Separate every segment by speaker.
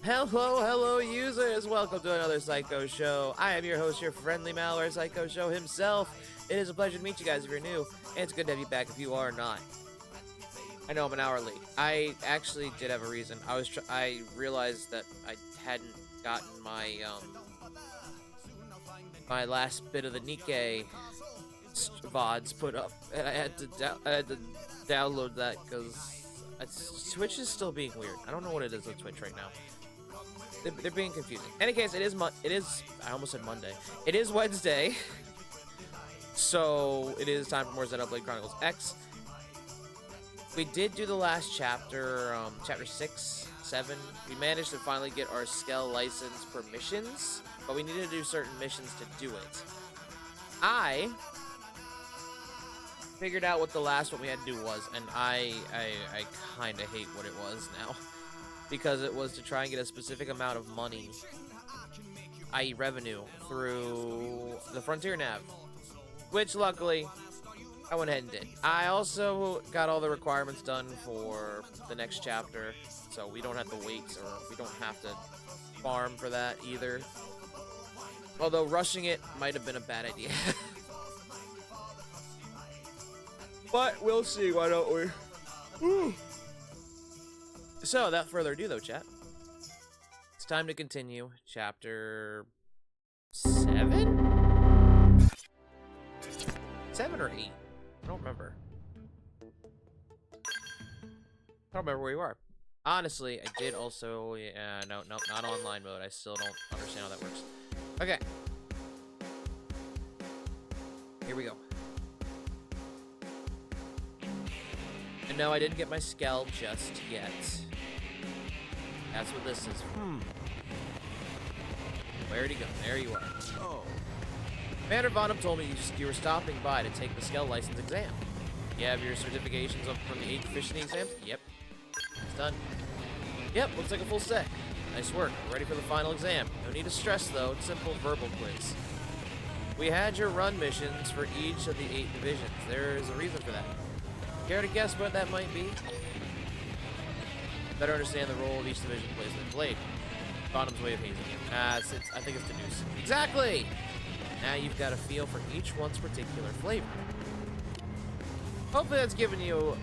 Speaker 1: Hello, users! Welcome to another Psycho Show. I am your host, your friendly malware Psycho Show himself. It is a pleasure to meet you guys if you're new, and it's good to have you back if you are not. I know I'm an hour late. I actually did have a reason. I realized that I hadn't gotten my my last bit of the Nikkei VODs put up, and I had to download that because Twitch is still being weird. I don't know what it is with Twitch right now. They're being confusing. In any case, it is I almost said Monday. It is Wednesday, so it is time for more Xenoblade Chronicles X. We did do the last chapter, chapter 6, 7. We managed to finally get our Skell license permissions, but we needed to do certain missions to do it. I figured out what the last one we had to do was, and I kind of hate what it was now. Because it was to try and get a specific amount of money, i.e. revenue, through the Frontier Nav. Which, luckily, I went ahead and did. I also got all the requirements done for the next chapter, so we don't have to wait, or we don't have to farm for that either. Although rushing it might have been a bad idea. But we'll see, why don't we? Woo. So, without further ado, though, chat, it's time to continue chapter 7? 7 or 8? I don't remember. I don't remember where you are. Honestly, I did also, no, not online mode. I still don't understand how that works. Okay. Here we go. And no, I didn't get my Skell just yet. That's what this is. Where'd he go? There you are. Oh. Commander Vonham told me you were stopping by to take the Skell license exam. You have your certifications up from the 8 proficiency exams? Yep. It's done. Yep, looks like a full set. Nice work. We're ready for the final exam. No need to stress, though. It's simple verbal quiz. We had your run missions for each of the 8 divisions. There is a reason for that. Care to guess what that might be? Better understand the role of each division plays in the blade. Bottom's way of hazing you. I think it's the deuce. Exactly! Now you've got a feel for each one's particular flavor. Hopefully that's given you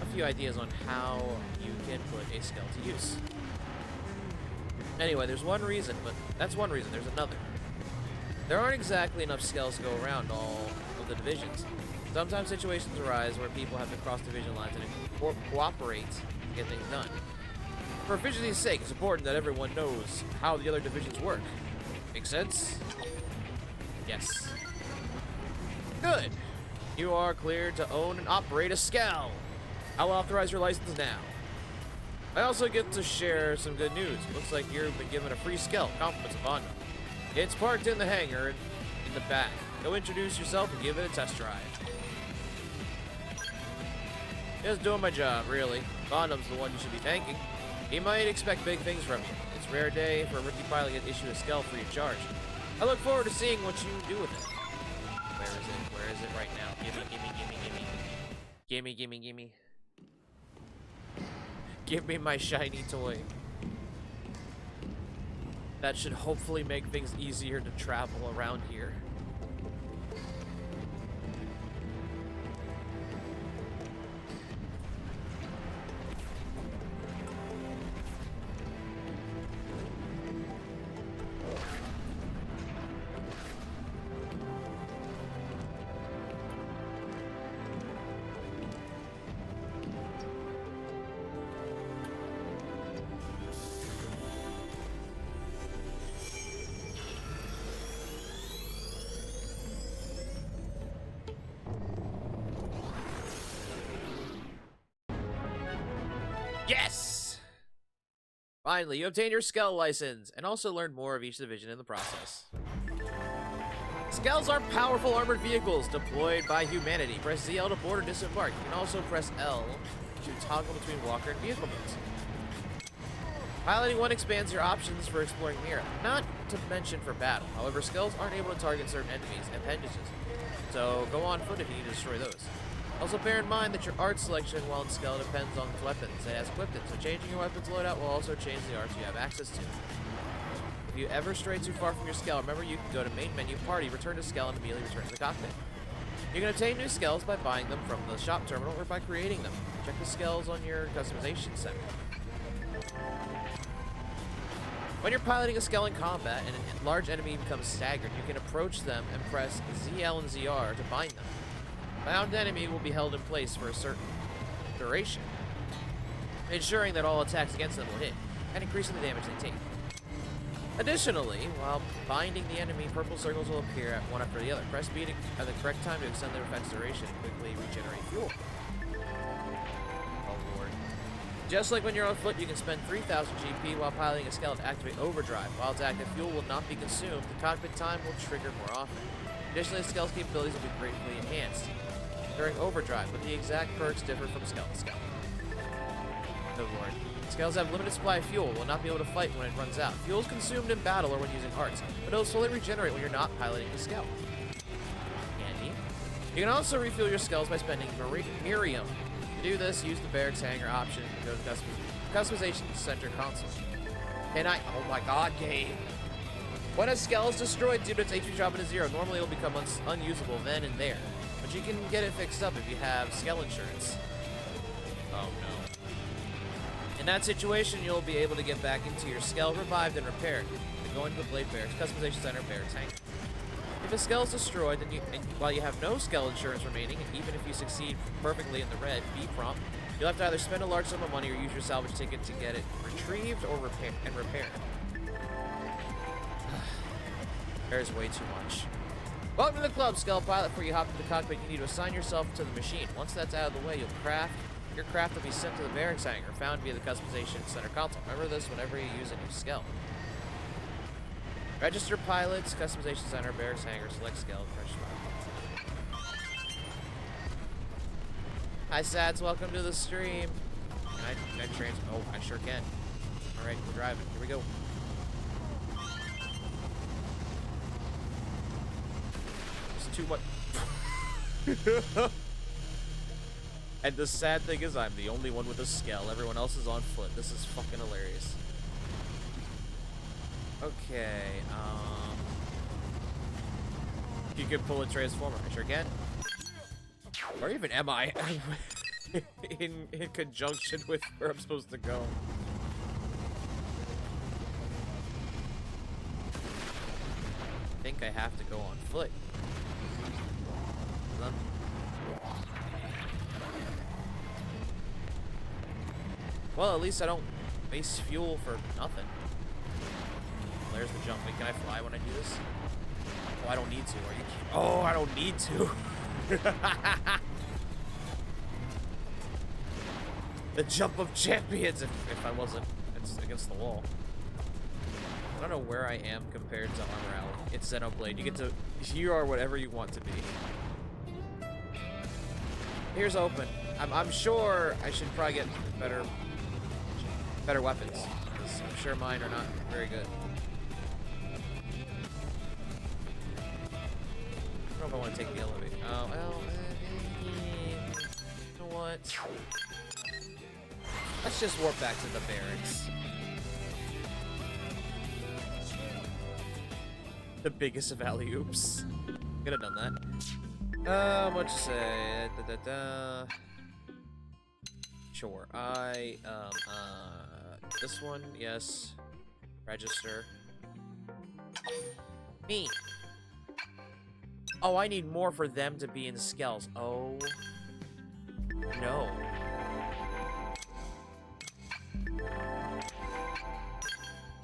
Speaker 1: a few ideas on how you can put a Skell to use. Anyway, there's one reason, but that's one reason. There's another. There aren't exactly enough Skells to go around all of the divisions. Sometimes situations arise where people have to cross division lines and cooperate to get things done. For efficiency's sake, it's important that everyone knows how the other divisions work. Make sense? Yes. Good. You are cleared to own and operate a Skell. I'll authorize your license now. I also get to share some good news. Looks like you've been given a free Skell. Compliments of honor. It's parked in the hangar in the back. Go introduce yourself and give it a test drive. Just doing my job, really. Vonham's the one you should be thanking. He might expect big things from you. It's a rare day for a rookie pilot to get issued a Skell free of charge. I look forward to seeing what you do with it. Where is it? Where is it right now? Gimme. Give me my shiny toy. That should hopefully make things easier to travel around here. Yes! Finally, you obtain your Skell license, and also learn more of each division in the process. Skells are powerful armored vehicles deployed by humanity. Press ZL to board or disembark. You can also press L to toggle between walker and vehicle modes. Piloting one expands your options for exploring Mira, not to mention for battle. However, Skells aren't able to target certain enemies and appendages, so go on foot if you need to destroy those. Also bear in mind that your art selection while in Skell depends on the weapons it has equipped it, so changing your weapons loadout will also change the arts you have access to. If you ever stray too far from your Skell, remember you can go to main menu, party, return to Skell, and immediately return to the cockpit. You can obtain new Skells by buying them from the shop terminal or by creating them. Check the Skells on your customization center. When you're piloting a Skell in combat and a large enemy becomes staggered, you can approach them and press ZL and ZR to bind them. Bound enemy will be held in place for a certain duration, ensuring that all attacks against them will hit, and increasing the damage they take. Additionally, while binding the enemy, purple circles will appear one after the other. Press B at the correct time to extend their effect's duration and quickly regenerate fuel. Oh lord. Just like when you're on foot, you can spend 3,000 GP while piloting a Skell to activate overdrive. While it's active, fuel will not be consumed. The cockpit time will trigger more often. Additionally, Skell's capabilities will be greatly enhanced during overdrive, but the exact perks differ from Skell to Skell. Oh lord. Skells have limited supply of fuel, will not be able to fight when it runs out. Fuel is consumed in battle or when using arts, but it'll slowly regenerate when you're not piloting the Skell. Handy. You can also refuel your Skells by spending Miriam. To do this, use the barracks hangar option to go to customization center console. Oh my god, game. When a Skell is destroyed due to its HP dropping to 0, normally it'll become unusable then and there. But you can get it fixed up if you have Skell insurance. Oh no. In that situation, you'll be able to get back into your Skell revived and repaired. Then go into the Blade Barracks Customization Center Barracks Hangar. If a Skell is destroyed, then while you have no Skell insurance remaining, and even if you succeed perfectly in the red, B prompt, you'll have to either spend a large sum of money or use your salvage ticket to get it retrieved or repaired. There's way too much. Welcome to the club, Skell Pilot. Before you hop into the cockpit, you need to assign yourself to the machine. Once that's out of the way, your craft will be sent to the barracks hangar, found via the customization center console. Remember this whenever you use a new Skell. Register pilots, customization center, barracks hangar, select Skell, press Hi Sats, welcome to the stream. Can I transfer? Oh, I sure can. Alright, we're driving. Here we go. It's too much. And the sad thing is I'm the only one with a Skell. Everyone else is on foot. This is fucking hilarious. Okay, you can pull a transformer. I sure can. Or even am I in conjunction with where I'm supposed to go? I think I have to go on foot. Well, at least I don't waste fuel for nothing. There's the jump. Wait, can I fly when I do this? Oh, I don't need to. Are you kidding? Oh, I don't need to. The jump of champions, if I wasn't against the wall. I don't know where I am compared to Armor Alley. It's Xenoblade. You are whatever you want to be. Here's open. I'm sure I should probably get better weapons, because I'm sure mine are not very good. I don't know if I want to take the elevator. Oh, well, you know what? Let's just warp back to the barracks. The biggest of alley-oops. Could have done that. What to say? Sure. This one, yes. Register. Me. Oh, I need more for them to be in Skells. Oh. No.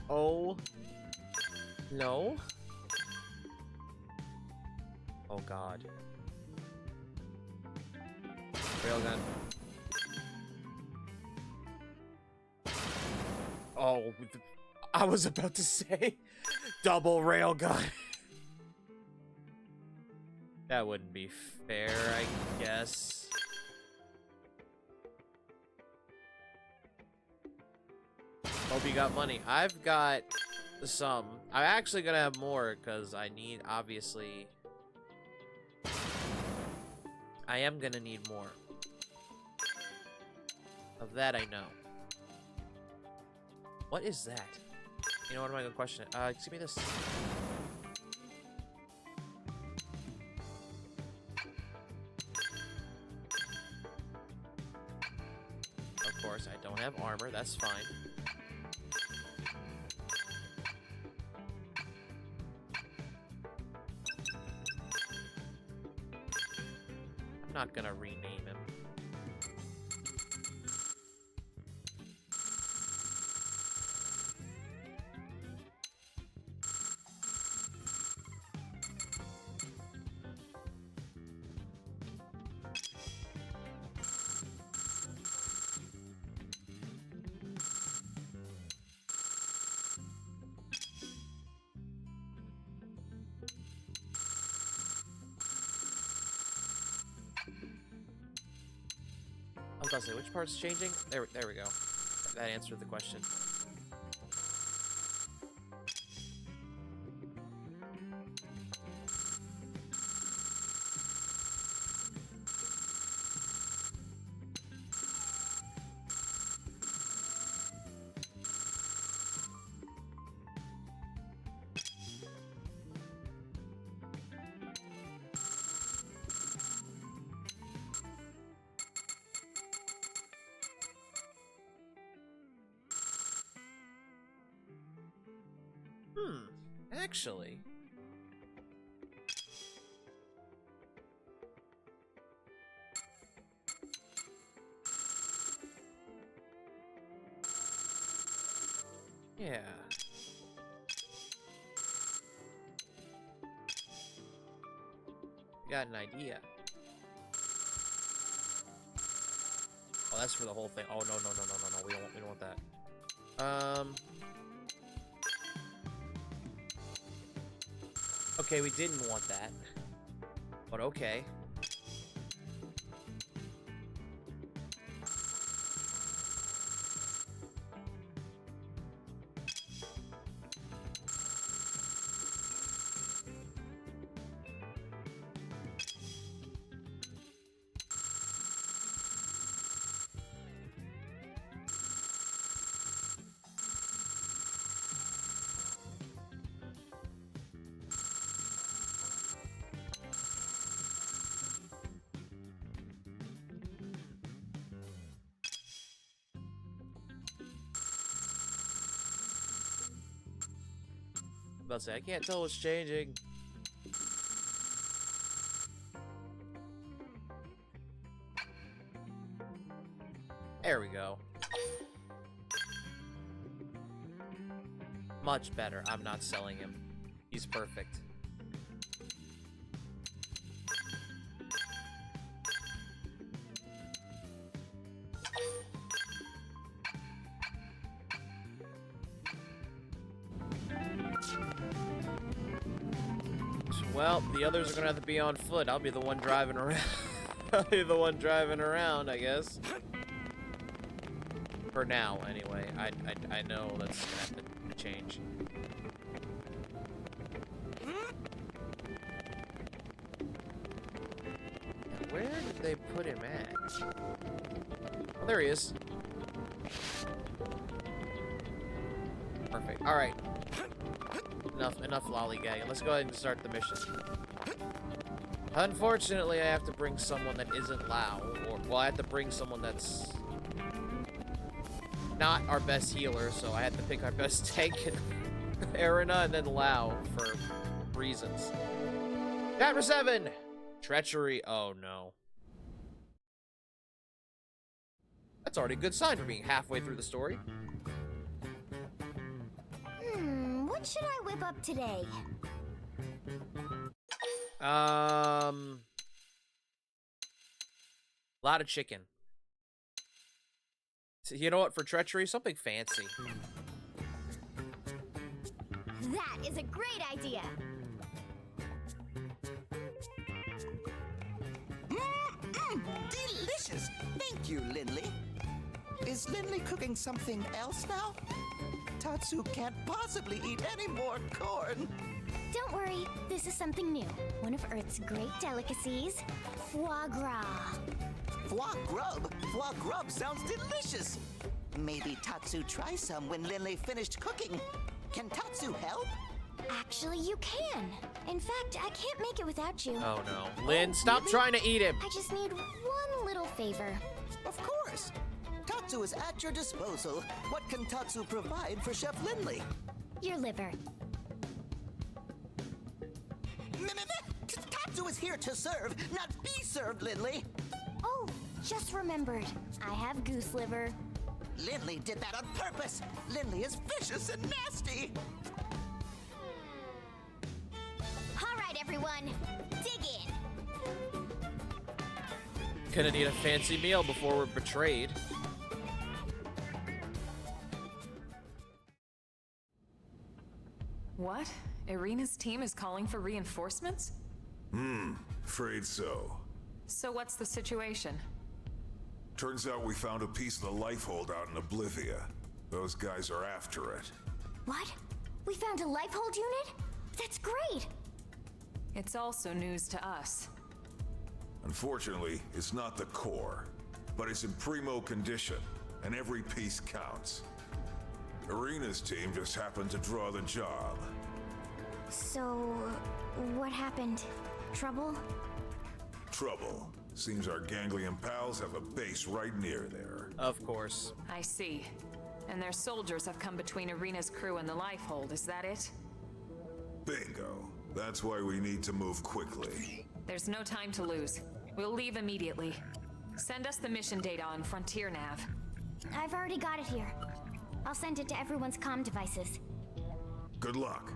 Speaker 1: Oh. No. Oh, God. Railgun. Oh, I was about to say double railgun. That wouldn't be fair, I guess. Hope you got money. I've got some. I'm actually gonna have more because I need, obviously. I am gonna need more. Of that I know. What is that? You know what, am I gonna question it? Give me this. Of course, I don't have armor, that's fine. I'm not gonna rename him. I was about to say, which part's changing? There we go. That answered the question. Actually. Yeah. Got an idea. Oh, that's for the whole thing. Oh, no. We don't want that. Okay, we didn't want that. But okay. About to say, I can't tell what's changing. There we go. Much better. I'm not selling him. He's perfect. Well, the others are gonna have to be on foot. I'll be the one driving around. I'll be the one driving around, I guess. For now, anyway. I know that's gonna have to change. Where did they put him at? Oh, there he is. Perfect. All right. Enough lollygagging. Let's go ahead and start the mission. Unfortunately, I have to bring someone that isn't Lao, well, I have to bring someone that's not our best healer, so I had to pick our best tank and Arena and then Lao for reasons. Chapter 7! Treachery. Oh, no. That's already a good sign for being halfway through the story.
Speaker 2: What should I whip up today?
Speaker 1: A lot of chicken. So, you know what? For treachery, something fancy.
Speaker 2: That is a great idea.
Speaker 3: Delicious. Thank you, Lindley. Is Lindley cooking something else now? Tatsu can't possibly eat any more corn.
Speaker 2: Don't worry, this is something new. One of Earth's great delicacies, foie gras.
Speaker 3: Foie grub? Foie grub sounds delicious. Maybe Tatsu try some when Linley finished cooking. Can Tatsu help?
Speaker 2: Actually, you can. In fact, I can't make it without you.
Speaker 1: Oh no. Lynn, stop trying to eat him.
Speaker 2: I just need one little favor.
Speaker 3: Of course. Tatsu is at your disposal. What can Tatsu provide for Chef Linley?
Speaker 2: Your liver.
Speaker 3: Tatsu is here to serve, not be served, Linley.
Speaker 2: Oh, just remembered. I have goose liver.
Speaker 3: Linley did that on purpose. Linley is vicious and nasty.
Speaker 2: All right, everyone, dig in.
Speaker 1: Gonna need a fancy meal before we're betrayed.
Speaker 4: What? Irina's team is calling for reinforcements?
Speaker 5: Afraid so.
Speaker 4: So what's the situation?
Speaker 5: Turns out we found a piece of the life hold out in Oblivia. Those guys are after it.
Speaker 2: What? We found a life hold unit? That's great.
Speaker 4: It's also news to us.
Speaker 5: Unfortunately, it's not the core, but it's in primo condition, and every piece counts. Irina's team just happened to draw the job.
Speaker 2: So, what happened? Trouble?
Speaker 5: Trouble. Seems our ganglion pals have a base right near there.
Speaker 1: Of course.
Speaker 4: I see. And their soldiers have come between Irina's crew and the life hold, is that it?
Speaker 5: Bingo. That's why we need to move quickly.
Speaker 4: There's no time to lose. We'll leave immediately. Send us the mission data on Frontier Nav.
Speaker 2: I've already got it here. I'll send it to everyone's comm devices.
Speaker 5: Good luck.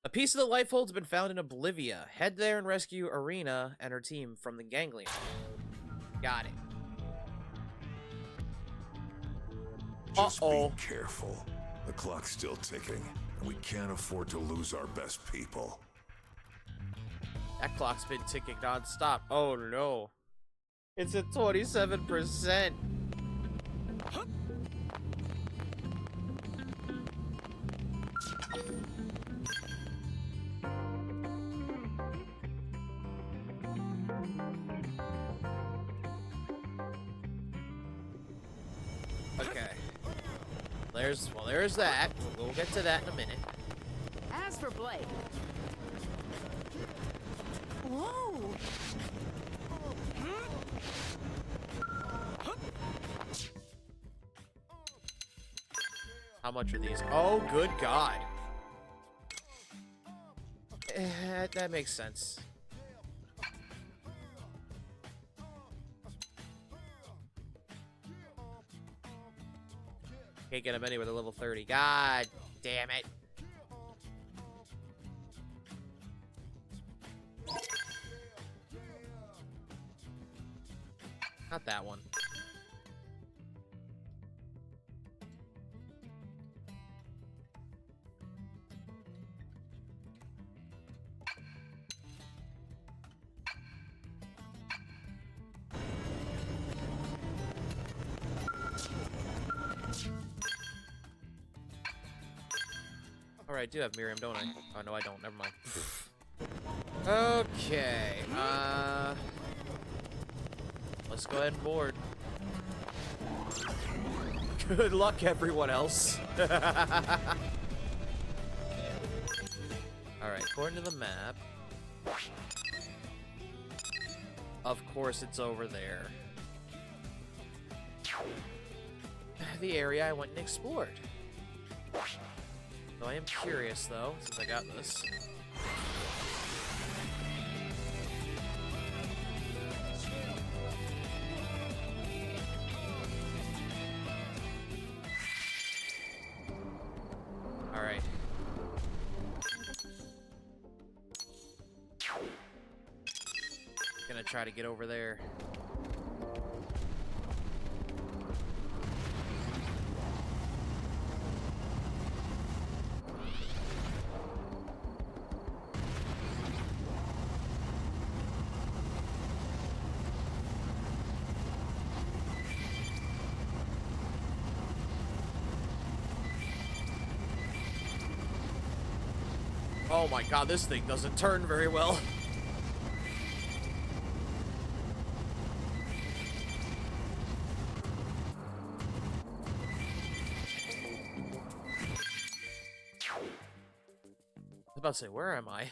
Speaker 1: A piece of the life hold's been found in Oblivia. Head there and rescue Irina and her team from the ganglion. Got it.
Speaker 5: Just
Speaker 1: Uh-oh.
Speaker 5: be careful. The clock's still ticking, and we can't afford to lose our best people.
Speaker 1: That clock's been ticking non-stop. Oh no. It's at 27%. Okay. There's that. We'll get to that in a minute.
Speaker 6: As for Blake. Whoa!
Speaker 1: How much are these? Oh, good God. That makes sense. Can't get him anywhere with a level 30. God damn it. Not that one. Alright, I do have Miriam, don't I? Oh, no, I don't. Never mind. Okay, let's go ahead and board. Good luck, everyone else. Alright, according to the map, of course it's over there. The area I went and explored. So I am curious, though, since I got this. Alright. Gonna try to get over there. Oh my god, this thing doesn't turn very well. I was about to say, where am I?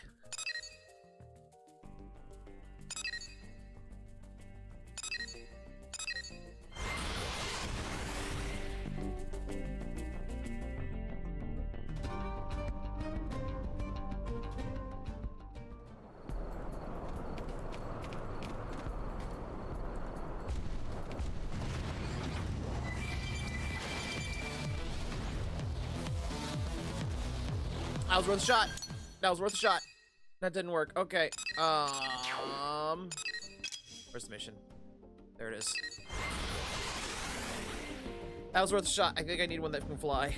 Speaker 1: That was worth a shot. That was worth a shot. That didn't work. Okay. Where's the mission? There it is. That was worth a shot. I think I need one that can fly.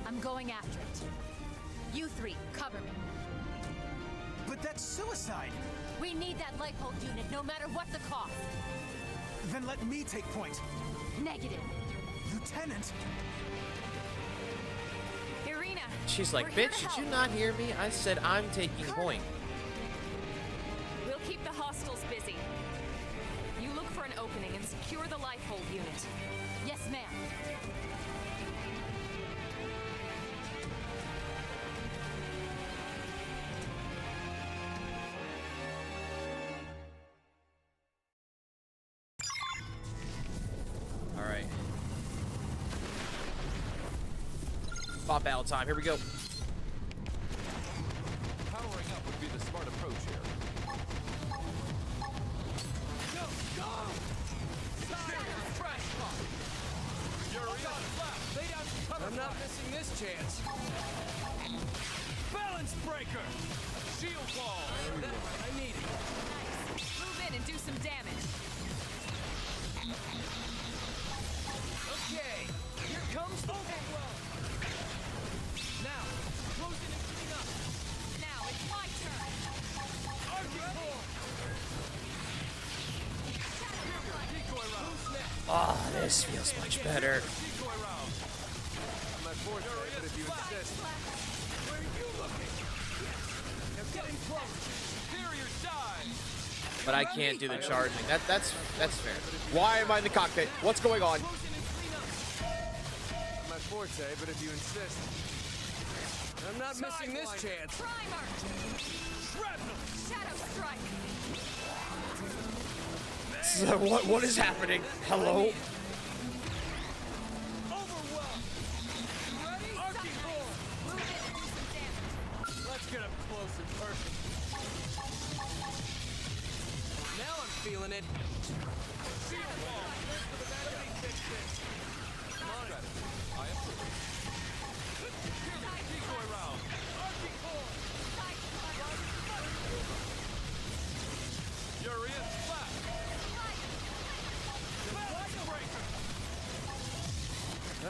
Speaker 6: I'm going after it. You three, cover me.
Speaker 7: But that's suicide!
Speaker 6: We need that light bolt unit no matter what the cost.
Speaker 7: Then let me take point.
Speaker 6: Negative.
Speaker 7: Lieutenant!
Speaker 4: Irina!
Speaker 1: She's like,
Speaker 4: we're here
Speaker 1: bitch,
Speaker 4: to
Speaker 1: did you
Speaker 4: help.
Speaker 1: not hear me? I said I'm taking point.
Speaker 4: We'll keep the hostiles busy. You look for an opening and secure the lifehold unit.
Speaker 6: Yes, ma'am.
Speaker 1: All right. Bot battle time. Here we go.
Speaker 8: Powering up would be the smart approach here.
Speaker 9: I'm not missing this chance.
Speaker 8: Balance breaker! Shield wall!
Speaker 9: That's what I need.
Speaker 4: Nice. Move in and do some damage.
Speaker 9: Okay, here comes the overwhelm. Now, close in and clean up.
Speaker 4: Now it's my turn.
Speaker 8: Decoy round!
Speaker 1: Ah, this feels much better.
Speaker 8: Decoy round!
Speaker 9: I'm at force, but if you insist.
Speaker 8: Where are you looking?
Speaker 9: I'm getting close.
Speaker 8: Superior die!
Speaker 1: But I can't do the charging. That's fair. Why am I in the cockpit? What's going on?
Speaker 9: Close in and clean up. I'm at forte, but if you insist. I'm not missing this chance.
Speaker 4: Primer!
Speaker 8: Shrapnel!
Speaker 4: Shadow strike!
Speaker 1: So what is happening? Hello?
Speaker 9: Overwhelm. Ready?
Speaker 8: Arcing roll!
Speaker 4: Move in and do some damage.
Speaker 9: Let's get up close and personal. Now I'm feeling it.
Speaker 8: Shield wall!
Speaker 9: Somebody fix this.
Speaker 8: Come on, I approve. Decoy round!
Speaker 9: Arcing core.
Speaker 8: Furious flat! Balance breaker!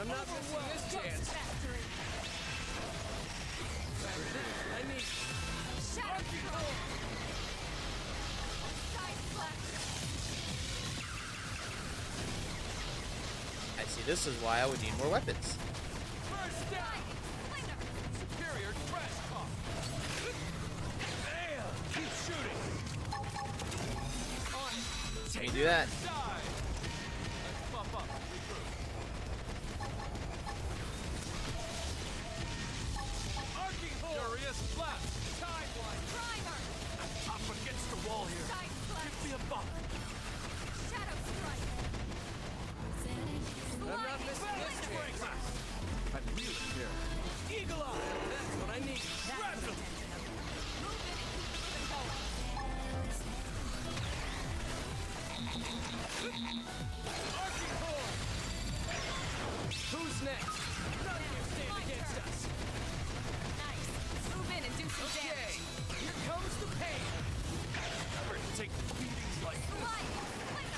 Speaker 9: I'm not missing this chance. I need.
Speaker 4: Shadow strike! Side flash!
Speaker 1: I see. This is why I would need more weapons.
Speaker 8: First down! Superior trash talk! Damn! Keep shooting!
Speaker 1: Can you do that?
Speaker 8: Die! Let's buff up. Regroup. Arcing furious flat! Time one!
Speaker 4: Primer!
Speaker 8: Up against the wall here.
Speaker 4: Side flash!
Speaker 8: Give me a buff.
Speaker 4: Shadow strike!
Speaker 9: I'm not missing this chance.
Speaker 8: I'm really scared.
Speaker 9: Eagle eye. That's what I need.
Speaker 8: Shrapnel!
Speaker 4: Move in and keep moving forward.
Speaker 8: Arcing core!
Speaker 9: Who's next? None of you stand against us.
Speaker 4: Nice. Move in and do some
Speaker 9: Okay,
Speaker 4: damage.
Speaker 9: here comes the pain.
Speaker 8: Never take beatings like this.
Speaker 4: Light.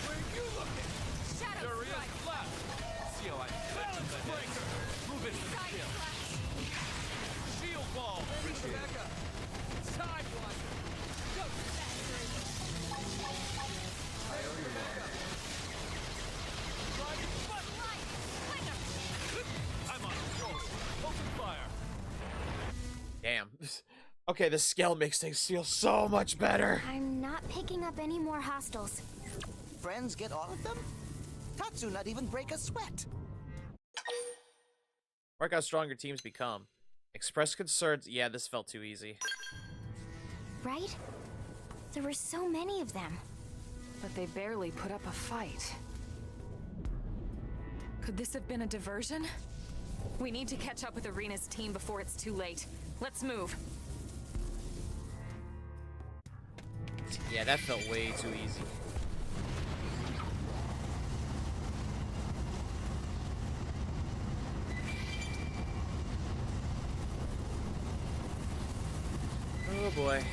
Speaker 9: Where you looking?
Speaker 4: Shadow
Speaker 8: There he
Speaker 4: strike.
Speaker 8: is, flat. See how I
Speaker 9: Balance breaker.
Speaker 8: move into the
Speaker 4: Side
Speaker 8: kill.
Speaker 4: slash.
Speaker 8: Shield wall.
Speaker 9: Rebecca. Time watcher. Go. I owe you one.
Speaker 4: Light. Slinger.
Speaker 8: I'm on a roll. Open fire.
Speaker 1: Damn. Okay, the Skell makes things feel so much better.
Speaker 2: I'm not picking up any more hostiles.
Speaker 3: Friends get all of them? Tatsu not even break a sweat.
Speaker 1: Mark how strong your teams become. Express concerns. Yeah, this felt too easy.
Speaker 2: Right? There were so many of them.
Speaker 4: But they barely put up a fight. Could this have been a diversion? We need to catch up with Arena's team before it's too late. Let's move.
Speaker 1: Yeah, that felt way too easy. Oh boy.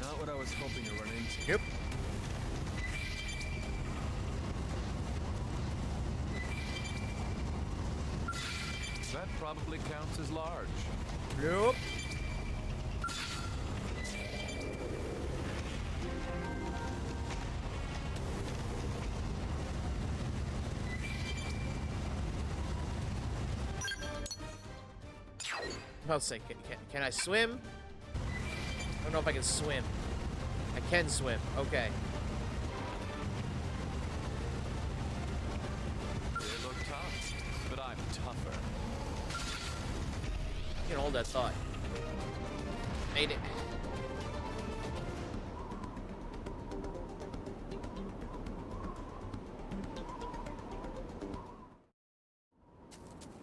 Speaker 9: Not what I was hoping to run into.
Speaker 1: Yep.
Speaker 8: That probably counts as large.
Speaker 1: Yep. I'll say, can I swim? I don't know if I can swim. I can swim. Okay.
Speaker 8: They look tough, but I'm tougher.
Speaker 1: You can hold that thought. Made it.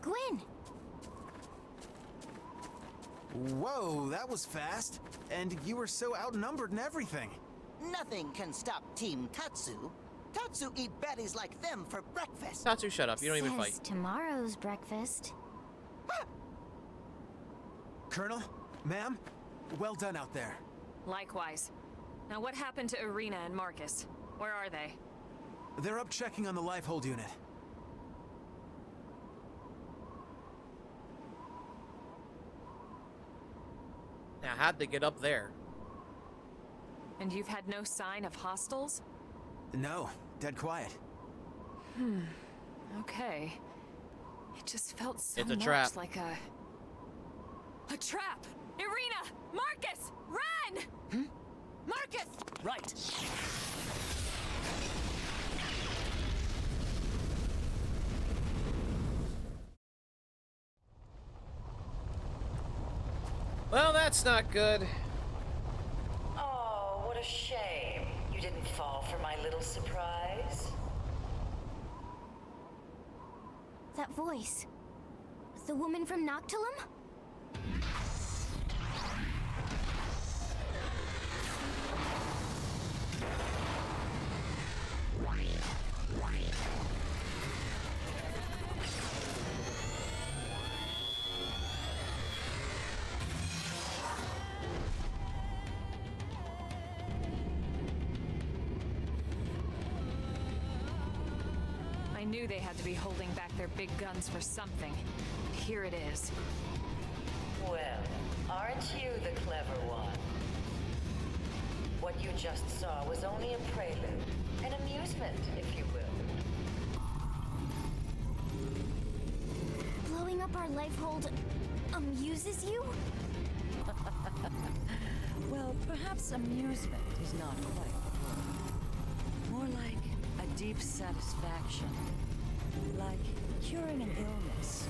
Speaker 2: Gwen!
Speaker 7: Whoa, that was fast. And you were so outnumbered and everything.
Speaker 3: Nothing can stop Team Tatsu. Tatsu eat baddies like them for breakfast.
Speaker 1: Tatsu, shut up. You don't even
Speaker 2: Says
Speaker 1: fight.
Speaker 2: tomorrow's breakfast.
Speaker 7: Colonel, ma'am, well done out there.
Speaker 4: Likewise. Now what happened to Arena and Marcus? Where are they?
Speaker 7: They're up checking on the life hold unit.
Speaker 1: Now, how'd they get up there?
Speaker 4: And you've had no sign of hostiles?
Speaker 7: No, dead quiet.
Speaker 4: Okay. It just felt so
Speaker 1: It's a
Speaker 4: much
Speaker 1: trap.
Speaker 4: like a trap! Irina! Marcus! Run! Marcus!
Speaker 7: Right.
Speaker 1: Well, that's not good.
Speaker 10: Oh, what a shame. You didn't fall for my little surprise.
Speaker 2: That voice. The woman from Noctilum?
Speaker 4: I knew they had to be holding back their big guns for something. Here it is.
Speaker 10: Well, aren't you the clever one? What you just saw was only a prelude, an amusement, if you will.
Speaker 2: Blowing up our life hold amuses you?
Speaker 11: Well, perhaps amusement is not quite the word. More like a deep satisfaction. Like curing an illness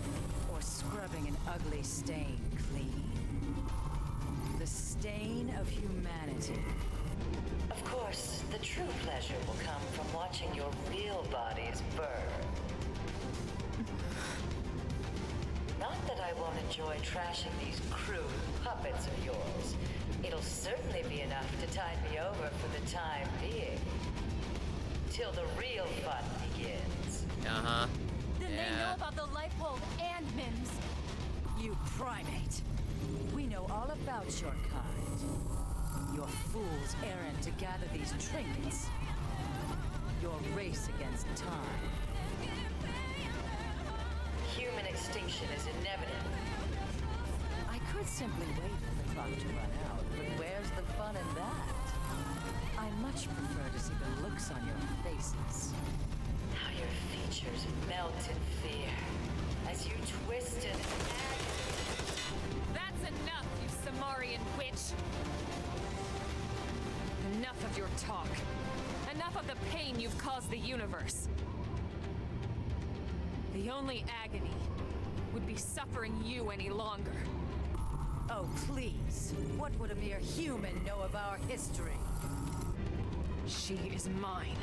Speaker 11: or scrubbing an ugly stain clean. The stain of humanity.
Speaker 10: Of course, the true pleasure will come from watching your real bodies burn. Not that I won't enjoy trashing these crude puppets of yours. It'll certainly be enough to tide me over for the time being. till the real fun begins.
Speaker 1: Uh-huh.
Speaker 4: Then they know
Speaker 1: Yeah.
Speaker 4: about the life hold and Mims.
Speaker 11: You primate. We know all about your kind. Your fool's errand to gather these trinkets. Your race against time.
Speaker 10: Human extinction is inevitable.
Speaker 11: I could simply wait for the clock to run out, but where's the fun in that? I much prefer to see the looks on your faces.
Speaker 10: How your features melt in fear as you twist in agony.
Speaker 4: That's enough, you Samarian witch. Enough of your talk. Enough of the pain you've caused the universe. The only agony would be suffering you any longer.
Speaker 11: Oh, please. What would a mere human know of our history?
Speaker 4: She is mine.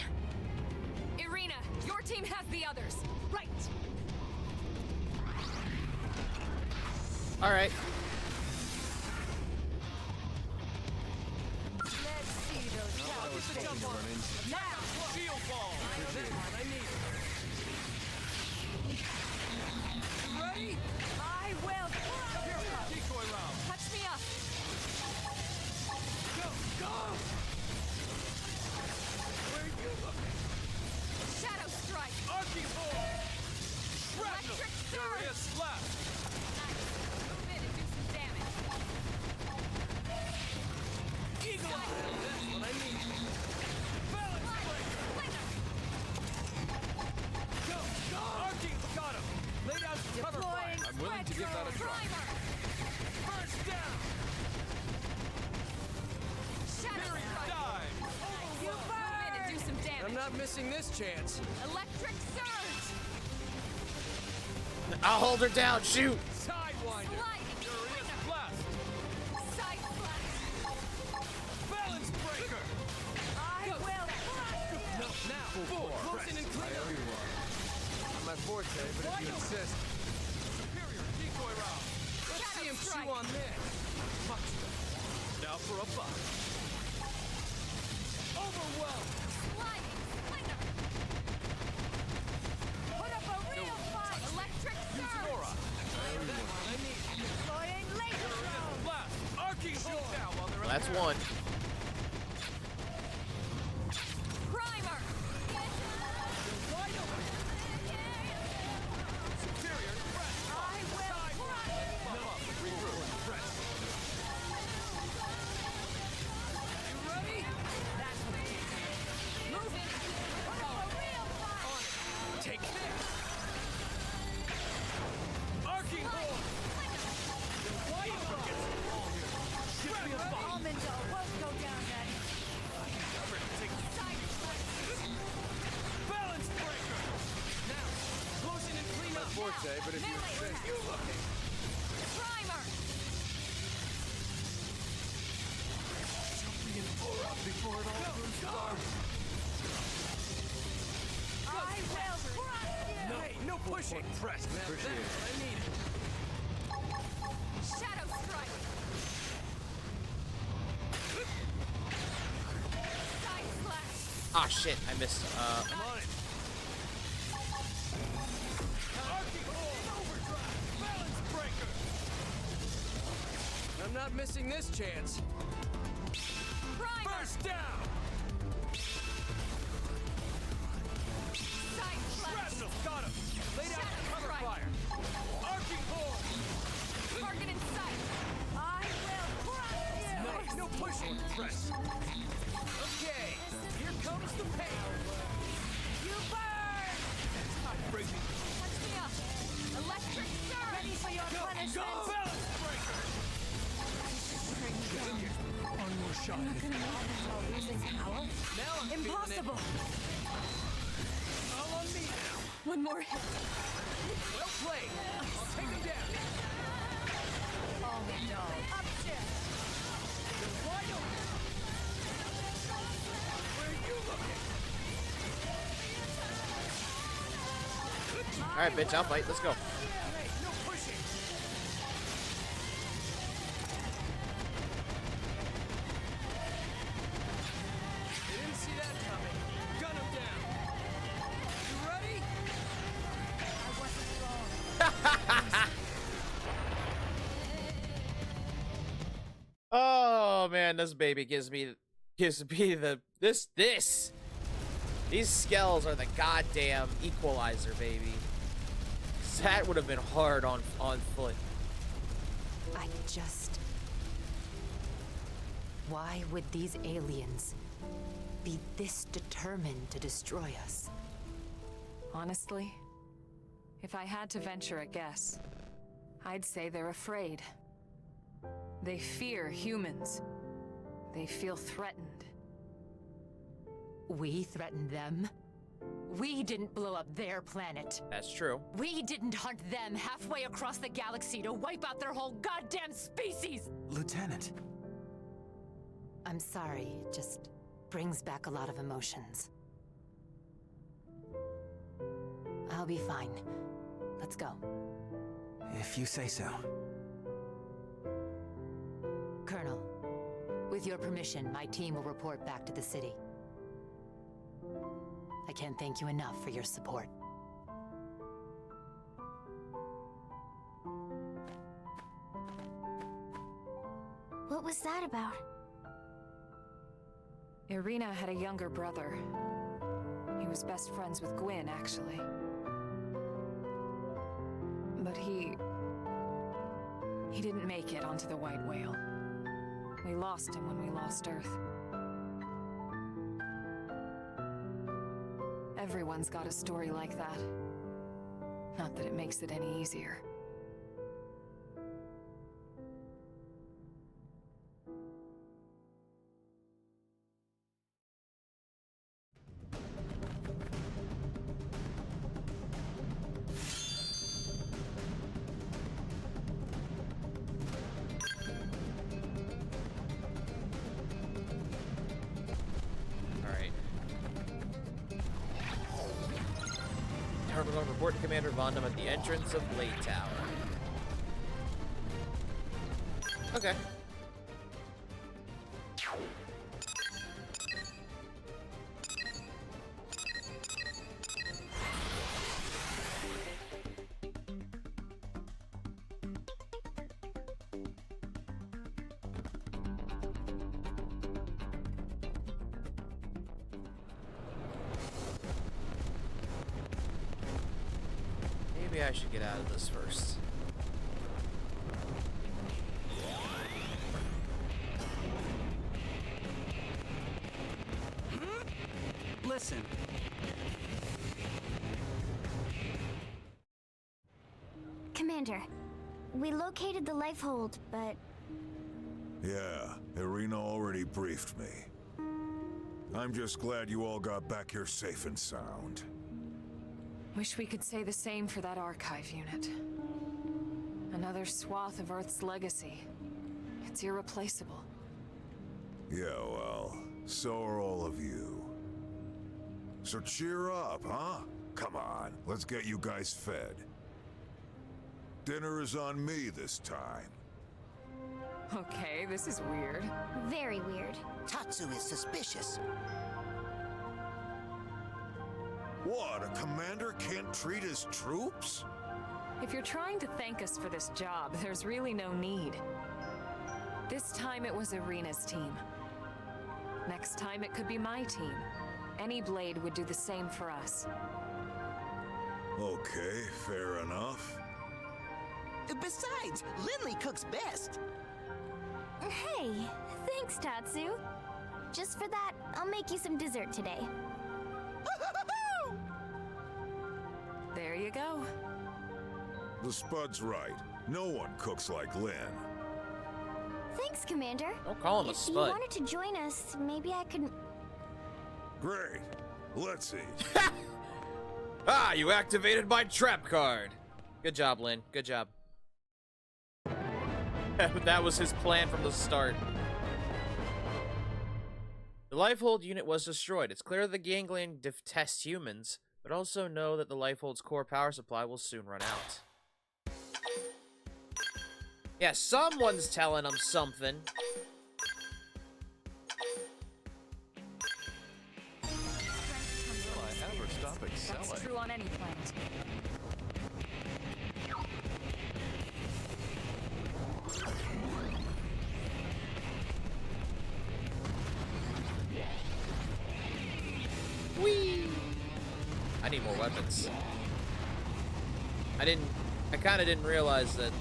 Speaker 4: Irina, your team has the others. Right.
Speaker 1: All right.
Speaker 11: Let's see those cows
Speaker 8: Jump on.
Speaker 11: now.
Speaker 8: Shield ball.
Speaker 9: That one, I need it. You ready?
Speaker 11: I will crush
Speaker 8: Here, decoy round.
Speaker 4: Touch me up.
Speaker 8: Go, go! Where you looking?
Speaker 4: Shadow strike.
Speaker 8: Arcing ball. Shrapnel.
Speaker 4: Electric
Speaker 8: Area
Speaker 4: surge.
Speaker 8: slap.
Speaker 4: Move in and do some damage.
Speaker 8: Eagle eye.
Speaker 9: That's what I need.
Speaker 8: Balance breaker.
Speaker 4: Flinger.
Speaker 8: Go, go! Arcing. Got him. Lay down some cover fire.
Speaker 11: Deploying
Speaker 8: I'm willing to give that a try.
Speaker 4: Primer.
Speaker 8: First down.
Speaker 4: Shadow
Speaker 8: Myriad
Speaker 4: strike.
Speaker 8: dive.
Speaker 11: You
Speaker 4: Move in
Speaker 11: burn!
Speaker 4: and do some
Speaker 9: I'm
Speaker 4: damage.
Speaker 9: not missing this chance.
Speaker 4: Electric surge.
Speaker 1: I'll hold her down. Shoot.
Speaker 8: Sidewinder.
Speaker 4: Sliding.
Speaker 8: Furious
Speaker 4: Flinger.
Speaker 8: blast.
Speaker 4: Side splash.
Speaker 8: Balance breaker.
Speaker 11: I will crush you!
Speaker 8: No, now. Full
Speaker 9: Close in and clean up. Not my forte, but if you insist.
Speaker 8: Superior decoy round.
Speaker 9: Let's see him
Speaker 4: strike.
Speaker 9: chew on this.
Speaker 8: Much better. Now for a buck. Overwhelmed.
Speaker 4: Sliding. Flinger.
Speaker 11: Put up a real fight!
Speaker 4: Electric surge.
Speaker 8: Aura.
Speaker 9: I need it.
Speaker 11: Deploying laser drone!
Speaker 8: Blast. Arcing hold down while they're
Speaker 1: That's one.
Speaker 4: Primer.
Speaker 8: wide open. Superior press.
Speaker 11: I will crush you!
Speaker 8: Buff up. Regroup. Press. You ready?
Speaker 11: That's what it is.
Speaker 4: Move in.
Speaker 11: Put up a real fight!
Speaker 8: Take this. Arcing hold. Wide open. Gets the ball here. Should be a buck.
Speaker 11: Almond won't go down that
Speaker 4: Side splash.
Speaker 8: Balance breaker.
Speaker 9: Now, close in and clean up. Forte, but if you
Speaker 4: Melee
Speaker 9: insist.
Speaker 8: You looking.
Speaker 4: Primer.
Speaker 8: Jumping in aura before it all goes dark.
Speaker 11: I will crush you!
Speaker 8: No, hey, no pushing. Press.
Speaker 9: Now that's what I need.
Speaker 4: Shadow strike. Side splash.
Speaker 1: Ah, shit. I missed.
Speaker 8: I'm on it. Arcing hold. Overdrive. Balance breaker.
Speaker 9: I'm not missing this chance.
Speaker 4: Primer.
Speaker 8: First down.
Speaker 4: Side splash.
Speaker 8: Shrapnel. Got him. Lay down
Speaker 4: Shadow
Speaker 8: cover
Speaker 4: strike.
Speaker 8: fire. Arcing hold.
Speaker 4: Target in sight.
Speaker 11: I will crush you!
Speaker 8: No, no pushing. Press.
Speaker 9: Okay, here comes the pain.
Speaker 11: You burn!
Speaker 8: Stop breaking.
Speaker 4: Touch me up. Electric surge.
Speaker 11: Ready for your
Speaker 8: Go.
Speaker 11: punishment?
Speaker 8: Balance breaker. One more shot.
Speaker 11: While losing power?
Speaker 9: Now I'm feeling it.
Speaker 11: Impossible!
Speaker 8: All on me now.
Speaker 4: One more hit.
Speaker 9: Well played. I'll take him down.
Speaker 11: Almond up shift!
Speaker 8: Wide open. Where are you looking?
Speaker 1: All right, bitch. I'll fight. Let's go.
Speaker 8: Hey, no pushing.
Speaker 9: You didn't see that coming. Gun him down.
Speaker 1: man, this baby gives me the this. These Skells are the goddamn equalizer, baby. That would have been hard on foot.
Speaker 6: I just... Why would these aliens be this determined to destroy us?
Speaker 4: Honestly, if I had to venture a guess, I'd say they're afraid. They fear humans. They feel threatened.
Speaker 6: We threatened them. We didn't blow up their planet.
Speaker 1: That's true.
Speaker 6: We didn't hunt them halfway across the galaxy to wipe out their whole goddamn species!
Speaker 7: Lieutenant.
Speaker 6: I'm sorry, it just brings back a lot of emotions. I'll be fine. Let's go.
Speaker 7: If you say so.
Speaker 6: Colonel, with your permission, my team will report back to the city. I can't thank you enough for your support.
Speaker 2: What was that about?
Speaker 4: Irina had a younger brother. He was best friends with Gwyn, actually. But he didn't make it onto the White Whale. We lost him when we lost Earth. Everyone's got a story like that. Not that it makes it any easier.
Speaker 1: Report to Commander Vondam at the entrance of Blade Tower. Okay. Maybe I should get out of this first.
Speaker 7: Listen.
Speaker 2: Commander, we located the life hold, but...
Speaker 5: Yeah, Irina already briefed me. I'm just glad you all got back here safe and sound.
Speaker 4: Wish we could say the same for that archive unit. Another swath of Earth's legacy. It's irreplaceable.
Speaker 5: Yeah, well, so are all of you. So cheer up, huh? Come on, let's get you guys fed. Dinner is on me this time.
Speaker 4: Okay, this is weird.
Speaker 2: Very weird.
Speaker 3: Tatsu is suspicious.
Speaker 5: What, a commander can't treat his troops?
Speaker 4: If you're trying to thank us for this job, there's really no need. This time it was Irina's team. Next time it could be my team. Any blade would do the same for us.
Speaker 5: Okay, fair enough.
Speaker 3: Besides, Lindley cooks best.
Speaker 2: Hey, thanks, Tatsu. Just for that, I'll make you some dessert today.
Speaker 4: There you go.
Speaker 5: The Spud's right. No one cooks like Lynn.
Speaker 2: Thanks, Commander.
Speaker 1: Don't call him a
Speaker 2: If
Speaker 1: spud.
Speaker 2: you wanted to join us, maybe I could...
Speaker 5: Great. Let's eat.
Speaker 1: Ah, you activated my trap card. Good job, Lynn. Good job. That was his plan from the start. The Lifehold unit was destroyed. It's clear that the Ganglion detests humans, but also know that the Lifehold's core power supply will soon run out. Yeah, someone's telling him something.
Speaker 8: Will I ever stop excelling?
Speaker 4: That's true on any planet.
Speaker 1: need more weapons. I kind of didn't realize that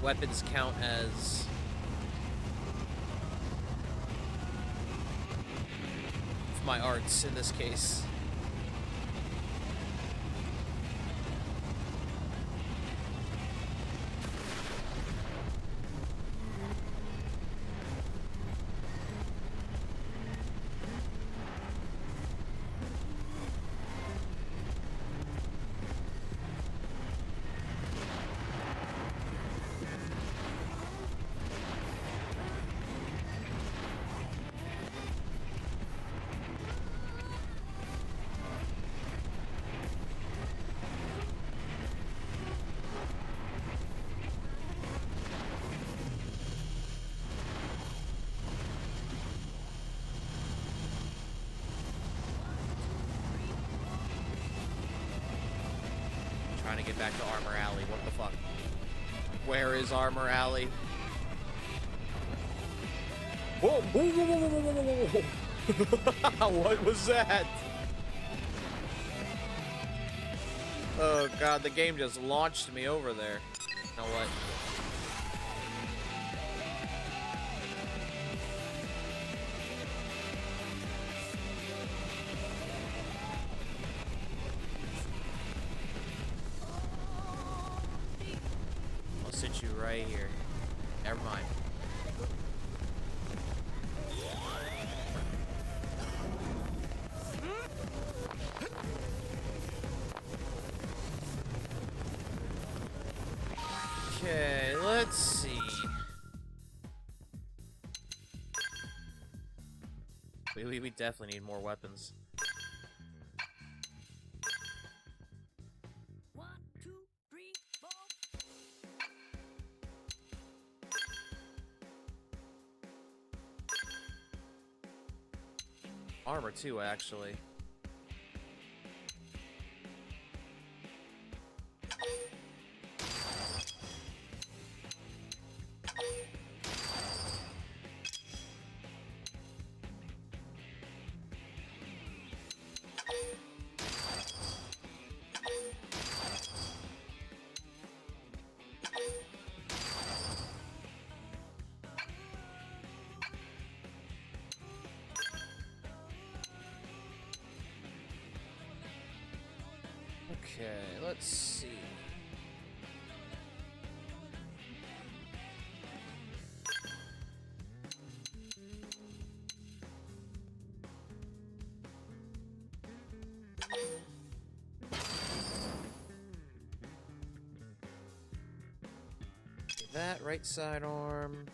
Speaker 1: weapons count as my arts in this case. Trying to get back to Armor Alley. What the fuck? Where is Armor Alley? Whoa! Whoa, whoa, whoa, whoa, whoa, whoa, whoa. What was that? Oh god, the game just launched me over there. You know what? I'll sit you right here. Never mind. Okay, let's see. We definitely need more weapons.
Speaker 11: One, two, three, four.
Speaker 1: Armor too, actually. Okay, let's see. That right sidearm.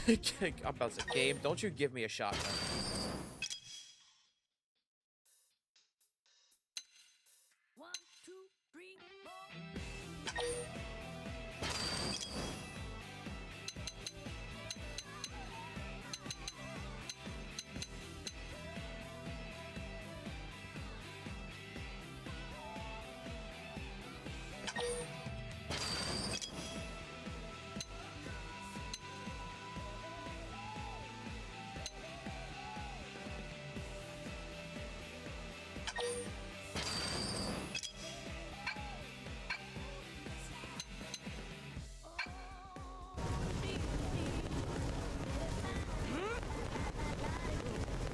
Speaker 1: I'm about to say, game, don't you give me a shotgun.
Speaker 11: One, two, three, four.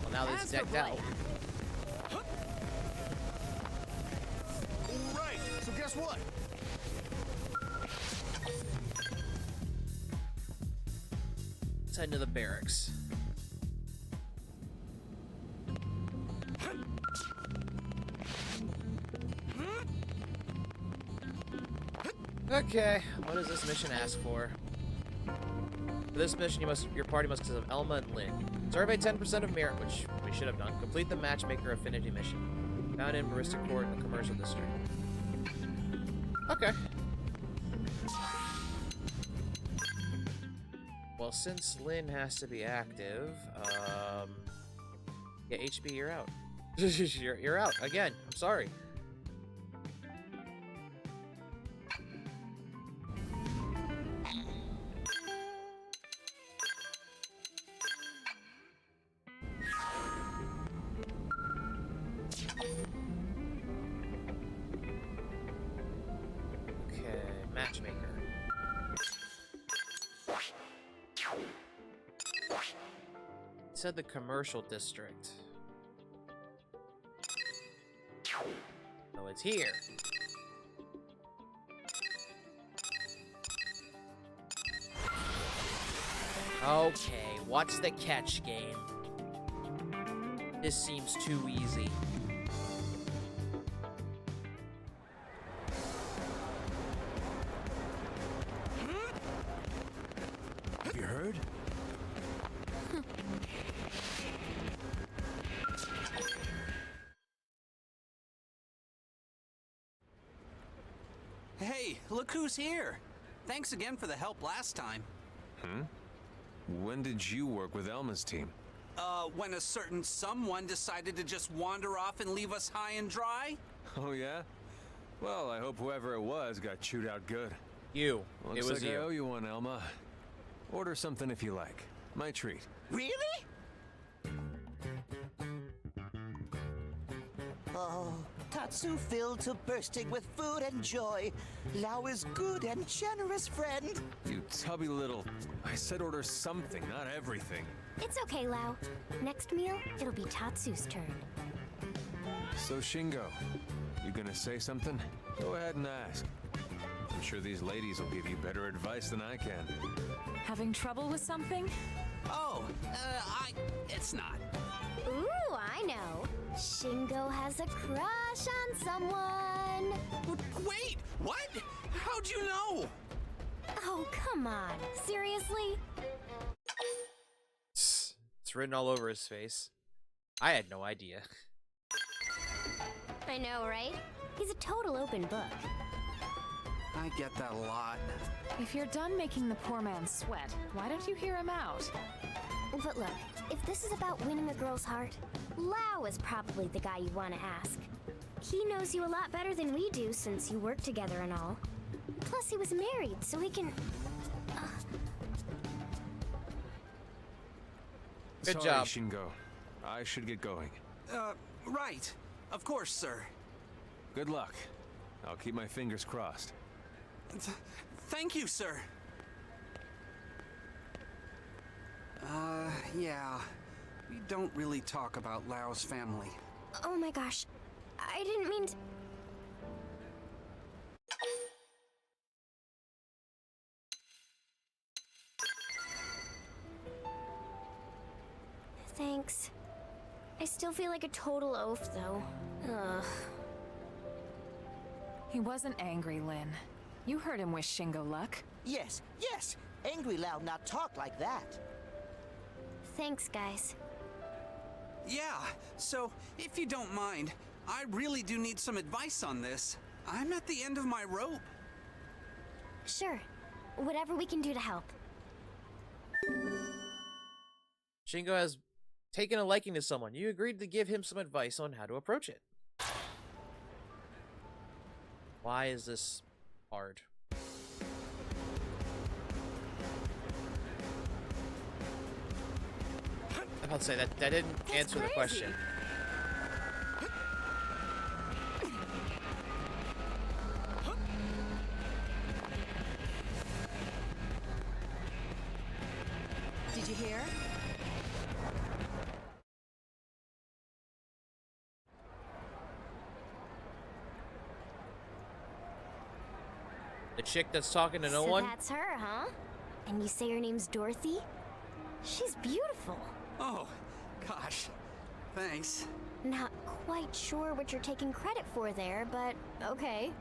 Speaker 1: Well, now that it's decked out.
Speaker 7: Right, so guess what?
Speaker 1: Let's head to the barracks. Okay, what does this mission ask for? For this mission, your party must consist of Elma and Lynn. Survey 10% of Mira, which we should have done. Complete the Matchmaker Affinity mission. Found in Barista Court in the Commercial District. Okay. Well, since Lynn has to be active, yeah, HB, you're out. You're out again. I'm sorry. Okay, matchmaker. It said the commercial district. Oh, it's here. Okay, what's the catch, game? This seems too easy.
Speaker 7: Have you heard?
Speaker 12: Hey, look who's here. Thanks again for the help last time.
Speaker 9: When did you work with Elma's team?
Speaker 12: When a certain someone decided to just wander off and leave us high and dry?
Speaker 9: Oh, yeah? Well, I hope whoever it was got chewed out good.
Speaker 1: You.
Speaker 9: Looks
Speaker 1: It was
Speaker 9: like
Speaker 1: you.
Speaker 9: I owe you one, Elma. Order something if you like. My treat.
Speaker 3: Really? Oh, Tatsu filled to bursting with food and joy. Lao is good and generous friend.
Speaker 9: You tubby little... I said order something, not everything.
Speaker 2: It's okay, Lao. Next meal, it'll be Tatsu's turn.
Speaker 9: So, Shingo, you gonna say something? Go ahead and ask. I'm sure these ladies will give you better advice than I can.
Speaker 4: Having trouble with something?
Speaker 12: Oh, it's not.
Speaker 2: Ooh, I know. Shingo has a crush on someone.
Speaker 12: Wait, what? How'd you know?
Speaker 2: Oh, come on. Seriously?
Speaker 1: It's written all over his face. I had no idea.
Speaker 2: I know, right? He's a total open book.
Speaker 12: I get that a lot.
Speaker 4: If you're done making the poor man sweat, why don't you hear him out?
Speaker 2: But look, if this is about winning a girl's heart, Lao is probably the guy you want to ask. He knows you a lot better than we do since you work together and all. Plus, he was married, so he can...
Speaker 1: Good
Speaker 9: Sorry,
Speaker 1: job.
Speaker 9: Shingo. I should get going.
Speaker 12: Right. Of course, sir.
Speaker 9: Good luck. I'll keep my fingers crossed.
Speaker 12: Thank you, sir. Yeah. We don't really talk about Lao's family.
Speaker 2: Oh my gosh. I didn't mean to... Thanks. I still feel like a total oaf, though. Ugh.
Speaker 4: He wasn't angry, Lin. You heard him wish Shingo luck.
Speaker 3: Yes, yes. Angry Lao not talk like that.
Speaker 2: Thanks, guys.
Speaker 12: Yeah, so if you don't mind, I really do need some advice on this. I'm at the end of my rope.
Speaker 2: Sure. Whatever we can do to help.
Speaker 1: Shingo has taken a liking to someone. You agreed to give him some advice on how to approach it. Why is this hard? I'm about to say that didn't answer the question.
Speaker 11: Did you hear?
Speaker 1: The chick that's talking to no
Speaker 2: So
Speaker 1: one?
Speaker 2: that's her, huh? And you say her name's Dorothy? She's beautiful.
Speaker 12: Oh, gosh. Thanks.
Speaker 2: Not quite sure what you're taking credit for there, but okay.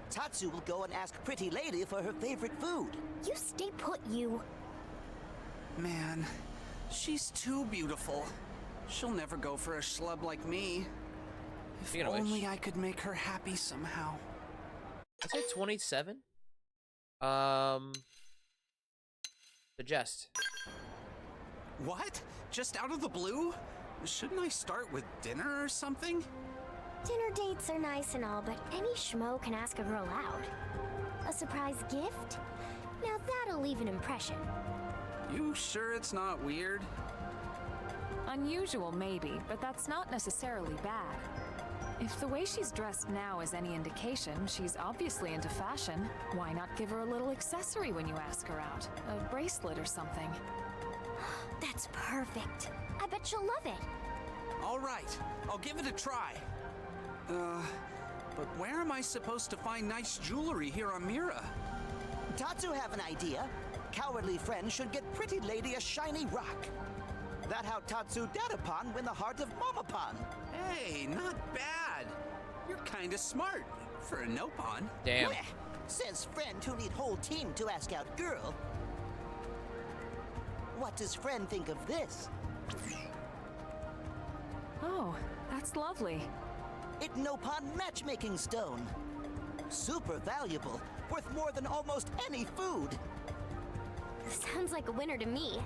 Speaker 3: Tatsu will go and ask Pretty Lady for her favorite food.
Speaker 2: You stay put, you.
Speaker 12: Man, she's too beautiful. She'll never go for a schlub like me. If
Speaker 1: Speaking of
Speaker 12: only
Speaker 1: which-
Speaker 12: I could make her happy somehow.
Speaker 1: I say 27? Suggest.
Speaker 12: What? Just out of the blue? shouldn't I start with dinner or something?
Speaker 2: Dinner dates are nice and all, but any schmo can ask a girl out. A surprise gift? Now that'll leave an impression.
Speaker 12: You sure it's not weird?
Speaker 4: Unusual, maybe, but that's not necessarily bad. If the way she's dressed now is any indication, she's obviously into fashion. Why not give her a little accessory when you ask her out? A bracelet or something.
Speaker 2: That's perfect. I bet she'll love it.
Speaker 12: All right, I'll give it a try. But where am I supposed to find nice jewelry here on Mira?
Speaker 3: Tatsu have an idea. Cowardly friend should get pretty lady a shiny rock. That how Tatsu Dadapon win the heart of Momapon.
Speaker 12: Hey, not bad. You're kinda smart for a Nopon.
Speaker 1: Damn.
Speaker 3: Blech, says friend who need whole team to ask out girl. What does friend think of this?
Speaker 4: Oh, that's lovely.
Speaker 3: It Nopon matchmaking stone. Super valuable, worth more than almost any food.
Speaker 2: Sounds like a winner to me.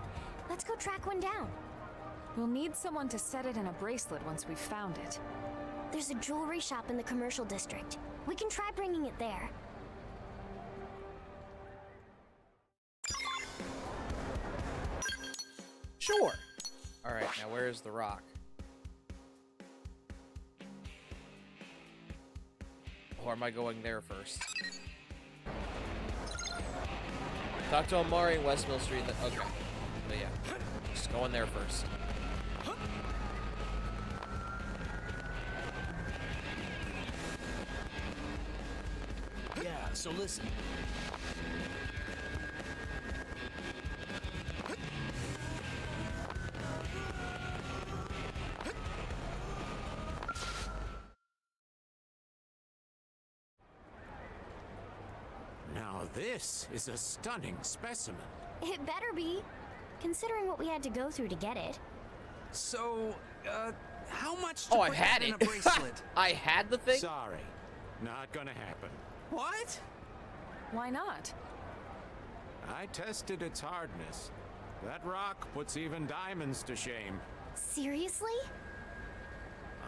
Speaker 2: Let's go track one down.
Speaker 4: We'll need someone to set it in a bracelet once we've found it.
Speaker 2: There's a jewelry shop in the commercial district. We can try bringing it there.
Speaker 1: Sure. All right, now where's the rock? Or am I going there first? Talk to Amari in West Mill Street. Okay. But yeah, just going there first.
Speaker 8: Yeah, so listen.
Speaker 13: Now this is a stunning specimen.
Speaker 2: It better be, considering what we had to go through to get it.
Speaker 12: So, how much to
Speaker 1: Oh, I
Speaker 12: put
Speaker 1: had
Speaker 12: in
Speaker 1: it.
Speaker 12: a bracelet?
Speaker 1: I had the thing?
Speaker 13: Sorry, not gonna happen.
Speaker 12: What?
Speaker 4: Why not?
Speaker 13: I tested its hardness. That rock puts even diamonds to shame.
Speaker 2: Seriously?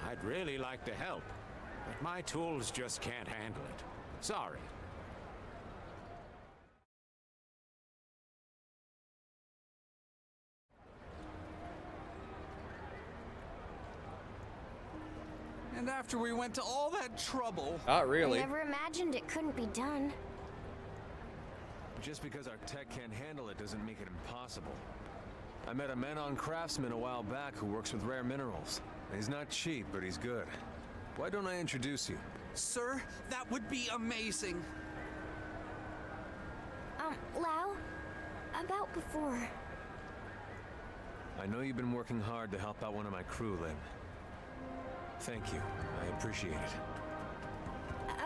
Speaker 13: I'd really like to help, but my tools just can't handle it. Sorry.
Speaker 12: And after we went to all that trouble...
Speaker 1: Not really.
Speaker 2: I never imagined it couldn't be done.
Speaker 9: Just because our tech can't handle it doesn't make it impossible. I met a man-on craftsman a while back who works with rare minerals. He's not cheap, but he's good. Why don't I introduce you?
Speaker 12: Sir, that would be amazing.
Speaker 2: Lau, about before.
Speaker 9: I know you've been working hard to help out one of my crew, Lynn. Thank you. I appreciate it.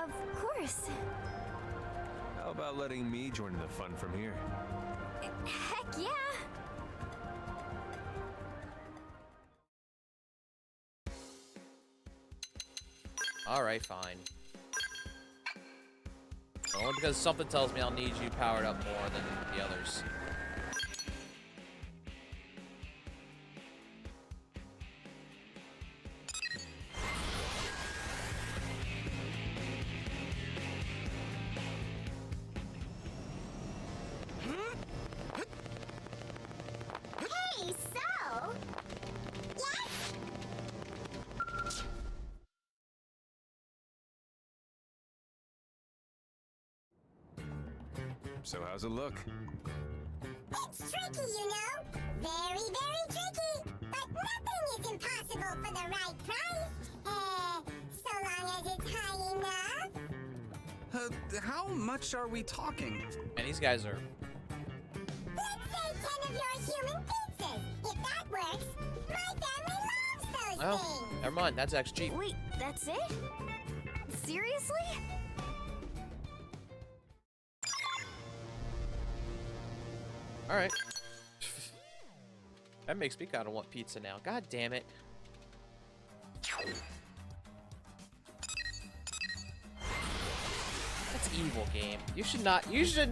Speaker 2: Of course.
Speaker 9: How about letting me join in the fun from here?
Speaker 2: Heck yeah!
Speaker 1: Alright, fine. Only because something tells me I'll need you powered up more than the others.
Speaker 2: Hey, so? Yes?
Speaker 9: So how's it look?
Speaker 14: It's tricky, you know? Very, very tricky. But nothing is impossible for the right price. So long as it's high enough.
Speaker 12: How much are we talking?
Speaker 1: And these guys are...
Speaker 14: Let's say 10 of your human pizzas. If that works, my family loves those
Speaker 1: Well,
Speaker 14: things.
Speaker 1: never mind. That's actually cheap.
Speaker 2: Wait, that's it? Seriously?
Speaker 1: Alright. That makes me kind of want pizza now. God damn it. That's evil, game. You should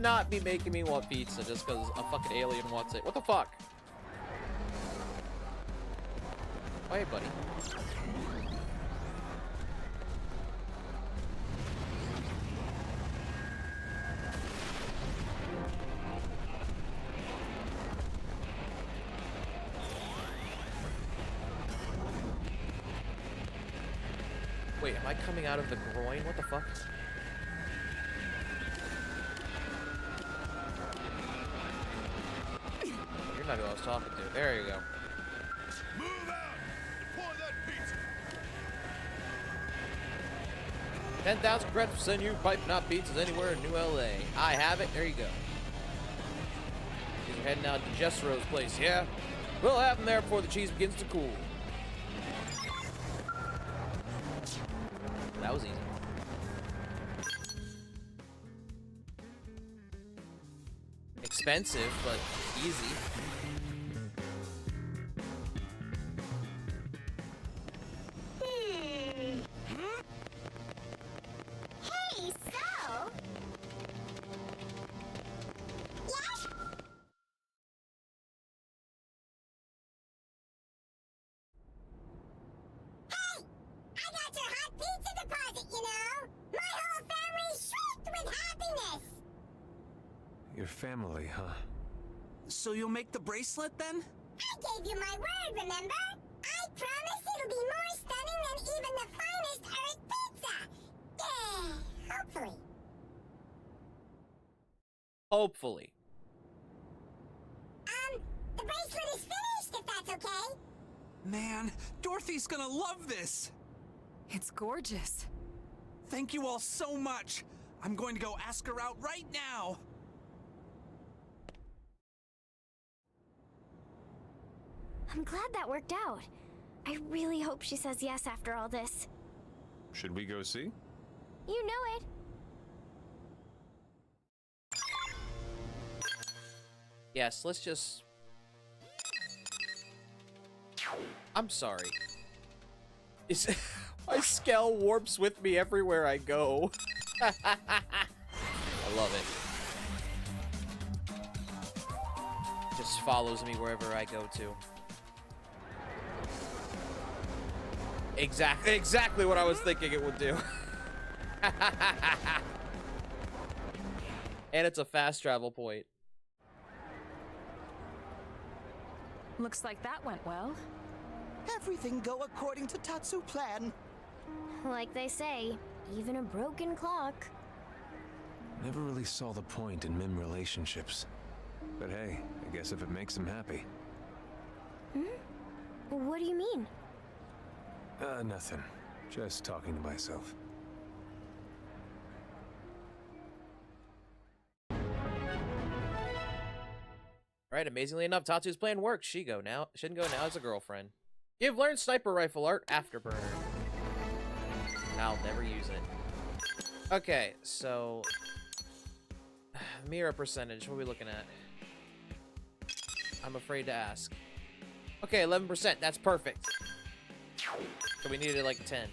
Speaker 1: not be making me want pizza just because a fucking alien wants it. What the fuck? Oh, hey, buddy. Wait, am I coming out of the groin? What the fuck? You're not who I was talking to. There you go.
Speaker 8: Move out! Deploy that pizza!
Speaker 1: 10,000 credits for sending you pipe not pizzas anywhere in New LA. I have it. There you go. These are heading out to Jessero's place, yeah? We'll have them there before the cheese begins to cool. That was easy. Expensive, but easy.
Speaker 14: Hey, so? Yes? Hey! I got your hot pizza deposit, you know? My whole family shrieked with happiness!
Speaker 9: Your family, huh?
Speaker 12: So you'll make the bracelet then?
Speaker 14: I gave you my word, remember? I promise it'll be more stunning than even the finest Earth pizza! Yeah, hopefully.
Speaker 1: Hopefully.
Speaker 14: The bracelet is finished, if that's okay.
Speaker 12: Man, Dorothy's gonna love this!
Speaker 4: It's gorgeous.
Speaker 12: Thank you all so much! I'm going to go ask her out right now!
Speaker 2: I'm glad that worked out. I really hope she says yes after all this.
Speaker 9: Should we go see?
Speaker 2: You know it.
Speaker 1: Yes, let's just... I'm sorry. My Skell warps with me everywhere I go. I love it. Just follows me wherever I go to. Exactly what I was thinking it would do. And it's a fast travel point.
Speaker 4: Looks like that went well.
Speaker 3: Everything go according to Tatsu plan.
Speaker 2: Like they say, even a broken clock.
Speaker 9: Never really saw the point in Mim relationships. But hey, I guess if it makes them happy.
Speaker 2: What do you mean?
Speaker 9: Nothing. Just talking to myself.
Speaker 1: Right, amazingly enough, Tatsu's plan works. Shingo now as a girlfriend. You've learned sniper rifle art, Afterburner. I'll never use it. Okay, so Mira percentage, what are we looking at? I'm afraid to ask. Okay, 11%, that's perfect. So we needed like 10.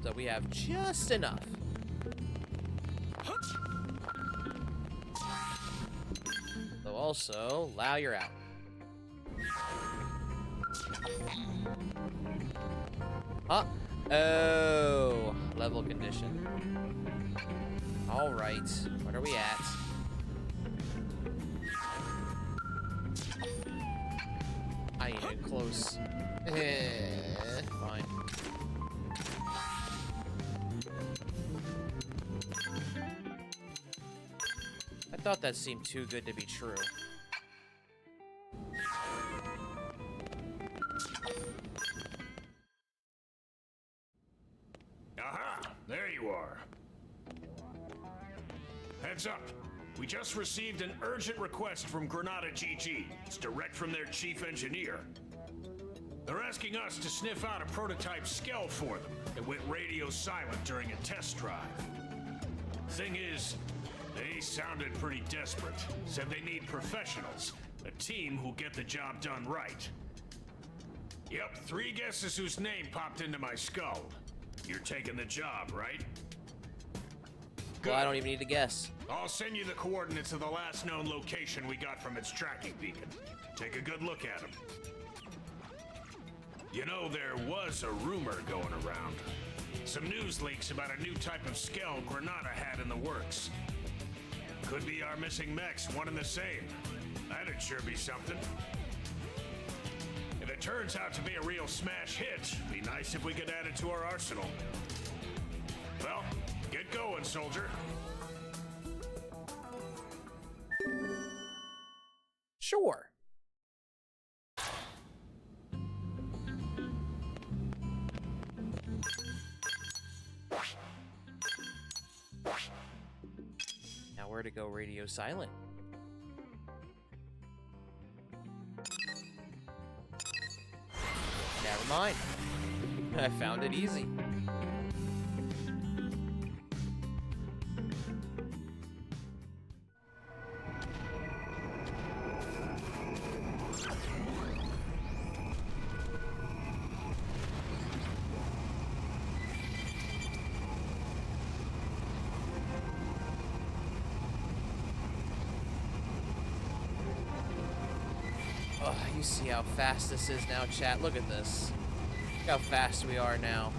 Speaker 1: So we have just enough. So also, Lao, you're out. Huh? Oh, level condition. All right, what are we at? I ain't even close. Fine. I thought that seemed too good to be true.
Speaker 13: Aha! There you are. Heads up. We just received an urgent request from Granada GG. It's direct from their chief engineer. They're asking us to sniff out a prototype Skell for them that went radio silent during a test drive. Thing is, they sounded pretty desperate. Said they need professionals, a team who'll get the job done right. Yep, 3 guesses whose name popped into my skull. You're taking the job, right?
Speaker 1: Well, I don't even need to guess.
Speaker 13: I'll send you the coordinates of the last known location we got from its tracking beacon. Take a good look at them. You know, there was a rumor going around. Some news leaks about a new type of Skell Granada had in the works. Could be our missing mechs, one and the same. That'd sure be something. If it turns out to be a real smash hit, be nice if we could add it to our arsenal. Well, get going, soldier.
Speaker 1: Sure. Now where to go radio silent? Never mind. I found it easy. Oh, you see how fast this is now, chat. Look at this. Look how fast we are now.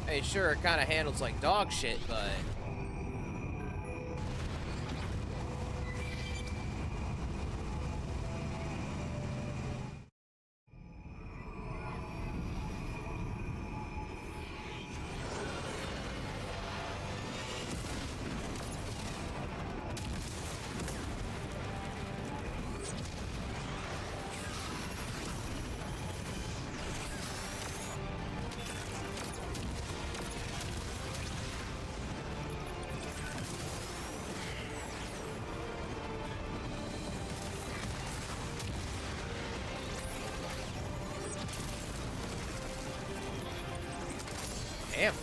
Speaker 1: Hey, sure, it kind of handles like dog shit, but... Damn.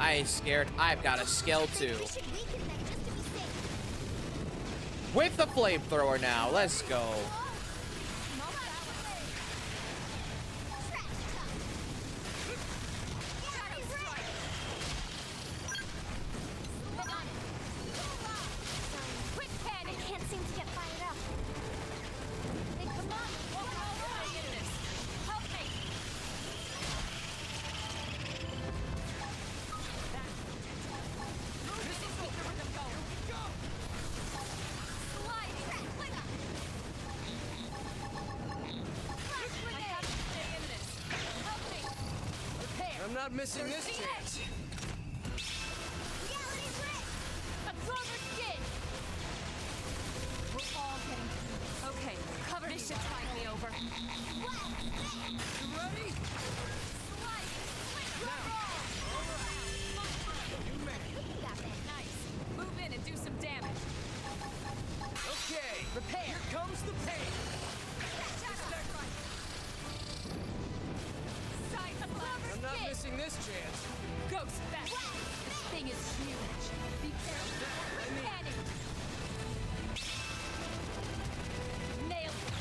Speaker 1: I ain't scared. I've got a Skell too. With the flamethrower now. Let's go.
Speaker 8: I'm not missing this chance.
Speaker 4: We're all getting through. Okay, cover this should tide me over.
Speaker 8: You ready?
Speaker 4: Nice. Move in and do some damage.
Speaker 8: Okay, prepare. Here comes the pain. I'm not missing this chance.
Speaker 4: Ghost back. This thing is huge. Be careful. Panic. Nailed it.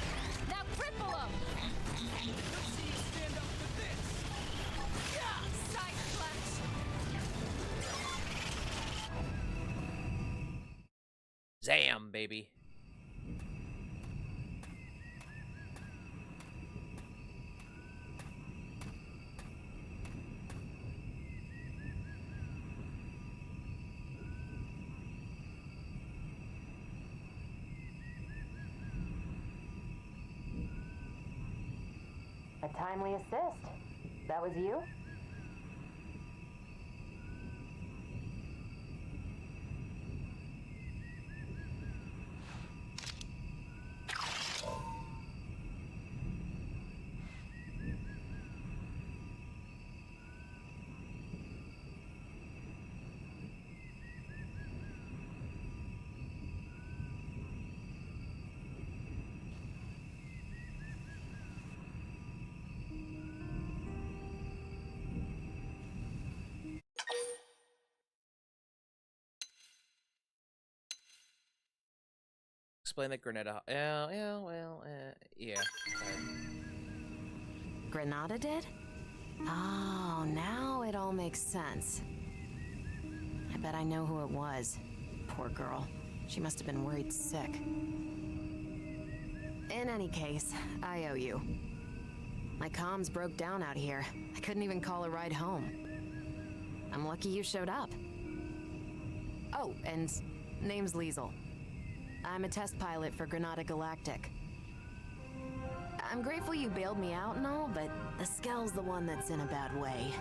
Speaker 4: Now cripple him.
Speaker 8: Let's see you stand up for this.
Speaker 4: Yeah. Side flash.
Speaker 1: Zam, baby.
Speaker 6: A timely assist. That was you?
Speaker 1: Explain that Grenada. Yeah.
Speaker 6: Granada did? Oh, now it all makes sense. I bet I know who it was. Poor girl. She must have been worried sick. In any case, I owe you. My comms broke down out here. I couldn't even call a ride home. I'm lucky you showed up. Oh, and name's Liesel. I'm a test pilot for Granada Galactic. I'm grateful you bailed me out and all, but the Skell's the one that's in a bad way.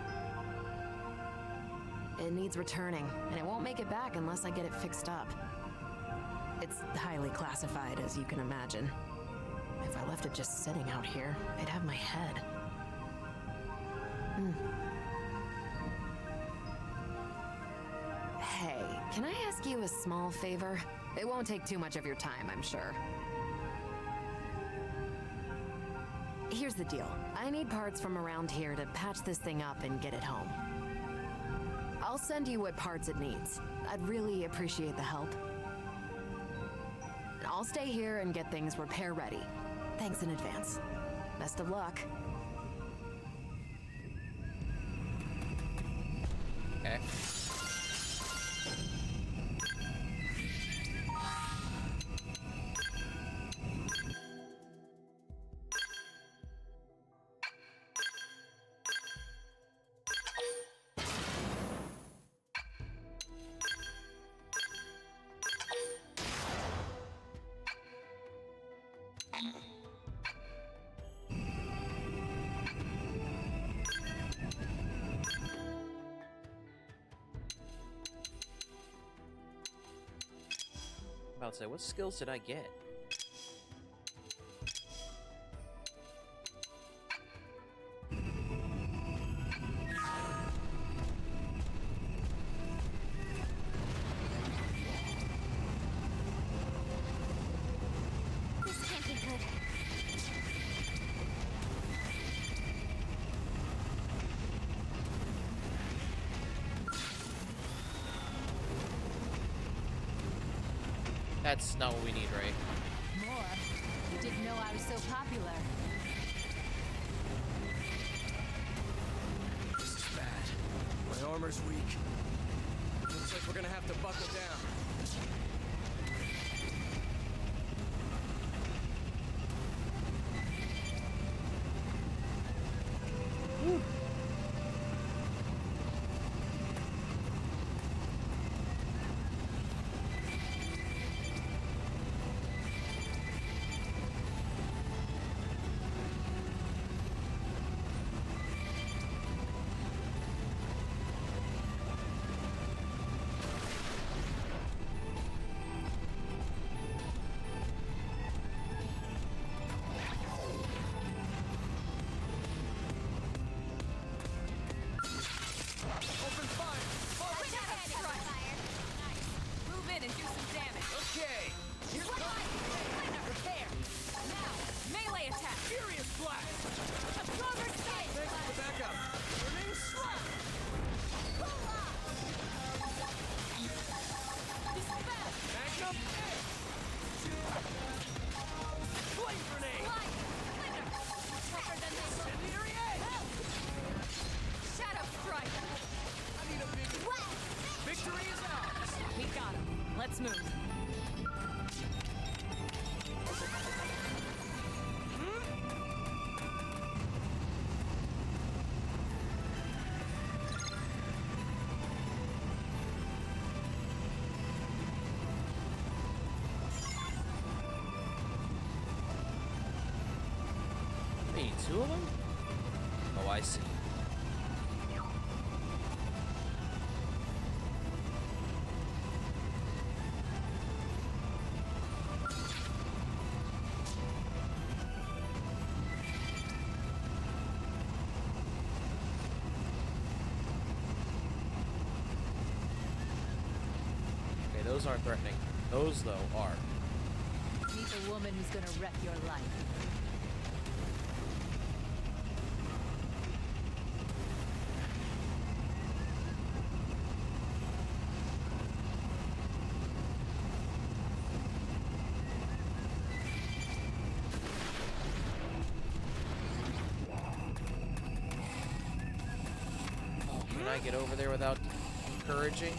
Speaker 6: It needs returning, and it won't make it back unless I get it fixed up. It's highly classified, as you can imagine. If I left it just sitting out here, I'd have my head. Hey, can I ask you a small favor? It won't take too much of your time, I'm sure. Here's the deal. I need parts from around here to patch this thing up and get it home. I'll send you what parts it needs. I'd really appreciate the help. I'll stay here and get things repair ready. Thanks in advance. Best of luck.
Speaker 1: Okay. About to say, what skills did I get?
Speaker 2: This can't be good.
Speaker 1: That's not what we need, right?
Speaker 15: More. You didn't know I was so popular.
Speaker 8: This is bad. My armor's weak. Looks like we're gonna have to buckle down.
Speaker 4: Let's move.
Speaker 1: Wait, two of them? I see. Okay, those aren't threatening. Those, though, are.
Speaker 15: Meet the woman who's gonna wreck your life.
Speaker 1: Can I get over there without encouraging?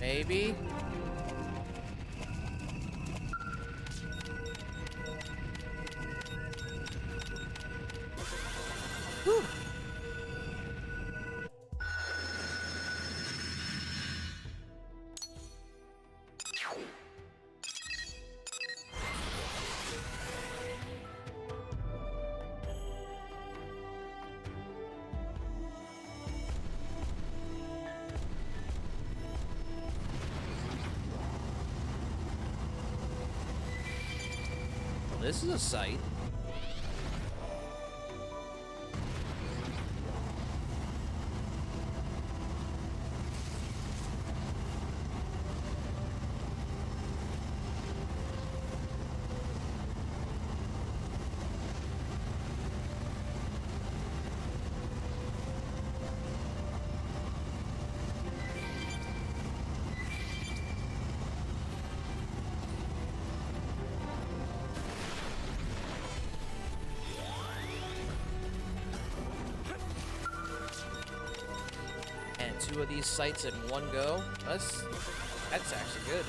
Speaker 1: Maybe? Whew. Well, this is a sight. And 2 of these sights in one go. That's actually good.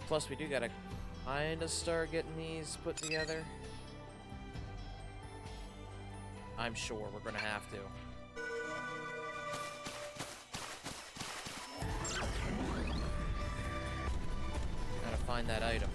Speaker 1: Plus, we do gotta kinda start getting these put together. I'm sure we're gonna have to. Gotta find that item.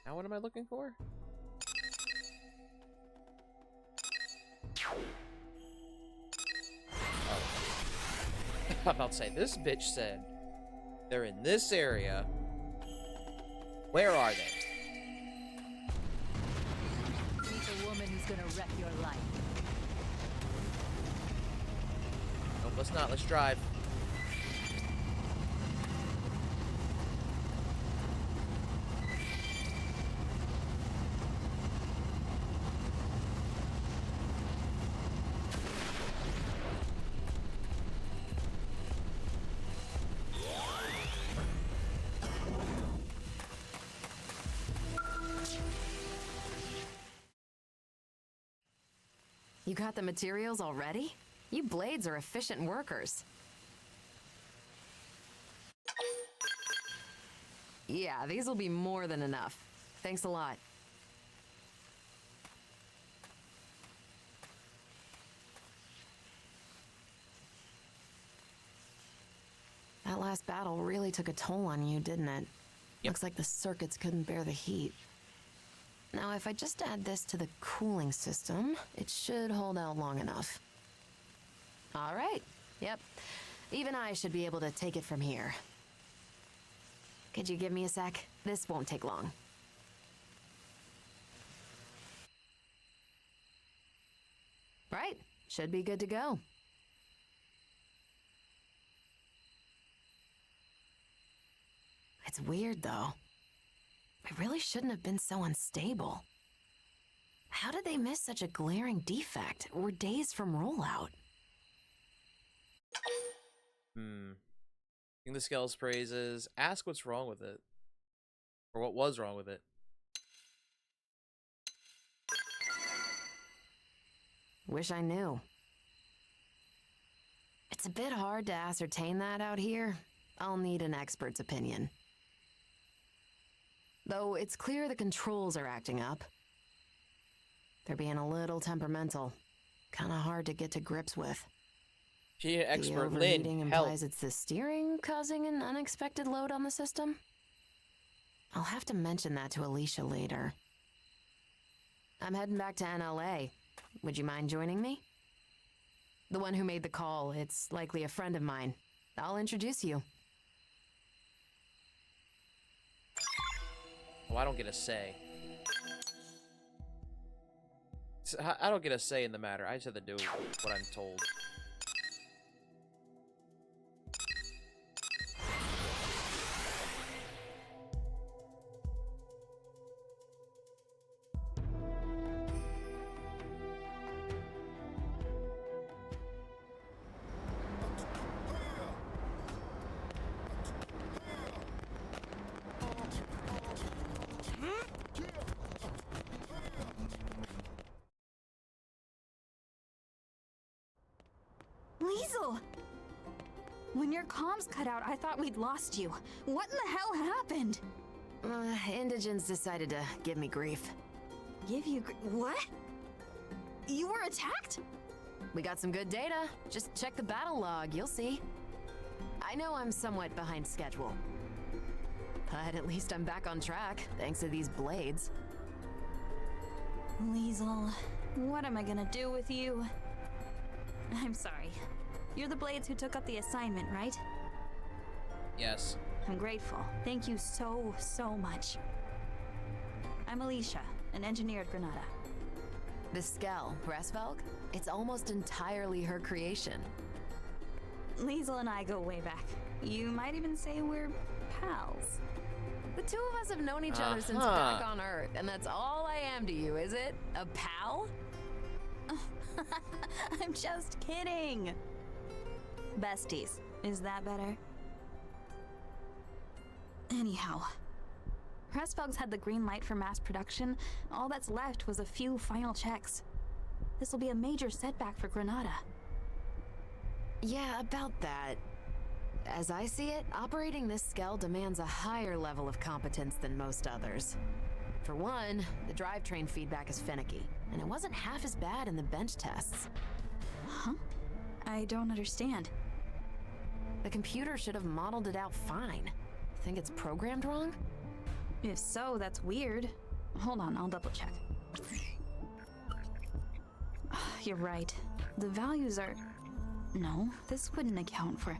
Speaker 1: Now what am I looking for? Oh. I'm about to say, this bitch said they're in this area. Where are they?
Speaker 15: Meet the woman who's gonna wreck your life.
Speaker 1: Nope, let's not. Let's drive.
Speaker 6: You got the materials already? You blades are efficient workers. Yeah, these will be more than enough. Thanks a lot. That last battle really took a toll on you, didn't it?
Speaker 1: Yep.
Speaker 6: Looks like the circuits couldn't bear the heat. Now, if I just add this to the cooling system, it should hold out long enough. All right. Yep. Even I should be able to take it from here. Could you give me a sec? This won't take long. Right. Should be good to go. It's weird, though. I really shouldn't have been so unstable. How did they miss such a glaring defect? We're days from rollout.
Speaker 1: Sing the Skells praises. Ask what's wrong with it. Or what was wrong with it.
Speaker 6: Wish I knew. It's a bit hard to ascertain that out here. I'll need an expert's opinion. Though it's clear the controls are acting up. They're being a little temperamental. Kinda hard to get to grips with.
Speaker 1: She an expert.
Speaker 6: The overheating implies it's the steering causing an unexpected load on the system? I'll have to mention that to Alicia later. I'm heading back to NLA. Would you mind joining me? The one who made the call, it's likely a friend of mine. I'll introduce you.
Speaker 1: Oh, I don't get a say. I don't get a say in the matter. I just have to do what I'm told.
Speaker 16: Liesel! When your comms cut out, I thought we'd lost you. What in the hell happened?
Speaker 6: Indigents decided to give me grief.
Speaker 16: Give you what? You were attacked?
Speaker 6: We got some good data. Just check the battle log, you'll see. I know I'm somewhat behind schedule. But at least I'm back on track, thanks to these blades.
Speaker 16: Liesel, what am I gonna do with you? I'm sorry. You're the Blades who took up the assignment, right?
Speaker 1: Yes.
Speaker 16: I'm grateful. Thank you so much. I'm Alicia, an engineer at Granada.
Speaker 6: The Skell, Resvelg? It's almost entirely her creation.
Speaker 16: Liesel and I go way back. You might even say we're pals.
Speaker 6: The two of us have known each other since back on Earth, and that's all I am to you, is it? A pal?
Speaker 16: I'm just kidding. Besties. Is that better? Anyhow, Resvelg's had the green light for mass production. All that's left was a few final checks. This will be a major setback for Granada.
Speaker 6: Yeah, about that. As I see it, operating this Skell demands a higher level of competence than most others. For one, the drivetrain feedback is finicky, and it wasn't half as bad in the bench tests.
Speaker 16: Huh? I don't understand.
Speaker 6: The computer should have modeled it out fine. Think it's programmed wrong?
Speaker 16: If so, that's weird. Hold on, I'll double check. You're right. The values are... No, this wouldn't account for...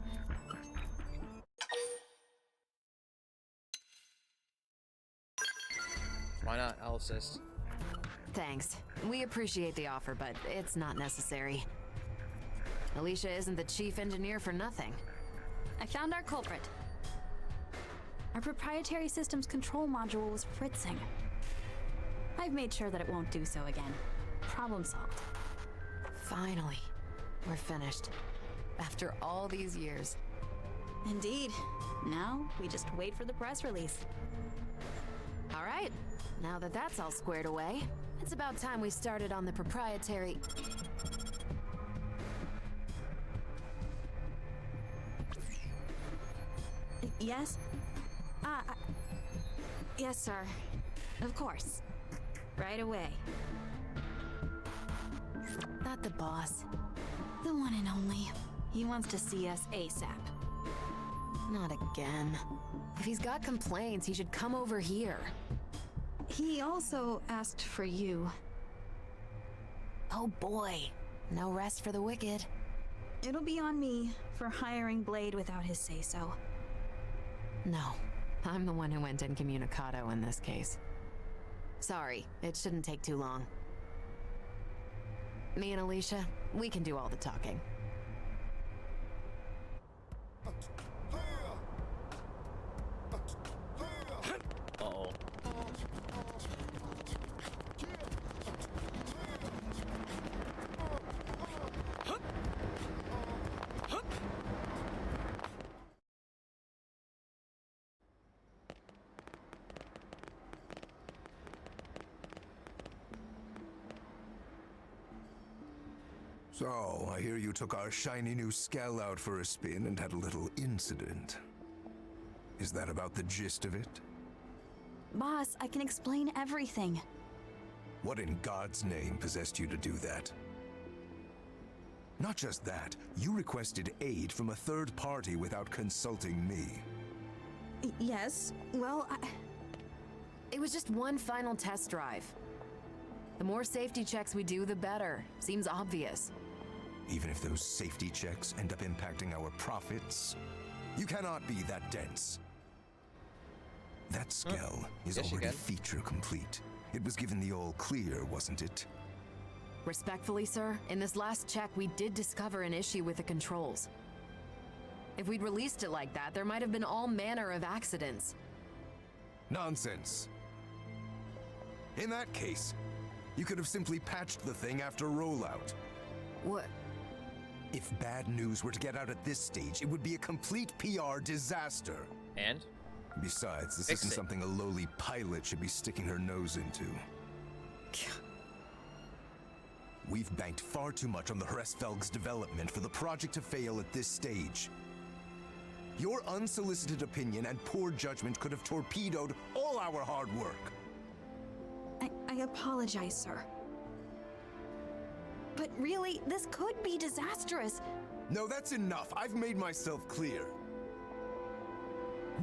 Speaker 1: Why not? I'll assist.
Speaker 6: Thanks. We appreciate the offer, but it's not necessary. Alicia isn't the chief engineer for nothing.
Speaker 16: I found our culprit. Our proprietary systems control module was fritzing. I've made sure that it won't do so again. Problem solved.
Speaker 6: Finally. We're finished. After all these years.
Speaker 16: Indeed. Now, we just wait for the press release.
Speaker 6: All right. Now that that's all squared away, it's about time we started on the proprietary...
Speaker 16: Yes? Yes, sir. Of course. Right away.
Speaker 6: Not the boss.
Speaker 16: The one and only. He wants to see us ASAP.
Speaker 6: Not again. If he's got complaints, he should come over here.
Speaker 16: He also asked for you.
Speaker 6: Oh boy. No rest for the wicked.
Speaker 16: It'll be on me for hiring Blade without his say-so.
Speaker 6: No. I'm the one who went incommunicado in this case. Sorry, it shouldn't take too long. Me and Alicia, we can do all the talking.
Speaker 1: Uh-oh.
Speaker 17: So, I hear you took our shiny new Skell out for a spin and had a little incident. Is that about the gist of it?
Speaker 16: Boss, I can explain everything.
Speaker 17: What in God's name possessed you to do that? Not just that, you requested aid from a third party without consulting me.
Speaker 16: Yes, well,
Speaker 6: It was just one final test drive. The more safety checks we do, the better. Seems obvious.
Speaker 17: Even if those safety checks end up impacting our profits, you cannot be that dense. That Skell is
Speaker 1: Yes, you
Speaker 17: already
Speaker 1: can.
Speaker 17: feature complete. It was given the all clear, wasn't it?
Speaker 6: Respectfully, sir, in this last check, we did discover an issue with the controls. If we'd released it like that, there might have been all manner of accidents.
Speaker 17: Nonsense. In that case, you could have simply patched the thing after rollout.
Speaker 6: What?
Speaker 17: If bad news were to get out at this stage, it would be a complete PR disaster.
Speaker 1: And?
Speaker 17: Besides, this
Speaker 1: Fix
Speaker 17: isn't
Speaker 1: it.
Speaker 17: something a lowly pilot should be sticking her nose into. We've banked far too much on the Hresvelg's development for the project to fail at this stage. Your unsolicited opinion and poor judgment could have torpedoed all our hard work.
Speaker 16: I apologize, sir. But really, this could be disastrous.
Speaker 17: No, that's enough. I've made myself clear.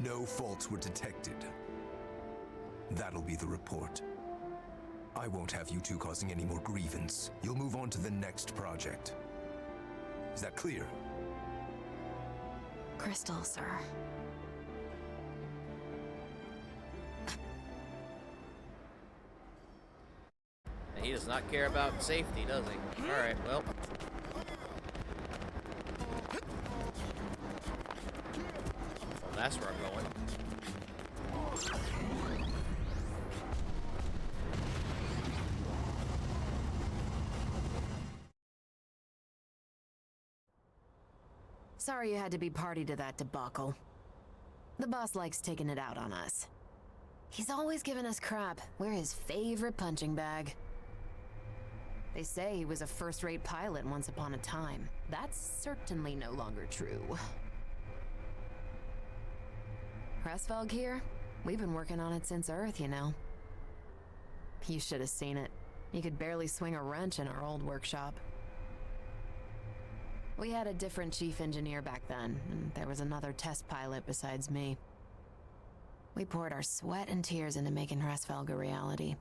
Speaker 17: No faults were detected. That'll be the report. I won't have you two causing any more grievance. You'll move on to the next project. Is that clear?
Speaker 16: Crystal, sir.
Speaker 1: He does not care about safety, does he? Alright, well. Well, that's where I'm going.
Speaker 6: Sorry you had to be party to that debacle. The boss likes taking it out on us. He's always giving us crap. We're his favorite punching bag. They say he was a first-rate pilot once upon a time. That's certainly no longer true. Hresvelg here? We've been working on it since Earth, you know. You should have seen it. You could barely swing a wrench in our old workshop. We had a different chief engineer back then, and there was another test pilot besides me. We poured our sweat and tears into making Hresvelg a reality.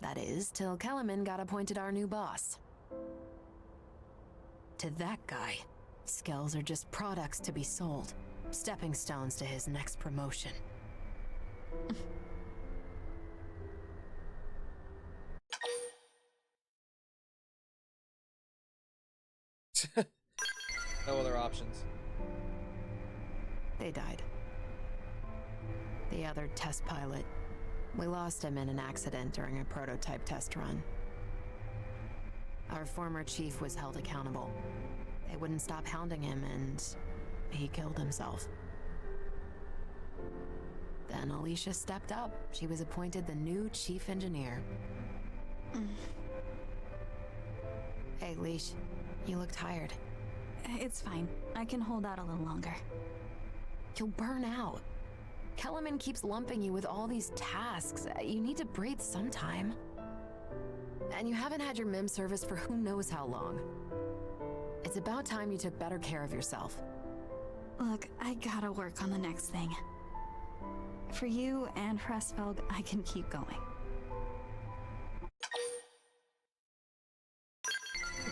Speaker 6: That is, till Kellerman got appointed our new boss. To that guy, Skells are just products to be sold, stepping stones to his next promotion.
Speaker 1: No other options.
Speaker 6: They died. The other test pilot. We lost him in an accident during a prototype test run. Our former chief was held accountable. They wouldn't stop hounding him, and he killed himself. Then Alicia stepped up. She was appointed the new chief engineer. Hey, Leash, you look tired.
Speaker 16: It's fine. I can hold out a little longer.
Speaker 6: You'll burn out. Kellerman keeps lumping you with all these tasks. You need to breathe sometime. And you haven't had your MIM service for who knows how long. It's about time you took better care of yourself.
Speaker 16: Look, I gotta work on the next thing. For you and Hresvelg, I can keep going.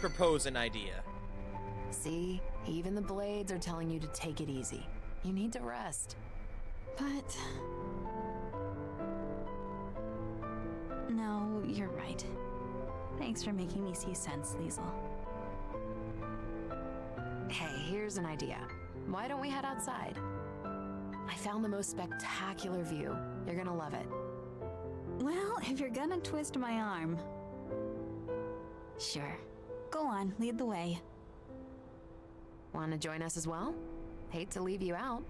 Speaker 1: Propose an idea.
Speaker 6: See? Even the blades are telling you to take it easy. You need to rest.
Speaker 16: But... No, you're right. Thanks for making me see sense, Liesel.
Speaker 6: Hey, here's an idea. Why don't we head outside? I found the most spectacular view. You're gonna love it.
Speaker 16: Well, if you're gonna twist my arm... Sure. Go on, lead the way.
Speaker 6: Want to join us as well? Hate to leave you out.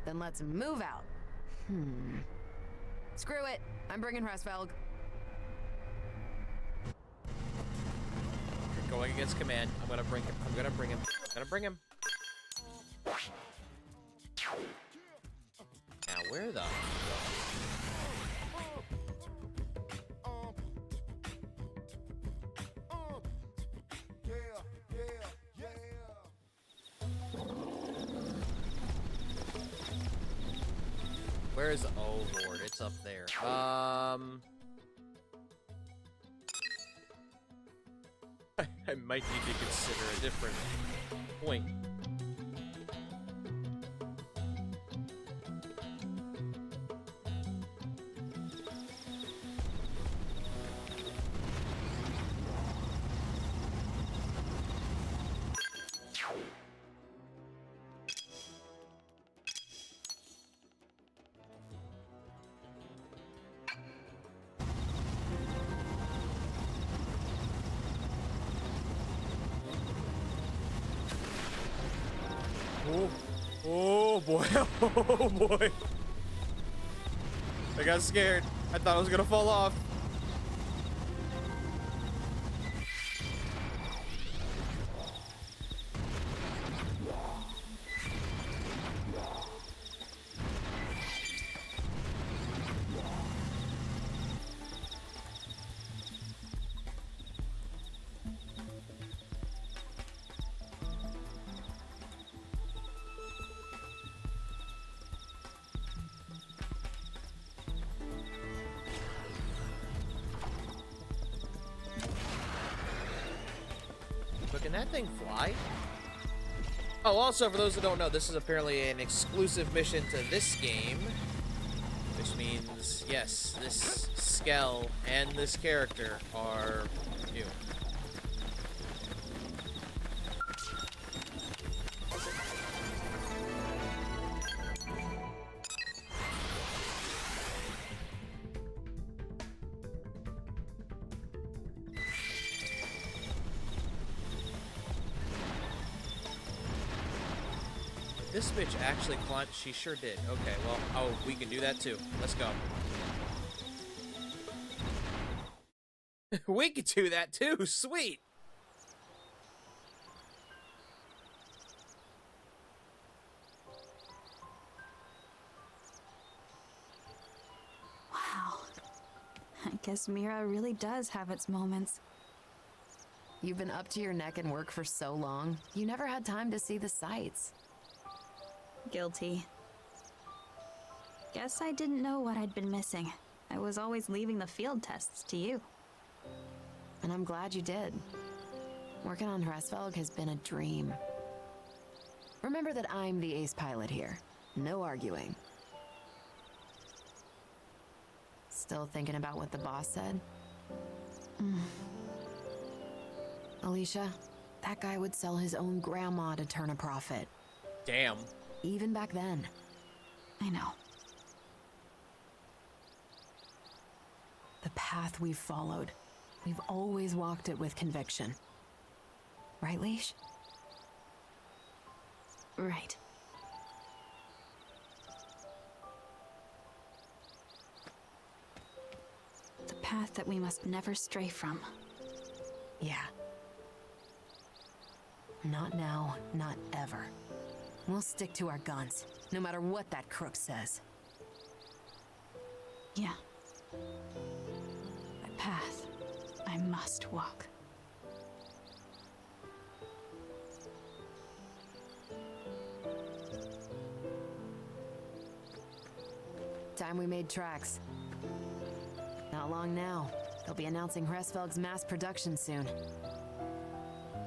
Speaker 6: Then let's move out. Screw it. I'm bringing Hresvelg.
Speaker 1: Going against command. I'm gonna bring him. I'm gonna bring him. I'm gonna bring him. Now where the? Where is? Oh Lord, it's up there. I might need to consider a different point. Oh boy, oh boy. I got scared. I thought I was gonna fall off. But can that thing fly? Oh, also, for those who don't know, this is apparently an exclusive mission to this game. Which means, yes, this Skell and this character are new. This bitch actually climbed. She sure did. Okay, well, oh, we can do that too. Let's go. We can do that too. Sweet.
Speaker 16: Wow. I guess Mira really does have its moments.
Speaker 6: You've been up to your neck in work for so long, you never had time to see the sights.
Speaker 16: Guilty. Guess I didn't know what I'd been missing. I was always leaving the field tests to you.
Speaker 6: And I'm glad you did. Working on Hresvelg has been a dream. Remember that I'm the ace pilot here. No arguing. Still thinking about what the boss said? Alicia, that guy would sell his own grandma to turn a profit.
Speaker 1: Damn.
Speaker 6: Even back then.
Speaker 16: I know.
Speaker 6: The path we've followed, we've always walked it with conviction. Right, Leash?
Speaker 16: Right. The path that we must never stray from.
Speaker 6: Yeah. Not now, not ever. We'll stick to our guns, no matter what that crook says.
Speaker 16: Yeah. The path I must walk.
Speaker 6: Time we made tracks. Not long now. They'll be announcing Hresvelg's mass production soon.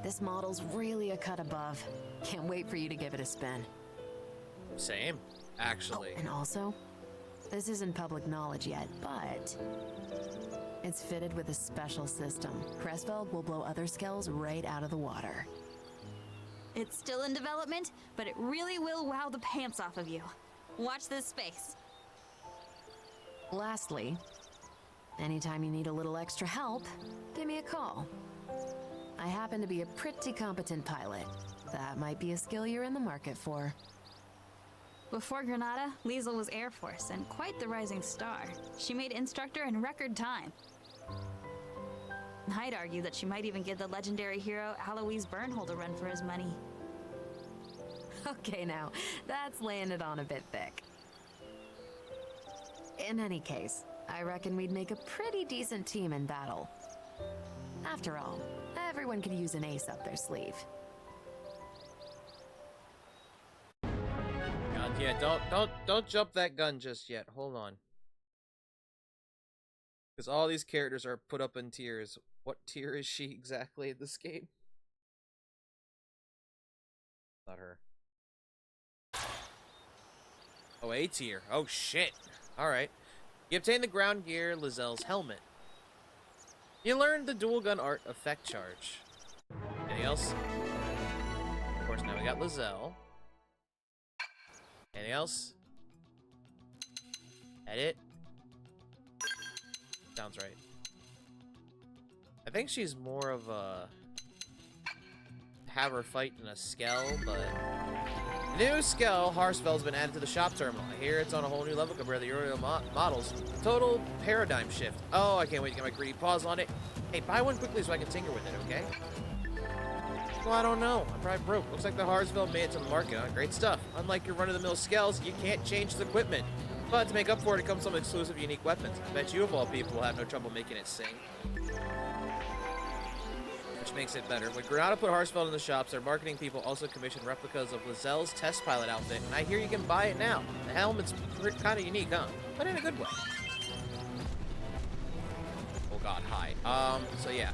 Speaker 6: This model's really a cut above. Can't wait for you to give it a spin.
Speaker 1: Same, actually.
Speaker 6: Oh, and also, this isn't public knowledge yet, but it's fitted with a special system. Hresvelg will blow other Skells right out of the water.
Speaker 16: It's still in development, but it really will wow the pants off of you. Watch this space.
Speaker 6: Lastly, anytime you need a little extra help, give me a call. I happen to be a pretty competent pilot. That might be a skill you're in the market for.
Speaker 16: Before Granada, Liesel was Air Force and quite the rising star. She made instructor in record time. I'd argue that she might even give the legendary hero Alois Bernhold a run for his money.
Speaker 6: Okay, now, that's laying it on a bit thick. In any case, I reckon we'd make a pretty decent team in battle. After all, everyone could use an ace up their sleeve.
Speaker 1: God, yeah, don't jump that gun just yet. Hold on. Because all these characters are put up in tiers. What tier is she exactly in this game? Not her. Oh, A tier. Oh, shit. Alright. You obtain the ground gear Lazelle's helmet. You learned the dual gun art effect charge. Anything else? Of course, now we got Lazelle. Anything else? That it? Sounds right. I think she's more of a have her fight in a Skell, but new Skell Harsfeld's been added to the shop terminal. I hear it's on a whole new level compared to the earlier models. Total paradigm shift. Oh, I can't wait to get my greedy paws on it. Hey, buy one quickly so I can tinker with it, okay? Well, I don't know. I'm probably broke. Looks like the Harsfeld made it to the market. Huh? Great stuff. Unlike your run-of-the-mill Skells, you can't change the equipment. But to make up for it, comes some exclusive, unique weapons. I bet you, of all people, will have no trouble making it sing. Which makes it better. When Granada put Harsfeld in the shops, their marketing people also commissioned replicas of Lazelle's test pilot outfit, and I hear you can buy it now. The helmet's kind of unique, huh? But in a good way. Oh god, hi. So yeah.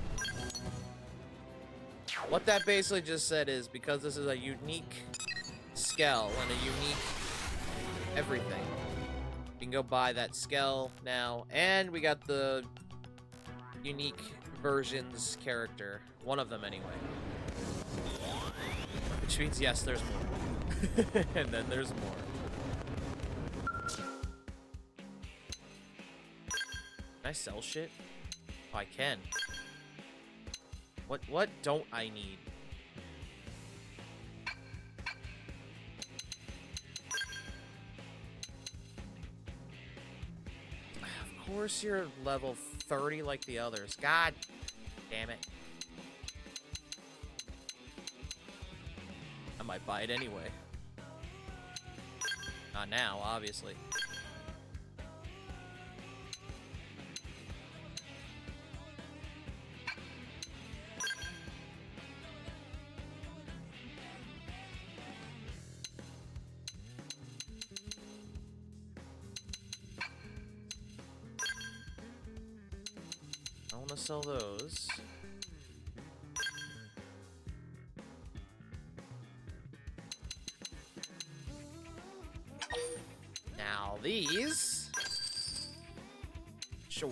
Speaker 1: What that basically just said is, because this is a unique Skell and a unique everything, you can go buy that Skell now, and we got the unique versions character. One of them, anyway. Which means, yes, there's more. And then there's more. Can I sell shit? Oh, I can. What don't I need? Of course you're level 30 like the others. God damn it. I might buy it anyway. Not now, obviously. I want to sell those. Now these. Sure.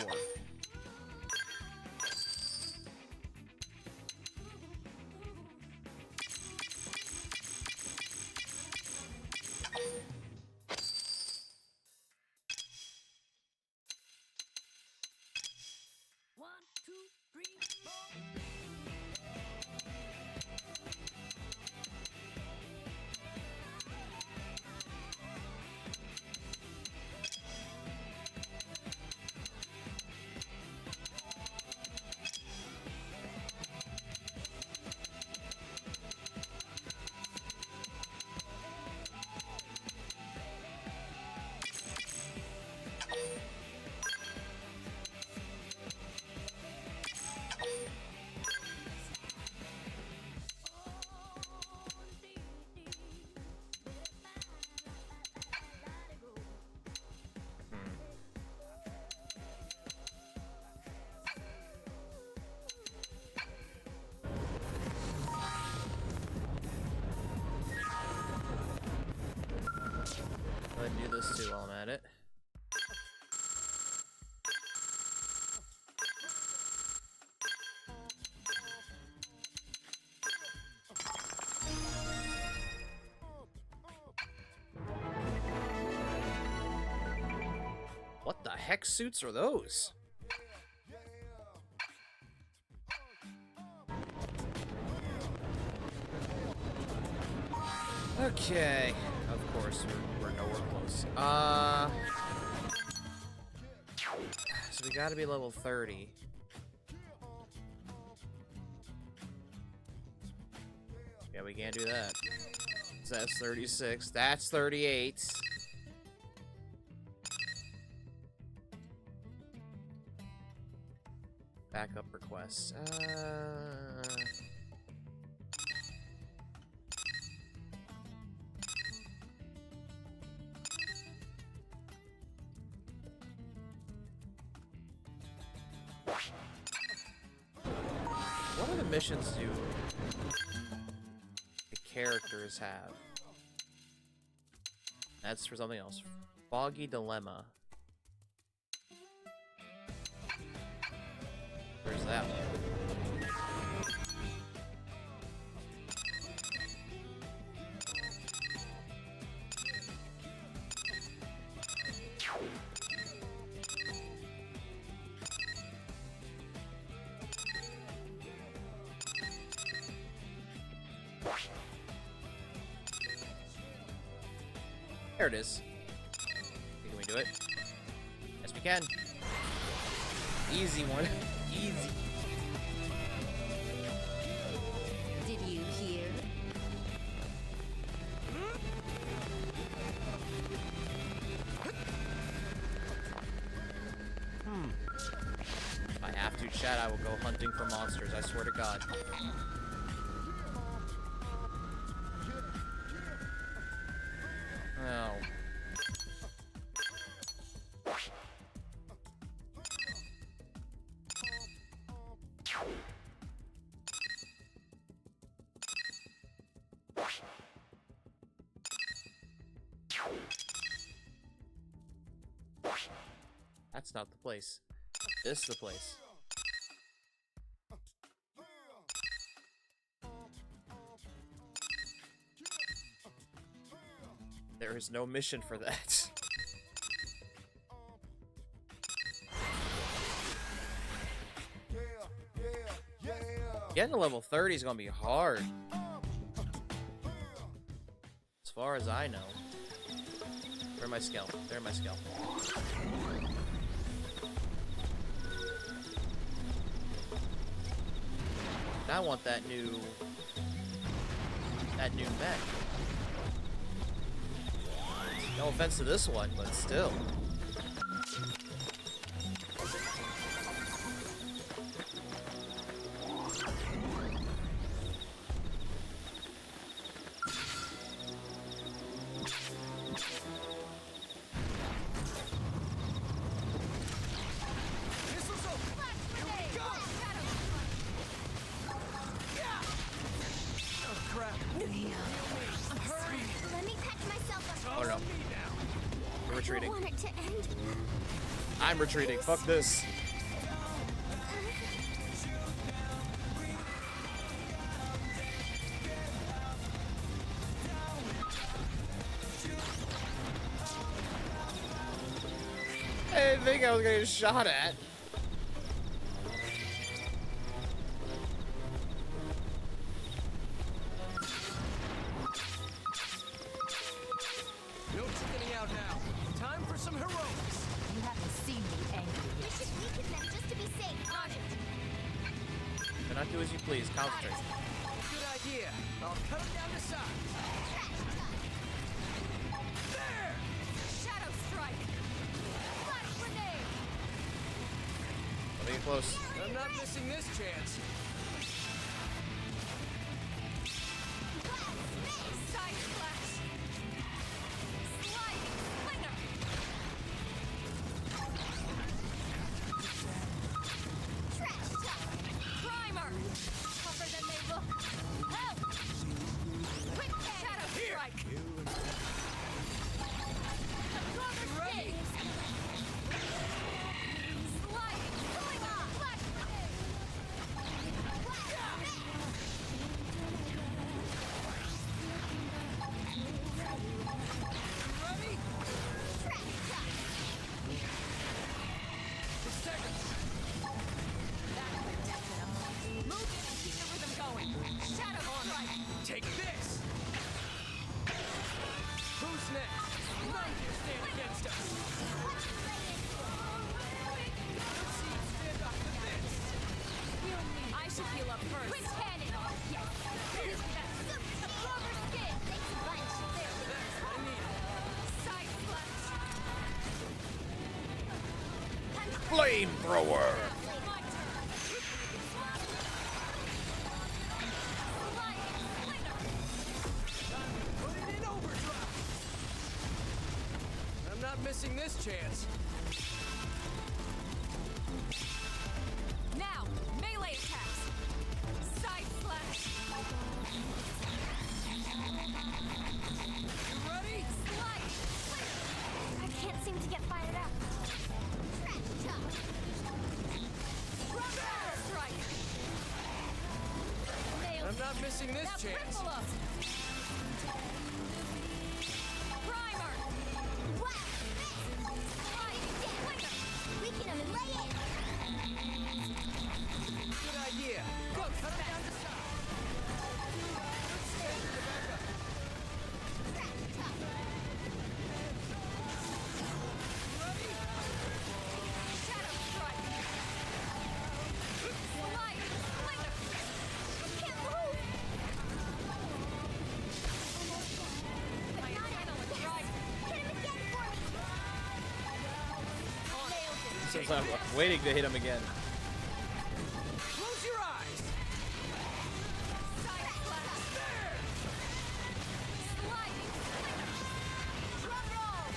Speaker 1: Go ahead and do this too while I'm at it. What the heck suits are those? Okay. Of course, we're nowhere close. So we gotta be level 30. Yeah, we can't do that. So that's 36. That's 38. Backup request. What other missions do the characters have? That's for something else. Foggy Dilemma. Where's that one? There it is. Can we do it? Yes, we can. Easy one. Easy.
Speaker 2: Did you hear?
Speaker 1: If I have to, chat, I will go hunting for monsters. I swear to God. Oh. That's not the place. This is the place. There is no mission for that. Getting to level 30 is gonna be hard. As far as I know. Where's my Skell? There's my Skell. I want that new mech. No offense to this one, but still. I'm retreating. Fuck this. I didn't think I was gonna get shot at.
Speaker 8: No chickening out now. Time for some heroics.
Speaker 15: You haven't seen me angry
Speaker 2: We
Speaker 15: yet.
Speaker 2: should weaken them just to be safe. On it.
Speaker 1: Do not do as you please. Concentrate.
Speaker 8: Good idea. I'll cut it down to size. There!
Speaker 4: Shadow strike. Flash grenade.
Speaker 1: Let me get close.
Speaker 8: I'm not missing this chance.
Speaker 4: Side splash. Sliding slinger.
Speaker 2: Trash talk.
Speaker 4: Primer. Tougher than they look. Help. Quick shadow strike. Another
Speaker 8: Ready.
Speaker 4: sting. Sliding slinger. Flash grenade.
Speaker 1: Flamethrower!
Speaker 8: I'm not missing this chance.
Speaker 4: Now, melee attacks. Side slash.
Speaker 8: You ready?
Speaker 4: Slide.
Speaker 2: I can't seem to get fired up.
Speaker 4: Strike.
Speaker 8: I'm not missing this
Speaker 4: Now
Speaker 8: chance.
Speaker 4: triple up. Primer.
Speaker 14: We can only lay it.
Speaker 8: Good idea. Go, cut it down to size.
Speaker 4: Shadow strike. Slide. Slinger.
Speaker 14: Can't move.
Speaker 4: My adrenaline rising.
Speaker 14: Hit him again for me.
Speaker 1: Since I'm waiting to hit him again.
Speaker 8: Close your eyes.
Speaker 4: Side slash.
Speaker 8: There.
Speaker 4: Sliding. Drum roll.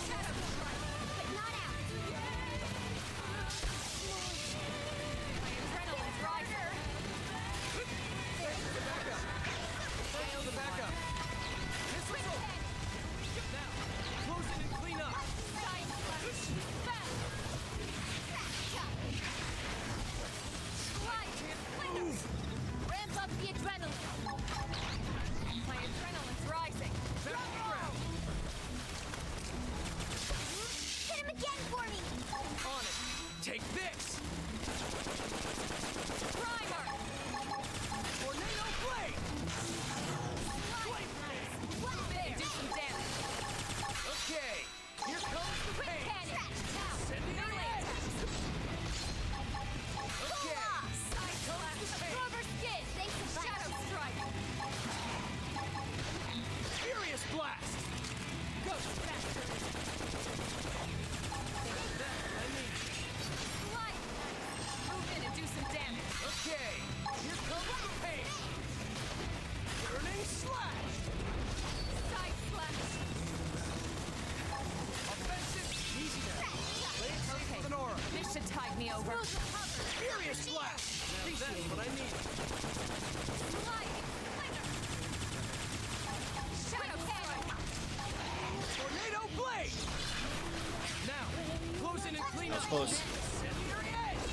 Speaker 4: Shadow strike.
Speaker 14: But not out.
Speaker 4: My adrenaline's rising.
Speaker 8: Thanks for the backup. Missile over. Now, close it and clean up.
Speaker 4: Side slash. Fast. Slide. Slinger.
Speaker 14: Ramp up the adrenaline.
Speaker 4: My adrenaline's rising.
Speaker 8: Back to the ground.
Speaker 14: Hit him again for me.
Speaker 8: On it. Take this.
Speaker 4: Primer.
Speaker 8: Tornado blade.
Speaker 4: There. Do some damage.
Speaker 8: Okay. Here comes the
Speaker 4: Quick
Speaker 8: pain.
Speaker 4: panic.
Speaker 8: Sending her
Speaker 4: Melee
Speaker 8: in. Okay.
Speaker 4: Side slash.
Speaker 14: Rubber skin. Thanks a bunch.
Speaker 4: Shadow strike.
Speaker 8: Furious blast. Go faster. That I need.
Speaker 4: Slide. Move in and do some damage.
Speaker 8: Okay. Here comes the pain. Burning slash.
Speaker 4: Side slash.
Speaker 8: Offensive. Easy now. Play it safe
Speaker 4: Okay.
Speaker 8: with an aura.
Speaker 4: This should tide me over.
Speaker 8: Furious blast. Now that's what I need.
Speaker 4: Slide. Slinger. Shadow strike.
Speaker 8: Tornado blade. Now, close in and clean
Speaker 1: That was
Speaker 8: up.
Speaker 1: close.
Speaker 8: Sending her edge.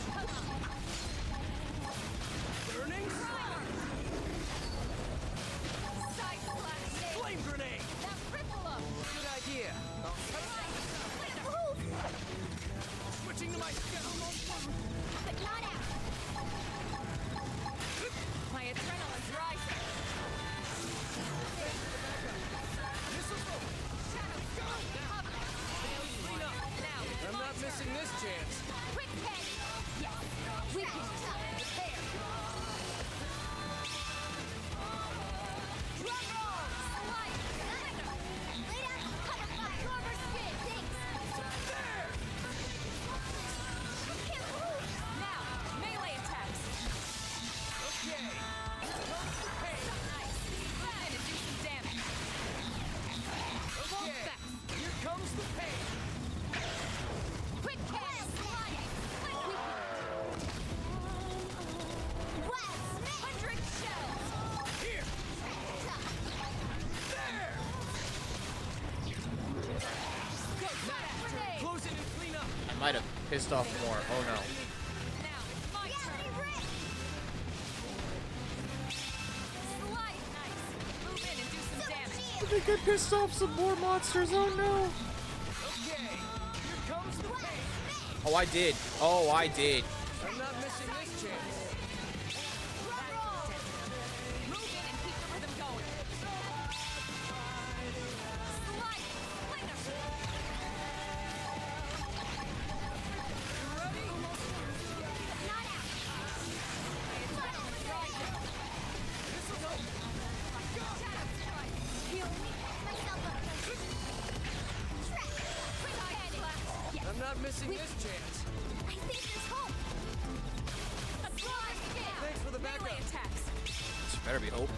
Speaker 8: Burning slash.
Speaker 4: Side slash.
Speaker 8: Flame grenade.
Speaker 4: Now triple up.
Speaker 8: Good idea. I'll cut it down. Switching to my Skell.
Speaker 14: But not out.
Speaker 4: My adrenaline's rising.
Speaker 8: Missiles over.
Speaker 4: Shadow strike. Cover.
Speaker 8: Clean up.
Speaker 4: Now it's
Speaker 8: I'm
Speaker 4: my
Speaker 8: not
Speaker 4: turn.
Speaker 8: missing this chance.
Speaker 4: Quick panic. Yes. We can prepare. Drum roll. Slide. Slinger.
Speaker 14: Lay down. Butterfly. Rubber skin. Thanks.
Speaker 8: There.
Speaker 14: Can't move.
Speaker 4: Now, melee attacks.
Speaker 8: Okay. Here comes the pain.
Speaker 4: Nice. Move in and do some damage.
Speaker 8: Okay. Here comes the pain.
Speaker 4: Quick panic. Slide.
Speaker 14: Wild Smith.
Speaker 4: 100 shells.
Speaker 8: Here. There.
Speaker 4: Go now. Grenade.
Speaker 8: Close it and clean up.
Speaker 1: I might have pissed off more. Oh no.
Speaker 4: Now it's my turn. Slide. Nice. Move in and do some damage.
Speaker 1: I think I pissed off some more monsters. Oh no.
Speaker 8: Okay. Here comes the pain.
Speaker 1: Oh, I did. Oh, I did.
Speaker 8: I'm not missing this chance.
Speaker 4: Move in and keep the rhythm going. Slide. Slinger.
Speaker 8: You ready?
Speaker 14: Not out.
Speaker 4: My adrenaline's rising.
Speaker 8: Missiles over.
Speaker 4: Shadow strike.
Speaker 14: Heal me. Myself up. Track.
Speaker 8: missing this chance.
Speaker 2: I think there's hope. A slide again.
Speaker 8: Thanks for the backup.
Speaker 4: Melee attacks.
Speaker 1: This better be hope.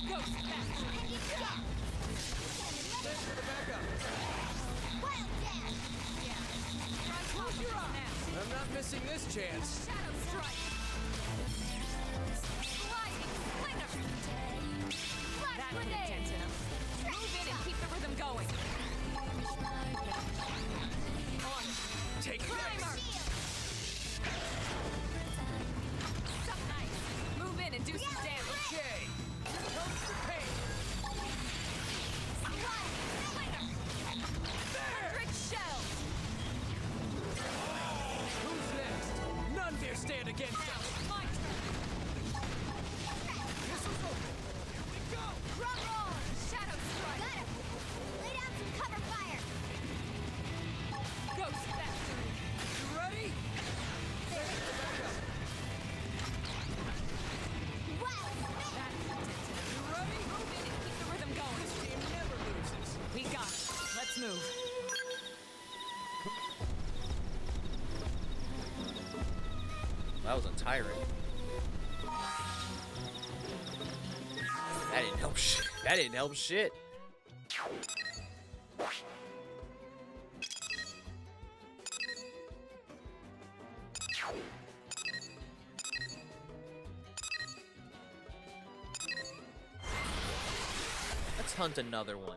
Speaker 4: Ghost fast.
Speaker 8: Thanks for the backup.
Speaker 4: Close your eyes.
Speaker 8: I'm not missing this chance.
Speaker 4: Shadow strike. Sliding slinger. Flash grenade. Move in and keep the rhythm going. On.
Speaker 8: Take
Speaker 4: Primer. Suck nice. Move in and do some damage.
Speaker 8: Okay. Here comes the pain.
Speaker 4: Electric shell.
Speaker 8: Who's next? None dare stand against
Speaker 4: Now
Speaker 8: us.
Speaker 4: it's my turn.
Speaker 8: Missiles open. Here we go.
Speaker 4: Drum roll. Shadow strike.
Speaker 2: Got him. Lay down some cover fire.
Speaker 4: Ghost fast.
Speaker 8: You ready? Thanks for the backup.
Speaker 2: Wow.
Speaker 8: You ready?
Speaker 4: Move in and keep the rhythm going.
Speaker 8: Team never loses.
Speaker 4: We got it. Let's move.
Speaker 1: That was a tyrant. That didn't help shit. That didn't help shit. Let's hunt another one.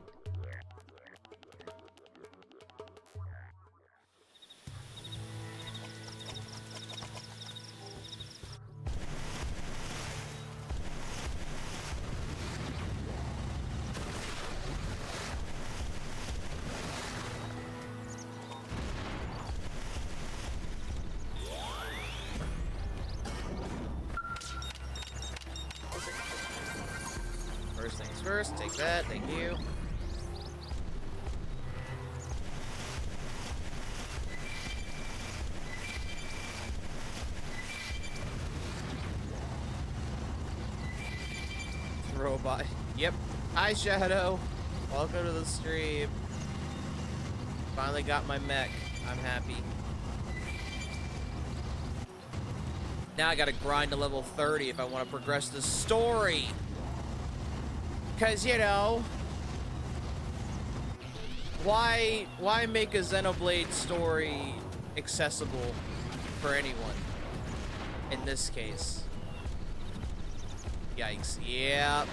Speaker 1: First things first, take that, thank you. Robot. Yep. Hi, Shadow. Welcome to the stream. Finally got my mech. I'm happy. Now I gotta grind to level 30 if I want to progress the story. Because, you know, why make a Xenoblade story accessible for anyone in this case? Yikes. Yep.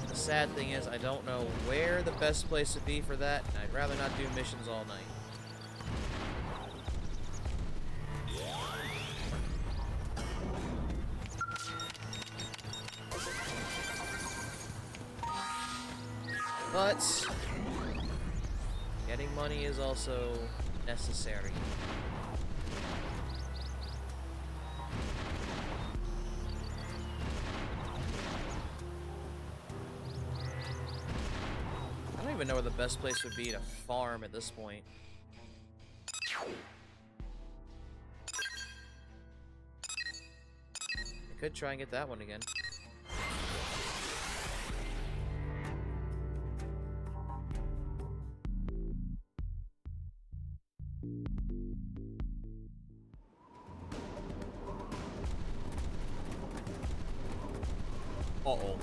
Speaker 1: The sad thing is I don't know where the best place would be for that, and I'd rather not do missions all night. But getting money is also necessary. I don't even know where the best place would be to farm at this point. I could try and get that one again. Uh-oh.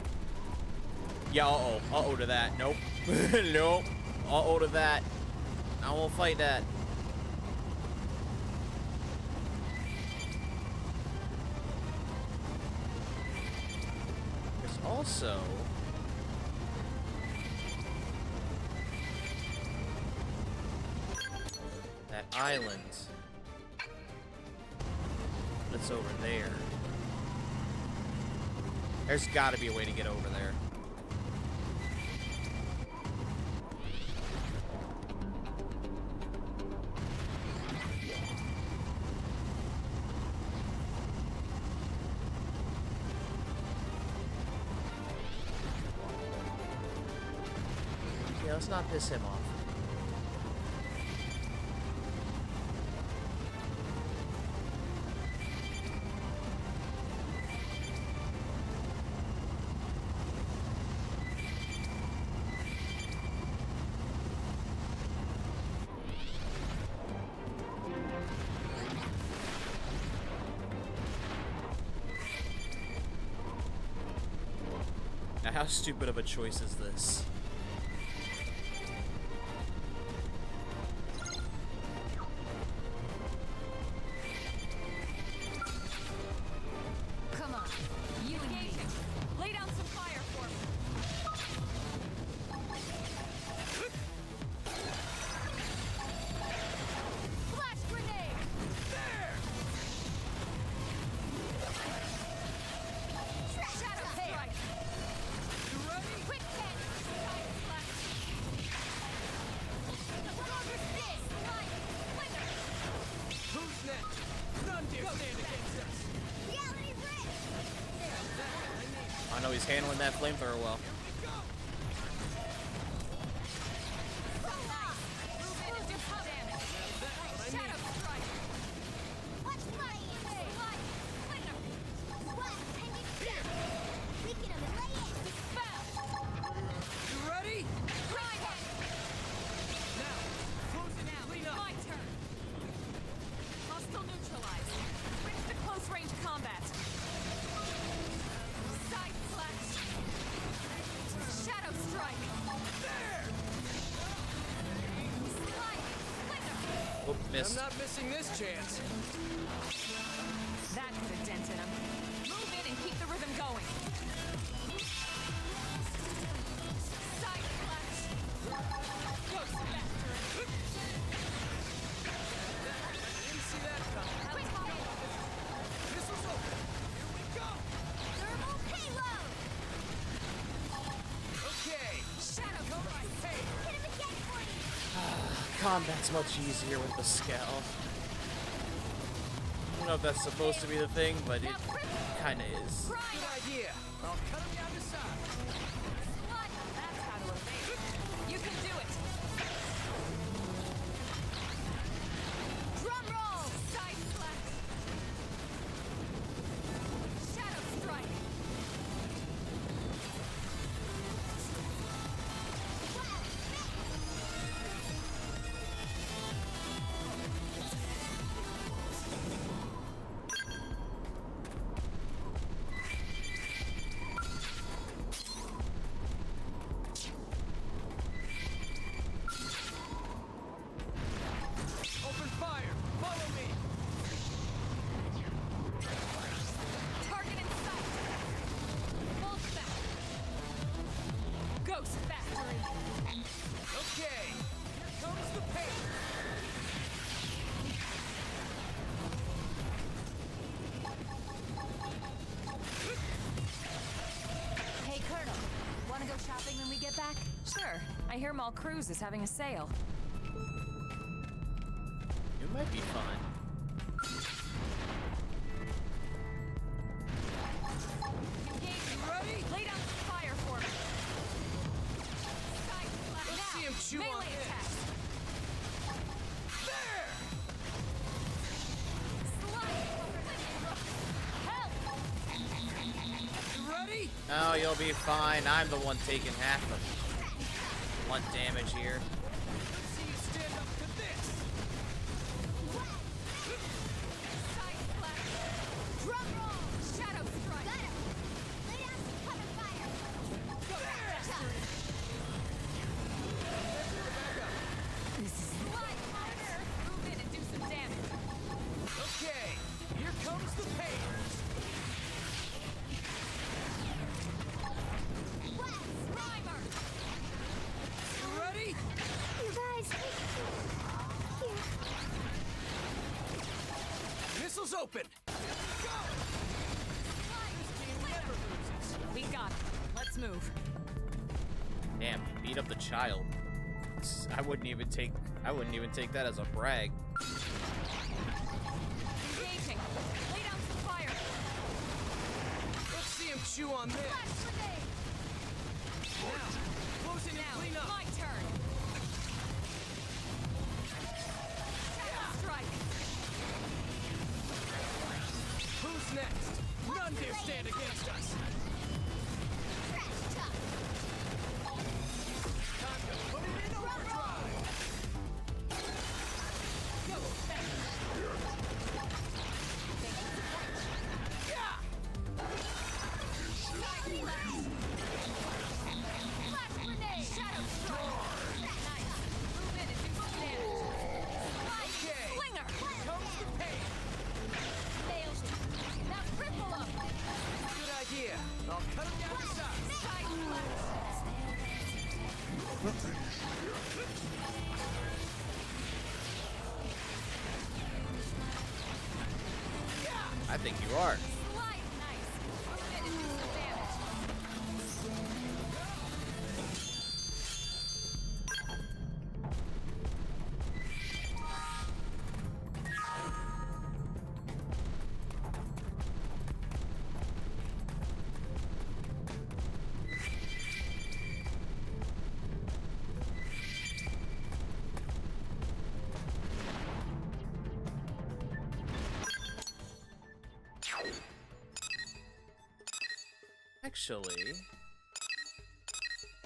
Speaker 1: Yeah, uh-oh. Uh-oh to that. Nope. Nope. Uh-oh to that. I won't fight that. There's also... that island. That's over there. There's gotta be a way to get over there. Yeah, let's not piss him off. how stupid of a choice is this?
Speaker 4: Come on, you engage him. Lay down some fire for me. Flash grenade! There! Shadow strike! You ready? Quick 10! Time flash! Resist! Light! Slither!
Speaker 8: Who's next? None dare stand against us.
Speaker 14: Reality Rift!
Speaker 1: I know he's handling that flamethrower well.
Speaker 4: Move in and do some damage. Shadow strike!
Speaker 14: Watch my
Speaker 4: Light! Slither!
Speaker 14: What? And you stop! Weaken him and lay it!
Speaker 4: Dispel!
Speaker 8: You ready?
Speaker 4: Prime it!
Speaker 8: Now, close it
Speaker 4: Now,
Speaker 8: clean
Speaker 4: it's
Speaker 8: up.
Speaker 4: my turn. Hostile neutralized. Switch to close range combat. Side slash. Shadow strike.
Speaker 8: There!
Speaker 4: Slide. Slither.
Speaker 1: Oh, missed.
Speaker 8: I'm not missing this chance.
Speaker 4: That could have dented him. Move in and keep the rhythm going. Side slash. Ghost bastard.
Speaker 8: Didn't see that coming.
Speaker 4: Quick fire.
Speaker 8: Missiles open. Here we go.
Speaker 14: Thermal payload!
Speaker 8: Okay.
Speaker 4: Shadow strike.
Speaker 8: Hey,
Speaker 14: Hit him again for you!
Speaker 1: Combat's much easier with the Skell. I don't know if that's supposed to be the thing, but it kinda is.
Speaker 8: good idea. I'll cut him down to size.
Speaker 4: What? That's how to evade. You can do it. Drum roll. Side slash. Shadow strike.
Speaker 8: Open fire. Follow me.
Speaker 4: Target in sight. Full step. Ghost factory.
Speaker 8: Okay. Here comes the pain.
Speaker 16: Hey, Colonel. Wanna go shopping when we get back?
Speaker 4: Sure. I hear Mall Cruise is having a sale.
Speaker 1: It might be fun.
Speaker 4: Engaging.
Speaker 8: Ready?
Speaker 4: Lay down some fire for me. Side slash.
Speaker 8: Let's
Speaker 4: Now.
Speaker 8: see him chew on
Speaker 4: Melee
Speaker 8: this.
Speaker 4: attack.
Speaker 8: There!
Speaker 4: Slide. Help!
Speaker 8: You ready?
Speaker 1: Oh, you'll be fine. I'm the one taking half of one damage here.
Speaker 8: Let's see you stand up to this.
Speaker 4: Side slash. Drum roll. Shadow strike.
Speaker 14: Got him! Lay down some cover fire!
Speaker 4: Slide harder. Move in and do some damage.
Speaker 8: Okay. Here comes the pain.
Speaker 4: Primer.
Speaker 8: You ready?
Speaker 14: You guys... Here.
Speaker 8: Missiles open. Go! This team never loses.
Speaker 4: We got it. Let's move.
Speaker 1: Damn, beat up the child. I wouldn't even take that as a brag.
Speaker 4: Engaging. Lay down some fire.
Speaker 8: Let's see him chew on this.
Speaker 4: Flash grenade.
Speaker 8: Now, close in and
Speaker 4: Now,
Speaker 8: clean up.
Speaker 4: my turn. Shadow strike.
Speaker 8: Who's next? None dare stand against us.
Speaker 14: Trash talk!
Speaker 8: Time to put it in overdrive.
Speaker 4: Go.
Speaker 8: Yeah!
Speaker 4: Side slash.
Speaker 1: I think you are. Actually,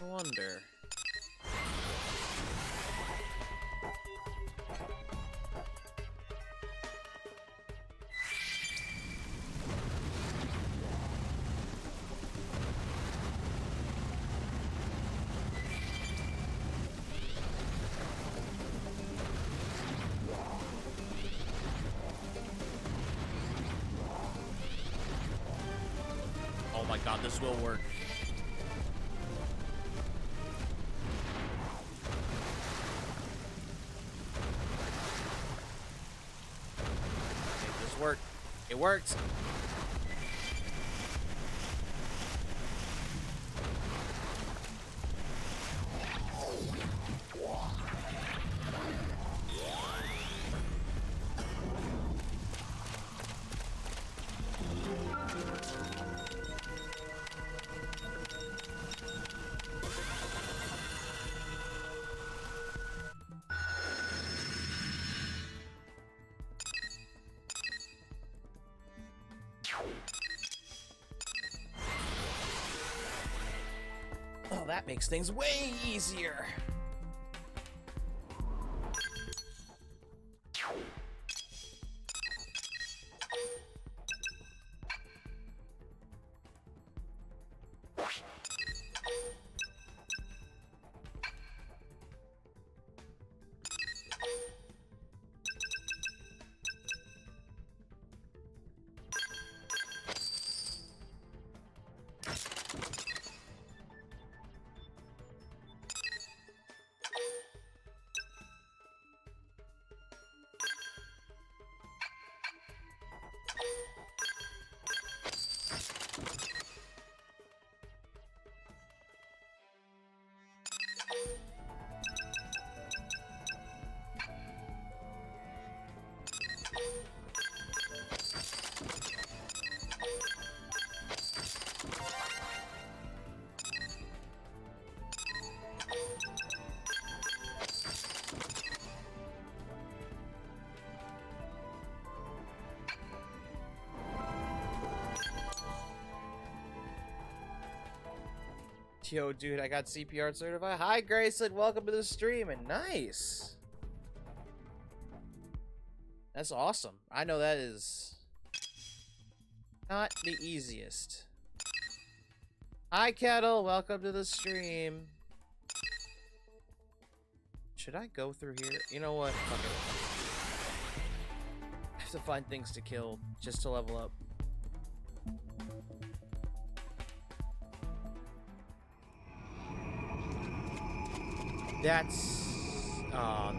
Speaker 1: I wonder. Oh my god, this will work. Make this work. It works. Oh, that makes things way easier. Yo, dude, I got CPR certified. Hi, Grayson. Welcome to the stream. And nice. That's awesome. I know that is not the easiest. Hi, Kettle. Welcome to the stream. Should I go through here? You know what? Fuck it. I have to find things to kill just to level up. That's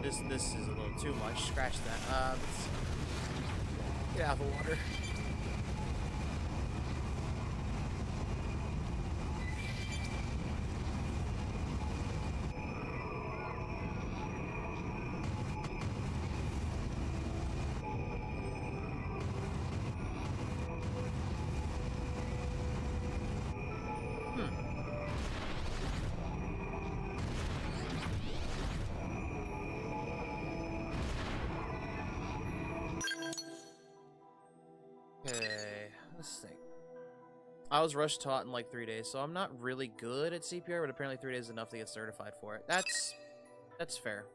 Speaker 1: this is a little too much. Scratch that. Let's get out of the water. I was rush taught in like 3 days, so I'm not really good at CPR, but apparently 3 days is enough to get certified for it. That's fair.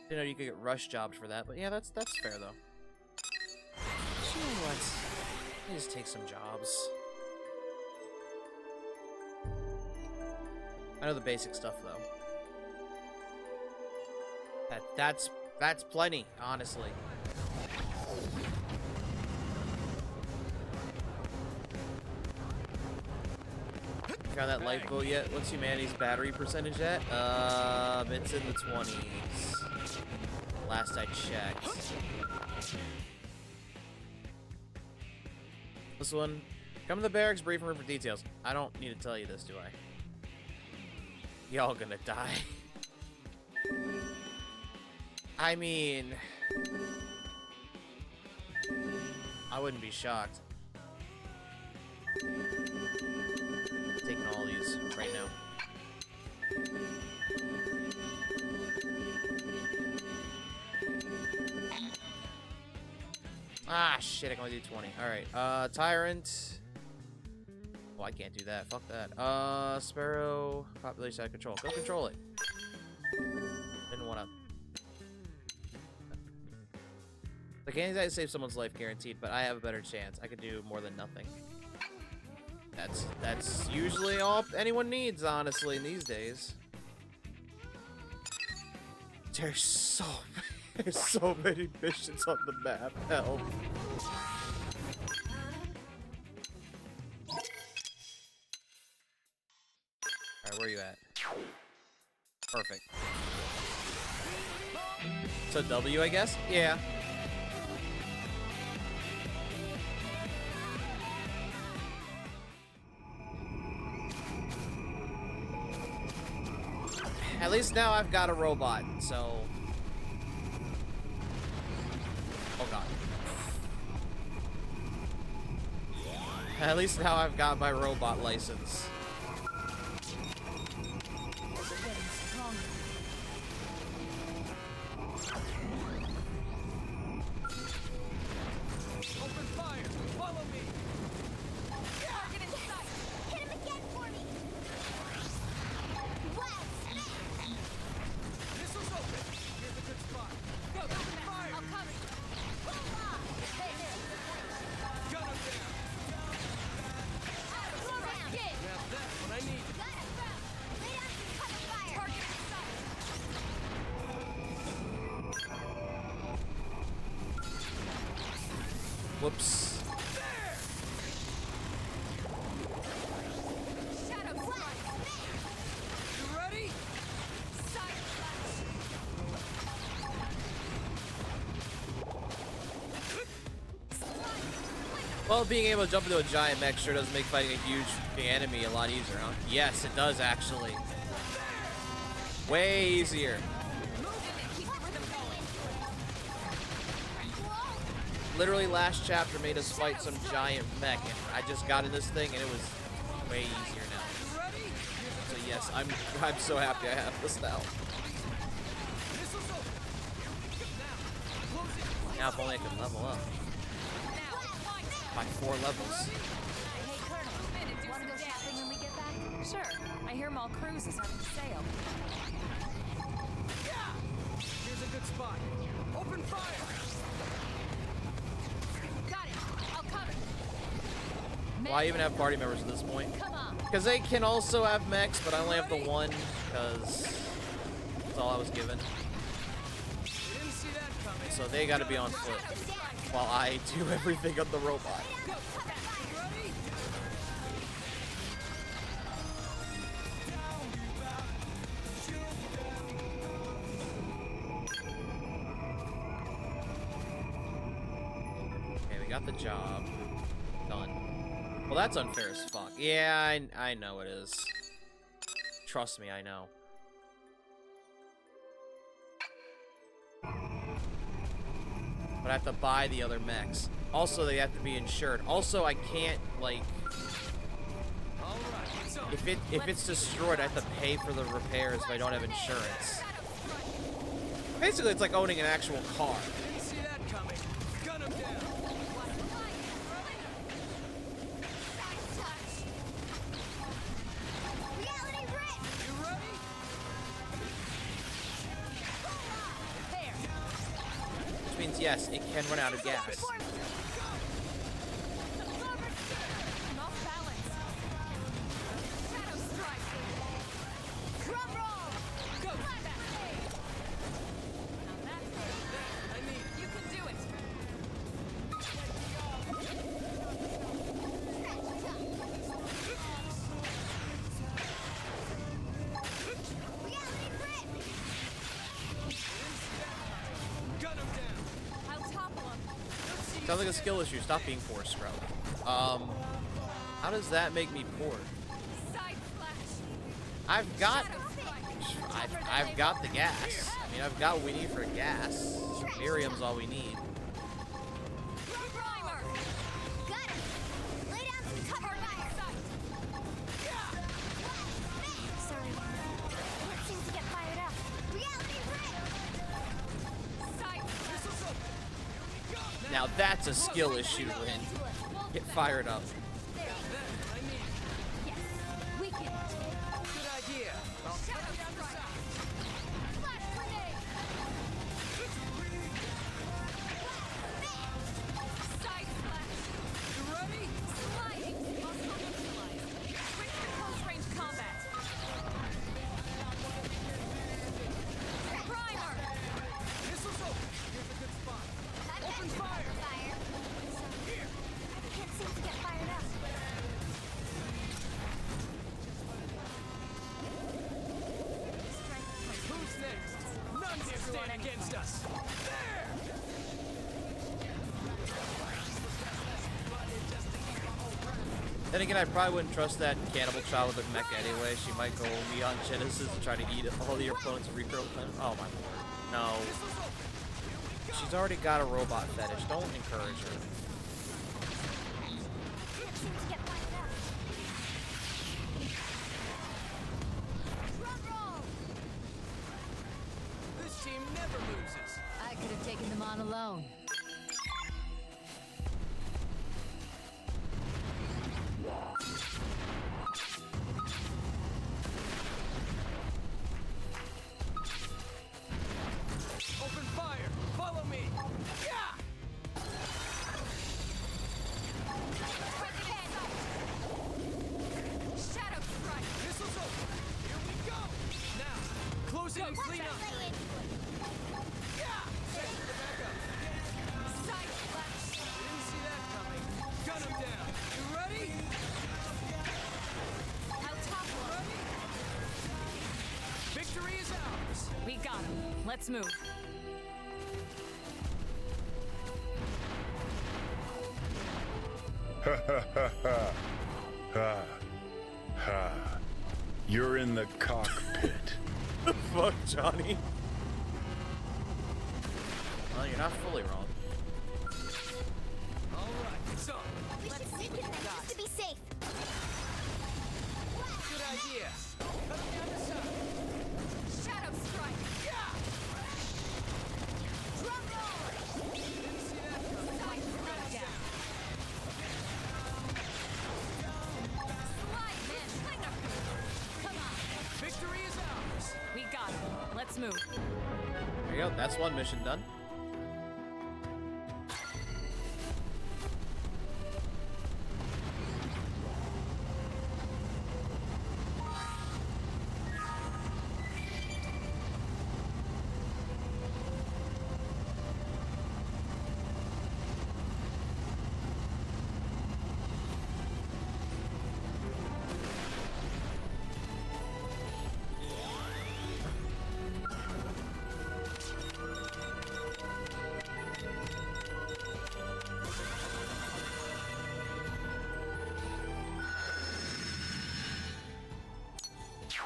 Speaker 1: Didn't know you could get rush jobbed for that, but yeah, that's fair though. You know what? Let me just take some jobs. I know the basic stuff though. That's plenty, honestly. Got that lifeboat yet? What's humanity's battery percentage at? It's in the 20s. Last I checked. This one. Come to the barracks briefing room for details. I don't need to tell you this, do I? Y'all gonna die. I mean... I wouldn't be shocked. Taking all these right now. Ah, shit, I can only do 20. Alright, Tyrant. Oh, I can't do that. Fuck that. Sparrow. Population out of control. Go control it. Didn't wanna... I can't save someone's life guaranteed, but I have a better chance. I could do more than nothing. That's usually all anyone needs, honestly, in these days. There's so many missions on the map. Hell. Alright, where are you at? Perfect. So W, I guess? Yeah. At least now I've got a robot, so... Oh god. At least now I've got my robot license.
Speaker 8: Open fire! Follow me!
Speaker 14: Target in sight! Hit him again for me!
Speaker 8: Missiles open! Here's a good spot. Go! Fire!
Speaker 14: I'll cover you! Hold on! Hey,
Speaker 8: Gun him down!
Speaker 14: slow down!
Speaker 8: Now that's what I need.
Speaker 14: Got it! Lay down some cover fire! Target in sight!
Speaker 1: Whoops.
Speaker 14: Shadow flash!
Speaker 8: You ready?
Speaker 14: Side flash!
Speaker 1: Well, being able to jump into a giant mech sure does make fighting a huge enemy a lot easier, huh? Yes, it does, actually. Way easier. Literally, last chapter made us fight some giant mech, and I just got in this thing, and it was way easier now. So yes, I'm so happy I have this now. Now if only I could level up. By 4 levels.
Speaker 4: Want to go shopping when we get back? Sure. I hear Mall Cruise is having a sale.
Speaker 8: Here's a good spot. Open fire!
Speaker 14: Got it! I'll cover!
Speaker 1: Why even have party members at this point?
Speaker 14: Come on!
Speaker 1: Because they can also have mechs, but I only have the one, because that's all I was given.
Speaker 8: Didn't see that coming.
Speaker 1: So they gotta be on foot, while I do everything on the robot. Okay, we got the job done. Well, that's unfair as fuck. Yeah, I know it is. Trust me, I know. But I have to buy the other mechs. Also, they have to be insured. Also, I can't, like... If it's destroyed, I have to pay for the repairs if I don't have insurance. Basically, it's like owning an actual car.
Speaker 8: Didn't see that coming. Gun him down.
Speaker 14: Reality Rick!
Speaker 8: You ready?
Speaker 1: Which means, yes, it can run out of gas.
Speaker 14: Off balance. Shadow strike. Drum roll.
Speaker 8: Go.
Speaker 4: I need. You can do it.
Speaker 14: Reality Rick!
Speaker 8: Gun him down.
Speaker 4: I'll topple him.
Speaker 1: Sounds like a skill issue. Stop being force scrub. How does that make me poor?
Speaker 4: Side flash.
Speaker 1: I've got the gas. I mean, I've got what we need for gas. Miriam's all we need.
Speaker 4: Primer.
Speaker 2: Got it. Lay down some cover fire. Sorry. Can't seem to get fired up. Reality
Speaker 4: Side.
Speaker 1: Now that's a skill issue, Lynn. Get fired up.
Speaker 2: We can.
Speaker 8: Good idea. I'll cut it down the side.
Speaker 2: Flash grenade.
Speaker 4: Side flash.
Speaker 8: You ready?
Speaker 4: Sliding. Hostile neutralized. Switch to close range combat. Primer.
Speaker 8: Missiles open. Here's a good spot. Open fire.
Speaker 2: Here. Can't seem to get fired up.
Speaker 8: Who's next? None dare stand against us. There!
Speaker 1: Then again, I probably wouldn't trust that cannibal child with a mech anyway. She might go beyond Genesis and try to eat all the opponents and regrow them. Oh my lord. No. She's already got a robot fetish. Don't encourage her.
Speaker 2: Can't seem to get fired up. Drum roll.
Speaker 8: This team never loses.
Speaker 15: I could have taken them on alone.
Speaker 8: Open fire. Follow me. Yeah!
Speaker 4: Shadow strike.
Speaker 8: Missiles open. Here we go. Now, close in and clean up. Yeah! Set the back up.
Speaker 4: Side flash.
Speaker 8: Didn't see that coming. Gun him down. You ready?
Speaker 4: How top one.
Speaker 8: Victory is ours.
Speaker 4: We got him. Let's move.
Speaker 5: Ha ha ha ha. Ha. Ha. You're in the cockpit.
Speaker 1: Fuck, Johnny. Well, you're not fully wrong.
Speaker 8: All right, it's on.
Speaker 2: We should sneak in there just to be safe.
Speaker 8: Good idea. Cut him down the side.
Speaker 4: Shadow strike.
Speaker 8: Yeah!
Speaker 2: Drum roll.
Speaker 8: Didn't see that coming.
Speaker 4: Side flash.
Speaker 8: Down.
Speaker 4: Slide in. Come on.
Speaker 8: Victory is ours.
Speaker 4: We got him. Let's move.
Speaker 1: There you go. That's one mission done.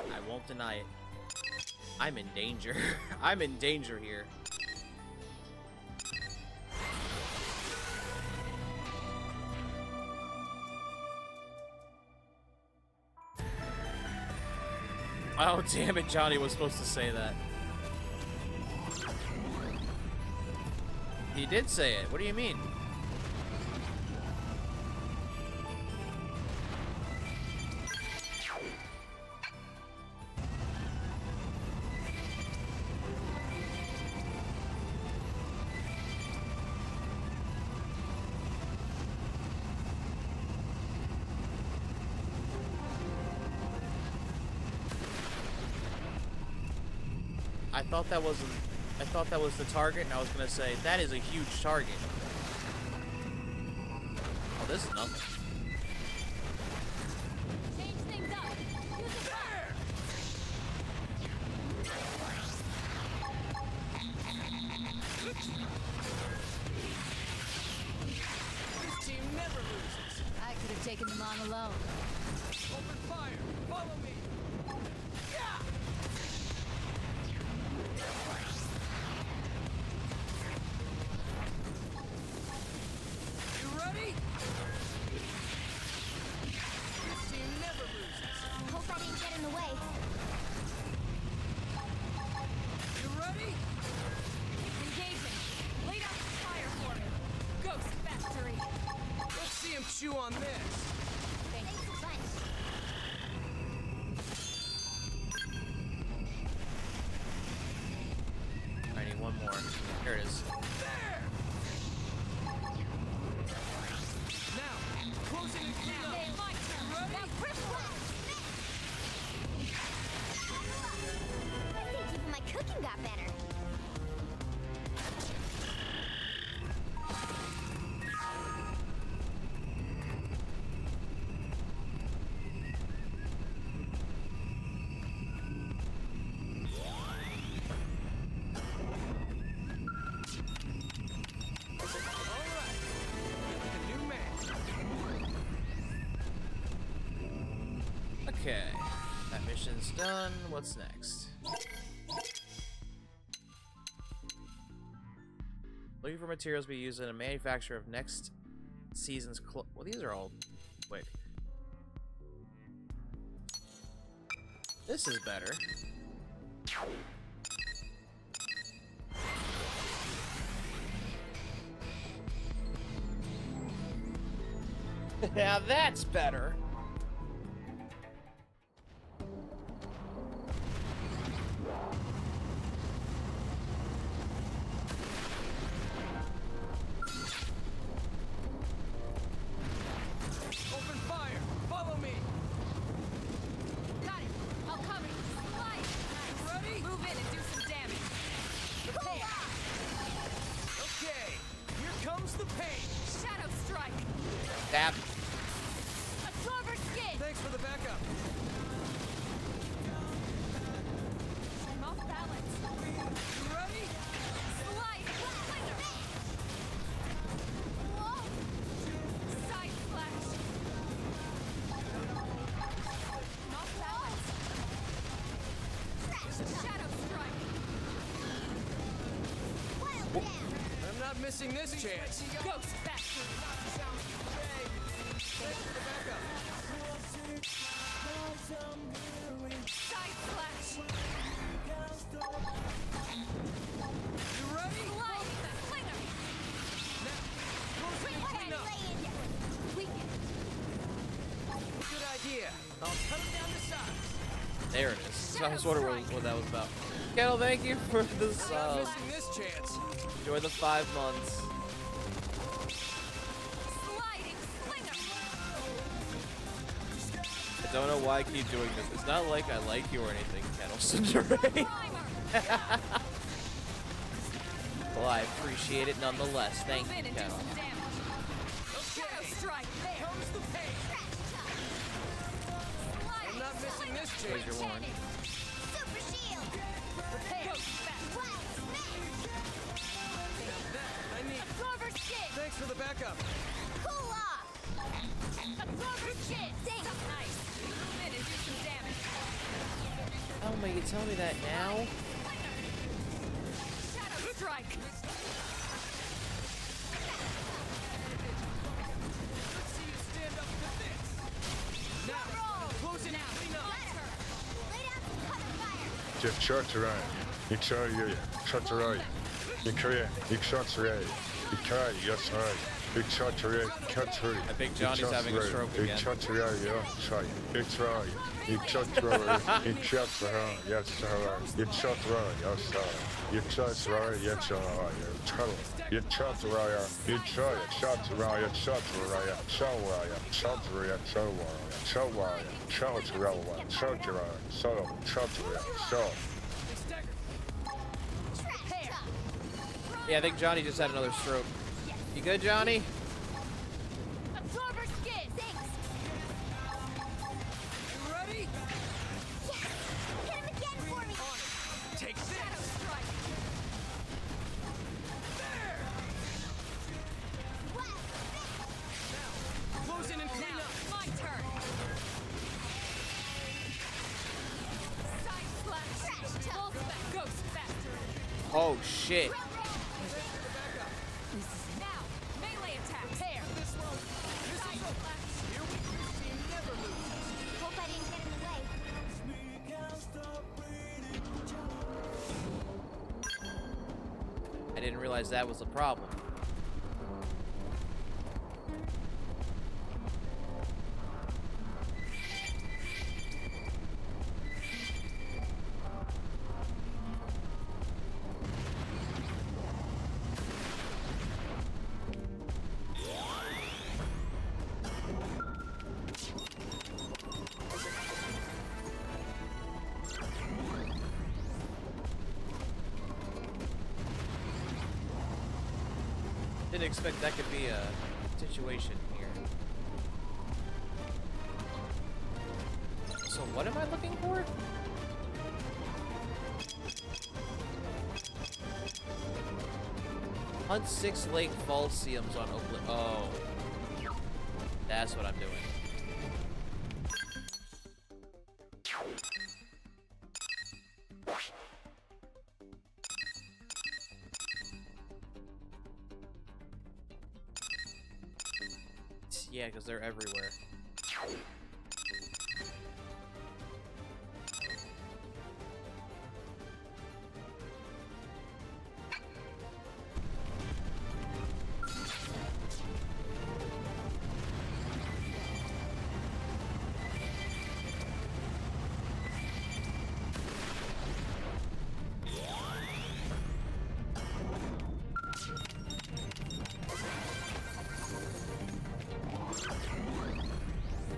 Speaker 1: I won't deny it. I'm in danger. I'm in danger here. Oh, damn it, Johnny was supposed to say that. He did say it. What do you mean? I thought that was the target, and I was gonna say that is a huge target. Oh, this is nothing.
Speaker 2: Change things up. Use it fire.
Speaker 8: This team never loses.
Speaker 15: on alone.
Speaker 8: Open fire! Follow me! Yeah! You ready? This team never loses.
Speaker 2: Hope I didn't get in the way.
Speaker 8: You ready?
Speaker 4: Engaging. Lay down some fire for me. Ghost Factory.
Speaker 8: Let's see him chew on this.
Speaker 2: Thanks a bunch.
Speaker 1: I need one more. Here it is.
Speaker 8: There! Now, closing and clean up.
Speaker 4: My turn.
Speaker 8: Ready?
Speaker 4: Now grip one.
Speaker 2: I think even my cooking got better.
Speaker 1: Okay, that mission's done. What's next? Looking for materials to be used in a manufacture of next season's well, these are all quick. This is better. Now that's better.
Speaker 8: Open fire! Follow me!
Speaker 4: Got it. I'll cover you. Slide.
Speaker 8: Ready?
Speaker 4: Move in and do some damage.
Speaker 8: Prepare! Okay, here comes the pain!
Speaker 4: Shadow strike.
Speaker 1: Stab.
Speaker 4: Absorber skin.
Speaker 8: Thanks for the backup.
Speaker 4: I'm off balance.
Speaker 8: You ready?
Speaker 4: Slide. Slinger. Whoa. Side flash. I'm off balance. Shadow strike.
Speaker 8: I'm not missing this chance.
Speaker 4: Ghost Factory.
Speaker 8: Thanks for the backup.
Speaker 4: Side flash.
Speaker 8: You ready?
Speaker 4: Slide. Slinger.
Speaker 8: Close and clean up.
Speaker 4: Weaken.
Speaker 8: Good idea. I'll cut him down to size.
Speaker 1: There it is. So I was wondering what that was about. Kettle, thank you for the
Speaker 8: Not
Speaker 1: sub.
Speaker 8: missing this chance.
Speaker 1: Enjoy the 5 months.
Speaker 4: Sliding slinger.
Speaker 1: I don't know why I keep doing this. It's not like I like you or anything, Kettle Cinder. Well, I appreciate it nonetheless. Thank
Speaker 4: Move
Speaker 1: you,
Speaker 4: in and do
Speaker 1: Kettle.
Speaker 4: some damage. Shadow strike. There.
Speaker 8: Comes the pain. I'm not missing this
Speaker 1: Here's
Speaker 8: chance.
Speaker 1: your warning.
Speaker 2: Super shield.
Speaker 4: Prepare.
Speaker 8: I need.
Speaker 4: Absorber skin.
Speaker 8: Thanks for the backup.
Speaker 2: Cool off.
Speaker 4: Absorber skin. Nice. Move in and do some damage.
Speaker 1: Oh my, you tell me that now?
Speaker 4: Shadow strike.
Speaker 8: Let's see you stand up to this. Now, closing out. Clean up.
Speaker 2: Lay down some cover fire.
Speaker 18: Dziewczęta, i czaje, czaczaraj, i kraje, i czaczaraj, i kraj, jasraj, i czaczaraj, kaczaraj,
Speaker 1: I think Johnny's having a stroke
Speaker 18: i
Speaker 1: again.
Speaker 18: czaczaraj, jasraj, i traj, i czaczaraj, i czaczaraj, jasraj, i czaczaraj, jasraj, i czaczaraj, jasraj, czaraj, i czaczaraj, i czaj, czaczaraj, czaczaraj, czaraj, czaczaraj, czaraj, czaczaraj, czaczaraj,
Speaker 1: Yeah, I think Johnny just had another stroke. You good, Johnny?
Speaker 4: Absorber skin. Thanks.
Speaker 8: You ready?
Speaker 2: Yes. Hit him again for me.
Speaker 8: Take
Speaker 4: Shadow
Speaker 8: this.
Speaker 4: strike.
Speaker 8: There.
Speaker 2: Wow.
Speaker 8: Close in and clean up.
Speaker 4: My turn.
Speaker 1: shit.
Speaker 4: Now, melee attacks. Here.
Speaker 14: Hope I didn't get in the way.
Speaker 1: I didn't realize that was a problem. Didn't expect that could be a situation here. So what am I looking for? Hunt 6 Lake Falsiums on Oakland. Oh. That's what I'm doing. Yeah, because they're everywhere.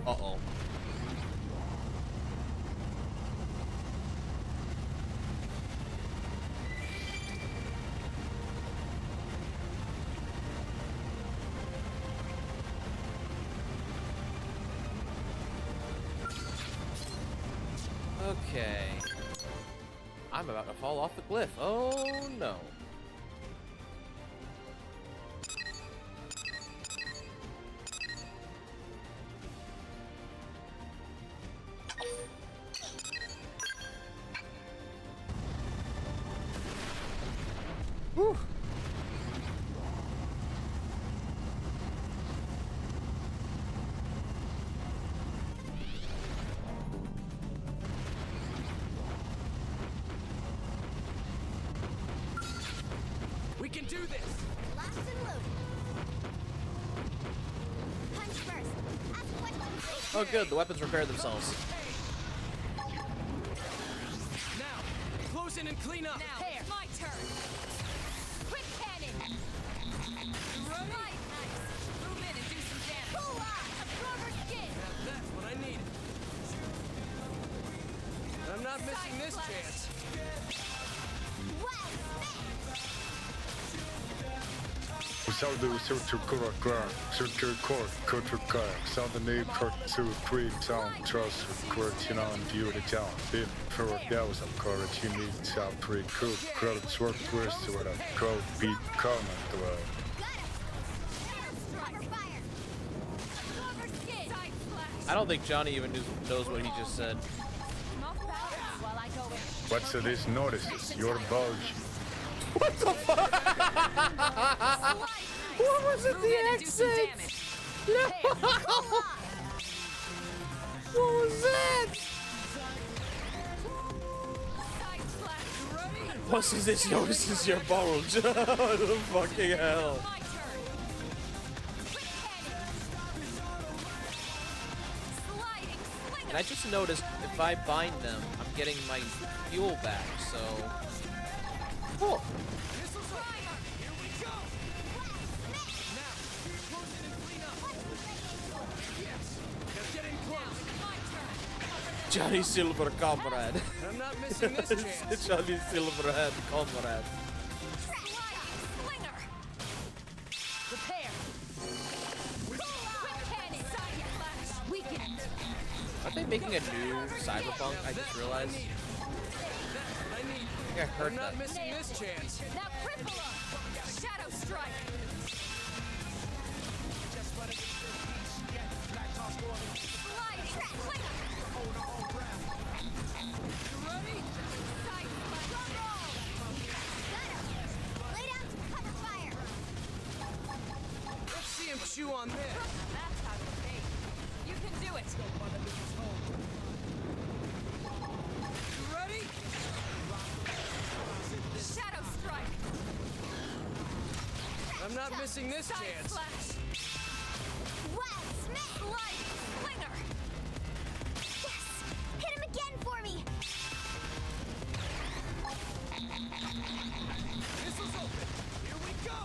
Speaker 1: Uh-oh. Okay. I'm about to fall off the cliff. Oh no. Whew.
Speaker 8: We can do this!
Speaker 14: Locked and loaded. Punch first. Ask what weapons.
Speaker 1: Oh good, the weapons repair themselves.
Speaker 8: Now, close in and clean up!
Speaker 4: Now, it's my turn. Quick cannon. Right, nice. Move in and do some damage. Pull on. Absorber skin.
Speaker 8: Now that's what I needed. I'm not missing this chance.
Speaker 18: Without the filter correct, filter court, culture car, sound the name court to create town, trust, court, and view the town. Been for that was a car, you need to pre cook, crowds work twist, or a crowd beat comment, well.
Speaker 1: I don't think Johnny even knows what he just said.
Speaker 18: What's this notices? Your bulge.
Speaker 1: What the fuck? What was it? The accent? No. What was that? What's this notices your bulge? What the fucking hell? And I just noticed if I bind them, I'm getting my fuel back, so... Cool. Johnny Silver comrade.
Speaker 8: I'm not missing this chance.
Speaker 1: Johnny Silverhead comrade. Are they making a new Cyberpunk? I just realized. I think I heard
Speaker 8: I'm not
Speaker 1: that.
Speaker 8: missing this chance.
Speaker 4: Now cripple him. Shadow strike. Sliding flicker.
Speaker 8: chew on this.
Speaker 4: That's how you pay. You can do it.
Speaker 8: You ready?
Speaker 4: Shadow strike.
Speaker 8: I'm not missing this
Speaker 4: Side
Speaker 8: chance.
Speaker 4: slash.
Speaker 2: Wild smack!
Speaker 4: Light slinger.
Speaker 2: Yes! Hit him again for me!
Speaker 8: Missiles open. Here we go.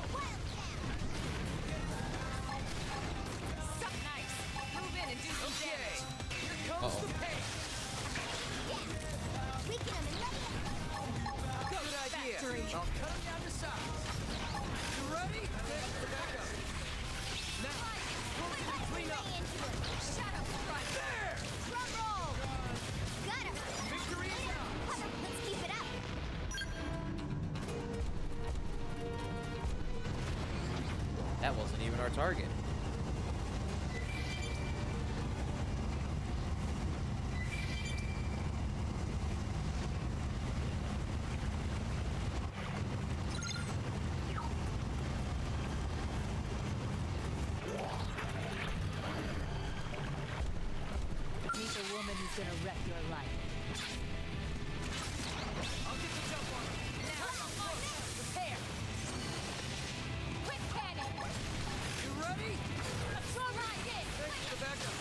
Speaker 4: Suck nice. Move in and do some damage.
Speaker 8: Here comes the pain.
Speaker 2: Weaken him and let him...
Speaker 8: Good idea.
Speaker 4: Factory.
Speaker 8: I'll cut him down to size. You ready? Back up. Now, clean up.
Speaker 4: Shadow strike.
Speaker 8: There!
Speaker 2: Drum roll! Got him!
Speaker 8: Victory is ours.
Speaker 2: Let's keep it up!
Speaker 1: That wasn't even our target.
Speaker 15: Meet the woman who's gonna wreck your life.
Speaker 8: I'll get the jump on him.
Speaker 4: Prepare. Whip cannon.
Speaker 8: You ready?
Speaker 4: Absorb my hit.
Speaker 8: Thanks for the backup.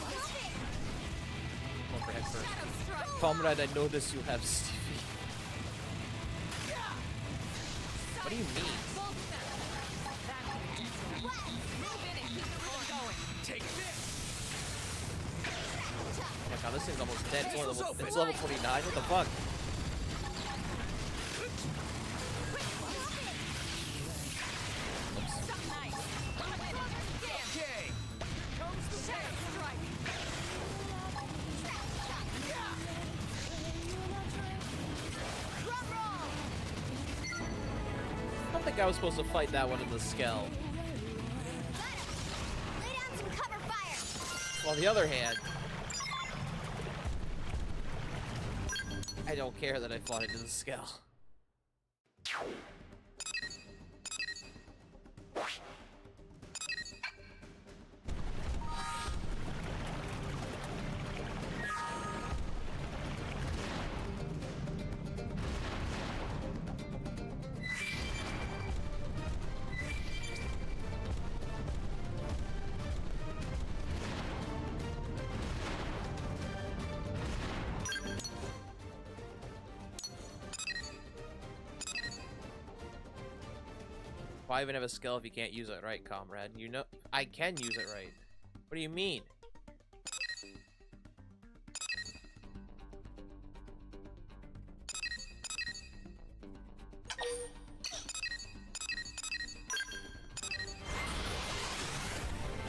Speaker 1: Going for head first.
Speaker 4: Shadow strike.
Speaker 1: Comrade, I notice you have Stevie. What do you mean?
Speaker 4: Bolt snap. Move in and keep the rhythm going.
Speaker 8: Take this.
Speaker 1: Oh my god, this thing's almost dead. It's level 29. What the fuck?
Speaker 4: Suck nice. Move in and do some damage.
Speaker 8: Okay. Here comes the
Speaker 4: Shadow strike.
Speaker 2: Drum roll!
Speaker 1: I don't think I was supposed to fight that one in the Skell.
Speaker 2: Lay down some cover fire!
Speaker 1: On the other hand, I don't care that I fought it in the Skell. Why even have a skill if you can't use it right, comrade? You know, I can use it right. What do you mean?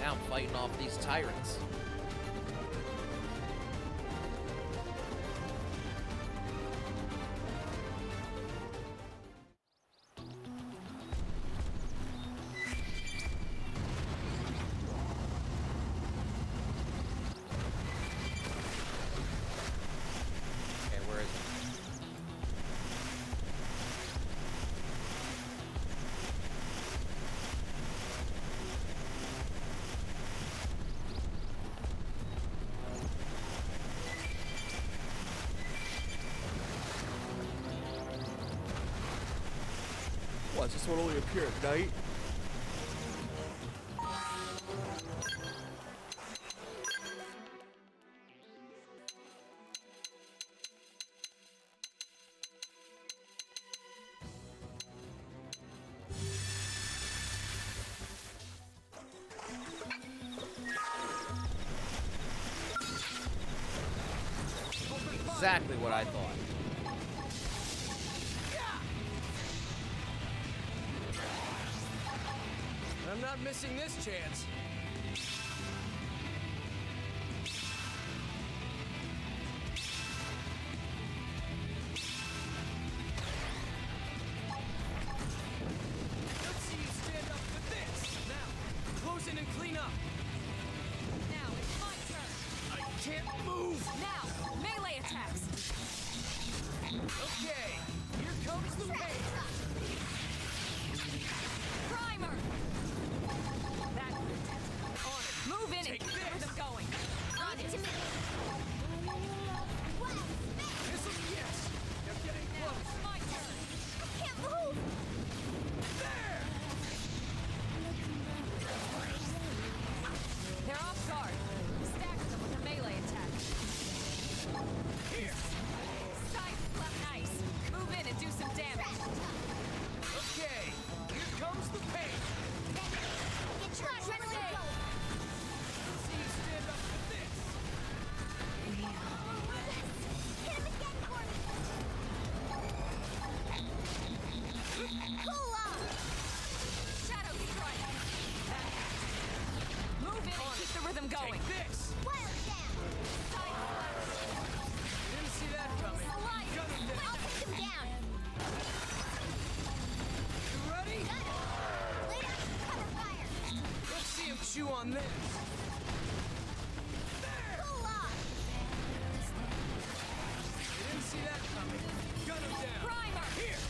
Speaker 1: Now I'm fighting off these tyrants. Okay, where is it? What, does this one only appear at night? Exactly what I thought.
Speaker 8: I'm not missing this chance. Let's see you stand up for this. Now, close in and clean up.
Speaker 4: Now it's my turn.
Speaker 8: I can't move.
Speaker 4: Now, melee attacks.
Speaker 8: Okay, here comes the pain.
Speaker 4: Primer. That
Speaker 8: chew on this. You didn't see that coming. Gun him down.
Speaker 4: Primer!
Speaker 8: Here!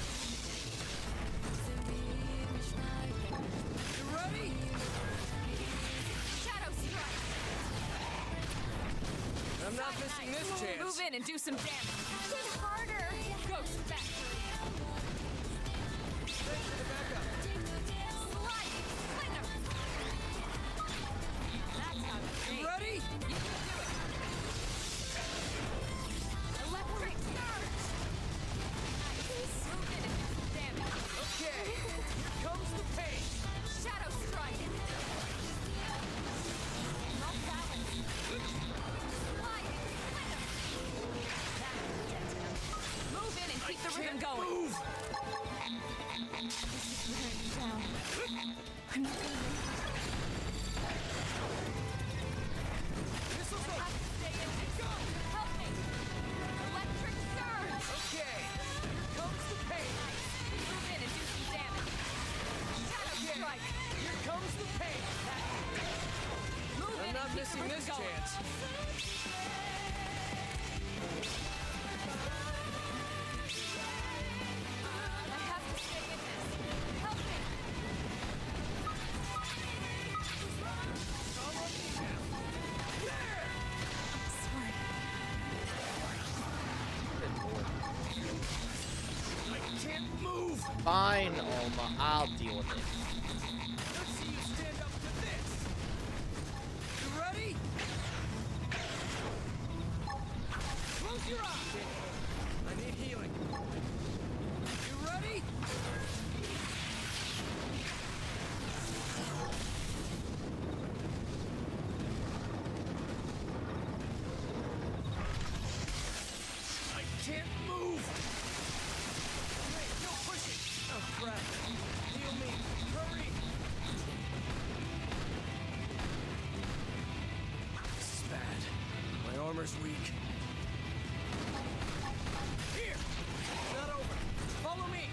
Speaker 8: You ready?
Speaker 4: Shadow strike!
Speaker 8: I'm not missing this chance.
Speaker 4: Move in and do some damage.
Speaker 2: Hit harder.
Speaker 4: Ghost factory.
Speaker 8: Thanks for the backup.
Speaker 4: Slide! Slinger! That's how it's
Speaker 8: You
Speaker 4: made.
Speaker 8: ready?
Speaker 4: You can do it. Electric surge! Move in and do some damage.
Speaker 8: Okay. Here comes the pain.
Speaker 4: Shadow strike! Not balance. Slide! Splinter! Move in and keep the rhythm going.
Speaker 8: Move!
Speaker 4: I'm not gonna make it.
Speaker 8: Missiles
Speaker 4: I have to stay in this. Go! Help me! Electric surge!
Speaker 8: Okay. Here comes the pain.
Speaker 4: Move in and do some damage. Shadow
Speaker 8: Okay.
Speaker 4: strike!
Speaker 8: Here comes the pain.
Speaker 4: Move in
Speaker 8: I'm
Speaker 4: and
Speaker 8: not
Speaker 4: keep the
Speaker 8: missing
Speaker 4: rhythm
Speaker 8: this
Speaker 4: going.
Speaker 8: chance.
Speaker 4: I have to stay in this. Help me!
Speaker 8: There! I can't move.
Speaker 1: Fine, Alma. I'll deal with it.
Speaker 8: Let's see you stand up to this. You ready? Close your eyes. I need healing. You ready? I can't move. Hey, no pushing. Oh crap. Heal me. Hurry. This is bad. My armor's weak. Here! Not over. Follow me!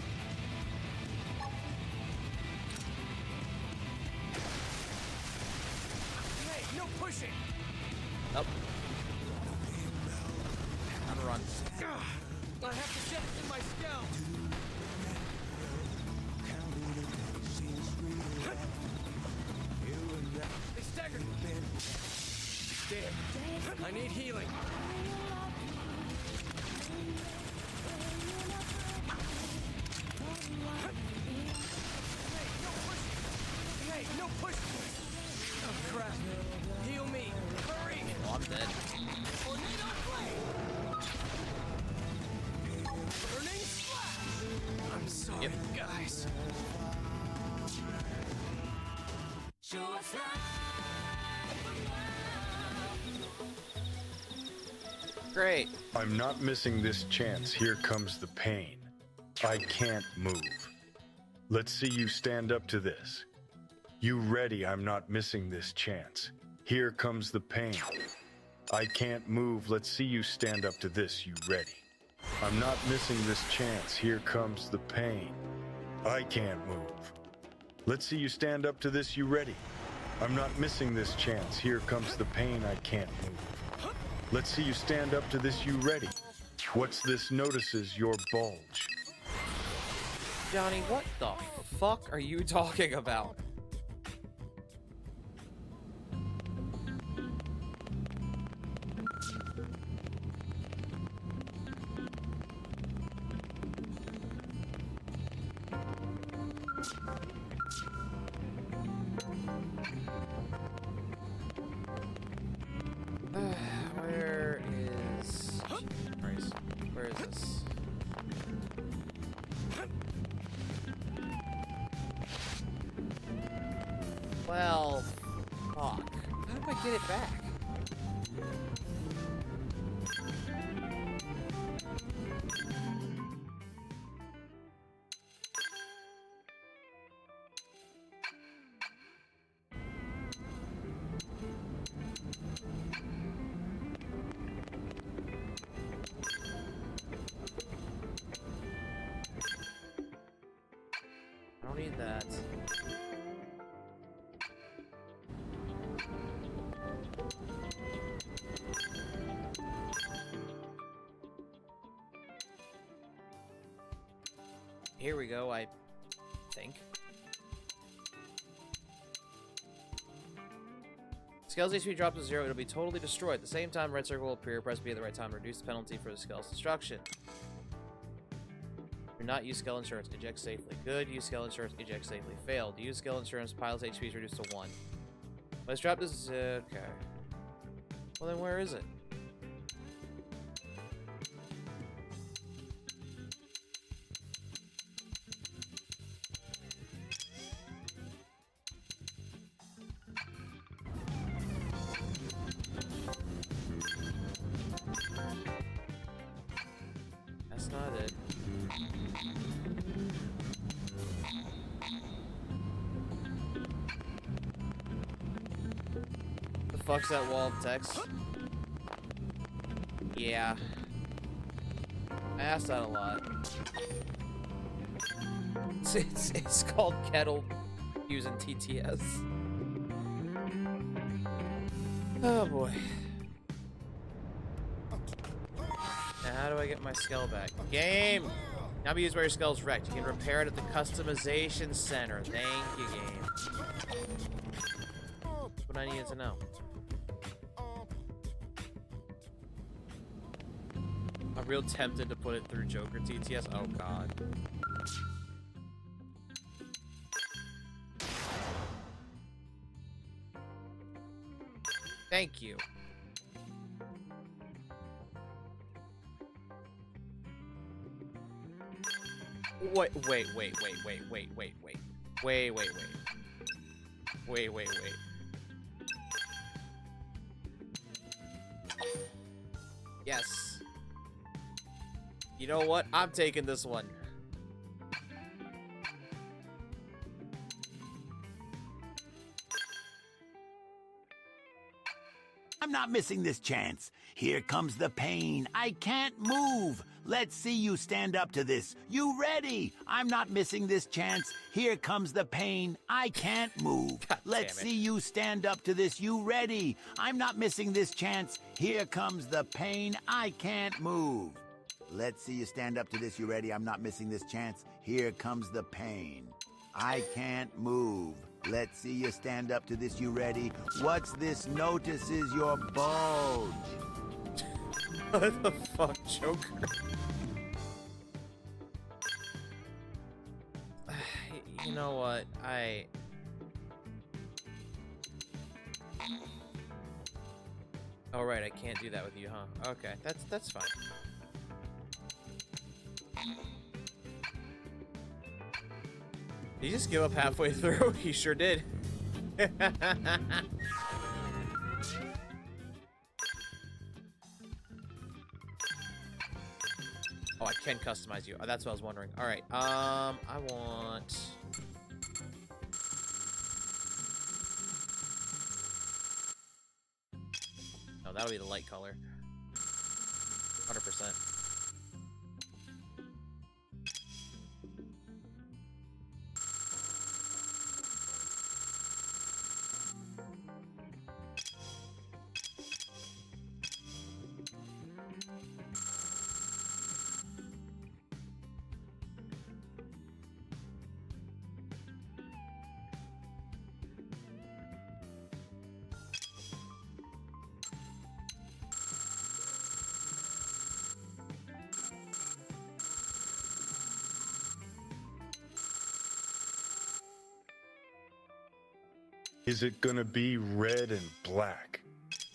Speaker 8: Hey, no pushing!
Speaker 1: Nope. On a run.
Speaker 8: I have to set it in my Skell! They staggered! Dead. I need healing. Hey, no push! Oh crap! Heal me! Hurry!
Speaker 1: Oh, I'm dead.
Speaker 8: Tornado blade! Burning splash! I'm sorry, guys.
Speaker 1: Great.
Speaker 18: I'm not missing this chance. Here comes the pain. I can't move. Let's see you stand up to this. You ready? I'm not missing this chance. Here comes the pain. I can't move. Let's see you stand up to this. You ready? I'm not missing this chance. Here comes the pain. I can't move. Let's see you stand up to this. You ready? I'm not missing this chance. Here comes the pain. I can't move. Let's see you stand up to this. You ready? What's this? Notices your bulge.
Speaker 1: Johnny, what the fuck are you talking about? Where is... Christ. Where is this? Well, fuck. How do I get it back? I don't need that. here we go, I think. Skell's HP drops to 0, it'll be totally destroyed. At the same time, red circle will appear. Press B at the right time to reduce the penalty for the Skell's destruction. Do not use Skell Insurance. Eject safely. Good. Use Skell Insurance. Eject safely. Failed. Use Skell Insurance. Pilot's HP is reduced to 1. Let's drop this. Okay. Well, then where is it? That's not it. The fuck's that wall of text? Yeah. I asked that a lot. It's called kettle using TTS. Oh boy. Now how do I get my Skell back? Game! Now be used where your Skell's wrecked. You can repair it at the customization center. Thank you, game. That's what I needed to know. I'm real tempted to put it through Joker TTS. Oh god. Thank you. Wait. Yes. You know what? I'm taking this one.
Speaker 19: I'm not missing this chance. Here comes the pain. I can't move. Let's see you stand up to this. You ready? I'm not missing this chance. Here comes the pain. I can't move. Let's see you stand up to this. You ready? I'm not missing this chance. Here comes the pain. I can't move. Let's see you stand up to this. You ready? I'm not missing this chance. Here comes the pain. I can't move. Let's see you stand up to this. You ready? What's this notices your bulge?
Speaker 1: What the fuck, Joker? You know what? Oh right, I can't do that with you, huh? Okay, that's fine. Did he just give up halfway through? He sure did. Oh, I can customize you. Oh, that's what I was wondering. All right. I want. No, that'll be the light color. 100%.
Speaker 18: Is it gonna be red and black?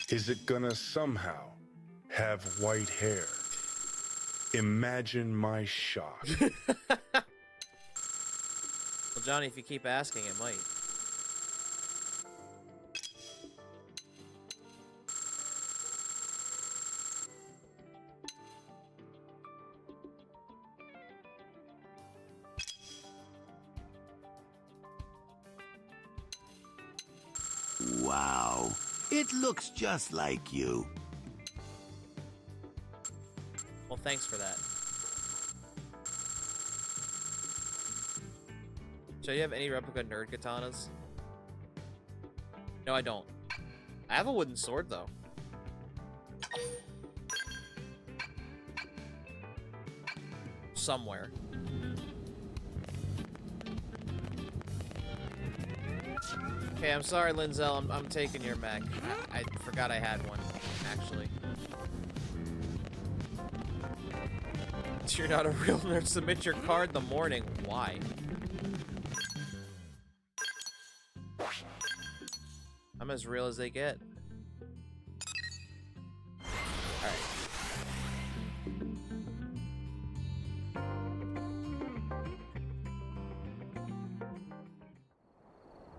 Speaker 18: Is it gonna somehow have white hair? Imagine my shock.
Speaker 1: Well, Johnny, if you keep asking, it might.
Speaker 19: Wow, it looks just like you.
Speaker 1: Well, thanks for that. So, do you have any replica nerd katanas? No, I don't. I have a wooden sword, though. Somewhere. Okay, I'm sorry, Linzel. I'm taking your mech. I forgot I had one, actually. You're not a real nerd. Submit your card in the morning. Why? I'm as real as they get. Alright.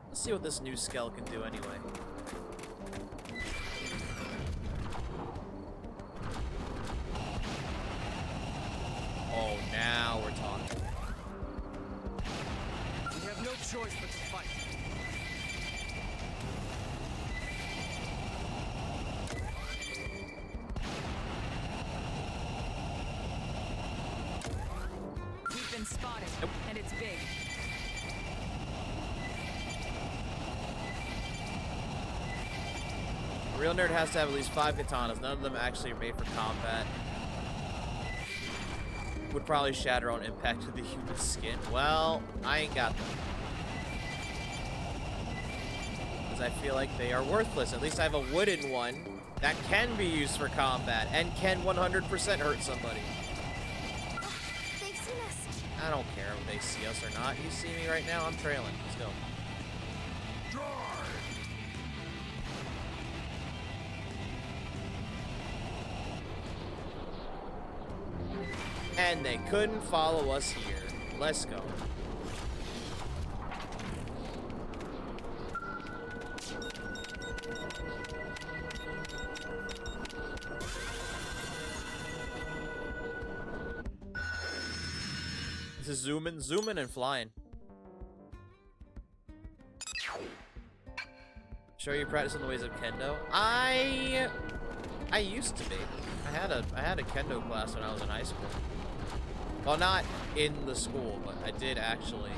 Speaker 1: Let's see what this new Skell can do anyway. Oh, now we're talking.
Speaker 8: We have no choice but to fight.
Speaker 4: We've been spotted, and it's big.
Speaker 1: A real nerd has to have at least 5 katanas. None of them actually are made for combat. Would probably shatter on impact to the human skin. Well, I ain't got them. Because I feel like they are worthless. At least I have a wooden one that can be used for combat and can 100% hurt somebody.
Speaker 2: They've seen us.
Speaker 1: I don't care if they see us or not. You see me right now, I'm trailing. Let's go. And they couldn't follow us here. Let's go. This is zooming and flying. Sure you practice in the ways of kendo? I used to be. I had a kendo class when I was in high school. Well, not in the school, but I did actually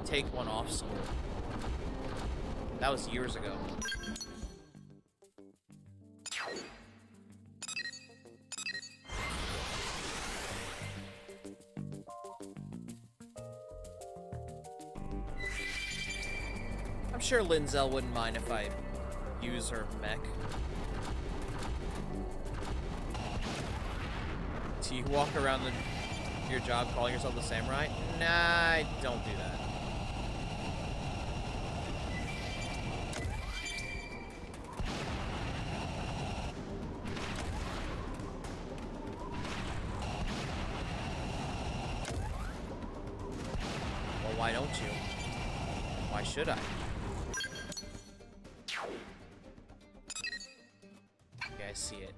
Speaker 1: take one off school. That was years ago. I'm sure Linzel wouldn't mind if I use her mech. Do you walk around your job calling yourself the samurai? Nah, I don't do that. Well, why don't you? Why should I? Okay, I see it.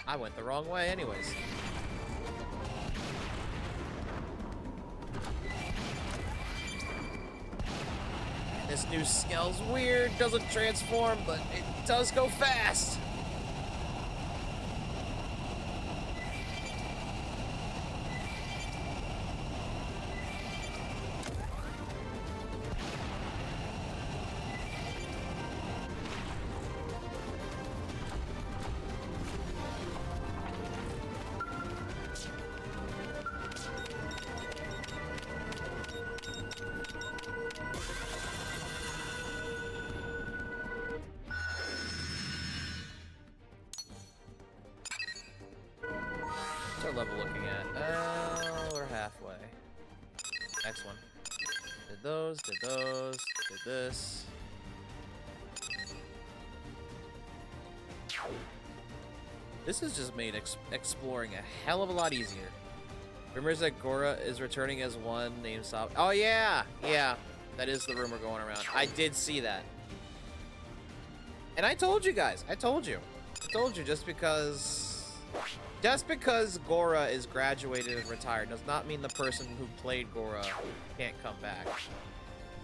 Speaker 1: I went the wrong way anyways. This new Skell's weird, doesn't transform, but it does go fast. What's our level looking at? We're halfway. Next one. Did those, did this. This has just made exploring a hell of a lot easier. Rumors that Gora is returning as one named Sob. Oh yeah! Yeah, that is the rumor going around. I did see that. And I told you guys. I told you just because Gora is graduated and retired does not mean the person who played Gora can't come back.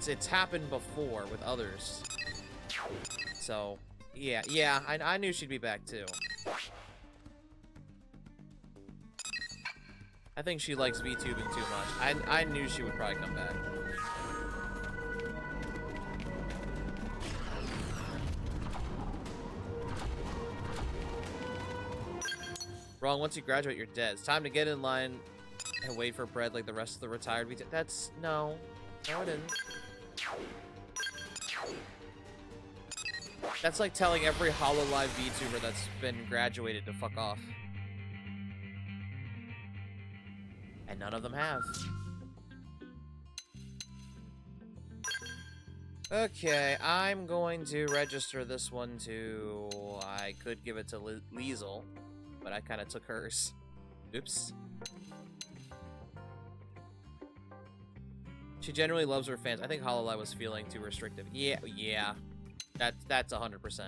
Speaker 1: It's happened before with others. So, yeah, I knew she'd be back too. I think she likes VTubing too much. I knew she would probably come back. Wrong, once you graduate, you're dead. It's time to get in line and wait for bread like the rest of the retired VTubers. That's... No. No, I didn't. That's like telling every HoloLive VTuber that's been graduated to fuck off. And none of them have. Okay, I'm going to register this one to... I could give it to Liesel, but I kind of took hers. Oops. She generally loves her fans. I think HoloLive was feeling too restrictive. Yeah. That's 100%.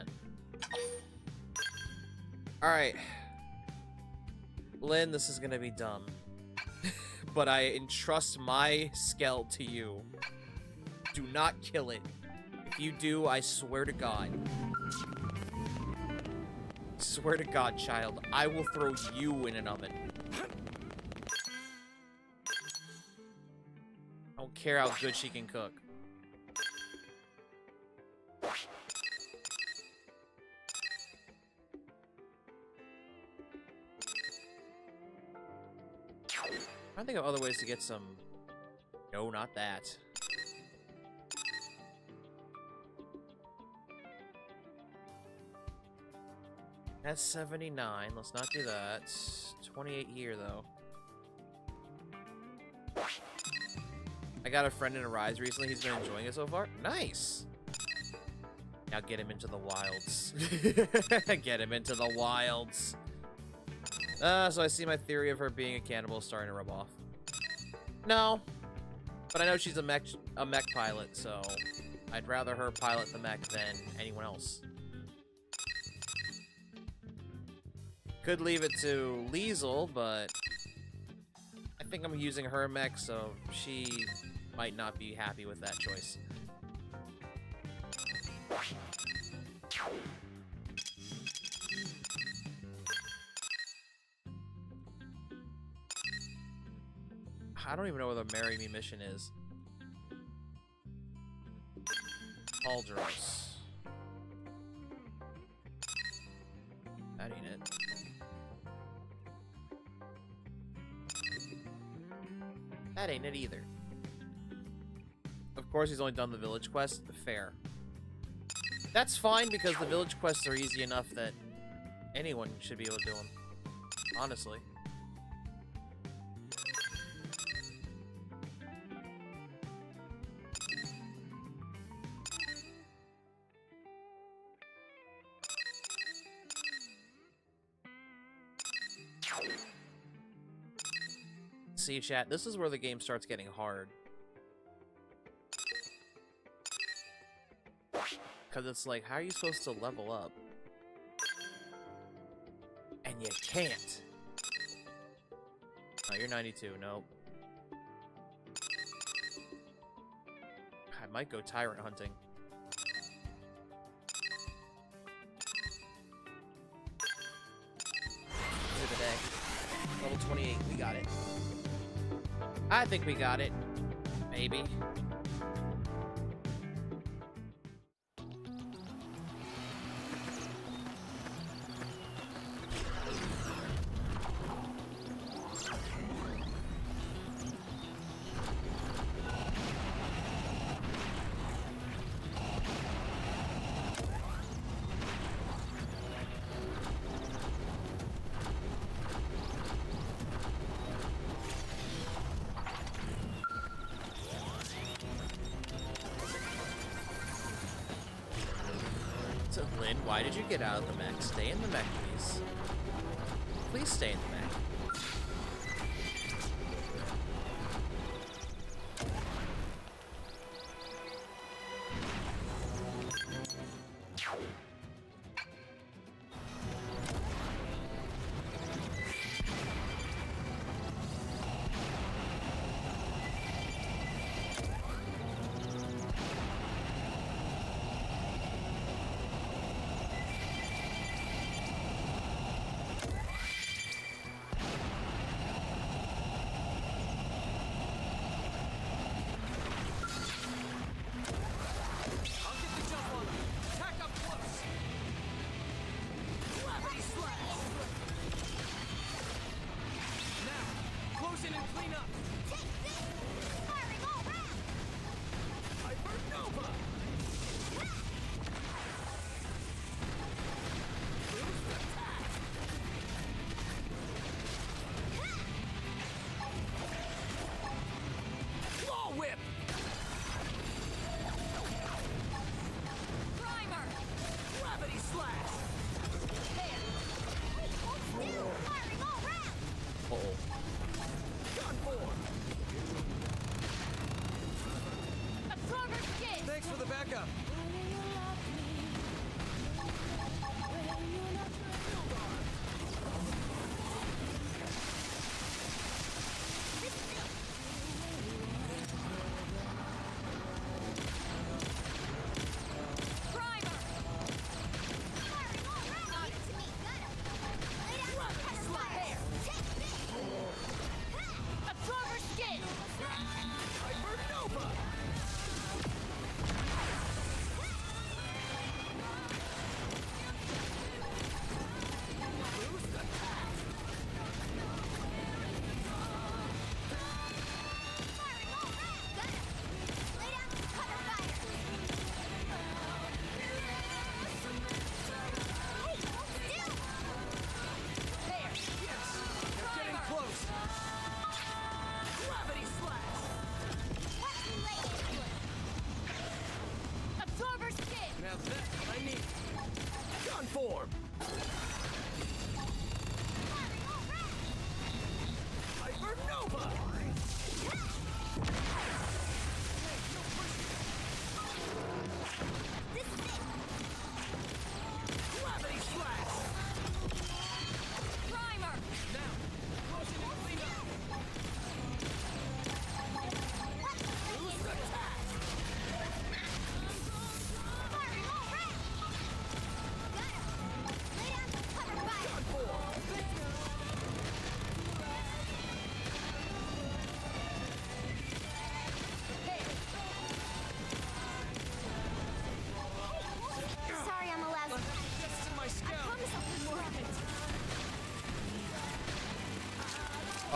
Speaker 1: Alright. Lynn, this is gonna be dumb. But I entrust my Skell to you. Do not kill it. If you do, I swear to God. Swear to God, child. I will throw you in an oven. I don't care how good she can cook. I think of other ways to get some... No, not that. That's 79. Let's not do that. 28 here, though. I got a friend in a Rise recently. He's been enjoying it so far. Nice! Now get him into the wilds. Get him into the wilds. So I see my theory of her being a cannibal starting to rub off. No. But I know she's a mech pilot, so I'd rather her pilot the mech than anyone else. Could leave it to Liesel, but I think I'm using her mech, so she might not be happy with that choice. I don't even know where the Marry Me mission is. Aldros. That ain't it. That ain't it either. Of course, he's only done the village quest. Fair. That's fine, because the village quests are easy enough that anyone should be able to do them. Honestly. See, chat, this is where the game starts getting hard. Because it's like, how are you supposed to level up? And you can't. Oh, you're 92. Nope. I might go tyrant hunting. End of the day. Level 28. We got it. I think we got it. Maybe. Lynn, why did you get out of the mech? Stay in the mech, please. Please stay in the mech.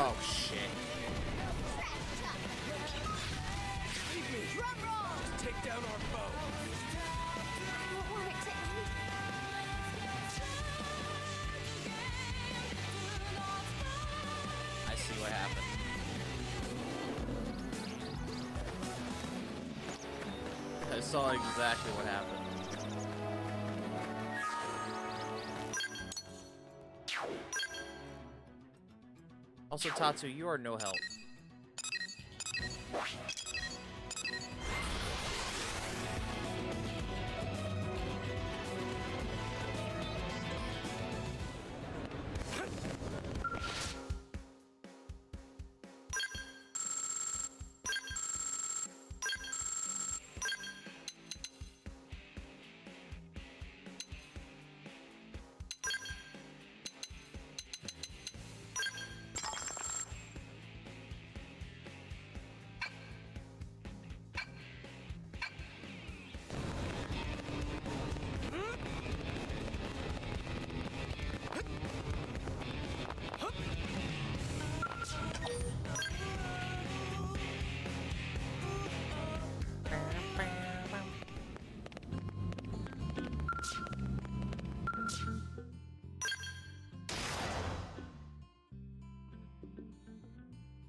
Speaker 1: Oh shit.
Speaker 8: Leave me. To take down our foe.
Speaker 2: I don't want it to end.
Speaker 1: I see what happened. I saw exactly what happened. Also, Tatsu, you are no help.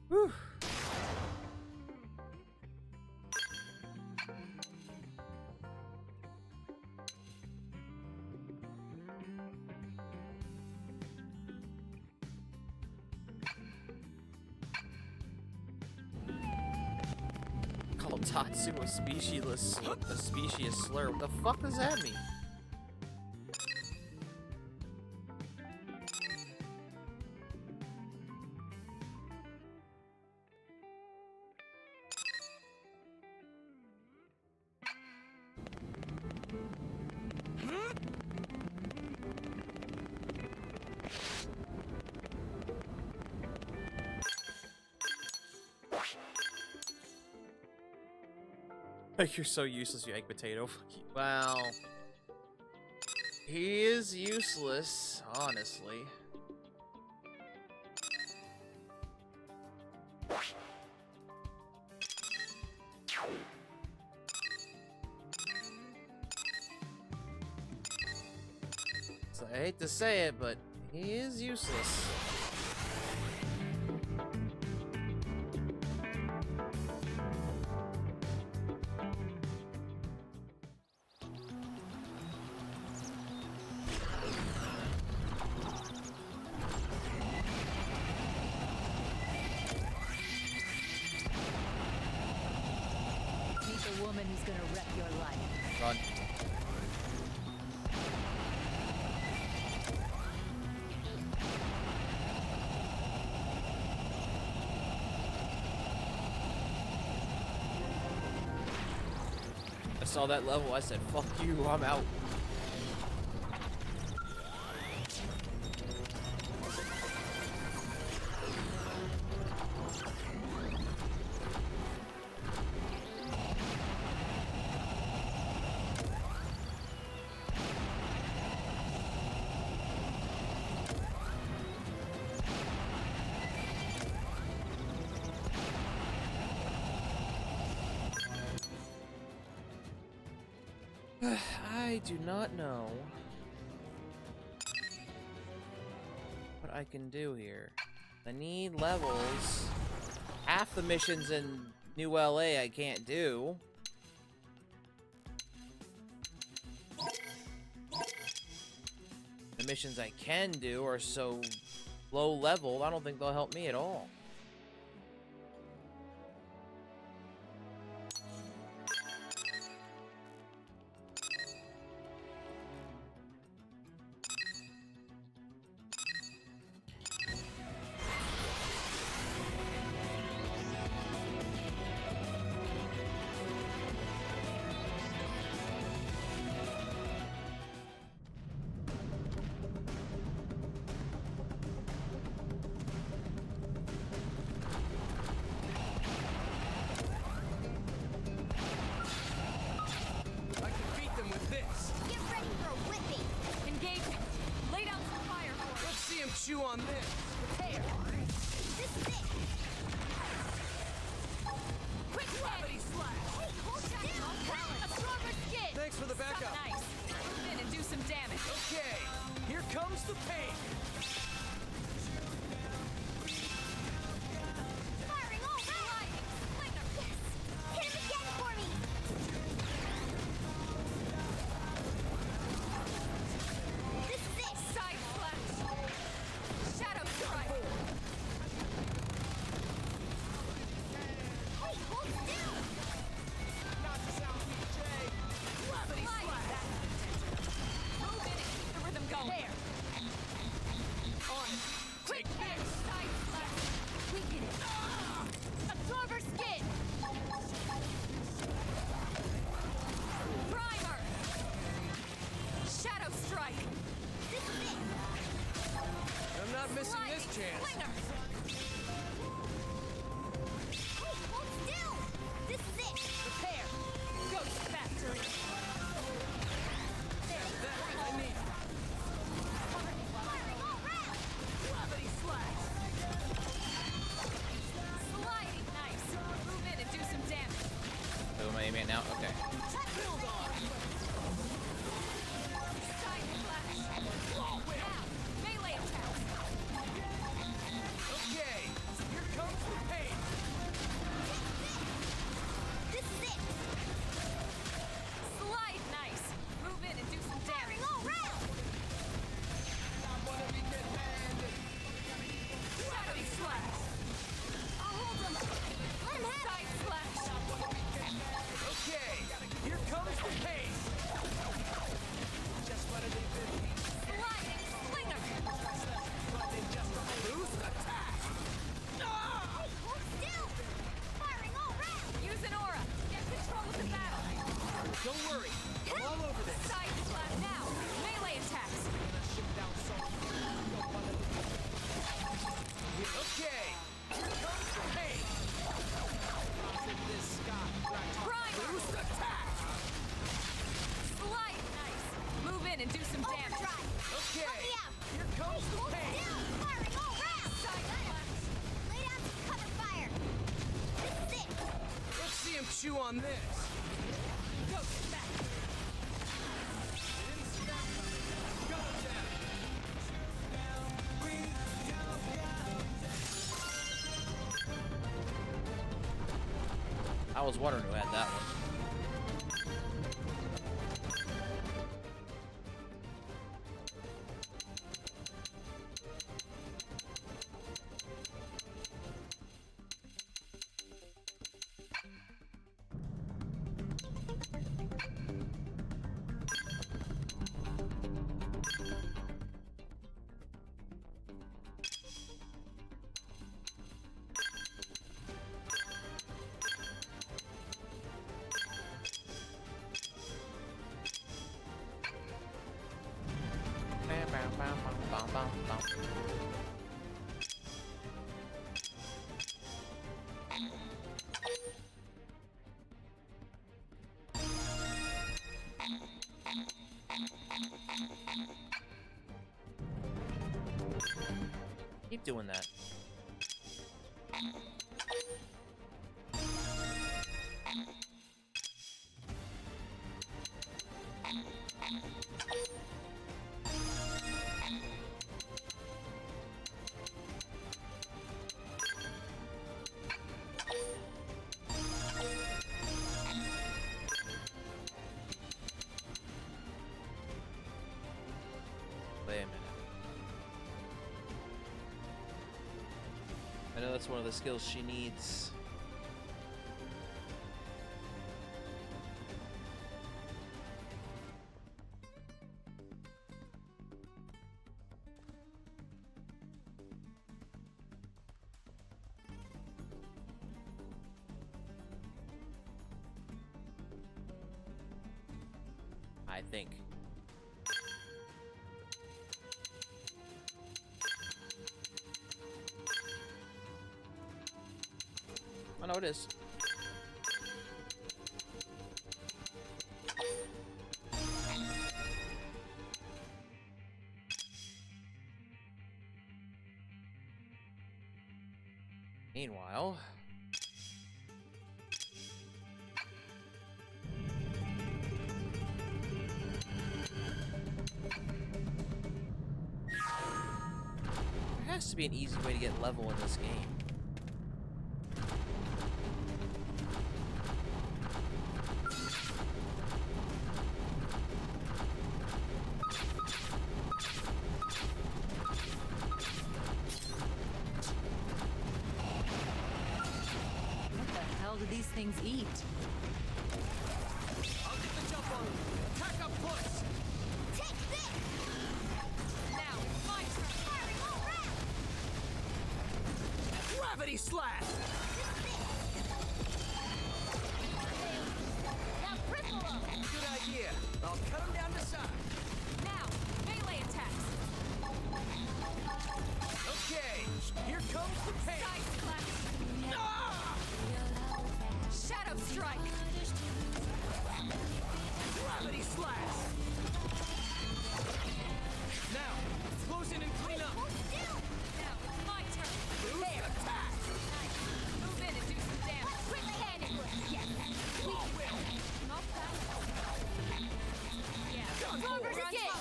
Speaker 1: Whew. Call Tatsu a specious slur. What the fuck does that mean? You're so useless, you egg potato. Well, he is useless, honestly. So I hate to say it, but he is useless.
Speaker 15: Who's gonna wreck your life.
Speaker 1: Run. I saw that level, I said, fuck you, I'm out. I do not know what I can do here. I need levels. Half the missions in New LA I can't do. The missions I can do are so low level, I don't think they'll help me at all.
Speaker 8: Chew on this. Prepare.
Speaker 2: This is
Speaker 8: comes the pain!
Speaker 14: Firing all round! Yes! Hit him again for me! This is it!
Speaker 4: Side flash! Shadow strike!
Speaker 14: Hey, hold still!
Speaker 8: Not to sound PJ! Gravity slash!
Speaker 4: Move in and keep the rhythm going.
Speaker 8: There! On it!
Speaker 4: Quick edge! Side flash! Weaken it!
Speaker 14: Absorber skin!
Speaker 4: Primer! Shadow strike!
Speaker 14: This is it!
Speaker 8: I'm not missing this chance!
Speaker 4: Flinger!
Speaker 14: Hey, hold still! This is it!
Speaker 8: Prepare!
Speaker 4: Ghost factory!
Speaker 8: That I need!
Speaker 14: Firing all round!
Speaker 8: Gravity slash!
Speaker 4: Sliding nice! Move in and do some damage!
Speaker 1: Who am I aiming at now? Okay.
Speaker 8: Build on!
Speaker 4: Side flash!
Speaker 8: Wall whip!
Speaker 4: Now! Melee attacks!
Speaker 8: Okay! Here comes the pain!
Speaker 14: This is it!
Speaker 4: Slide nice! Move in and do some
Speaker 14: Firing
Speaker 4: damage!
Speaker 14: all round!
Speaker 4: Shadowy slash!
Speaker 14: I'll hold him! Let him have
Speaker 4: Side flash!
Speaker 8: Okay! Here comes the pain! Just what it is.
Speaker 4: Sliding slinger!
Speaker 8: Boost attack!
Speaker 14: Hey, hold still! Firing all round!
Speaker 4: Use an aura! Get control of the battle!
Speaker 8: Don't worry! I'm all over this!
Speaker 4: Side slash now! Melee attacks!
Speaker 8: Okay! Here comes the pain!
Speaker 4: Primer!
Speaker 8: Boost attack!
Speaker 4: Slide nice! Move in and do some damage!
Speaker 14: Overdrive!
Speaker 8: Okay!
Speaker 14: Help me out!
Speaker 8: Here comes the
Speaker 14: Hold
Speaker 8: pain!
Speaker 14: still! Firing all round!
Speaker 4: Side flash!
Speaker 14: Lay down some cover fire! This is it!
Speaker 8: Let's see him chew on this!
Speaker 4: Ghost back!
Speaker 1: I was wondering who had that one. Keep doing that. Wait a minute. I know that's one of the skills she needs. I think. Oh no, it is. Meanwhile, has to be an easy way to get level in this game.
Speaker 15: What the hell do these things eat?
Speaker 8: I'll get the jump on him. Attack up close.
Speaker 14: Take this!
Speaker 4: Now, it's my turn.
Speaker 14: Fire all round!
Speaker 8: Gravity slash.
Speaker 14: Now cripple them!
Speaker 8: Good idea. I'll cut him down to size.
Speaker 4: Now, melee attacks.
Speaker 8: Okay, here comes the pain.
Speaker 4: Side slash.
Speaker 8: Ah!
Speaker 4: Shadow strike.
Speaker 8: Gravity slash. Now, close in and clean up.
Speaker 4: Now, it's my turn.
Speaker 8: There. Attack.
Speaker 4: Move in and do some damage.
Speaker 14: Quick handed work! Yes!
Speaker 8: All will.
Speaker 4: Not that. Yeah.
Speaker 8: Done
Speaker 14: Clover's
Speaker 8: for.
Speaker 14: again!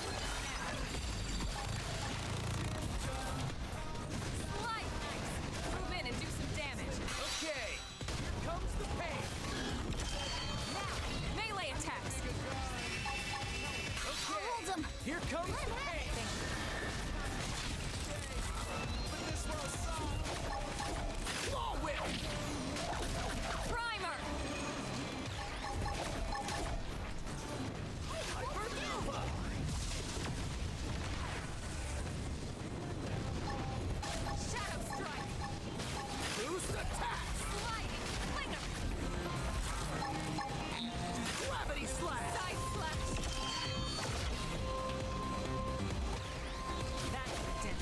Speaker 4: Slide knife. Move in and do some damage.
Speaker 8: Okay, here comes the pain.
Speaker 4: Now, melee attacks.
Speaker 8: Okay,
Speaker 14: Hold 'em.
Speaker 8: here comes the pain. But this will solve. Law will.
Speaker 4: Primer.
Speaker 8: Hypernova.
Speaker 4: Shadow strike.
Speaker 8: Boost attack.
Speaker 4: Sliding. Flinger.
Speaker 8: Gravity slash.
Speaker 4: Side slash. That's the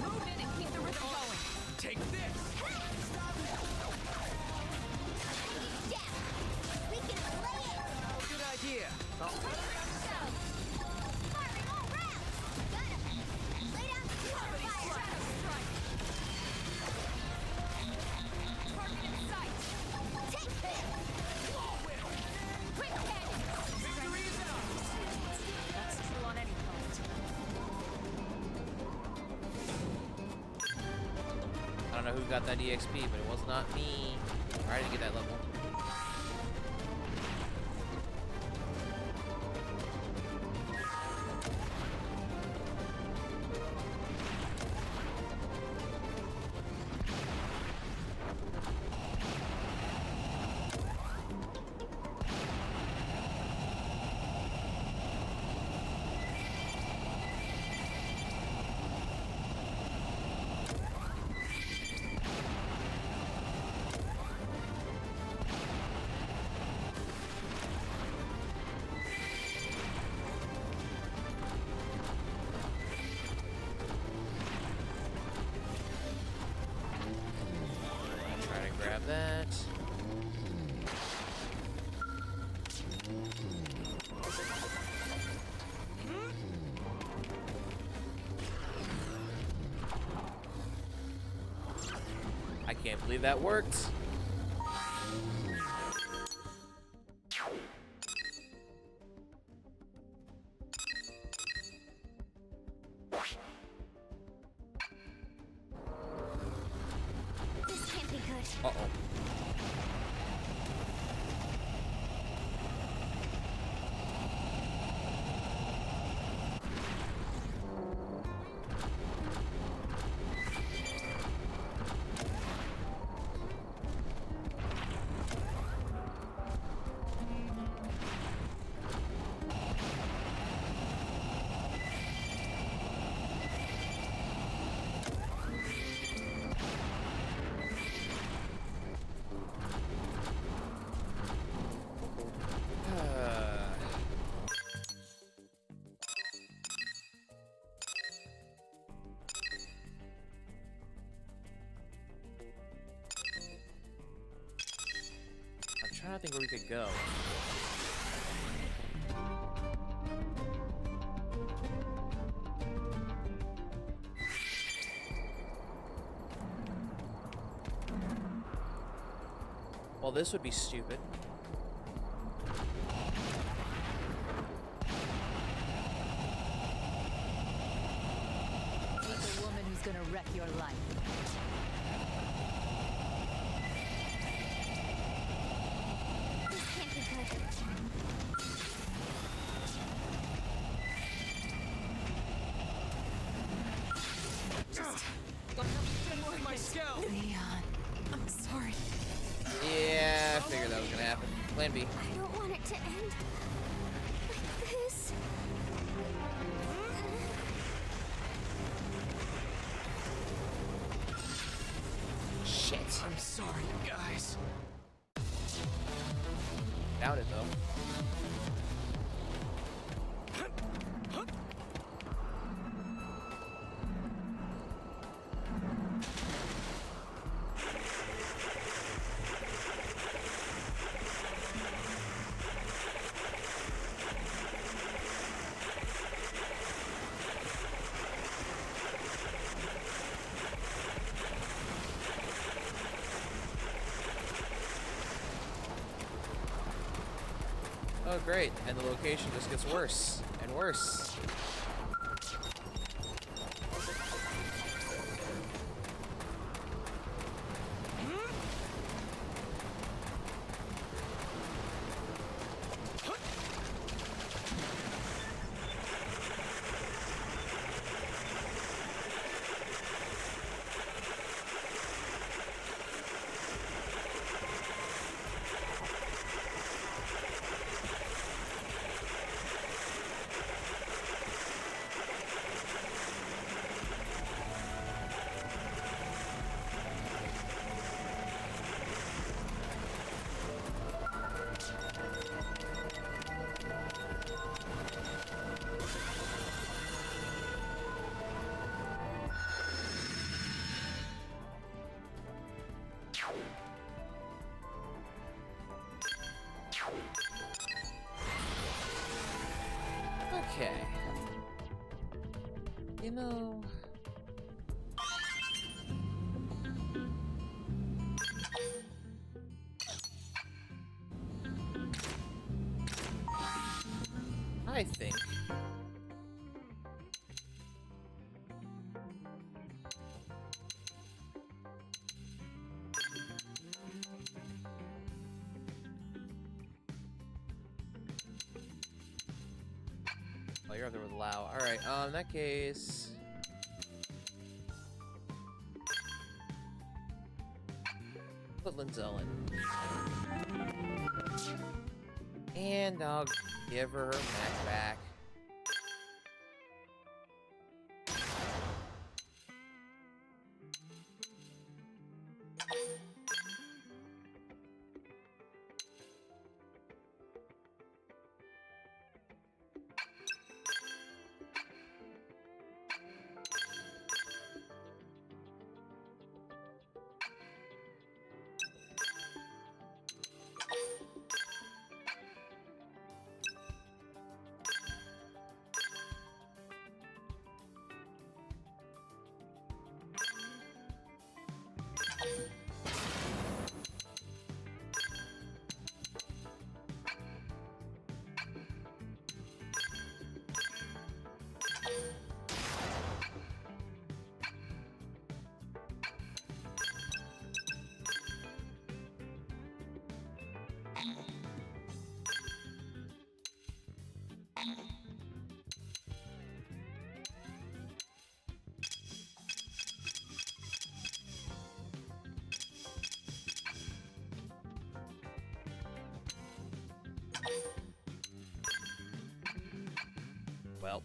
Speaker 4: move in and keep the rhythm going.
Speaker 8: Take this.
Speaker 14: Yeah! We can play it!
Speaker 8: Good idea. I'll cut him down to size.
Speaker 14: Firing all round! Got him! Lay down
Speaker 8: Gravity
Speaker 14: fire!
Speaker 8: slash.
Speaker 4: Strike. Target in sight.
Speaker 14: Take this!
Speaker 8: Law will.
Speaker 14: Quick handed!
Speaker 8: Victory is ours.
Speaker 4: That's true on any front.
Speaker 1: I don't know who got that EXP, but it was not me. Alright, I didn't get that level. Try to grab that. I can't believe that worked.
Speaker 14: This can't be good.
Speaker 1: Uh-oh. I'm trying to think where we could go. Well, this would be stupid.
Speaker 15: Meet the woman who's gonna wreck your life.
Speaker 2: This can't be good.
Speaker 8: My Skell!
Speaker 6: Leon, I'm sorry.
Speaker 1: Yeah, I figured that was gonna happen. Plan B.
Speaker 2: I don't want it to end like this.
Speaker 1: Shit.
Speaker 8: I'm sorry, guys.
Speaker 1: Doubt it though. Oh great, and the location just gets worse and worse. Okay. You know... I think... Oh, you're up there with Lau. Alright, in that case... Put Linzel in. And I'll give her Mac back. Well.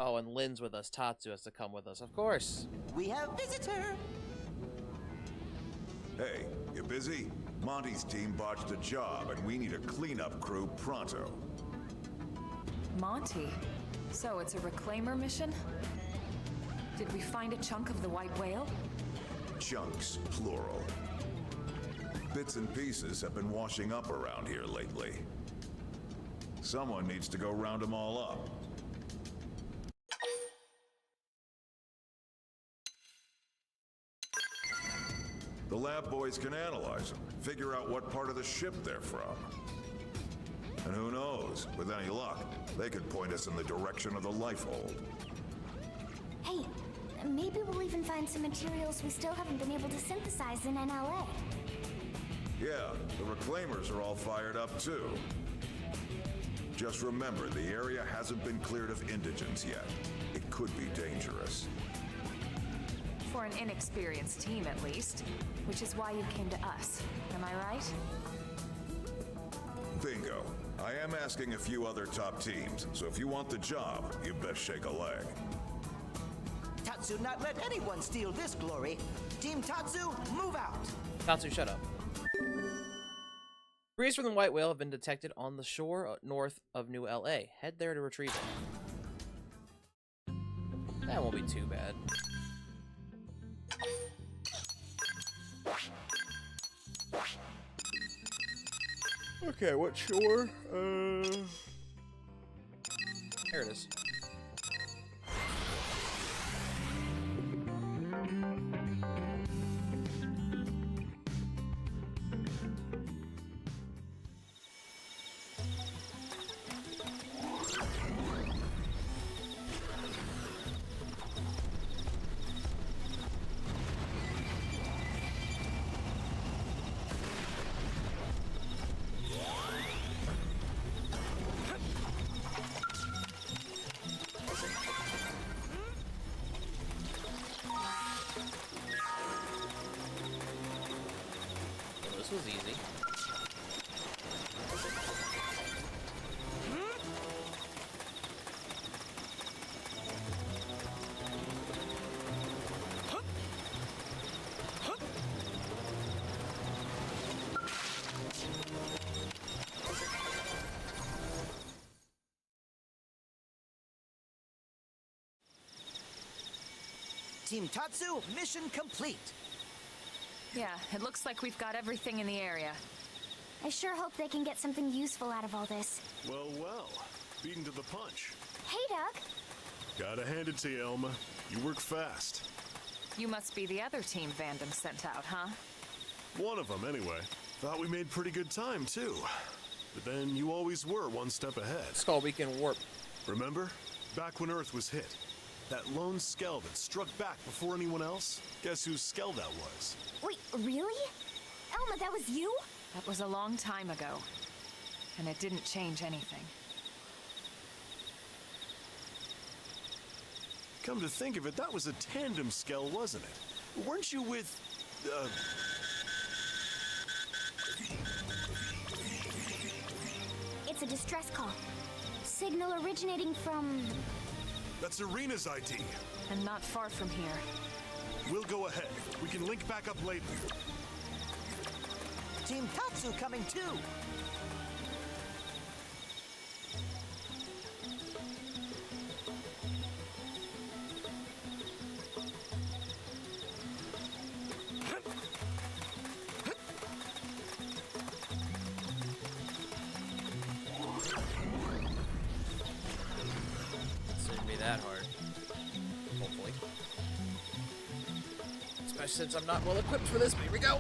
Speaker 1: Oh, and Lynn's with us. Tatsu has to come with us, of course.
Speaker 3: We have visitor.
Speaker 5: Hey, you busy? Monty's team botched a job, and we need a cleanup crew pronto.
Speaker 4: Monty? So it's a reclaimer mission? Did we find a chunk of the white whale?
Speaker 5: Chunks, plural. Bits and pieces have been washing up around here lately. Someone needs to go round them all up. The lab boys can analyze them, figure out what part of the ship they're from. And who knows, with any luck, they could point us in the direction of the lifehold.
Speaker 2: Hey, maybe we'll even find some materials we still haven't been able to synthesize in NLA.
Speaker 5: Yeah, the reclaimers are all fired up too. Just remember, the area hasn't been cleared of indigents yet. It could be dangerous.
Speaker 4: For an inexperienced team, at least. Which is why you came to us. Am I right?
Speaker 5: Bingo. I am asking a few other top teams, so if you want the job, you best shake a leg.
Speaker 3: Tatsu not let anyone steal this glory. Team Tatsu, move out!
Speaker 1: Tatsu, shut up. Debris from the white whale have been detected on the shore north of New LA. Head there to retrieve it. That won't be too bad. Okay, what shore? There it is. This was easy.
Speaker 3: Team Tatsu, mission complete.
Speaker 4: Yeah, it looks like we've got everything in the area.
Speaker 2: I sure hope they can get something useful out of all this.
Speaker 20: Well, well. Beaten to the punch.
Speaker 2: Hey, Doug.
Speaker 20: Gotta hand it to you, Elma. You work fast.
Speaker 4: You must be the other team Vandam sent out, huh?
Speaker 20: One of them, anyway. Thought we made pretty good time, too. But then you always were one step ahead.
Speaker 1: Skull Beacon Warp.
Speaker 20: Remember? Back when Earth was hit. That lone Skell that struck back before anyone else? Guess whose Skell that was?
Speaker 2: Wait, really? Elma, that was you?
Speaker 4: That was a long time ago. And it didn't change anything.
Speaker 20: Come to think of it, that was a tandem Skell, wasn't it? Weren't you with,
Speaker 2: It's a distress call. Signal originating from...
Speaker 20: That's Irina's ID.
Speaker 4: And not far from here.
Speaker 20: We'll go ahead. We can link back up later.
Speaker 3: Team Tatsu coming too.
Speaker 1: Shouldn't be that hard. Hopefully. Especially since I'm not well equipped for this, but here we go!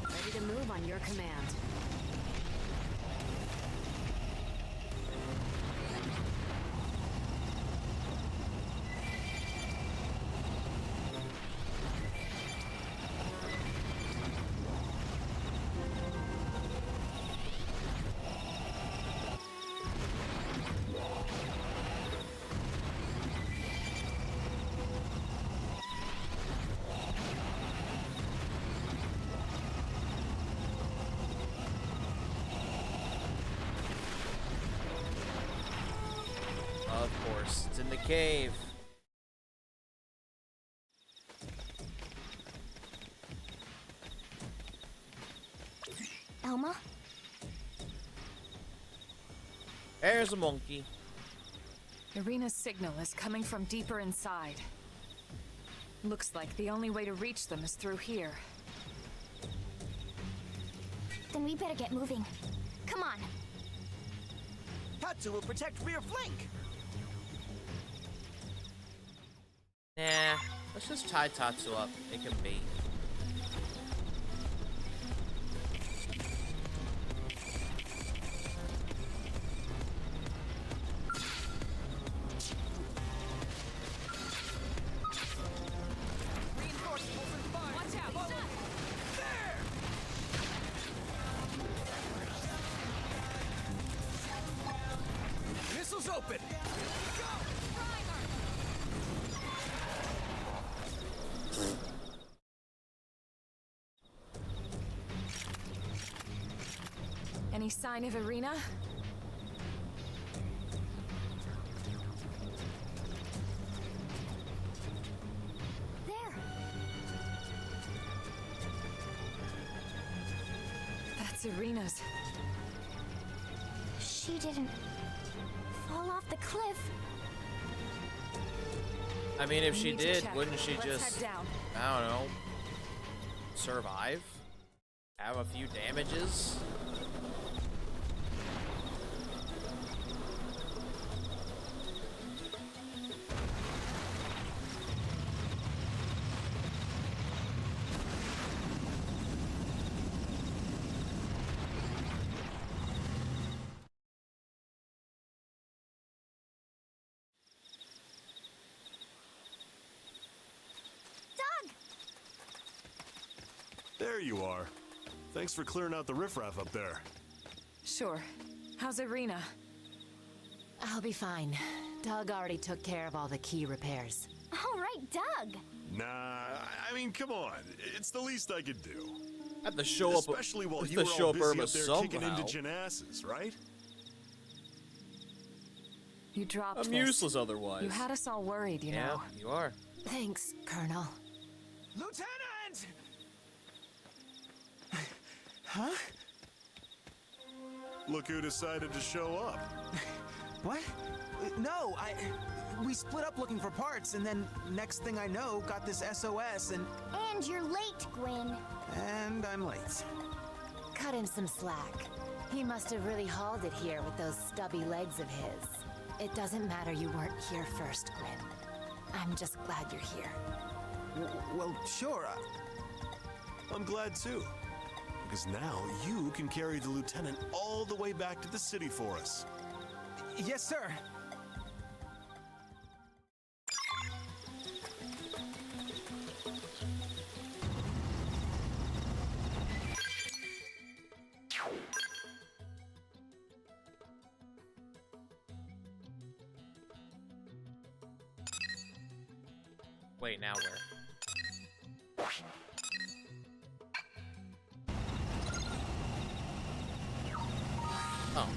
Speaker 6: Ready to move on your command.
Speaker 1: Of course, it's in the cave.
Speaker 2: Elma?
Speaker 1: There's a monkey.
Speaker 4: Irina's signal is coming from deeper inside. Looks like the only way to reach them is through here.
Speaker 2: Then we better get moving. Come on.
Speaker 3: Tatsu will protect rear flank.
Speaker 1: Nah, let's just tie Tatsu up. Make him bait.
Speaker 8: Missiles open!
Speaker 4: Any sign of Irina?
Speaker 2: There.
Speaker 4: That's Irina's.
Speaker 2: She didn't fall off the cliff.
Speaker 1: I mean, if
Speaker 4: We
Speaker 1: she
Speaker 4: need to
Speaker 1: did,
Speaker 4: check.
Speaker 1: wouldn't she
Speaker 4: Let's
Speaker 1: just,
Speaker 4: head down.
Speaker 1: I don't know, survive? Have a few damages?
Speaker 20: There you are. Thanks for clearing out the riffraff up there.
Speaker 4: Sure. How's Irina?
Speaker 6: I'll be fine. Doug already took care of all the key repairs.
Speaker 2: All right, Doug.
Speaker 20: Nah, I mean, come on. It's the least I could do.
Speaker 1: Have to show up.
Speaker 20: Especially while
Speaker 1: have
Speaker 20: you
Speaker 1: to
Speaker 20: were
Speaker 1: show
Speaker 20: all
Speaker 1: up
Speaker 20: busy
Speaker 1: Irma
Speaker 20: up there kicking
Speaker 1: somehow.
Speaker 20: indigent asses, right?
Speaker 4: You dropped
Speaker 1: I'm
Speaker 4: this.
Speaker 1: useless otherwise.
Speaker 4: You had us all worried, you know.
Speaker 1: You are.
Speaker 6: Thanks, Colonel.
Speaker 7: Lieutenant! Huh?
Speaker 20: Look who decided to show up.
Speaker 7: What? No, we split up looking for parts, and then next thing I know, got this SOS, and
Speaker 2: you're late, Gwen.
Speaker 7: And I'm late.
Speaker 6: Cut him some slack. He must have really hauled it here with those stubby legs of his. It doesn't matter you weren't here first, Gwen. I'm just glad you're here.
Speaker 7: Well, sure.
Speaker 20: I'm glad too. Because now you can carry the lieutenant all the way back to the city for us.
Speaker 7: Yes, sir.
Speaker 1: Wait, now where? Oh.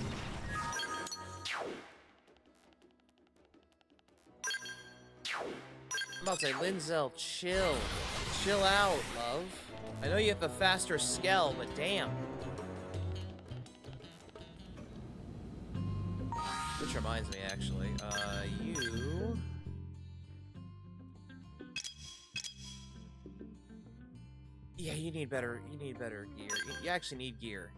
Speaker 1: I'm about to say, Linzel, chill. Chill out, love. I know you have the faster Skell, but damn. Which reminds me, actually, you... Yeah, you need better gear. You actually need gear.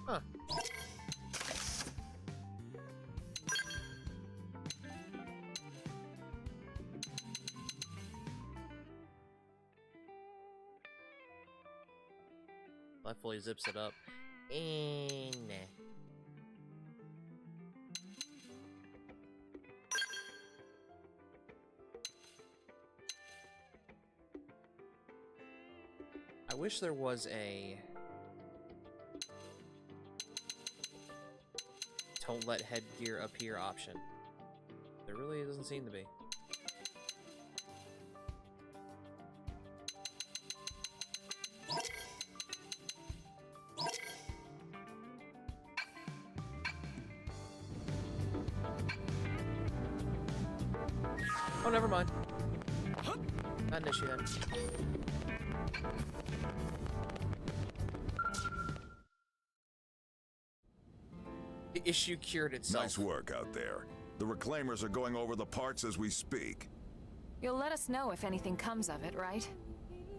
Speaker 1: Huh. That fully zips it up. Nah. I wish there was a don't let headgear appear option. There really doesn't seem to be. never mind. Not an issue then. The issue cured itself.
Speaker 5: Nice work out there. The reclaimers are going over the parts as we speak.
Speaker 4: You'll let us know if anything comes of it, right?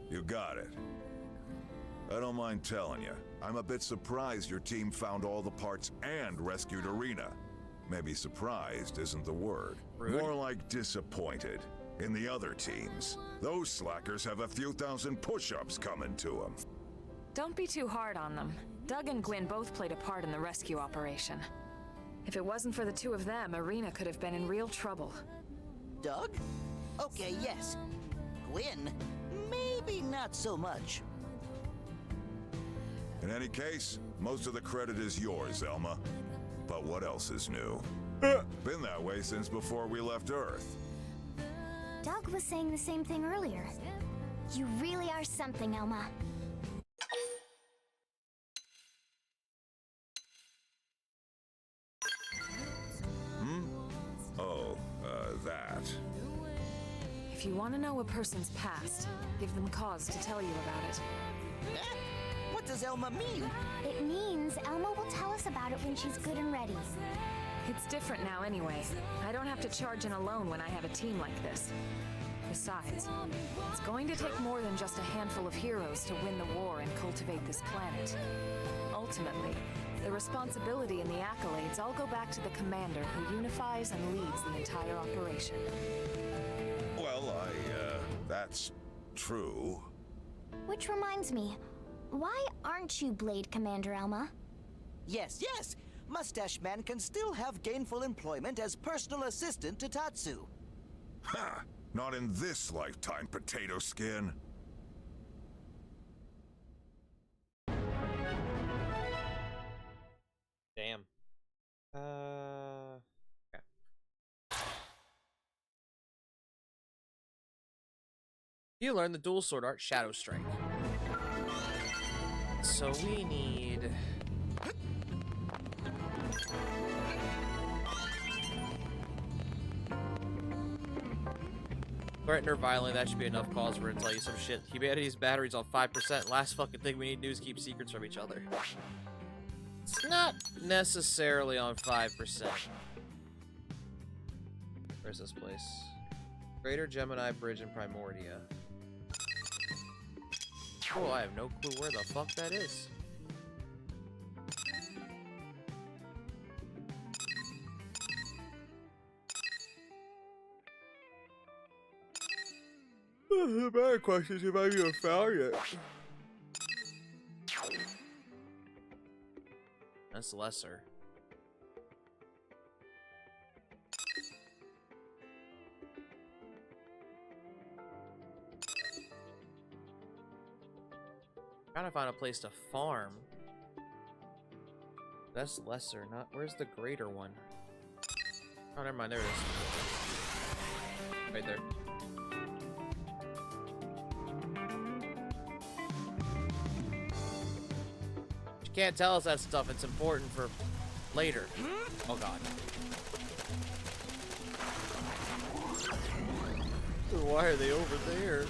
Speaker 5: You got it. I don't mind telling you, I'm a bit surprised your team found all the parts and rescued Arena. Maybe surprised isn't the word.
Speaker 1: Rude.
Speaker 5: More like disappointed. In the other teams, those slackers have a few thousand push-ups coming to them.
Speaker 4: Don't be too hard on them. Doug and Gwyn both played a part in the rescue operation. If it wasn't for the two of them, Arena could have been in real trouble.
Speaker 3: Doug? Okay, yes. Gwyn? Maybe not so much.
Speaker 5: In any case, most of the credit is yours, Elma. But what else is new? Been that way since before we left Earth.
Speaker 2: Doug was saying the same thing earlier. You really are something, Elma.
Speaker 5: Oh, that.
Speaker 4: If you want to know a person's past, give them cause to tell you about it.
Speaker 3: What does Elma mean?
Speaker 2: It means Elma will tell us about it when she's good and ready.
Speaker 4: It's different now anyway. I don't have to charge in alone when I have a team like this. Besides, it's going to take more than just a handful of heroes to win the war and cultivate this planet. Ultimately, the responsibility and the accolades all go back to the commander who unifies and leads the entire operation.
Speaker 5: Well, that's true.
Speaker 2: Which reminds me, why aren't you Blade Commander, Elma?
Speaker 3: Yes, yes! Mustache Man can still have gainful employment as personal assistant to Tatsu.
Speaker 5: Ha! Not in this lifetime, potato skin.
Speaker 1: Damn. Okay. You learn the dual sword art, Shadow Strike. So we need... Threaten her violently, that should be enough cause for her to tell you some shit. Humanity's battery's on 5%. Last fucking thing we need to do is keep secrets from each other. It's not necessarily on 5%. Where's this place? Greater Gemini Bridge in Primordia. Oh, I have no clue where the fuck that is. The better question is if I even found it. That's lesser. Trying to find a place to farm. That's lesser, not. Where's the greater one? Oh, never mind. There it is. Right there. You can't tell us that stuff. It's important for later. Oh god. Why are they over there?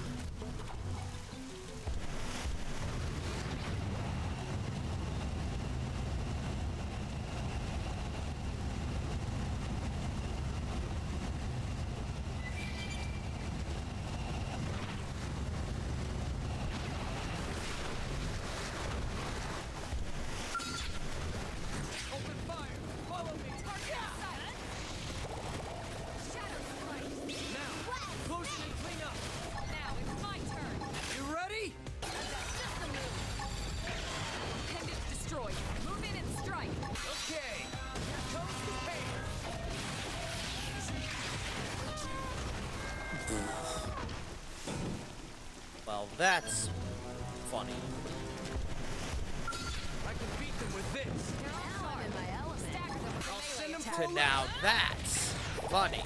Speaker 1: Well, that's funny.
Speaker 8: I can beat them with this. I'll send them
Speaker 1: To now that's funny.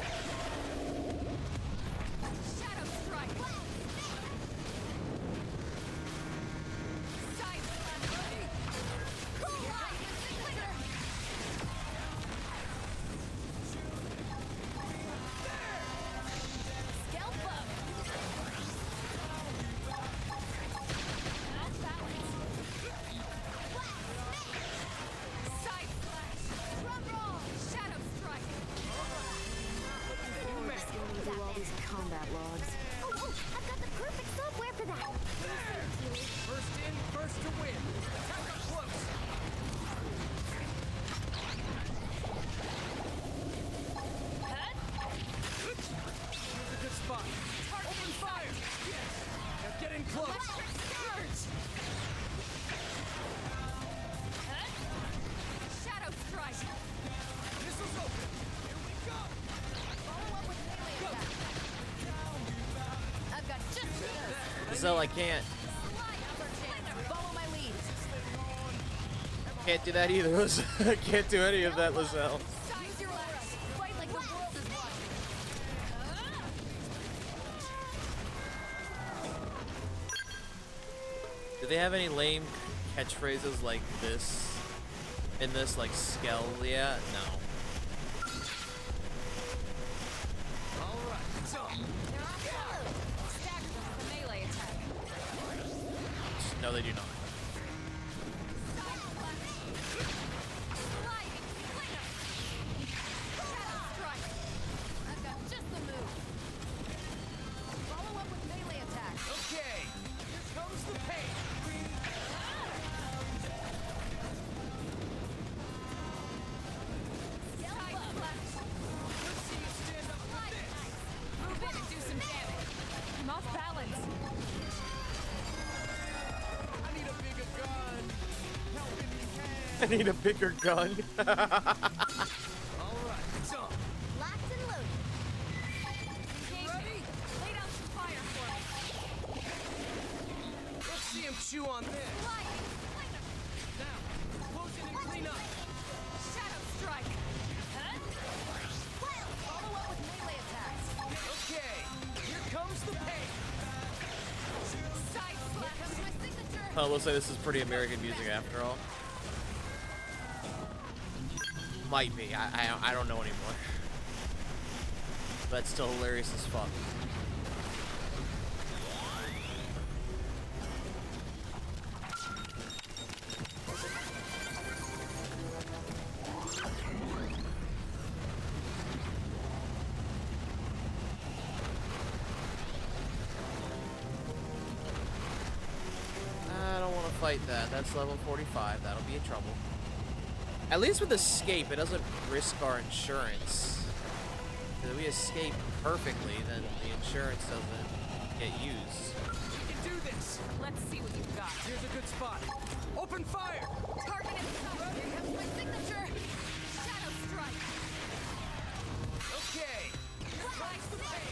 Speaker 1: Lizelle, I can't.
Speaker 6: Follow my lead.
Speaker 1: Can't do that either, Lizelle. Can't do any of that, Lizelle.
Speaker 6: Use your axe. Fight like the world is watching.
Speaker 1: Do they have any lame catchphrases like this? In this, like, Skell? Yeah? No. No, they do not.
Speaker 6: I've got just the move. Follow up with melee attack.
Speaker 8: Okay, here comes the pain.
Speaker 4: Move in and do some damage. I'm off balance.
Speaker 8: I need a bigger gun. Help if you can.
Speaker 1: I need a bigger gun.
Speaker 8: All right, so.
Speaker 2: Locked and loaded.
Speaker 8: Ready?
Speaker 4: Lay down some fire for me.
Speaker 8: Let's see him chew on this. Now, close in and clean up.
Speaker 4: Shadow strike.
Speaker 6: Follow up with melee attacks.
Speaker 8: Okay, here comes the pain.
Speaker 4: Side slap.
Speaker 6: Comes my signature.
Speaker 1: I will say this is pretty American music after all. Might be. I don't know anymore. But it's still hilarious as fuck. I don't want to fight that. That's level 45. That'll be in trouble. At least with escape, it doesn't risk our insurance. If we escape perfectly, then the insurance doesn't get used.
Speaker 8: You can do this.
Speaker 4: Let's see what you've got.
Speaker 8: Here's a good spot. Open fire.
Speaker 4: Target in sight.
Speaker 6: Here comes my signature.
Speaker 4: Shadow strike.
Speaker 8: Okay, here comes the pain.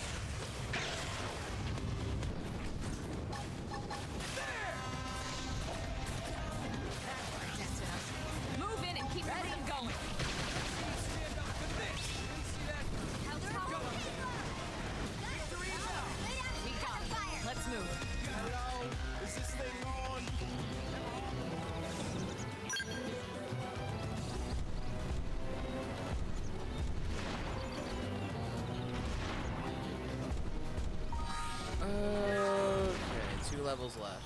Speaker 4: Move in and keep the rhythm going.
Speaker 8: Stand up for this. Didn't see that. Victory's out.
Speaker 4: We got it. Let's move.
Speaker 8: Hello, is this thing on?
Speaker 1: Okay, 2 levels left.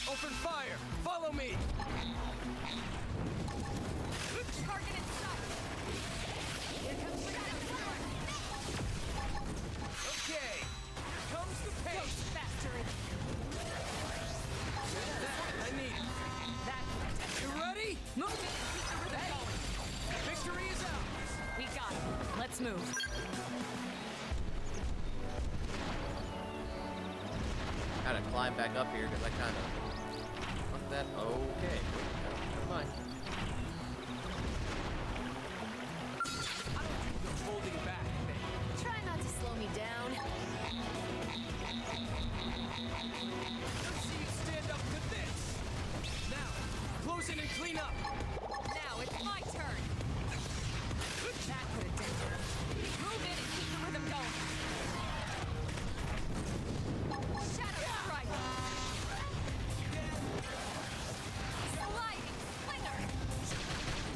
Speaker 8: Open fire. Follow me.
Speaker 4: Target in sight.
Speaker 6: Here comes the
Speaker 8: Okay, here comes the pain.
Speaker 4: Ghost factory.
Speaker 8: That I need.
Speaker 4: That
Speaker 8: You ready?
Speaker 4: move in and keep the rhythm going.
Speaker 8: Victory is ours.
Speaker 4: We got it. Let's move.
Speaker 1: Gotta climb back up here because I kind of fucked that. Okay, never mind.
Speaker 8: I don't do the holding back thing.
Speaker 6: Try not to slow me down.
Speaker 8: Let's see you stand up to this. Now, close in and clean up.
Speaker 4: Now it's my turn. That could have done it. Move in and keep the rhythm going. Shadow strike. Sliding slinger.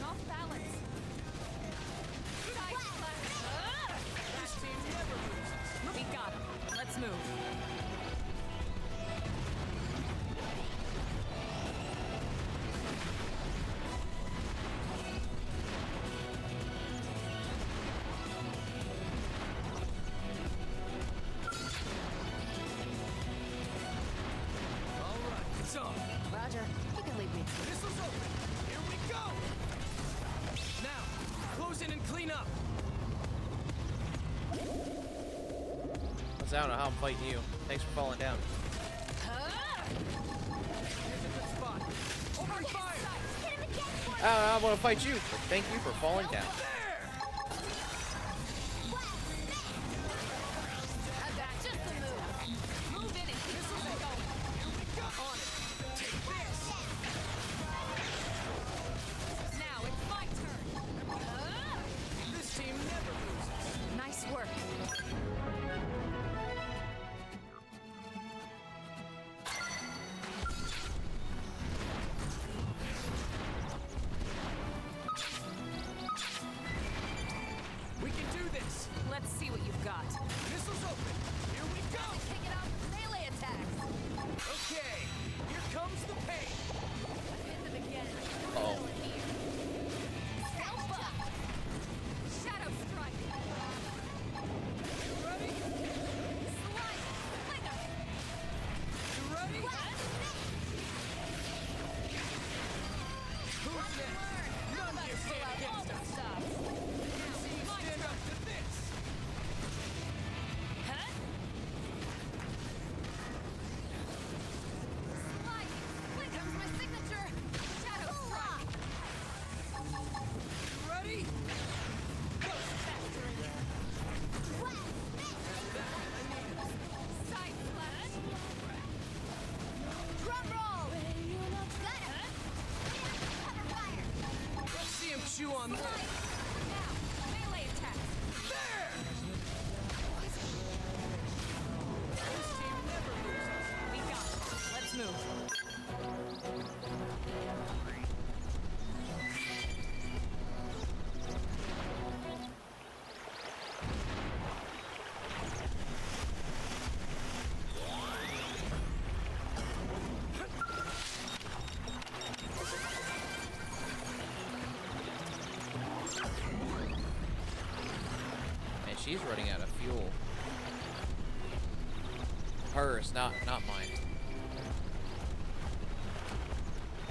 Speaker 4: Off balance. Side slap.
Speaker 8: This team never loses.
Speaker 4: We got him. Let's move.
Speaker 8: All right, it's on.
Speaker 6: Roger. You can leave me.
Speaker 8: Missiles open. Here we go. Now, close in and clean up.
Speaker 1: I don't know how I'm fighting you. Thanks for falling down.
Speaker 8: Here's a good spot. Open fire.
Speaker 2: Hit him again for
Speaker 1: I want to fight you, but thank you for falling down.
Speaker 8: Chew on this.
Speaker 4: Melee attack.
Speaker 8: There! This team never loses.
Speaker 4: We got it. Let's move.
Speaker 1: She's running out of fuel. Hers, not mine.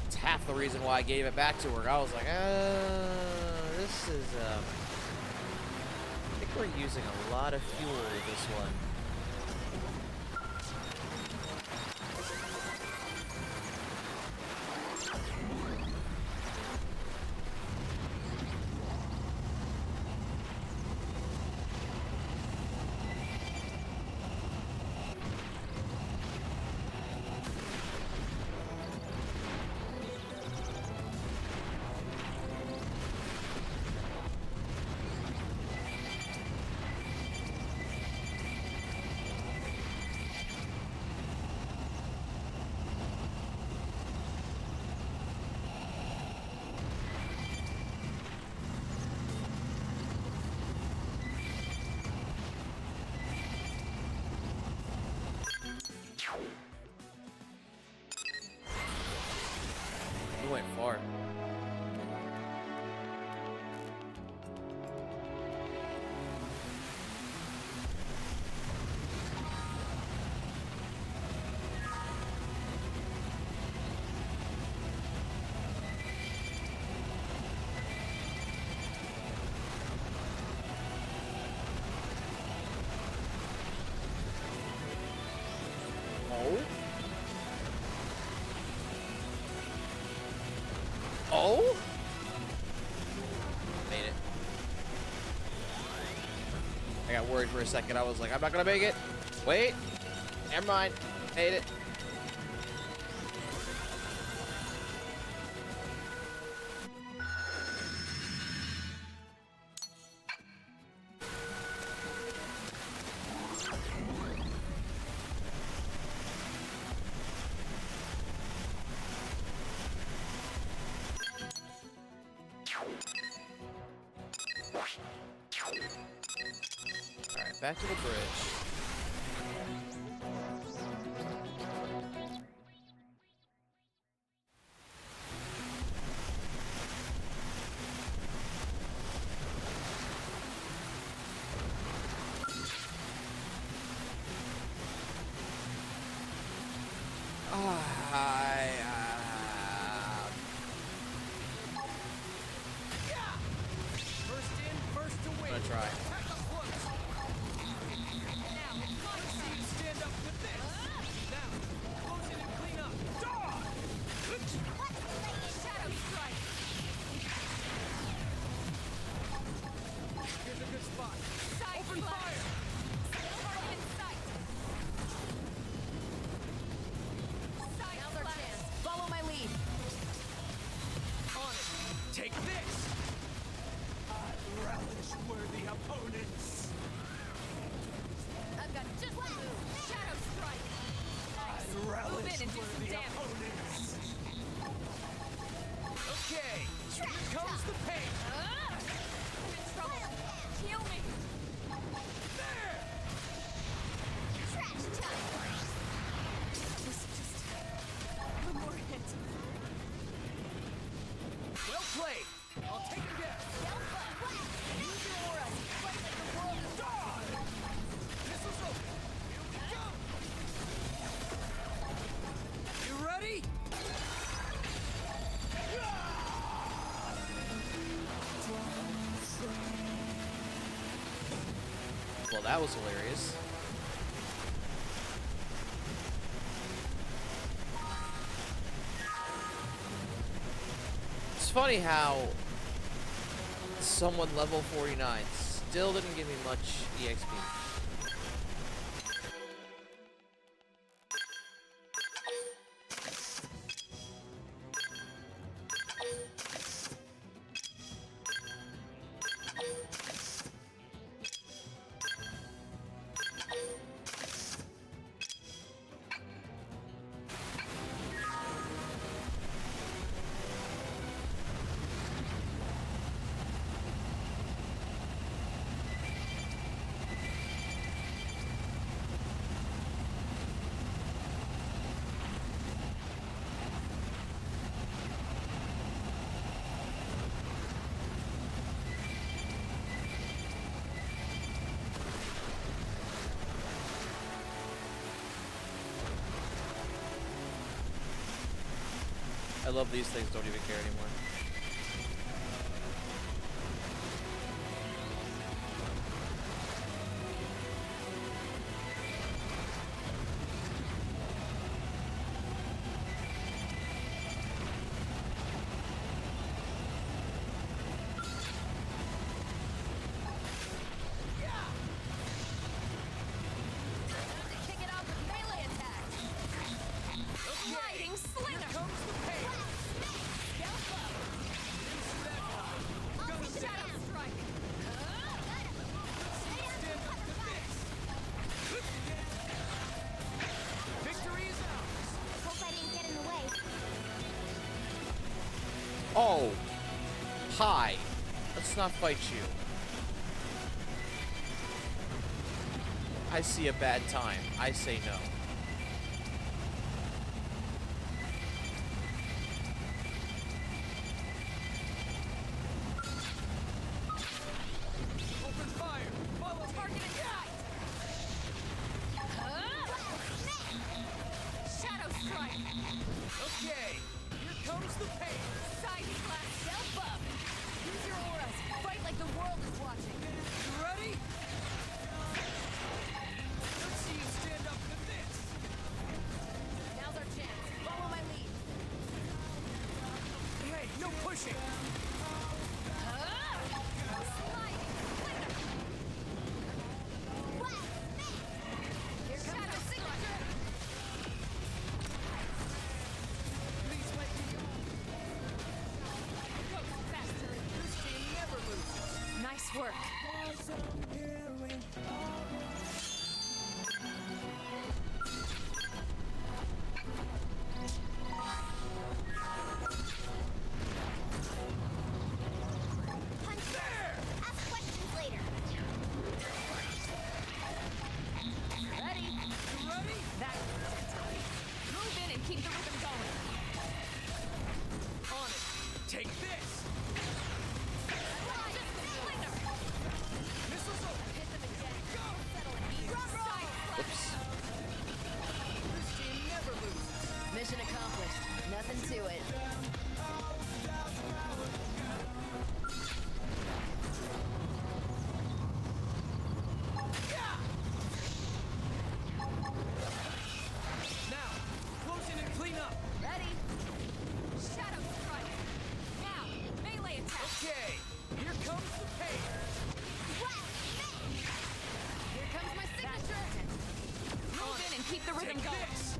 Speaker 1: It's half the reason why I gave it back to her. I was like, this is, I think we're using a lot of fuel with this one. You went far. Oh? Made it. I got worried for a second. I was like, I'm not gonna make it. Wait. Never mind. Made it. Back to the bridge.
Speaker 8: First in, first to win.
Speaker 1: I'm gonna try.
Speaker 8: Stand up to this. Now, close it and clean up. Dog!
Speaker 4: Shadow strike.
Speaker 8: Here comes the pain.
Speaker 4: I'm in trouble. Heal me.
Speaker 8: There!
Speaker 2: Trash time.
Speaker 4: Just one more hit.
Speaker 8: Well played. I'll take him down. Use your aura. Fight like the world is gone. Missiles open. Here we go. You ready?
Speaker 1: Well, that was hilarious. It's funny how someone level 49 still didn't give me much EXP. I love these things, don't even care anymore.
Speaker 4: Kick it off with melee attack. Sliding slinger.
Speaker 8: Here comes the pain.
Speaker 4: Scalp up. Shadow strike.
Speaker 8: Stand up to this. Victory is ours.
Speaker 2: Hope I didn't get in the way.
Speaker 1: Oh! Hi! Let's not fight you. I see a bad time. I say no.
Speaker 8: Open fire. Follow
Speaker 4: Target in sight. Shadow strike.
Speaker 8: Okay. Here comes the pain.
Speaker 4: Side slash self up. Use your auras. Fight like the world is watching.
Speaker 8: You ready? Let's see you stand up to this.
Speaker 4: Now's our chance. Follow my lead.
Speaker 8: Hey, no pushing.
Speaker 4: Sliding slinger. Here comes Shadow signature.
Speaker 8: Please let me go.
Speaker 4: Go faster.
Speaker 8: This team never loses.
Speaker 4: Nice work.
Speaker 2: Punch there. Ask questions later.
Speaker 4: Ready?
Speaker 8: You ready?
Speaker 4: That move in and keep the rhythm going.
Speaker 8: On it. Take this.
Speaker 4: Slide slinger.
Speaker 8: Missiles open.
Speaker 4: Hit them again.
Speaker 8: Go.
Speaker 4: Settle it. Side slash.
Speaker 1: Oops.
Speaker 8: This team never loses.
Speaker 6: Mission accomplished. Nothing to it.
Speaker 8: Now, close in and clean up.
Speaker 4: Ready? Shadow strike. Now, melee attack.
Speaker 8: Okay. Here comes the pain.
Speaker 4: Here comes my signature. Move in and keep the rhythm
Speaker 8: Take
Speaker 4: going.
Speaker 8: this.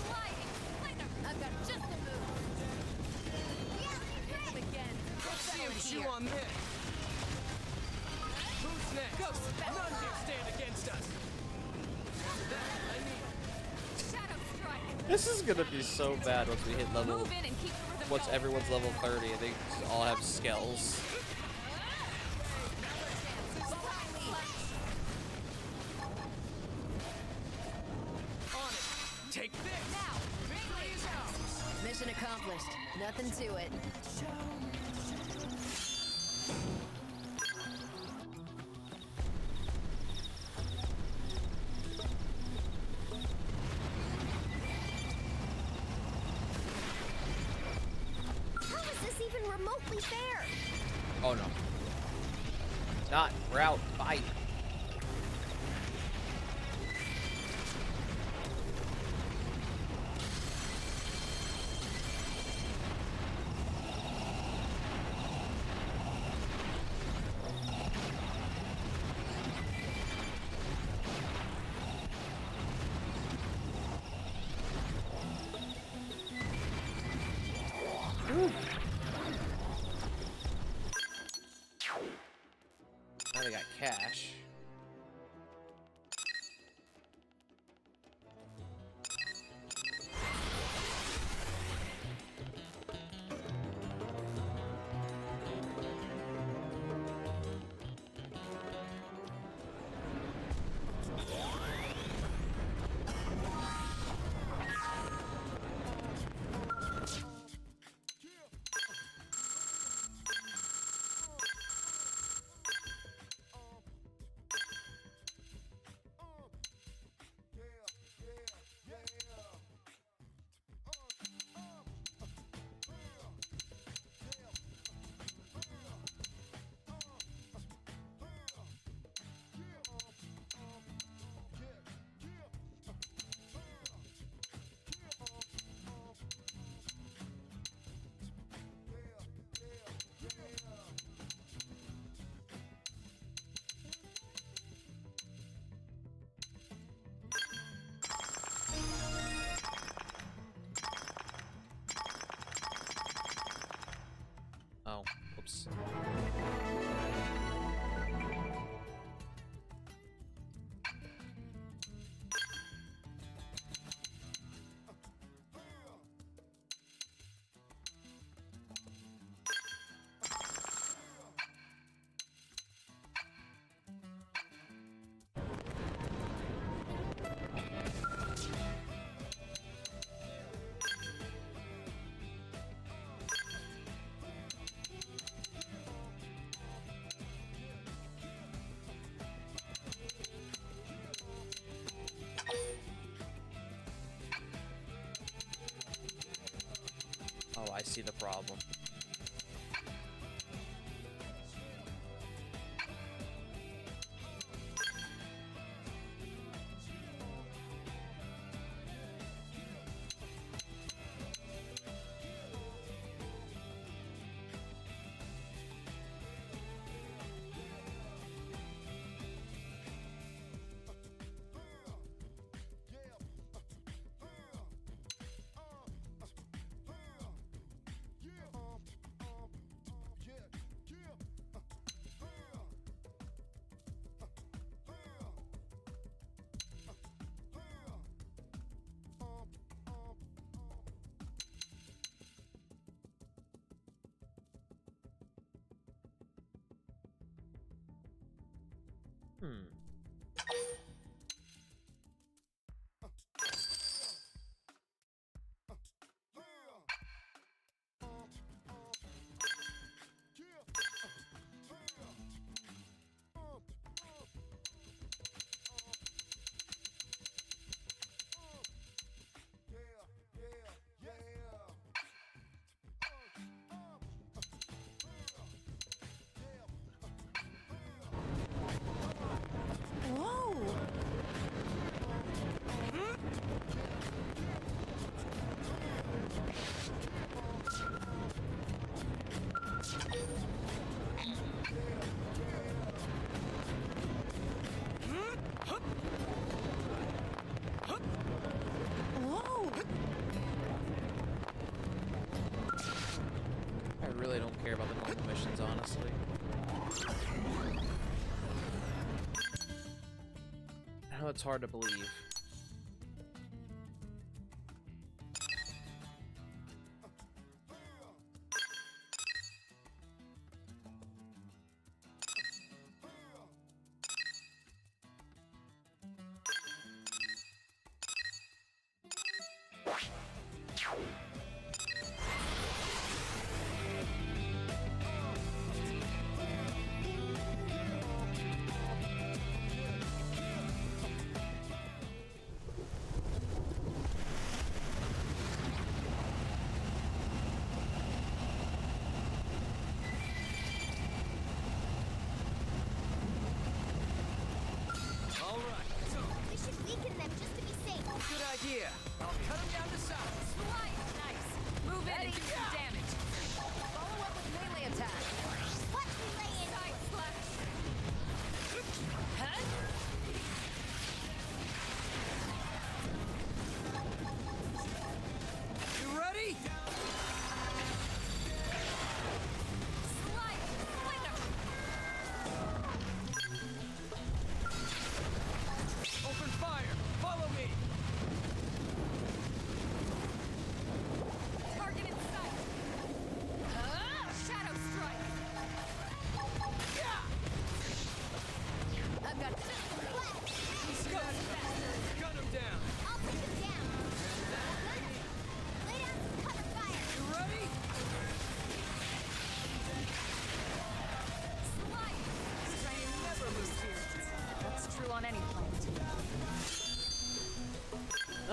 Speaker 4: Sliding slinger. I've got just the move. Hit them again.
Speaker 8: Let's see
Speaker 4: Settle
Speaker 8: him
Speaker 4: it
Speaker 8: chew
Speaker 4: here.
Speaker 8: on this. Who's next?
Speaker 4: Ghost
Speaker 8: None
Speaker 4: battle.
Speaker 8: can stand against us. That I need.
Speaker 4: Shadow strike.
Speaker 1: This is gonna be so bad once we hit level.
Speaker 4: Move in and keep the rhythm
Speaker 1: Once
Speaker 4: going.
Speaker 1: everyone's level 30, and they just all have Skells.
Speaker 12: Take this!
Speaker 4: Now, victory is ours.
Speaker 6: Mission accomplished. Nothing to it.
Speaker 2: How is this even remotely fair?
Speaker 1: Oh no. Not route, fight. Now they got cash. Oh, whoops. Oh, I see the problem. Hmm. I really don't care about the normal missions, honestly. I know it's hard to believe.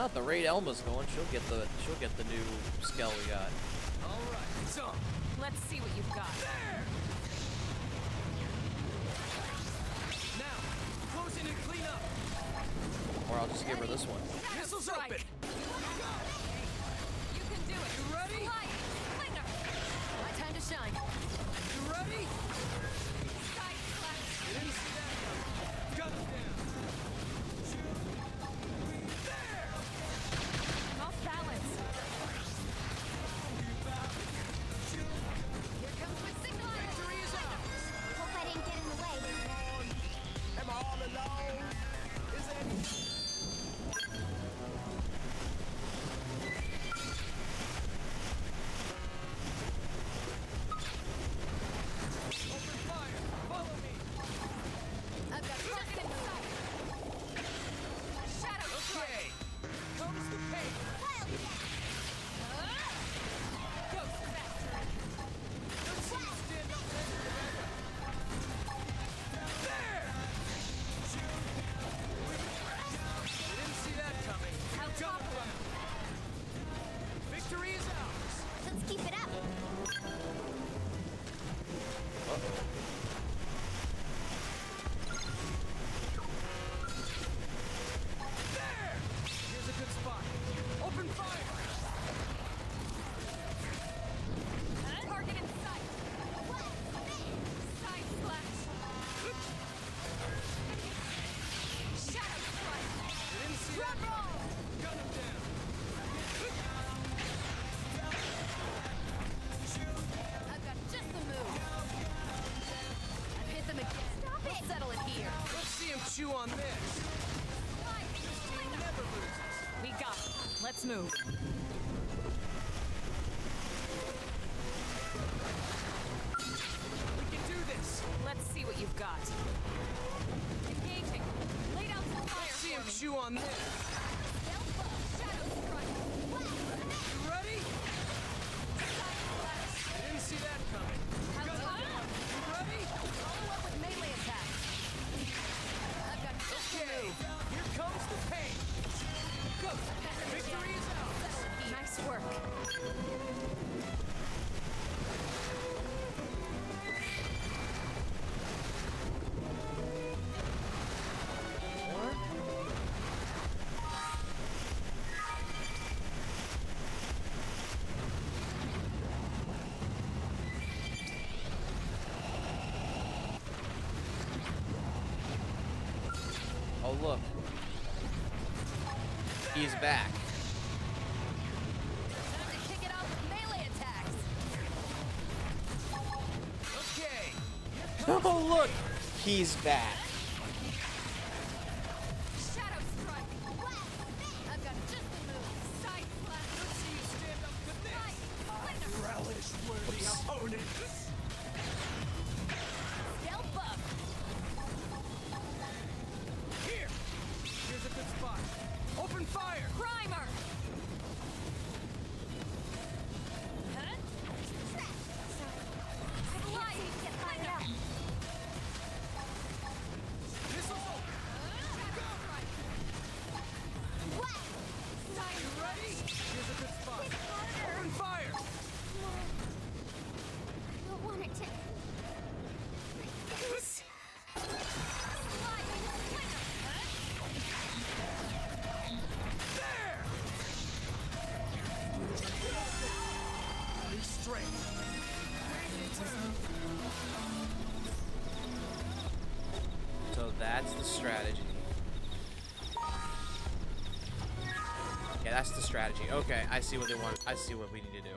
Speaker 1: not? The raid Elma's going. She'll get the new Skell we got.
Speaker 8: All right, it's on.
Speaker 4: Let's see what you've got.
Speaker 8: Now, close in and clean up.
Speaker 1: Or I'll just give her this one.
Speaker 8: Missiles open.
Speaker 4: You can do it.
Speaker 8: You ready?
Speaker 4: Slinger.
Speaker 6: My time to shine.
Speaker 8: You ready?
Speaker 4: Side slash.
Speaker 8: You didn't see that coming. Gun him down. There.
Speaker 4: I'm off balance.
Speaker 6: Here comes my signal.
Speaker 8: Victory is ours.
Speaker 14: Hope I didn't get in the way.
Speaker 8: Am I all alone? Is it? Open fire. Follow me.
Speaker 6: I've got target in sight.
Speaker 4: Shadow strike.
Speaker 8: Okay. Comes the pain.
Speaker 4: Ghost master.
Speaker 8: Let's see you stand up there. There. You didn't see that coming.
Speaker 4: I'll
Speaker 8: Gun
Speaker 4: topple
Speaker 8: him
Speaker 4: him.
Speaker 8: down. Victory is ours.
Speaker 14: Let's keep it up.
Speaker 8: There. Here's a good spot. Open fire.
Speaker 4: Target in sight. Side slash. Shadow strike.
Speaker 8: You didn't see that coming. Gun him down.
Speaker 6: I've got just the move. I've hit them again. We'll settle it here.
Speaker 8: Let's see him chew on this. This team never loses.
Speaker 4: We got it. Let's move.
Speaker 8: We can do this.
Speaker 4: Let's see what you've got. Engaging. Lay down some fire
Speaker 8: Let's see
Speaker 4: for
Speaker 8: him
Speaker 4: me.
Speaker 8: chew on this.
Speaker 4: Shadow strike.
Speaker 8: You ready? I didn't see that coming.
Speaker 4: How's
Speaker 8: Gun him
Speaker 4: that?
Speaker 8: down. You ready?
Speaker 6: Follow up with melee attacks. I've got just the
Speaker 8: Okay.
Speaker 6: move.
Speaker 8: Here comes the pain. Go. Victory is ours.
Speaker 4: Nice work.
Speaker 1: Oh look. He's back.
Speaker 6: Time to kick it off with melee attacks.
Speaker 8: Okay.
Speaker 1: Oh look. He's back.
Speaker 4: Shadow strike.
Speaker 6: I've got just the move.
Speaker 4: Side slash.
Speaker 8: Let's see you stand up to this.
Speaker 4: Slinger.
Speaker 8: Relish worthy opponent.
Speaker 6: Skell buff.
Speaker 8: Here. Here's a good spot. Open fire.
Speaker 4: Primer. Slide.
Speaker 14: Get fired up.
Speaker 8: Missiles open. You ready? Here's a good spot. Open fire.
Speaker 14: I don't want it to.
Speaker 8: There. New strength.
Speaker 1: So that's the strategy. Yeah, that's the strategy. Okay, I see what they want. I see what we need to do.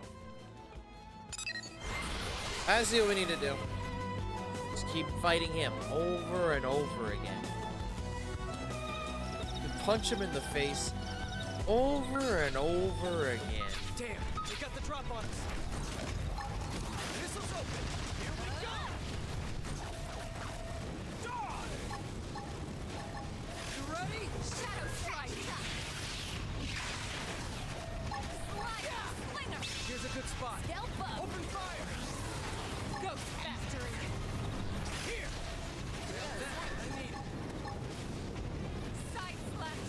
Speaker 1: I see what we need to do. Just keep fighting him over and over again. Punch him in the face over and over again.
Speaker 8: Damn, they got the drop on us. Missiles open. Here we go. Die. You ready?
Speaker 4: Shadow strike. Slide. Slinger.
Speaker 8: Here's a good spot.
Speaker 6: Skell buff.
Speaker 8: Open fire.
Speaker 4: Ghost mastery.
Speaker 8: Here. That I need it.
Speaker 4: Side slash.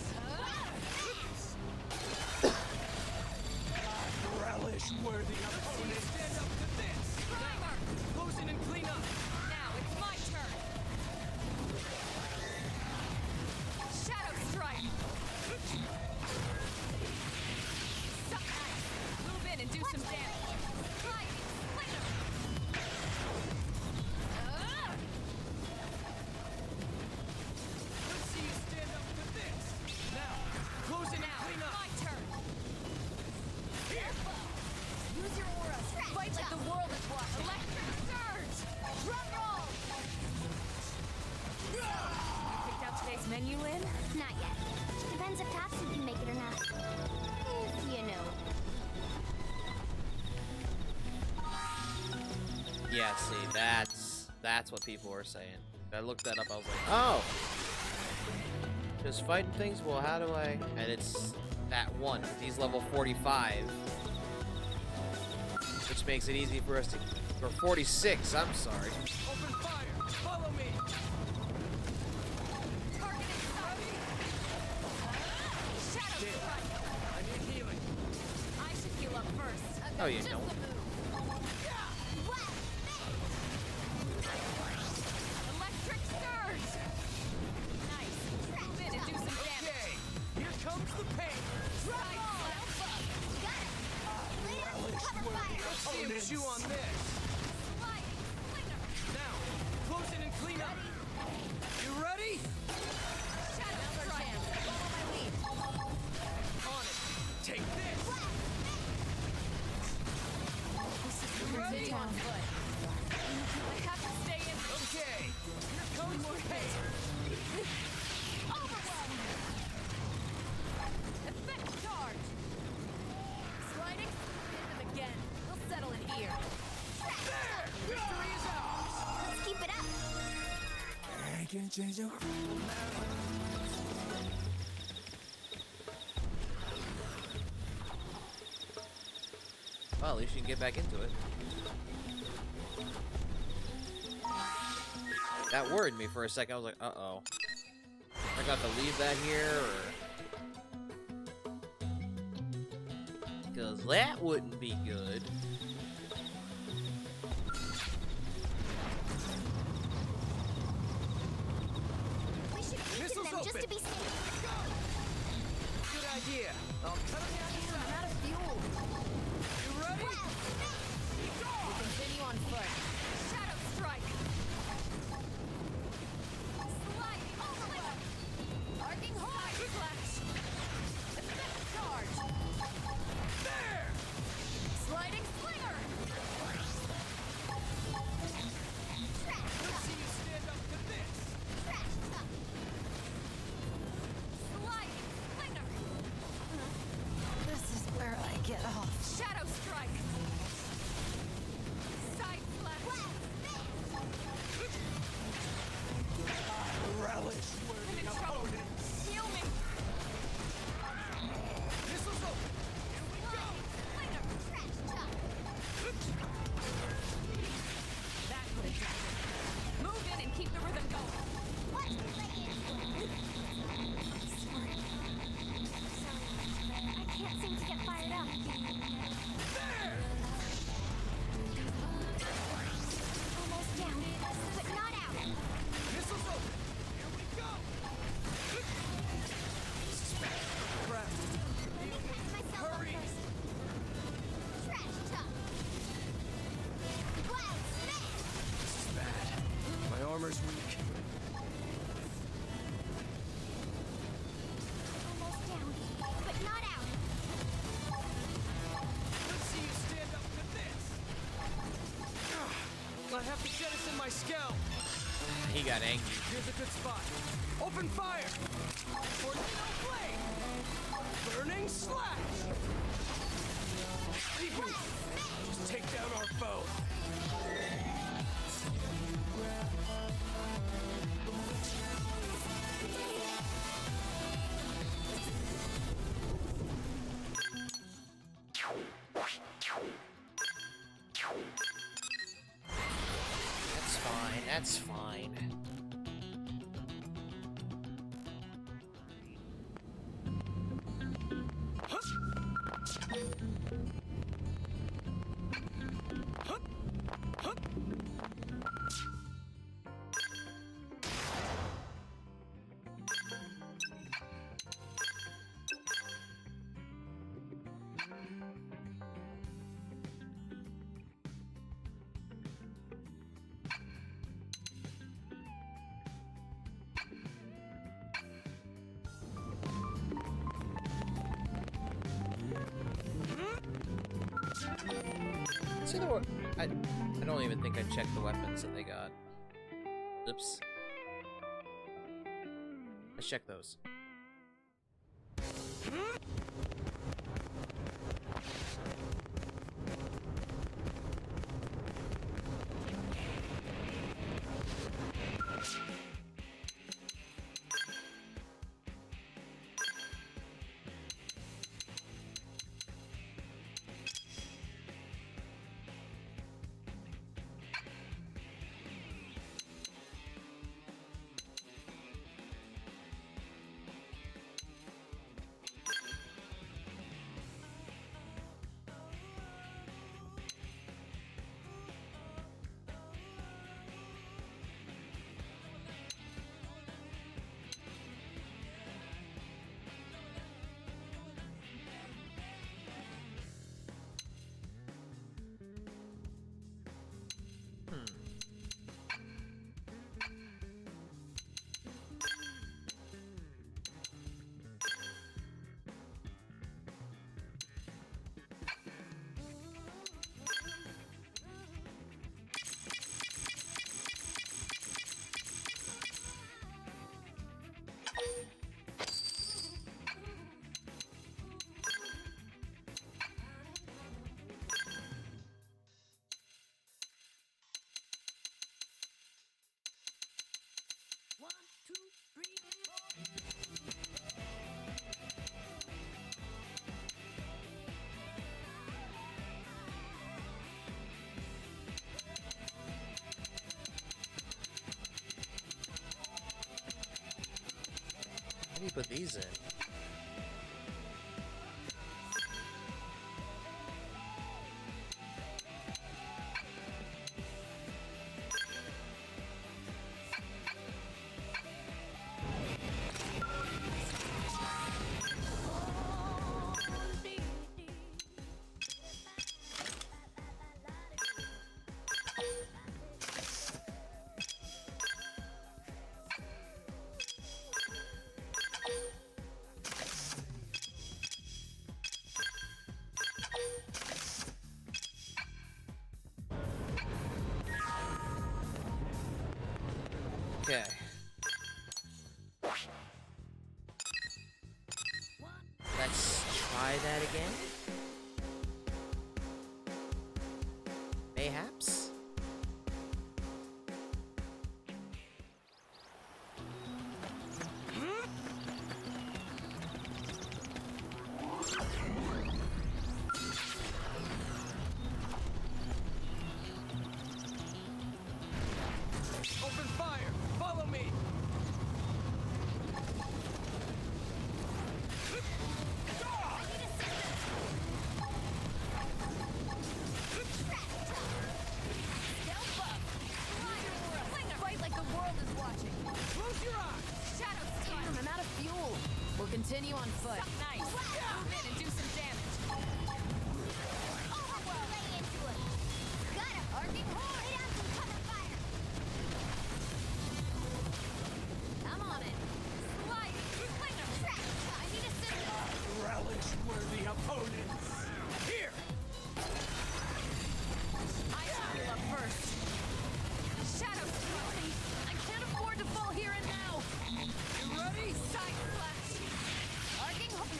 Speaker 4: Electric surge! Drum roll! Picked out today's menu, Lynn?
Speaker 2: Not yet. Depends if Tatsu can make it or not. If you know.
Speaker 1: Yeah, see, that's what people were saying. I looked that up, I was like, oh! Just fighting things? Well, how do I... And it's that one. He's level 45. Which makes it easy for us to... Or 46, I'm sorry.
Speaker 8: Open fire! Follow me!
Speaker 4: Shadow strike!
Speaker 8: I need healing.
Speaker 4: I should heal up first.
Speaker 1: Oh, you don't.
Speaker 4: Electric surge! Nice. Move in and do some damage.
Speaker 8: Okay, here comes the pain. Let's see him chew on this. Now, close in and clean up. You ready?
Speaker 4: Shadow strike. Follow my lead.
Speaker 8: On it. Take this.
Speaker 4: You ready? On foot. I have to stay in.
Speaker 8: Okay, here comes the pain.
Speaker 4: Overwhelm. Effect charge. Sliding. Hit them again. We'll settle it here.
Speaker 8: There! Victory is ours.
Speaker 2: Let's keep it up.
Speaker 8: I can change the
Speaker 1: Well, at least you can get back into it. That worried me for a second. I was like, uh-oh. I got to leave that here, or... Because that wouldn't be good.
Speaker 2: We should weaken them just to be safe.
Speaker 8: Good idea. I'll cut him down to
Speaker 4: I'm out of fuel.
Speaker 8: You ready?
Speaker 4: We'll continue on foot. Shadow strike. Sliding. Overwhelm. Arcing hard. Flash. Effect charge.
Speaker 8: There!
Speaker 4: Sliding slinger.
Speaker 8: Let's see you stand up to this.
Speaker 4: Sliding slinger.
Speaker 6: This is where I get off.
Speaker 4: Shadow strike. Side slash.
Speaker 8: Relish worthy opponents.
Speaker 4: Heal me.
Speaker 8: Missiles open. Here we go.
Speaker 4: Slinger. That would have done it. Move in and keep the rhythm going.
Speaker 2: I can't seem to get fired up. Almost down, but not out.
Speaker 8: Missiles open. Here we go. Crap. Hurry. This is bad. My armor's weak.
Speaker 2: Almost down, but not out.
Speaker 8: Let's see you stand up to this. I have to jettison my Skell.
Speaker 1: He got angry.
Speaker 8: Here's a good spot. Open fire. Tornado blade. Burning slash. Reboot. Just take down our foe.
Speaker 1: That's fine, that's fine. See the I don't even think I checked the weapons that they got. Oops. Let's check those. How do you put these in? Okay. Let's try that again. Mayhaps?
Speaker 8: Open fire! Follow me!
Speaker 4: Fight like the world is watching.
Speaker 8: Close your eyes!
Speaker 4: Shadows,
Speaker 6: Damn, I'm out of fuel. We'll continue on foot.
Speaker 4: Nice. Move in and do some damage.
Speaker 14: Overwhelm! Lay into it! Got him! Arcing horn! Lay down some cover fire!
Speaker 4: I'm on it. Sliding. Slinger.
Speaker 14: Trap! I need assistance!
Speaker 8: Relish-worthy opponents! Here!
Speaker 4: I heal up first. Shadows, I can't afford to fall here and now.
Speaker 8: You ready?
Speaker 4: Side flash. Arcing horn.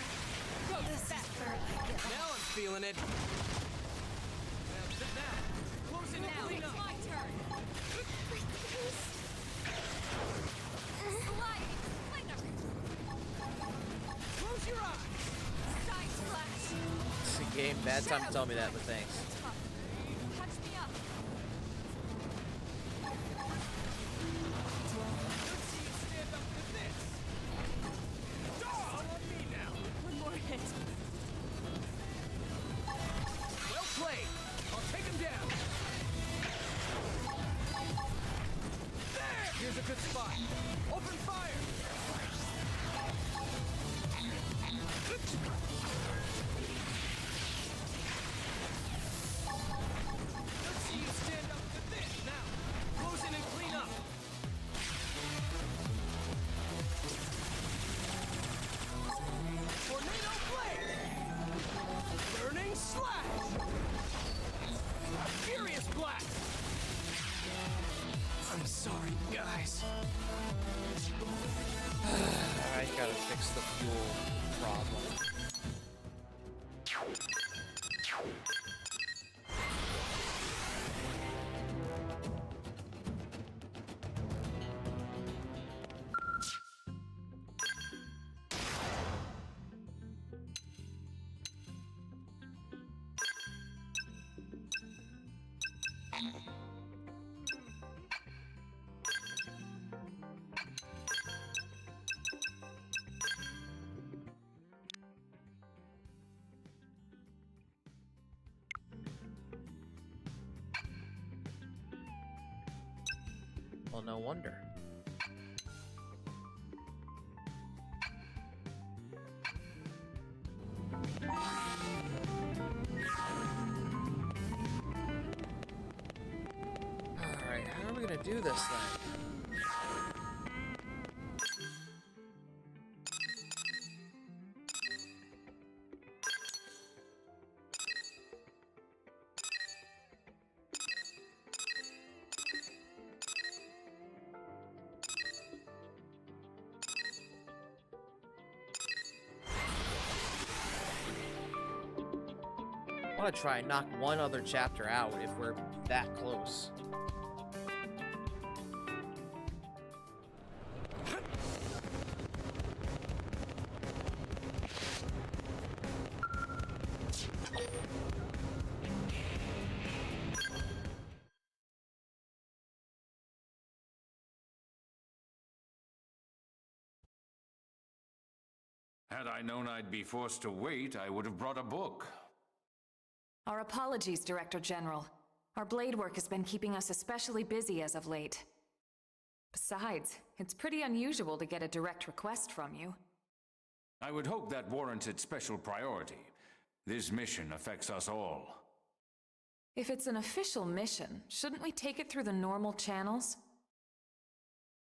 Speaker 4: Go faster.
Speaker 8: Now I'm feeling it. Now sit down. Close in and
Speaker 4: Now
Speaker 8: clean
Speaker 4: it's
Speaker 8: up.
Speaker 4: my turn. Sliding. Slinger.
Speaker 8: Close your eyes.
Speaker 4: Side flash.
Speaker 1: It's a game. Bad time to tell me that, but thanks.
Speaker 4: Catch me up.
Speaker 8: Let's see you stand up to this. All on me now.
Speaker 4: One more hit.
Speaker 8: Well played. I'll take him down. There! Here's a good spot. Open fire! Let's see you stand up to this. Now, close in and clean up. Tornado blade! Burning slash! splat! I'm sorry, guys.
Speaker 1: I gotta fix the fuel problem. Well, no wonder. Alright, how are we gonna do this then? I want to try and knock one other chapter out if we're that close.
Speaker 13: Had I known I'd be forced to wait, I would have brought a book.
Speaker 4: Our apologies, Director General. Our blade work has been keeping us especially busy as of late. Besides, it's pretty unusual to get a direct request from you.
Speaker 13: I would hope that warranted special priority. This mission affects us all.
Speaker 4: If it's an official mission, shouldn't we take it through the normal channels?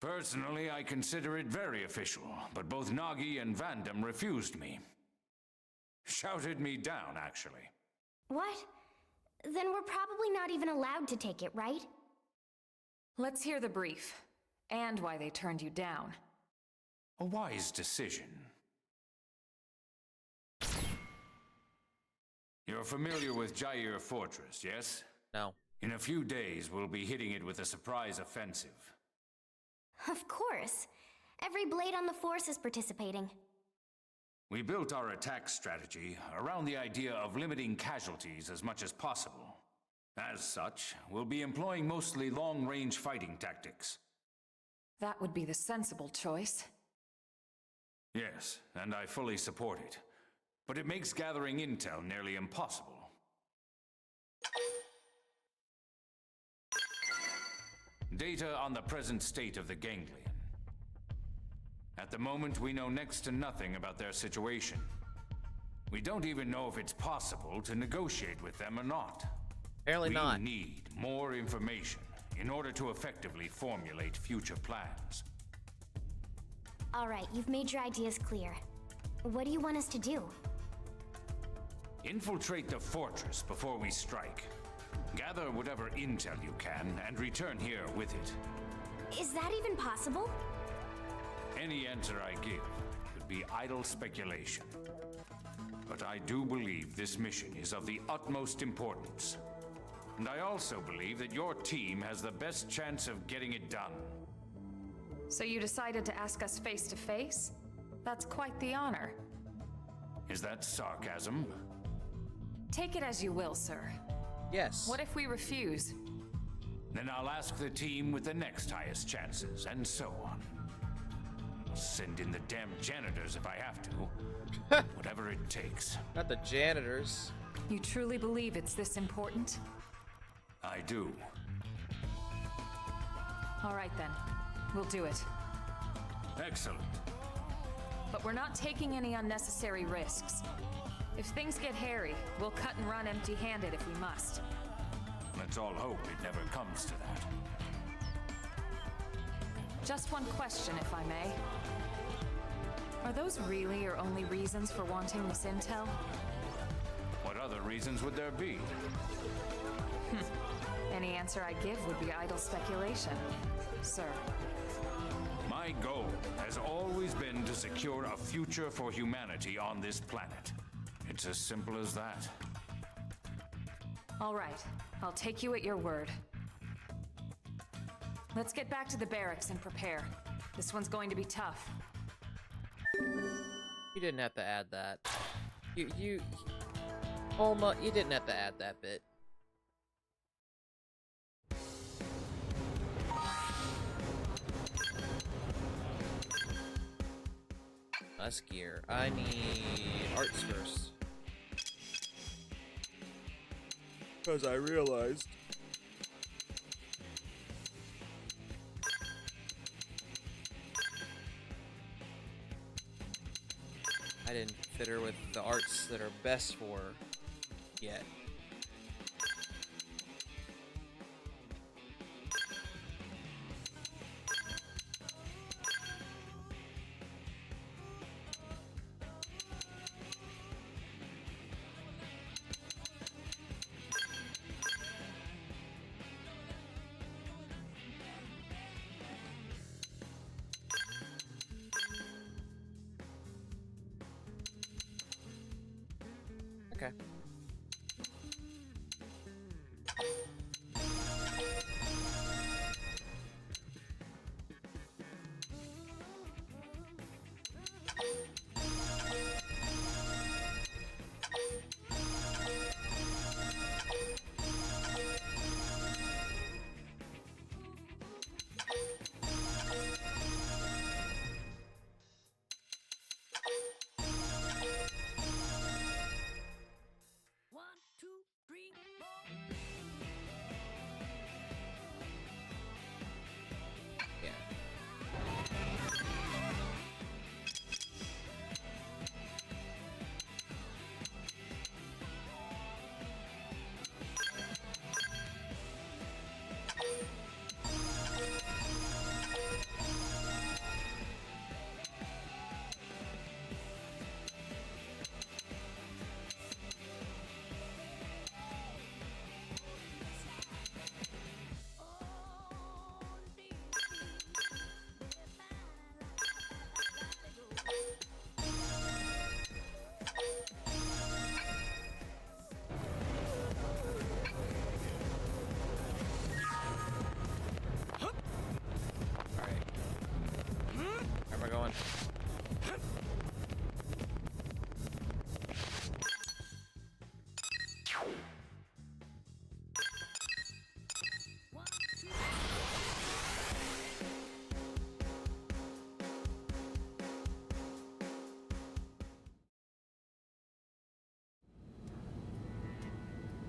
Speaker 13: Personally, I consider it very official, but both Nagi and Vandam refused me. Shouted me down, actually.
Speaker 2: What? Then we're probably not even allowed to take it, right?
Speaker 4: Let's hear the brief, and why they turned you down.
Speaker 13: A wise decision. You're familiar with Jair Fortress, yes?
Speaker 1: No.
Speaker 13: In a few days, we'll be hitting it with a surprise offensive.
Speaker 2: Of course. Every blade on the force is participating.
Speaker 13: We built our attack strategy around the idea of limiting casualties as much as possible. As such, we'll be employing mostly long-range fighting tactics.
Speaker 4: That would be the sensible choice.
Speaker 13: Yes, and I fully support it. But it makes gathering intel nearly impossible. Data on the present state of the ganglion. At the moment, we know next to nothing about their situation. We don't even know if it's possible to negotiate with them or not.
Speaker 1: Apparently not.
Speaker 13: We need more information in order to effectively formulate future plans.
Speaker 2: All right, you've made your ideas clear. What do you want us to do?
Speaker 13: Infiltrate the fortress before we strike. Gather whatever intel you can and return here with it.
Speaker 2: Is that even possible?
Speaker 13: Any answer I give would be idle speculation. But I do believe this mission is of the utmost importance. And I also believe that your team has the best chance of getting it done.
Speaker 4: So you decided to ask us face to face? That's quite the honor.
Speaker 13: Is that sarcasm?
Speaker 4: Take it as you will, sir.
Speaker 1: Yes.
Speaker 4: What if we refuse?
Speaker 13: Then I'll ask the team with the next highest chances, and so on. Send in the damn janitors if I have to. Whatever it takes.
Speaker 1: Not the janitors.
Speaker 4: You truly believe it's this important?
Speaker 13: I do.
Speaker 4: All right then. We'll do it.
Speaker 13: Excellent.
Speaker 4: But we're not taking any unnecessary risks. If things get hairy, we'll cut and run empty-handed if we must.
Speaker 13: Let's all hope it never comes to that.
Speaker 4: Just one question, if I may. Are those really your only reasons for wanting this intel?
Speaker 13: What other reasons would there be?
Speaker 4: Any any answer I give would be idle speculation, sir.
Speaker 21: My goal has always been to secure a future for humanity on this planet. It's as simple as that.
Speaker 4: All right, I'll take you at your word. Let's get back to the barracks and prepare. This one's going to be tough.
Speaker 1: You didn't have to add that. Almost, you didn't have to add that bit. Less gear. I need arts first. Because I realized I didn't fit her with the arts that are best for her yet. Okay.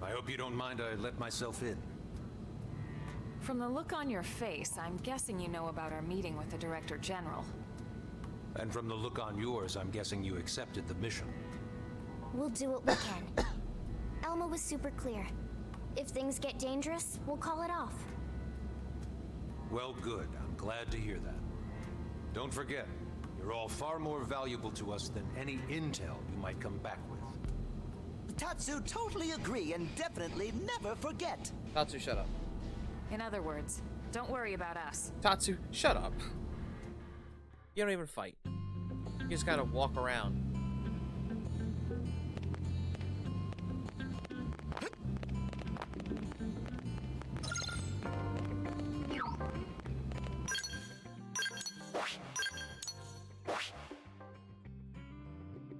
Speaker 9: I hope you don't mind I let myself in.
Speaker 4: From the look on your face, I'm guessing you know about our meeting with the Director General.
Speaker 9: And from the look on yours, I'm guessing you accepted the mission.
Speaker 2: We'll do what we can. Elma was super clear. If things get dangerous, we'll call it off.
Speaker 9: Well, good. I'm glad to hear that. Don't forget, you're all far more valuable to us than any intel you might come back with.
Speaker 3: Tatsu totally agree and definitely never forget.
Speaker 1: Tatsu, shut up.
Speaker 4: In other words, don't worry about us.
Speaker 1: Tatsu, shut up. You don't even fight. You just gotta walk around.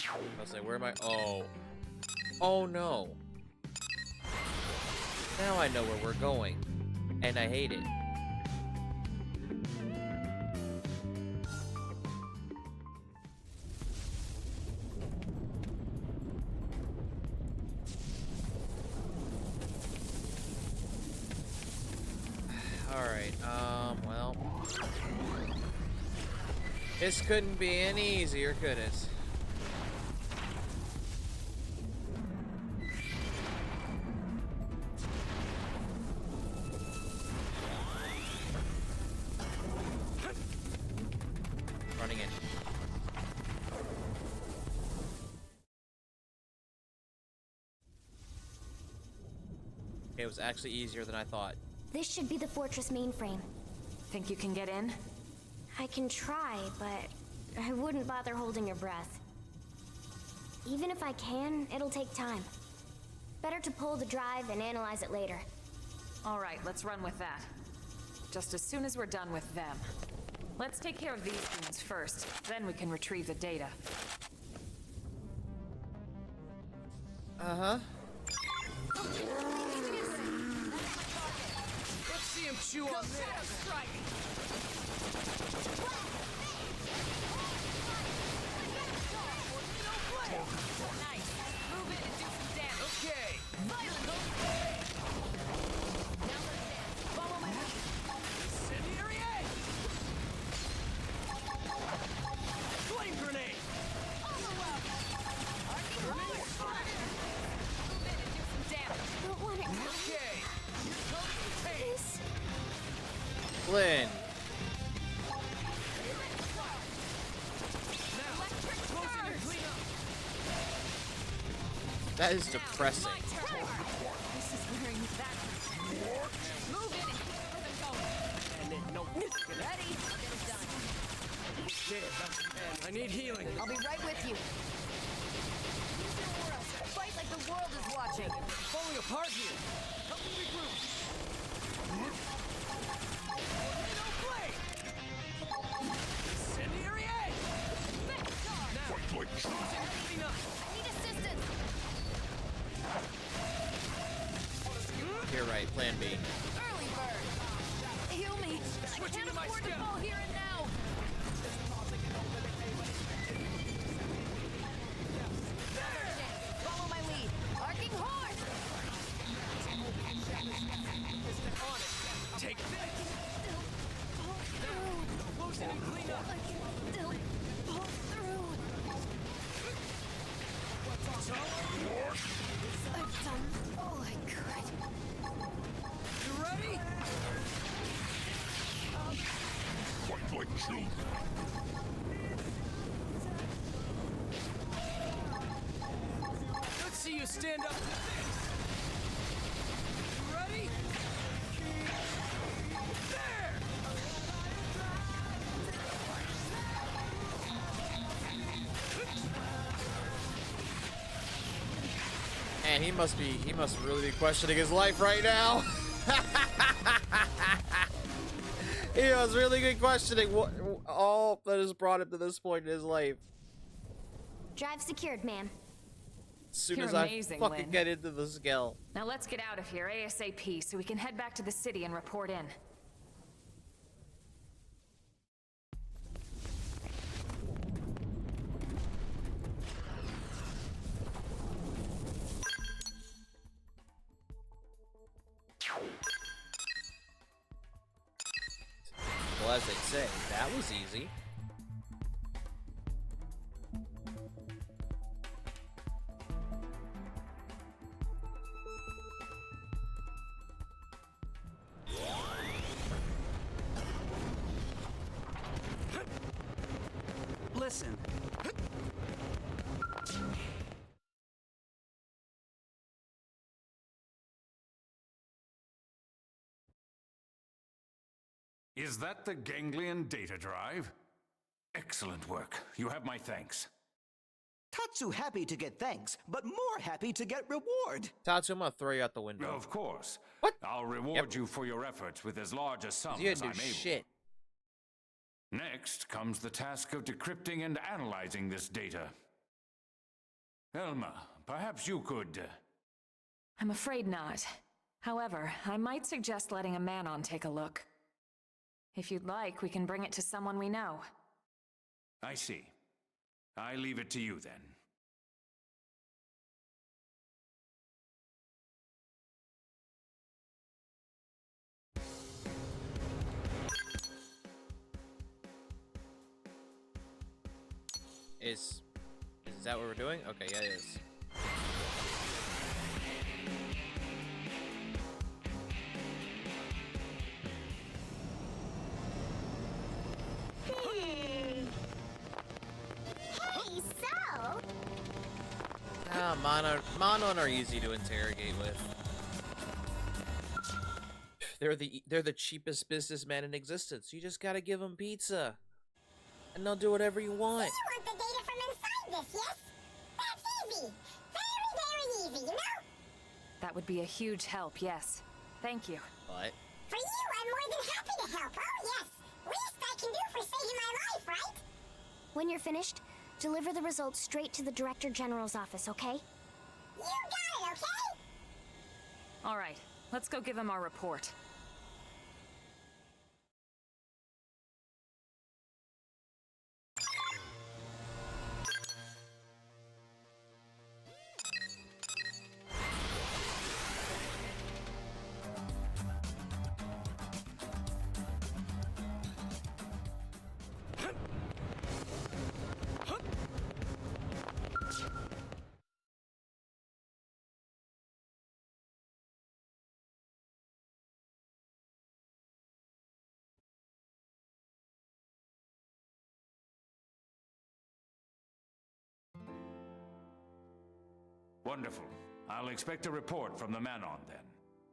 Speaker 1: I was like, where am I? Oh. Oh no. Now I know where we're going. And I hate it. Alright, well. This couldn't be any easier, could it? Running in. It was actually easier than I thought.
Speaker 2: This should be the fortress mainframe.
Speaker 4: Think you can get in?
Speaker 2: I can try, but I wouldn't bother holding your breath. Even if I can, it'll take time. Better to pull the drive and analyze it later.
Speaker 4: All right, let's run with that. Just as soon as we're done with them. Let's take care of these things first, then we can retrieve the data.
Speaker 1: Uh-huh.
Speaker 8: Let's see him chew on this.
Speaker 4: Nice. Move in and do some damage.
Speaker 8: Okay.
Speaker 4: Now let's dance. Follow my lead.
Speaker 8: Incendiary egg! Flame grenade!
Speaker 4: Move in and do some damage.
Speaker 2: Don't want it.
Speaker 8: Okay. Here comes the pace.
Speaker 1: Flynn. That is depressing.
Speaker 4: This is where you move in and keep the rhythm going.
Speaker 8: And then no ready.
Speaker 4: Get it done.
Speaker 8: Shit, man, I need healing.
Speaker 11: I'll be right with you. Fight like the world is watching.
Speaker 8: Falling apart here. Help me regroup. Tornado blade. Incendiary egg. Now, clean up.
Speaker 11: I need assistance.
Speaker 1: You're right, plan B.
Speaker 11: Early bird. Heal me. I can't afford to fall here and now. Follow my lead. Arcing horn.
Speaker 8: Take this. Lotion and clean up.
Speaker 11: Still pull through. I've done all I could.
Speaker 8: You ready? Let's see you stand up to this. You ready? There!
Speaker 1: And he must really be questioning his life right now. He was really good questioning what all that has brought him to this point in his life.
Speaker 2: Drive secured, ma'am.
Speaker 1: As soon
Speaker 4: You're
Speaker 1: as I
Speaker 4: amazing,
Speaker 1: fucking
Speaker 4: Lynn.
Speaker 1: get into the Skell.
Speaker 4: Now let's get out of here ASAP so we can head back to the city and report in.
Speaker 1: Well, as they say, that was easy.
Speaker 12: Listen.
Speaker 21: Is that the ganglion data drive? Excellent work. You have my thanks.
Speaker 3: Tatsu happy to get thanks, but more happy to get reward.
Speaker 1: Tatsu, I'm gonna throw you out the window.
Speaker 21: Of course.
Speaker 1: What?
Speaker 21: I'll reward you for your efforts with as large a sum
Speaker 1: You
Speaker 21: as
Speaker 1: didn't
Speaker 21: I'm
Speaker 1: do
Speaker 21: able.
Speaker 1: shit.
Speaker 21: Next comes the task of decrypting and analyzing this data. Elma, perhaps you could...
Speaker 4: I'm afraid not. However, I might suggest letting a man-on take a look. If you'd like, we can bring it to someone we know.
Speaker 21: I see. I leave it to you then.
Speaker 1: Is that what we're doing? Okay, yeah, it is.
Speaker 14: Hey, so?
Speaker 1: Monon are easy to interrogate with. They're the cheapest businessman in existence. You just gotta give them pizza, and they'll do whatever you want.
Speaker 14: You want the data from inside this, yes? That's easy. Very, very easy, you know?
Speaker 4: That would be a huge help, yes. Thank you.
Speaker 1: What?
Speaker 14: For you, I'm more than happy to help. Oh, yes. Least I can do for saving my life, right?
Speaker 2: When you're finished, deliver the results straight to the Director General's office, okay?
Speaker 14: You got it, okay?
Speaker 4: All right, let's go give him our report.
Speaker 21: Wonderful. I'll expect a report from the Manon then.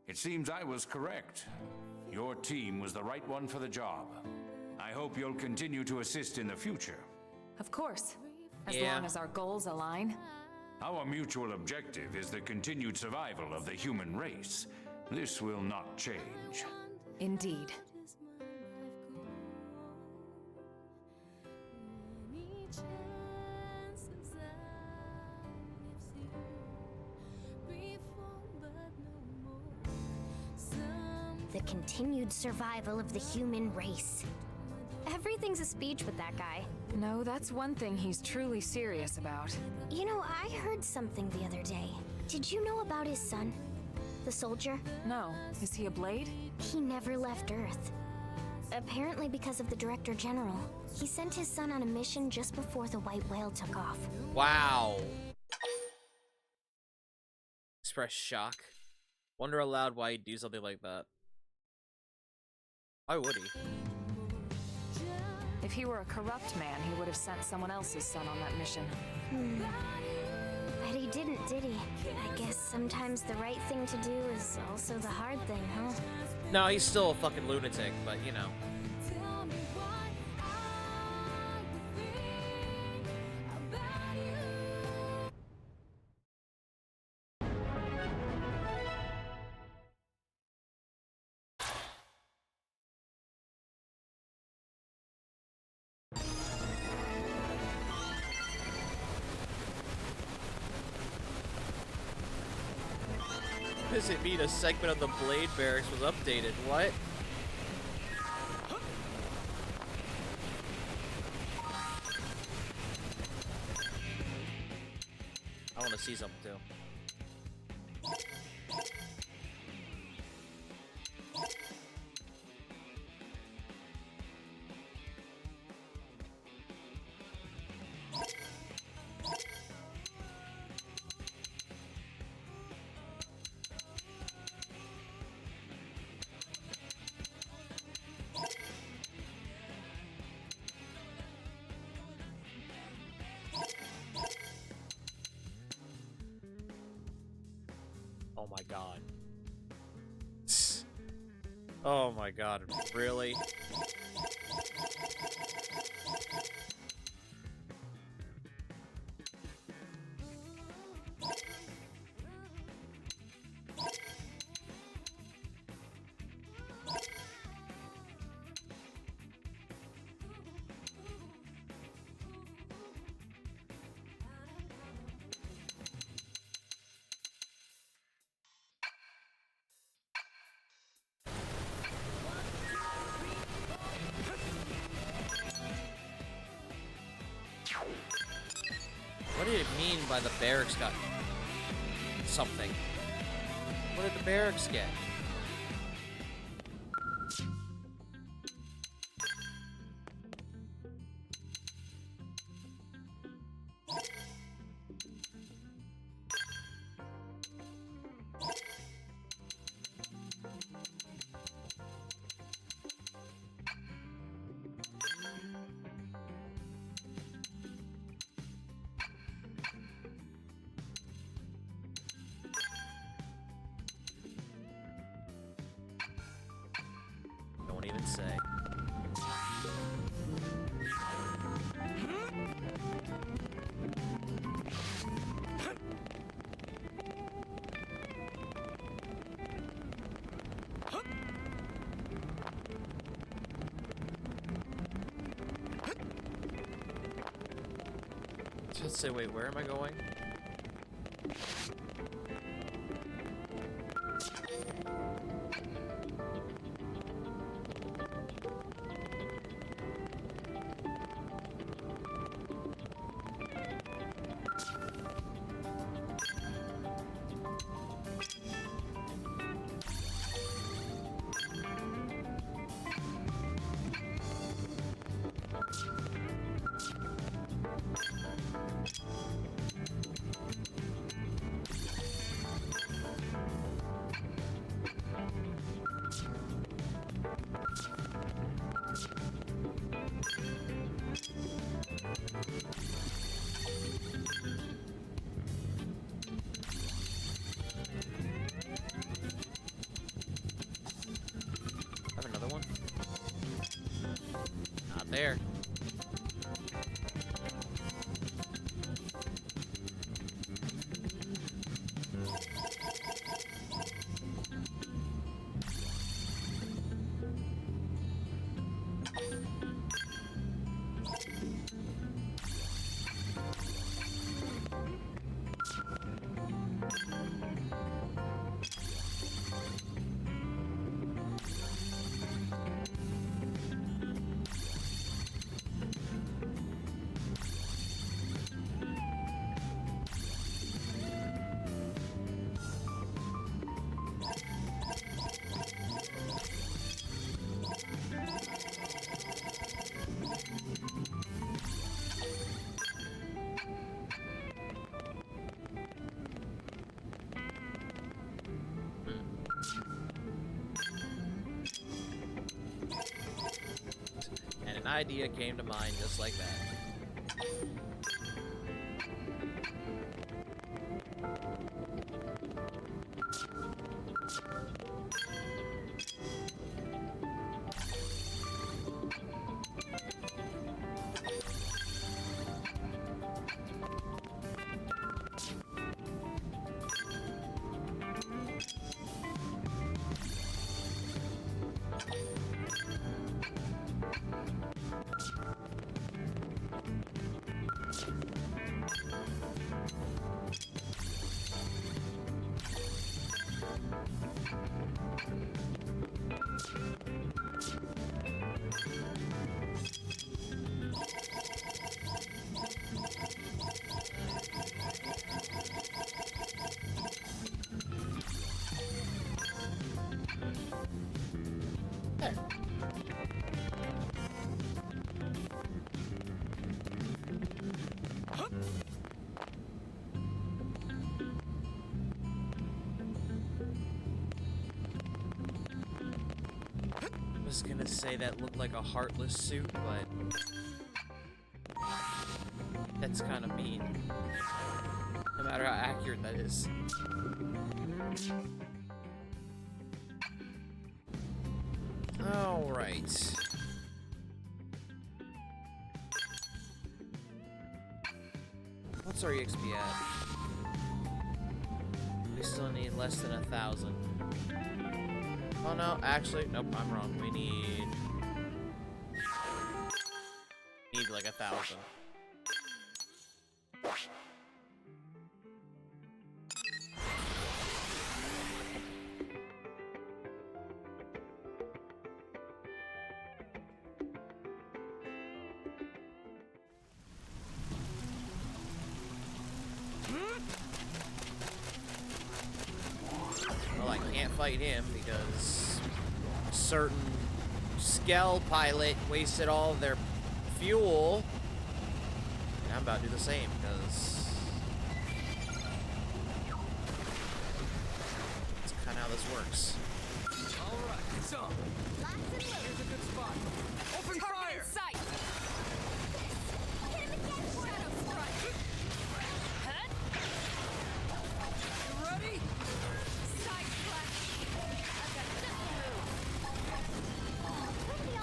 Speaker 21: It seems I was correct. Your team was the right one for the job. I hope you'll continue to assist in the future.
Speaker 4: Of course. As long as our goals align.
Speaker 21: Our mutual objective is the continued survival of the human race. This will not change.
Speaker 4: Indeed.
Speaker 2: The continued survival of the human race. Everything's a speech with that guy.
Speaker 4: No, that's one thing he's truly serious about.
Speaker 2: You know, I heard something the other day. Did you know about his son? The soldier?
Speaker 4: No. Is he a Blade?
Speaker 2: He never left Earth. Apparently because of the Director General. He sent his son on a mission just before the White Whale took off.
Speaker 1: Wow. Express shock. Wonder aloud why he'd do something like that. Why would he?
Speaker 4: If he were a corrupt man, he would have sent someone else's son on that mission.
Speaker 2: But he didn't, did he? I guess sometimes the right thing to do is also the hard thing, huh?
Speaker 1: No, he's still a fucking lunatic, but you know. Does it mean a segment of the Blade Barracks was updated? What? I want to see something too. Oh my god. Oh my god, really? What did it mean by the barracks got something? What did the barracks get? say. Let's say, wait, where am I going? There. And an idea came to mind just like that. I was gonna say that looked like a heartless suit, but that's kind of mean. No matter how accurate that is. All right. What's our EXP at? We still need less than 1,000. Oh no, actually, nope, I'm wrong. We need like 1,000. Well, I can't fight him because a certain Skell pilot wasted all of their fuel. And I'm about to do the same because that's kind of how this works.
Speaker 8: Alright, it's on. Here's a good spot. Open fire!
Speaker 4: In sight!
Speaker 8: You ready?
Speaker 4: Side flash! I've got just the move!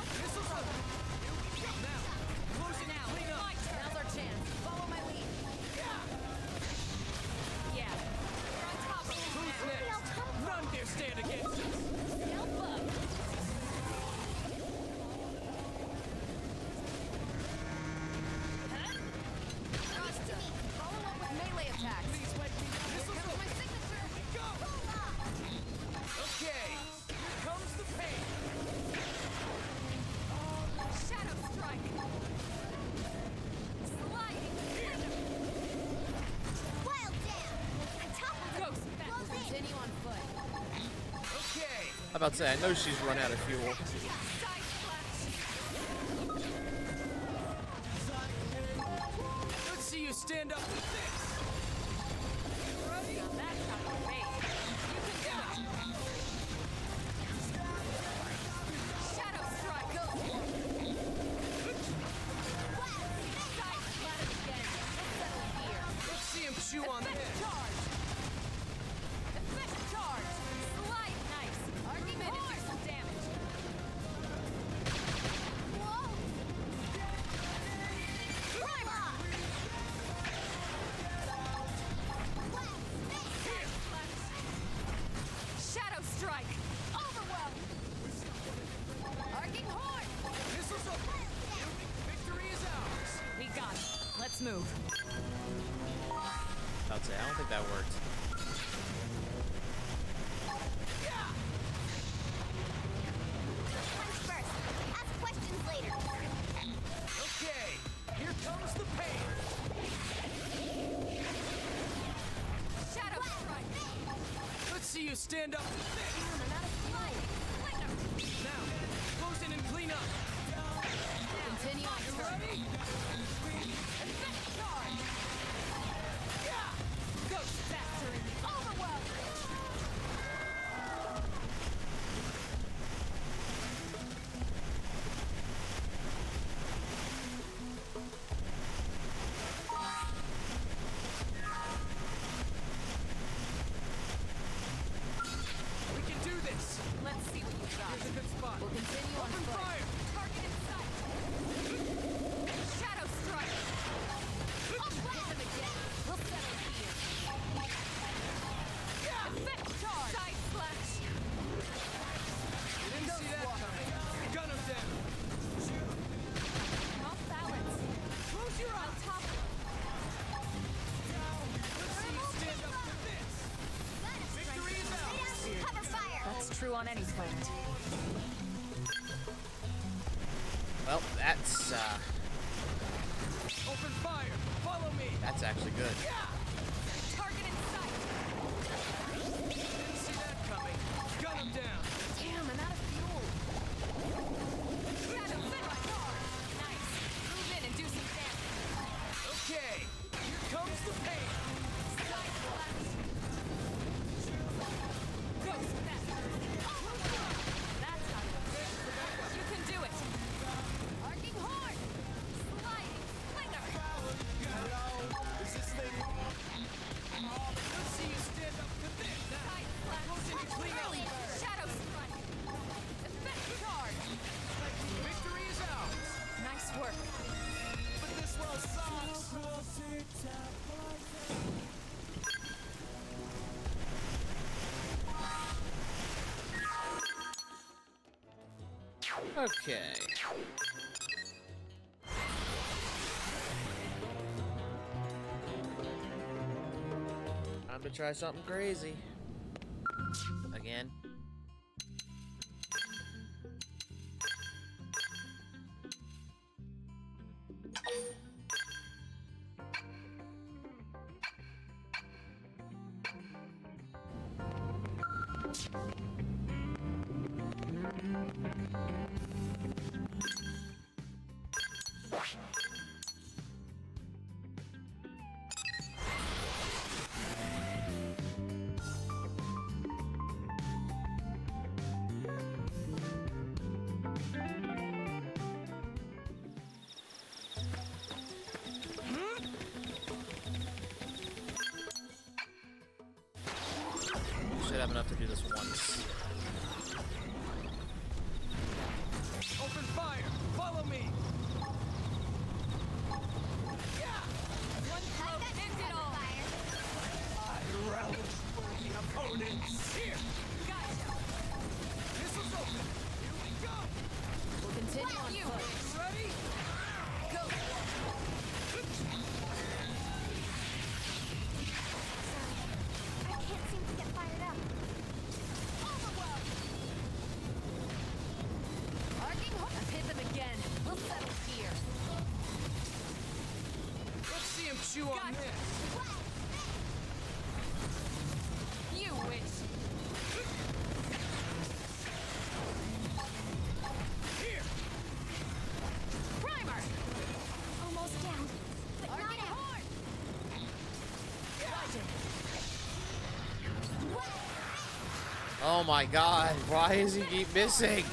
Speaker 1: about to say, I know she's run out of fuel.
Speaker 8: Let's see you stand up with this. Ready?
Speaker 4: That's how you make. You can do it. Shadow strike. Go. Side splash again. Let's settle here.
Speaker 8: Let's see him chew on
Speaker 4: Effect
Speaker 8: this.
Speaker 4: charge. Effect charge. Slide nice. Arcing in and do some damage. Whoa. Primer. Shadow strike. Overwhelm. Arcing horn.
Speaker 8: Missiles over. Victory is ours.
Speaker 4: We got it. Let's move.
Speaker 1: I'd say, I don't think that worked.
Speaker 2: Punch first. Ask questions later.
Speaker 8: Okay, here comes the pain.
Speaker 4: Shadow strike.
Speaker 8: Let's see you stand up with this. Now, close in and clean up.
Speaker 4: Continue on
Speaker 8: You
Speaker 4: turn.
Speaker 8: ready?
Speaker 4: Effect charge.
Speaker 8: Ghost
Speaker 4: Factory. Overwhelm.
Speaker 8: We can do this.
Speaker 4: Let's see what you've got.
Speaker 8: Here's a good spot.
Speaker 4: We'll continue on
Speaker 8: Open
Speaker 4: foot.
Speaker 8: fire.
Speaker 4: Target in sight. Shadow strike. Hit them again. We'll settle here. Effect charge. Side splash.
Speaker 8: You didn't see that coming. Gun him down.
Speaker 4: Off balance.
Speaker 8: Close your
Speaker 4: On
Speaker 8: eyes.
Speaker 4: top.
Speaker 8: Let's see you stand up with this. Victory is ours.
Speaker 2: Cover fire.
Speaker 4: That's true on any planet.
Speaker 1: Well, that's
Speaker 8: Open fire. Follow me.
Speaker 1: that's actually good.
Speaker 4: Target in sight.
Speaker 8: Didn't see that coming. Gun him down.
Speaker 4: Damn, I'm out of fuel. Shadow strike. Nice. Move in and do some damage.
Speaker 8: Okay, here comes the pain.
Speaker 4: Side splash. Ghost factory. That's how you do it. You can do it. Arcing horn. Sliding. Slinger.
Speaker 8: Is this thing on? Let's see you stand up to this.
Speaker 4: Side splash.
Speaker 8: Close in and clean up.
Speaker 4: Shadow strike. Effect charge.
Speaker 8: Victory is ours.
Speaker 4: Nice work.
Speaker 8: But this one sucks.
Speaker 1: Okay. Time to try something crazy. Again. Should have enough to do this once.
Speaker 8: Open fire. Follow me.
Speaker 4: One throw ends it all.
Speaker 8: I relish working opponents. Here.
Speaker 4: Gotcha.
Speaker 8: Missiles open. Here we go.
Speaker 4: We'll continue on
Speaker 8: You
Speaker 4: foot.
Speaker 8: ready?
Speaker 4: Go.
Speaker 2: I can't seem to get fired up.
Speaker 1: Oh my god, why does he keep missing?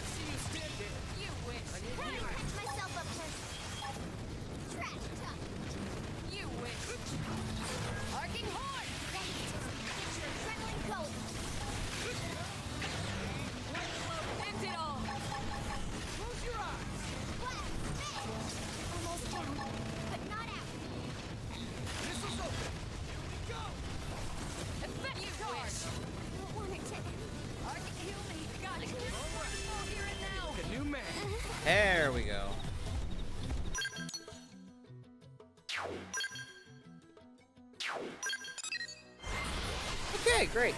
Speaker 1: There we go. Okay, great.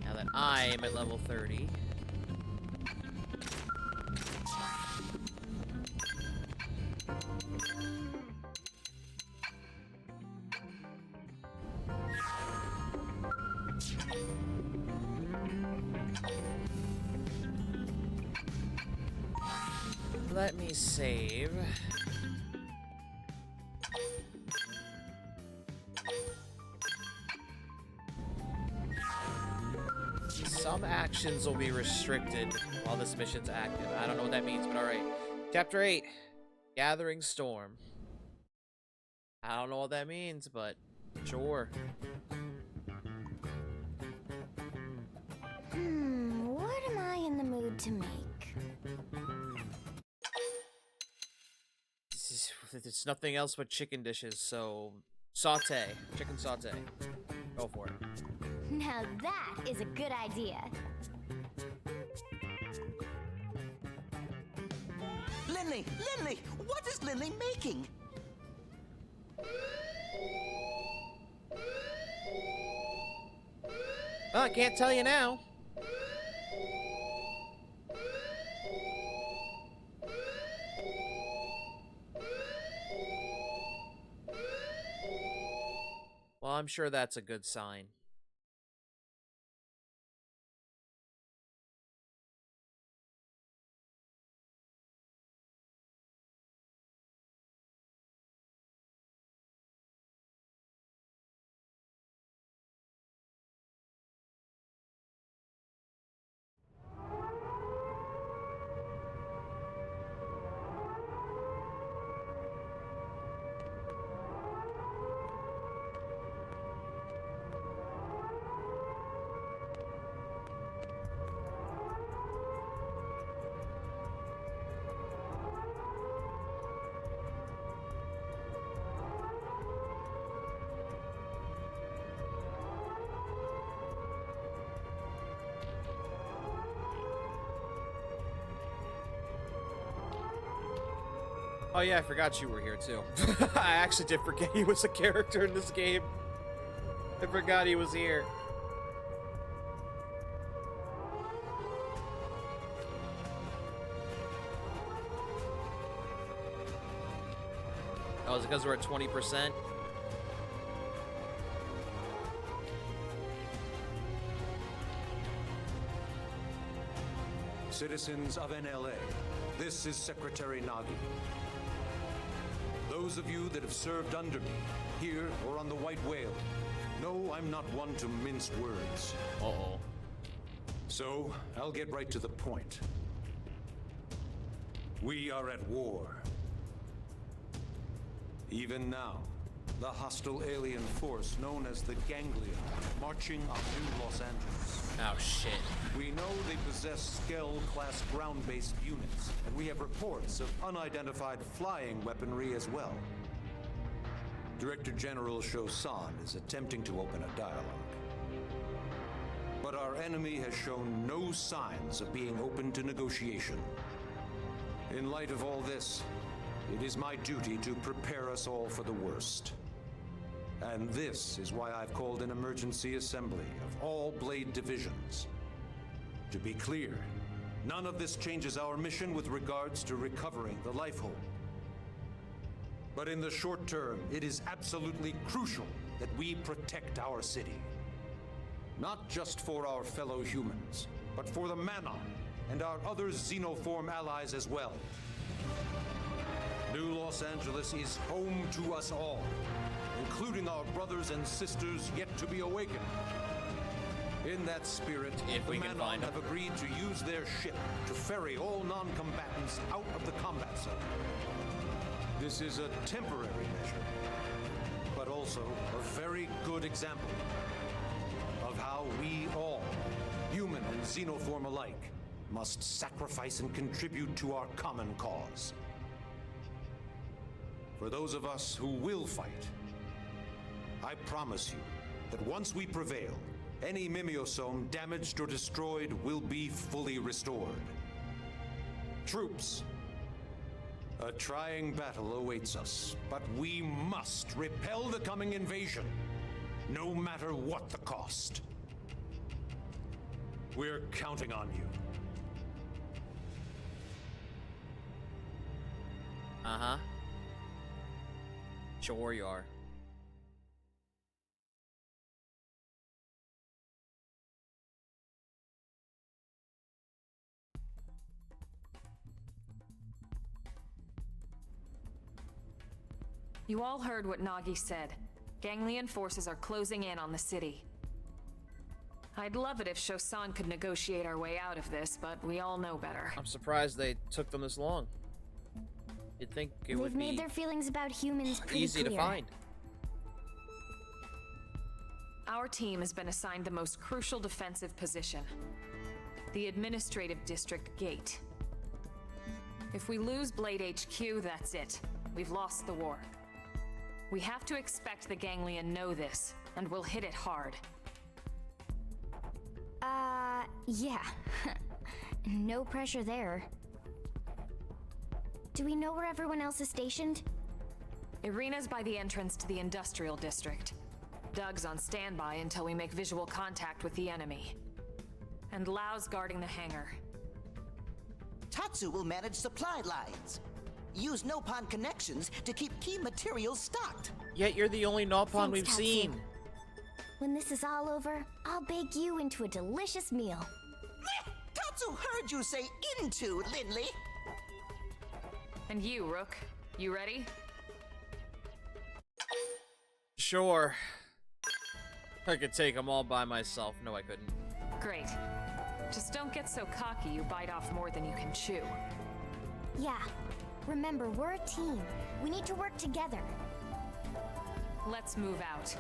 Speaker 1: Now that I am at level 30. Let me save. Some actions will be restricted while this mission's active. I don't know what that means, but alright. Chapter 8. Gathering Storm. I don't know what that means, but sure.
Speaker 2: What am I in the mood to make?
Speaker 1: It's nothing else but chicken dishes, so saute. Chicken saute. Go for it.
Speaker 2: Now that is a good idea.
Speaker 3: Lindley! Lindley! What is Lindley making?
Speaker 1: Well, I can't tell you now. Well, I'm sure that's a good sign. Oh yeah, I forgot you were here too. I actually did forget he was a character in this game. I forgot he was here. Oh, is it because we're at 20%?
Speaker 10: Citizens of NLA, this is Secretary Nagi. Those of you that have served under me, here or on the White Whale, know I'm not one to mince words.
Speaker 1: Uh-oh.
Speaker 10: So, I'll get right to the point. We are at war. Even now, the hostile alien force known as the Ganglia, marching on New Los Angeles.
Speaker 1: Oh, shit.
Speaker 10: We know they possess Skell-class ground-based units, and we have reports of unidentified flying weaponry as well. Director General Shosan is attempting to open a dialogue. But our enemy has shown no signs of being open to negotiation. In light of all this, it is my duty to prepare us all for the worst. And this is why I've called an emergency assembly of all Blade divisions. To be clear, none of this changes our mission with regards to recovering the Lifehold. But in the short term, it is absolutely crucial that we protect our city. Not just for our fellow humans, but for the Manon and our other xenoform allies as well. New Los Angeles is home to us all, including our brothers and sisters yet to be awakened. In that spirit, the Manon have agreed to use their ship to ferry all non-combatants out of the combat zone. This is a temporary measure, but also a very good example of how we all, human and xenoform alike, must sacrifice and contribute to our common cause. For those of us who will fight, I promise you that once we prevail, any mimeosome damaged or destroyed will be fully restored. Troops, a trying battle awaits us, but we must repel the coming invasion, no matter what the cost. We're counting on you.
Speaker 1: Uh-huh. Sure you are.
Speaker 4: You all heard what Nagi said. Ganglion forces are closing in on the city. I'd love it if Shosan could negotiate our way out of this, but we all know better.
Speaker 1: I'm surprised they took them this long. You'd think it would
Speaker 2: They've made
Speaker 1: be
Speaker 2: their feelings about humans pretty
Speaker 1: easy to
Speaker 2: clear.
Speaker 1: find.
Speaker 4: Our team has been assigned the most crucial defensive position, the administrative district gate. If we lose Blade HQ, that's it. We've lost the war. We have to expect the Ganglion know this, and we'll hit it hard.
Speaker 2: Yeah. No pressure there. Do we know where everyone else is stationed?
Speaker 4: Irina's by the entrance to the industrial district. Doug's on standby until we make visual contact with the enemy. And Lau's guarding the hangar.
Speaker 3: Tatsu will manage supply lines. Use Nopon connections to keep key materials stocked.
Speaker 1: Yet you're the only Nopon
Speaker 2: Thanks,
Speaker 1: we've
Speaker 2: Tatsu.
Speaker 1: seen.
Speaker 2: When this is all over, I'll bake you into a delicious meal.
Speaker 3: Tatsu heard you say into, Lindley.
Speaker 4: And you, Rook, you ready?
Speaker 1: Sure. I could take them all by myself. No, I couldn't.
Speaker 4: Great. Just don't get so cocky you bite off more than you can chew.
Speaker 2: Yeah. Remember, we're a team. We need to work together.
Speaker 4: Let's move out.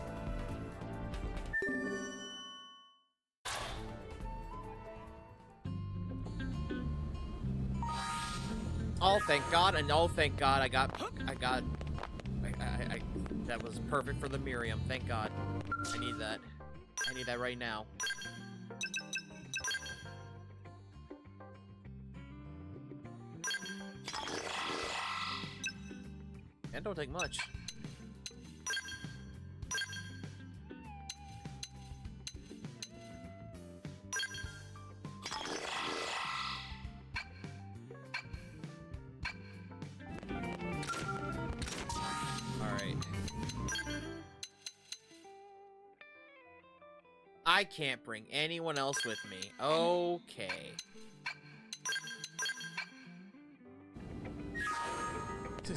Speaker 1: Oh, thank God, and oh, thank God, I got, that was perfect for the Miriam, thank God. I need that right now. And don't take much. Alright. I can't bring anyone else with me. Okay.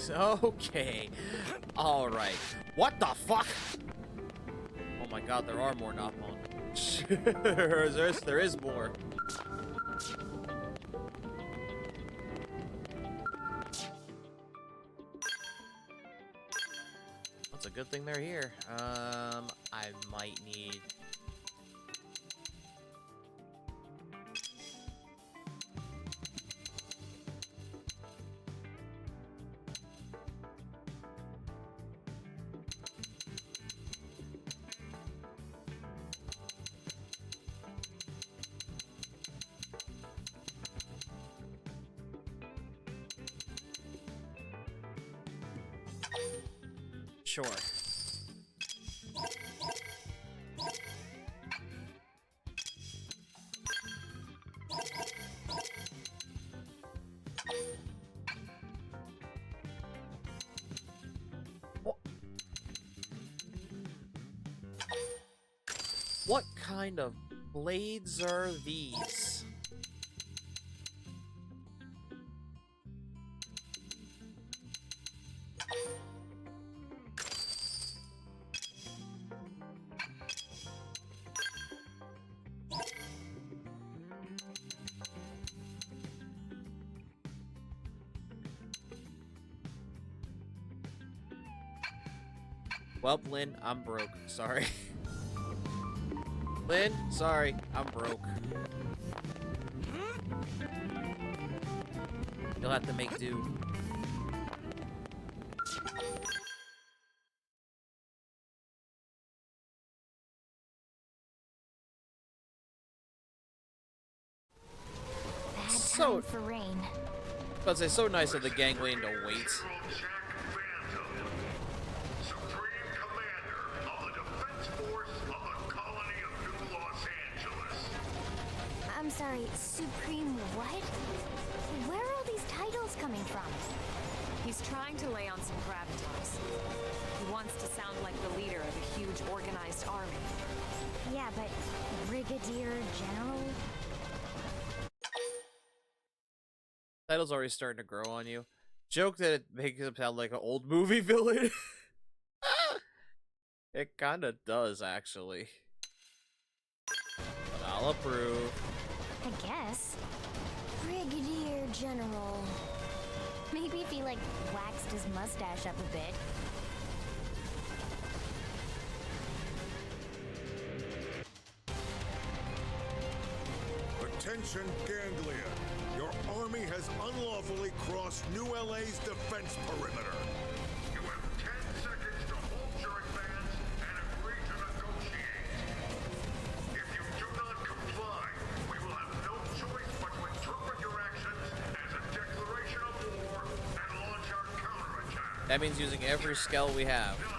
Speaker 1: Okay. Alright. What the fuck? Oh my God, there are more Nopon. there is more. That's a good thing they're here. I might need... Sure. What kind of blades are these? Well, Lynn, I'm broke. Sorry. Lynn, sorry, I'm broke. You'll have to make do. So
Speaker 2: for rain.
Speaker 1: But it's so nice of the gang waiting to wait.
Speaker 2: I'm sorry, Supreme what? Where are all these titles coming from?
Speaker 4: He's trying to lay on some gravitas. He wants to sound like the leader of a huge organized army.
Speaker 2: Yeah, but Brigadier General?
Speaker 1: Title's already starting to grow on you. Joke that it makes him sound like an old movie villain. It kinda does, actually. But I'll approve.
Speaker 2: I guess. Brigadier General. Maybe if he, like, waxed his mustache up a bit.
Speaker 5: Attention, Ganglia. Your army has unlawfully crossed New LA's defense perimeter.
Speaker 17: You have 10 seconds to halt your advance and agree to negotiate. If you do not comply, we will have no choice but to interpret your actions as a declaration of war and launch our counterattack.
Speaker 1: That means using every Skell we have.
Speaker 17: 9,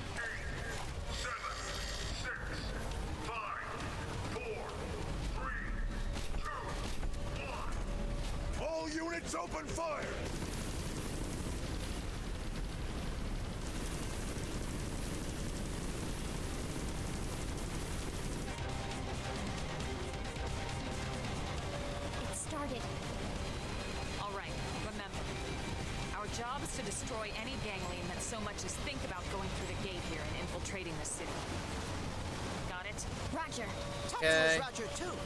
Speaker 17: 8, 7, 6, 5, 4, 3, 2, 1.
Speaker 5: All units open fire!
Speaker 2: It started.
Speaker 4: All right, remember. Our job is to destroy any ganglion that so much as think about going through the gate here and infiltrating the city. Got it?
Speaker 2: Roger.
Speaker 1: Okay.
Speaker 7: Roger, too.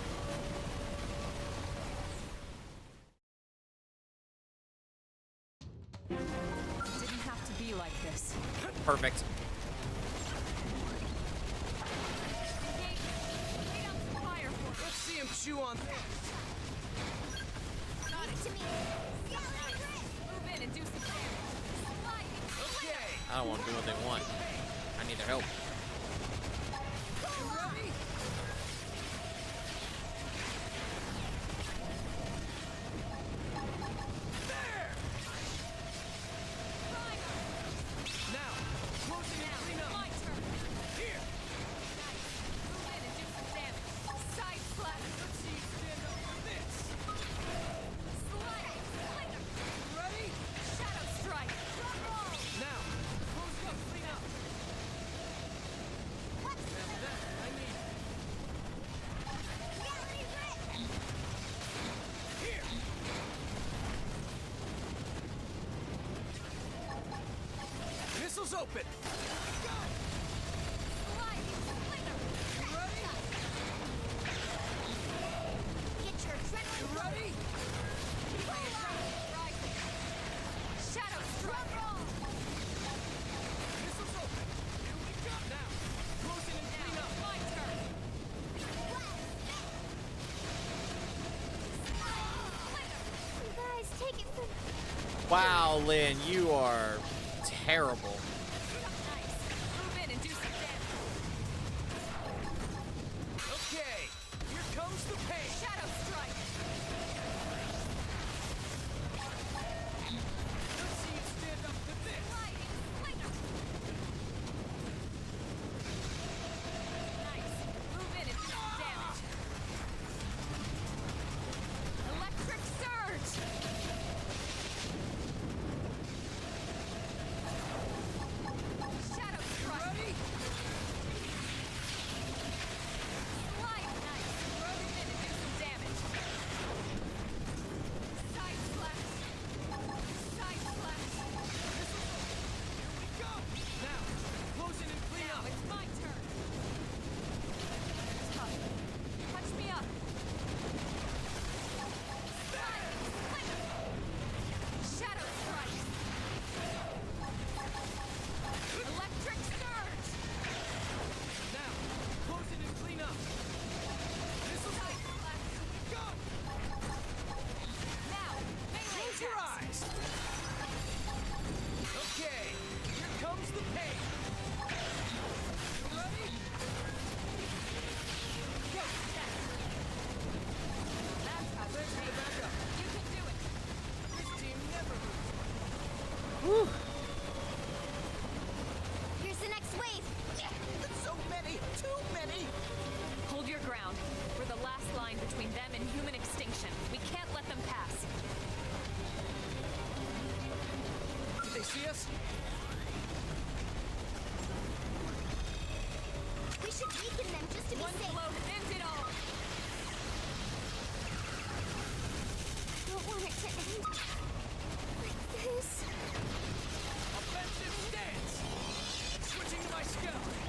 Speaker 4: Didn't have to be like this.
Speaker 1: Perfect.
Speaker 12: Let's see him chew on this.
Speaker 4: Got it. Move in and do some damage.
Speaker 12: Okay.
Speaker 1: I don't want to do what they want. I need their help.
Speaker 12: There. Now, closing in. Clean up.
Speaker 4: My turn.
Speaker 12: Here.
Speaker 4: Move in and do some damage. Side splatter.
Speaker 12: Let's see you stand up for this.
Speaker 4: Slide. Flinger.
Speaker 12: Ready?
Speaker 4: Shadow strike. Drum roll.
Speaker 12: Now, close up. Clean up. Now that I need. Here. Missiles open. Go.
Speaker 4: Slide. Flinger.
Speaker 12: Ready?
Speaker 2: Get your adrenaline.
Speaker 12: You ready?
Speaker 4: Shadow strike.
Speaker 12: Missiles open. Here we go. Now, closing and clean up.
Speaker 4: My turn.
Speaker 2: You guys, take it from...
Speaker 1: Wow, Lynn, you are terrible.
Speaker 4: Move in and do some damage.
Speaker 12: Okay, here comes the pain.
Speaker 4: Shadow strike.
Speaker 12: Let's see you stand up to this.
Speaker 4: Sliding. Flinger. Nice. Move in and do some damage. Electric surge.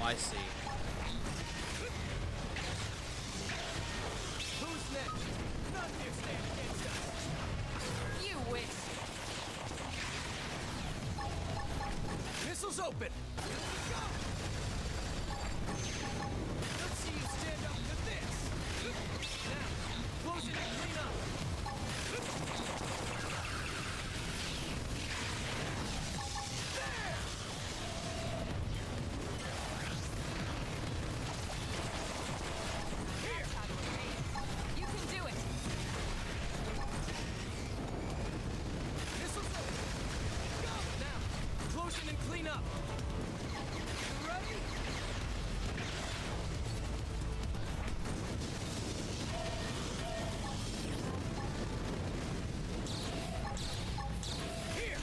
Speaker 1: I see.
Speaker 8: Who's next? None here stand against us.
Speaker 4: You wish.
Speaker 8: Missiles open. Here we go. Let's see you stand up to this. Now, close it and clean up.
Speaker 4: You can do it.
Speaker 8: Missiles open. Go now. Close it and clean up. You ready? Here.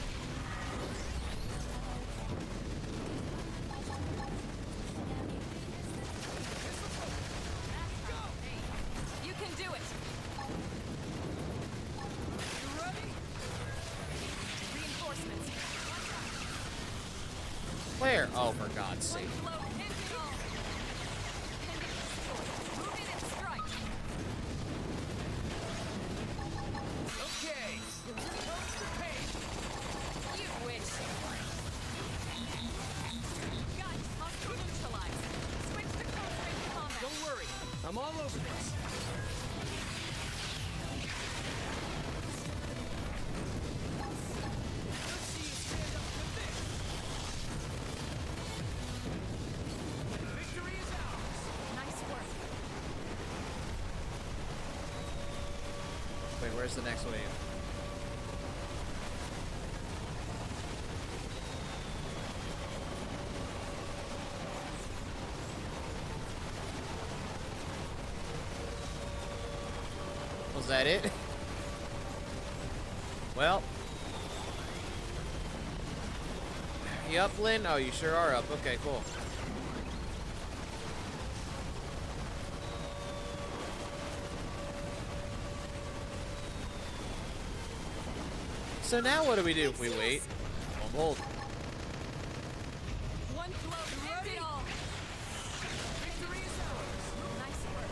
Speaker 4: You can do it.
Speaker 8: You ready?
Speaker 4: Reinforcements.
Speaker 1: Where? Oh, for God's sake.
Speaker 4: Blow, end it all. Pendant destroyed. Move in and strike.
Speaker 8: Okay. Here comes the pain.
Speaker 4: You wish. Guys, hostile neutralized. Switch to close range combat.
Speaker 8: Don't worry. I'm all over this. Let's see you stand up to this. Victory is ours.
Speaker 4: Nice work.
Speaker 1: Wait, where's the next wave? Was that it? Well. You up, Lynn? Oh, you sure are up. Okay, cool. So now what do we do if we wait? Well, hold.
Speaker 4: One blow, end it all.
Speaker 8: Victory is ours.
Speaker 4: Nice work.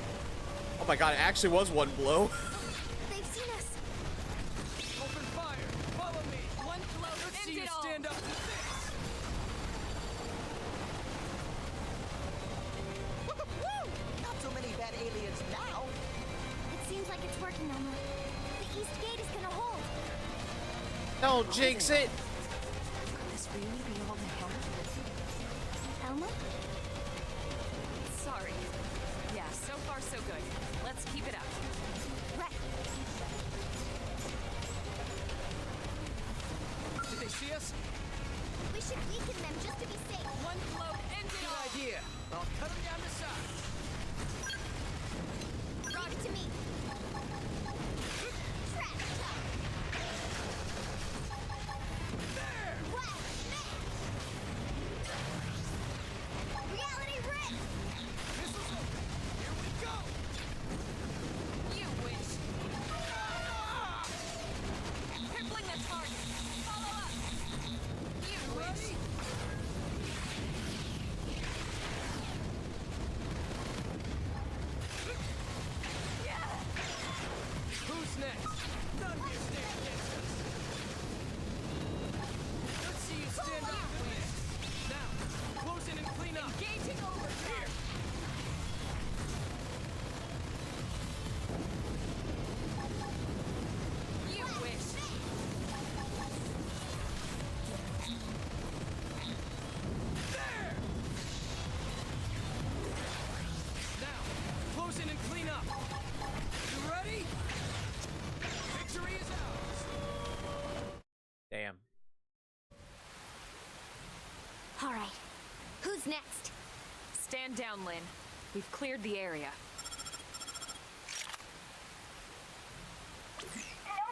Speaker 1: Oh my God, it actually was one blow.
Speaker 2: They've seen us.
Speaker 8: Open fire. Follow me.
Speaker 4: One blow,
Speaker 8: Let's
Speaker 4: end
Speaker 8: see you
Speaker 4: it all.
Speaker 8: stand up to this.
Speaker 3: Woo! Not so many bad aliens now.
Speaker 2: It seems like it's working, Elmo. The east gate is gonna hold.
Speaker 1: Don't jinx it.
Speaker 11: Could this really be all they have?
Speaker 2: Elmo?
Speaker 4: Sorry. Yeah, so far so good. Let's keep it up.
Speaker 2: Right.
Speaker 8: Did they see us?
Speaker 2: We should weaken them just to be safe.
Speaker 4: One blow, end it
Speaker 8: Good
Speaker 4: all.
Speaker 8: idea. I'll cut them down to size.
Speaker 2: Leave it to me. Trash talk.
Speaker 8: There!
Speaker 2: Wow. Reality rip.
Speaker 8: Missiles open. Here we go.
Speaker 4: You wish. Crippling the target. Follow up. You wish.
Speaker 8: Ready? Who's next? None here stand against us. Let's see you stand up to this. Now, close in and clean up.
Speaker 4: Engaging over
Speaker 8: Here.
Speaker 4: You wish.
Speaker 8: There! Now, close in and clean up. You ready? Victory is ours.
Speaker 1: Damn.
Speaker 2: All right. Who's next?
Speaker 4: Stand down, Lynn. We've cleared the area.
Speaker 14: No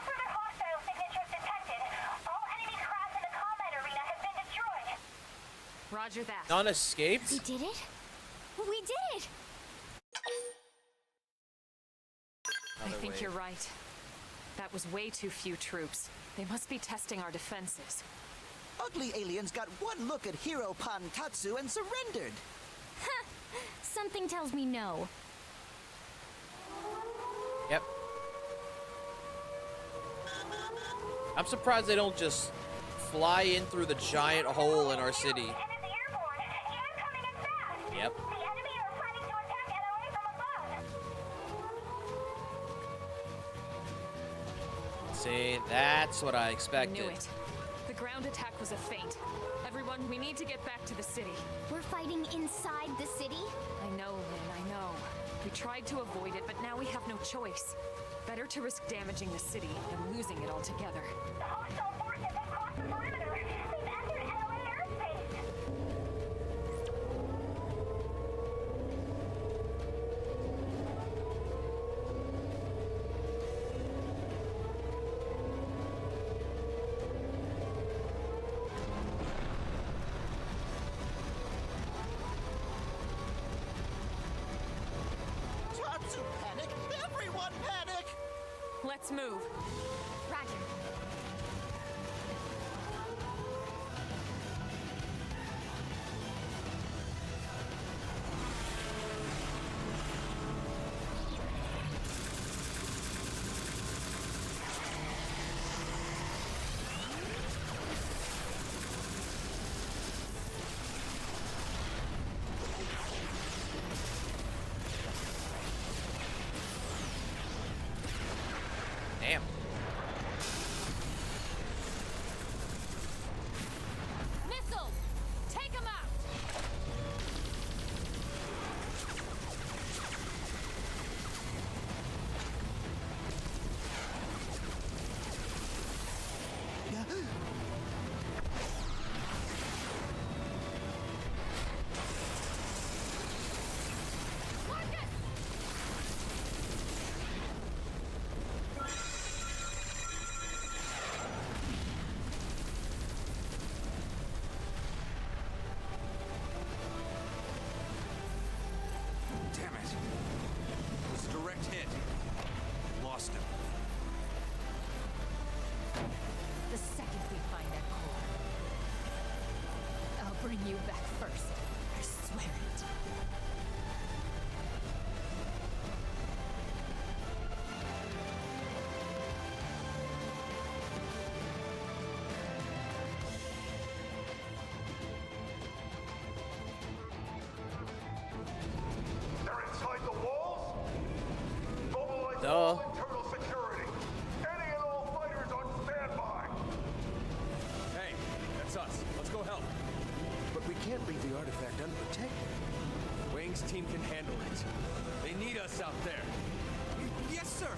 Speaker 14: further hostile signatures detected. All enemy crafts in the combat arena have been destroyed.
Speaker 4: Roger that.
Speaker 1: None escaped?
Speaker 2: We did it? We did it!
Speaker 4: I think you're right. That was way too few troops. They must be testing our defenses.
Speaker 3: Ugly aliens got one look at Hero Pan Tatsu and surrendered.
Speaker 2: Something tells me no.
Speaker 1: Yep. I'm surprised they don't just fly in through the giant hole in our city. Yep. See, that's what I expected.
Speaker 4: I knew it. The ground attack was a feint. Everyone, we need to get back to the city.
Speaker 2: We're fighting inside the city?
Speaker 4: I know, Lynn, I know. We tried to avoid it, but now we have no choice. Better to risk damaging the city than losing it altogether.
Speaker 14: The hostile forces have crossed the perimeter. They've entered enemy airspace.
Speaker 3: Tatsu, panic! Everyone panic!
Speaker 4: Let's move.
Speaker 2: Roger.
Speaker 1: Damn.
Speaker 4: Missiles! Take them out!
Speaker 12: Damn it. It was a direct hit. Lost him.
Speaker 15: The second we find that core, I'll bring you back first. I swear it.
Speaker 17: They're inside the walls? Mobilize
Speaker 1: Duh.
Speaker 17: all internal security. Any and all fighters on standby.
Speaker 9: Hey, that's us. Let's go help.
Speaker 7: But we can't leave the artifact unprotected.
Speaker 9: Wang's team can handle it. They need us out there.
Speaker 12: Yes, sir.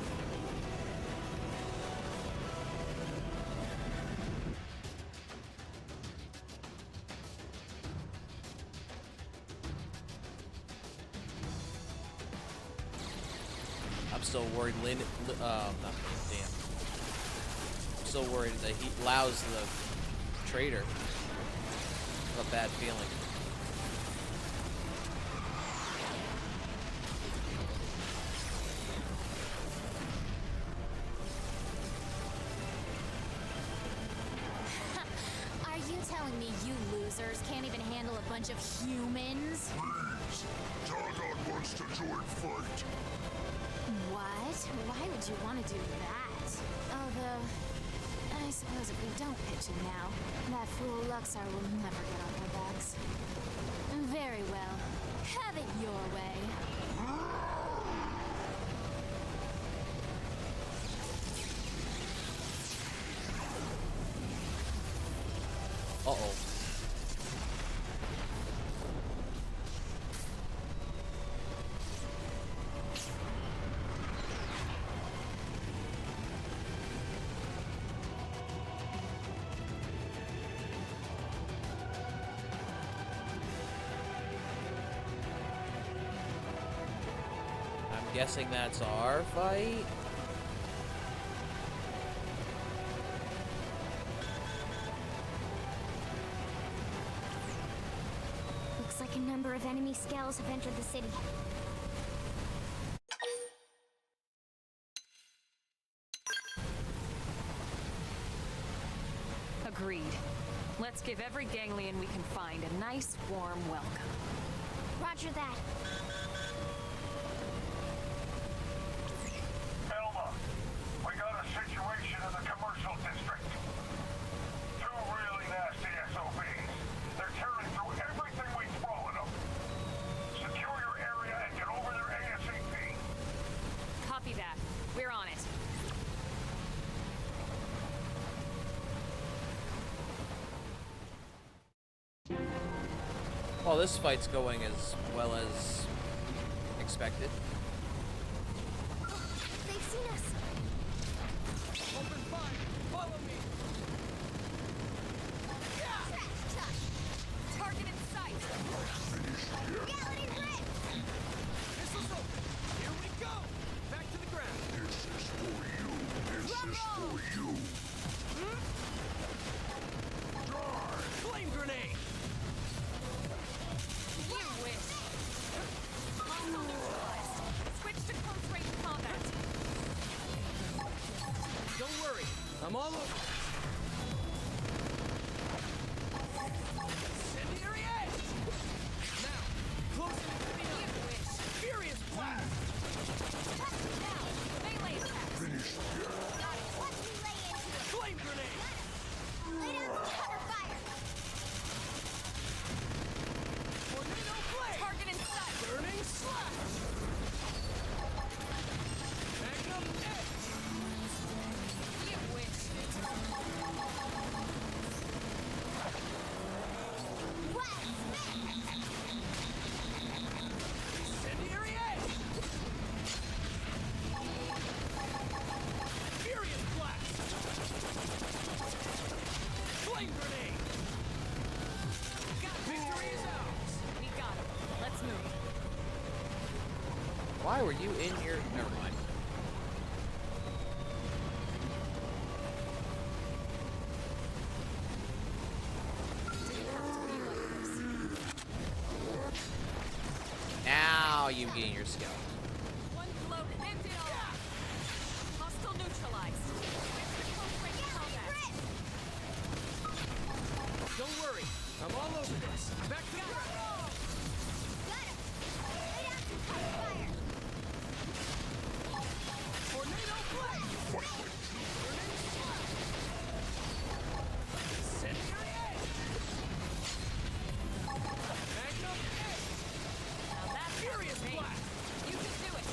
Speaker 1: I'm so worried Lynn, damn. I'm so worried that he allows the traitor. I have a bad feeling.
Speaker 2: Are you telling me you losers can't even handle a bunch of humans?
Speaker 17: Please, Targon wants to join fight.
Speaker 2: What? Why would you want to do that? Although, I suppose if we don't pitch in now, that fool Luxar will never get off our backs. Very well. Have it your way.
Speaker 1: Uh-oh. I'm guessing that's our fight.
Speaker 2: Looks like a number of enemy Skells have entered the city.
Speaker 4: Agreed. Let's give every ganglion we can find a nice, warm welcome.
Speaker 2: Roger that.
Speaker 17: Elma, we got a situation in the commercial district. Two really nasty SOBs. They're tearing through everything we throw at them. Secure your area and get over there ASAP.
Speaker 4: Copy that. We're on it.
Speaker 1: Well, this fight's going as well as expected.
Speaker 2: They've seen us.
Speaker 8: Open fire! Follow me!
Speaker 4: Target in sight.
Speaker 14: Reality grid!
Speaker 8: Missiles open! Here we go! Back to the ground!
Speaker 17: This is for you. This is for you.
Speaker 8: Flame grenade!
Speaker 4: You wish. Hostile neutralized. Switch to close range combat.
Speaker 8: Don't worry, I'm all over this. Incendiary edge! Now, close in infinity.
Speaker 4: You wish.
Speaker 8: Furious blast!
Speaker 4: Now, melee attack.
Speaker 17: Finish here.
Speaker 14: Got it. Watch me lay into it.
Speaker 8: Flame grenade!
Speaker 14: Lay down some cover fire.
Speaker 8: Tornado blade!
Speaker 4: Target in sight.
Speaker 8: Burning slash! Magnum edge!
Speaker 4: You wish.
Speaker 8: Incendiary edge! Furious blast! Flame grenade! Victory is ours!
Speaker 4: We got it. Let's move.
Speaker 1: Why were you in here? Never mind. Now you gain your skill.
Speaker 4: One blow ends it all. Hostile neutralized. Switch to close range combat.
Speaker 8: Don't worry, I'm all over this. Back to the ground!
Speaker 14: Got him. Lay down some cover fire.
Speaker 8: Tornado blade! Burning slash! Incendiary edge! Magnum edge!
Speaker 4: Now that's
Speaker 8: Furious
Speaker 4: great.
Speaker 8: blast!
Speaker 4: You can do it.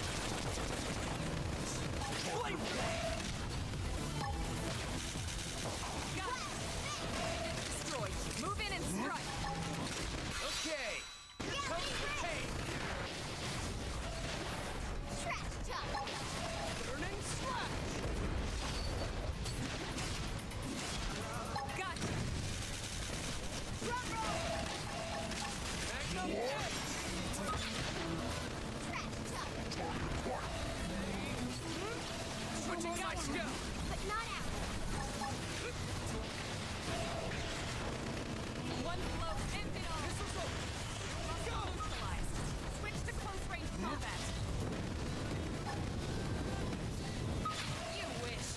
Speaker 8: Flame blade!
Speaker 4: Got it. It's destroyed. Move in and strike.
Speaker 8: Okay, here comes the pain!
Speaker 14: Trash talk.
Speaker 8: Burning slash!
Speaker 4: Gotcha.
Speaker 8: Magnum edge! Switching my skill!
Speaker 14: But not out.
Speaker 4: One blow ends it all.
Speaker 8: Missiles open!
Speaker 4: Hostile neutralized. Switch to close range combat. You wish.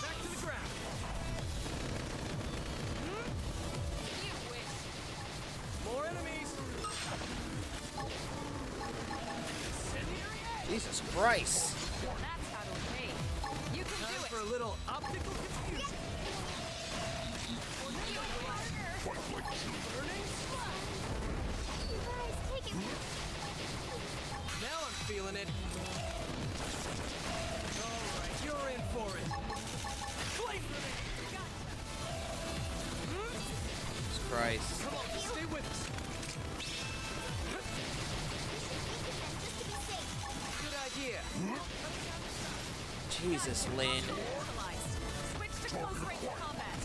Speaker 8: Back to the ground!
Speaker 4: You wish.
Speaker 8: More enemies! Incendiary edge!
Speaker 1: Jesus Christ.
Speaker 4: That's how to evade. You can do
Speaker 8: Time
Speaker 4: it.
Speaker 8: for a little optical confusion!
Speaker 4: You wish.
Speaker 8: Burning slash!
Speaker 14: You guys, take it.
Speaker 8: Now I'm feeling it! Alright, you're in for it! Flame grenade!
Speaker 1: Jesus Christ.
Speaker 8: Come on, stay with us! Good idea!
Speaker 1: Jesus, Lynn.
Speaker 4: Neutralized. Switch to close range combat.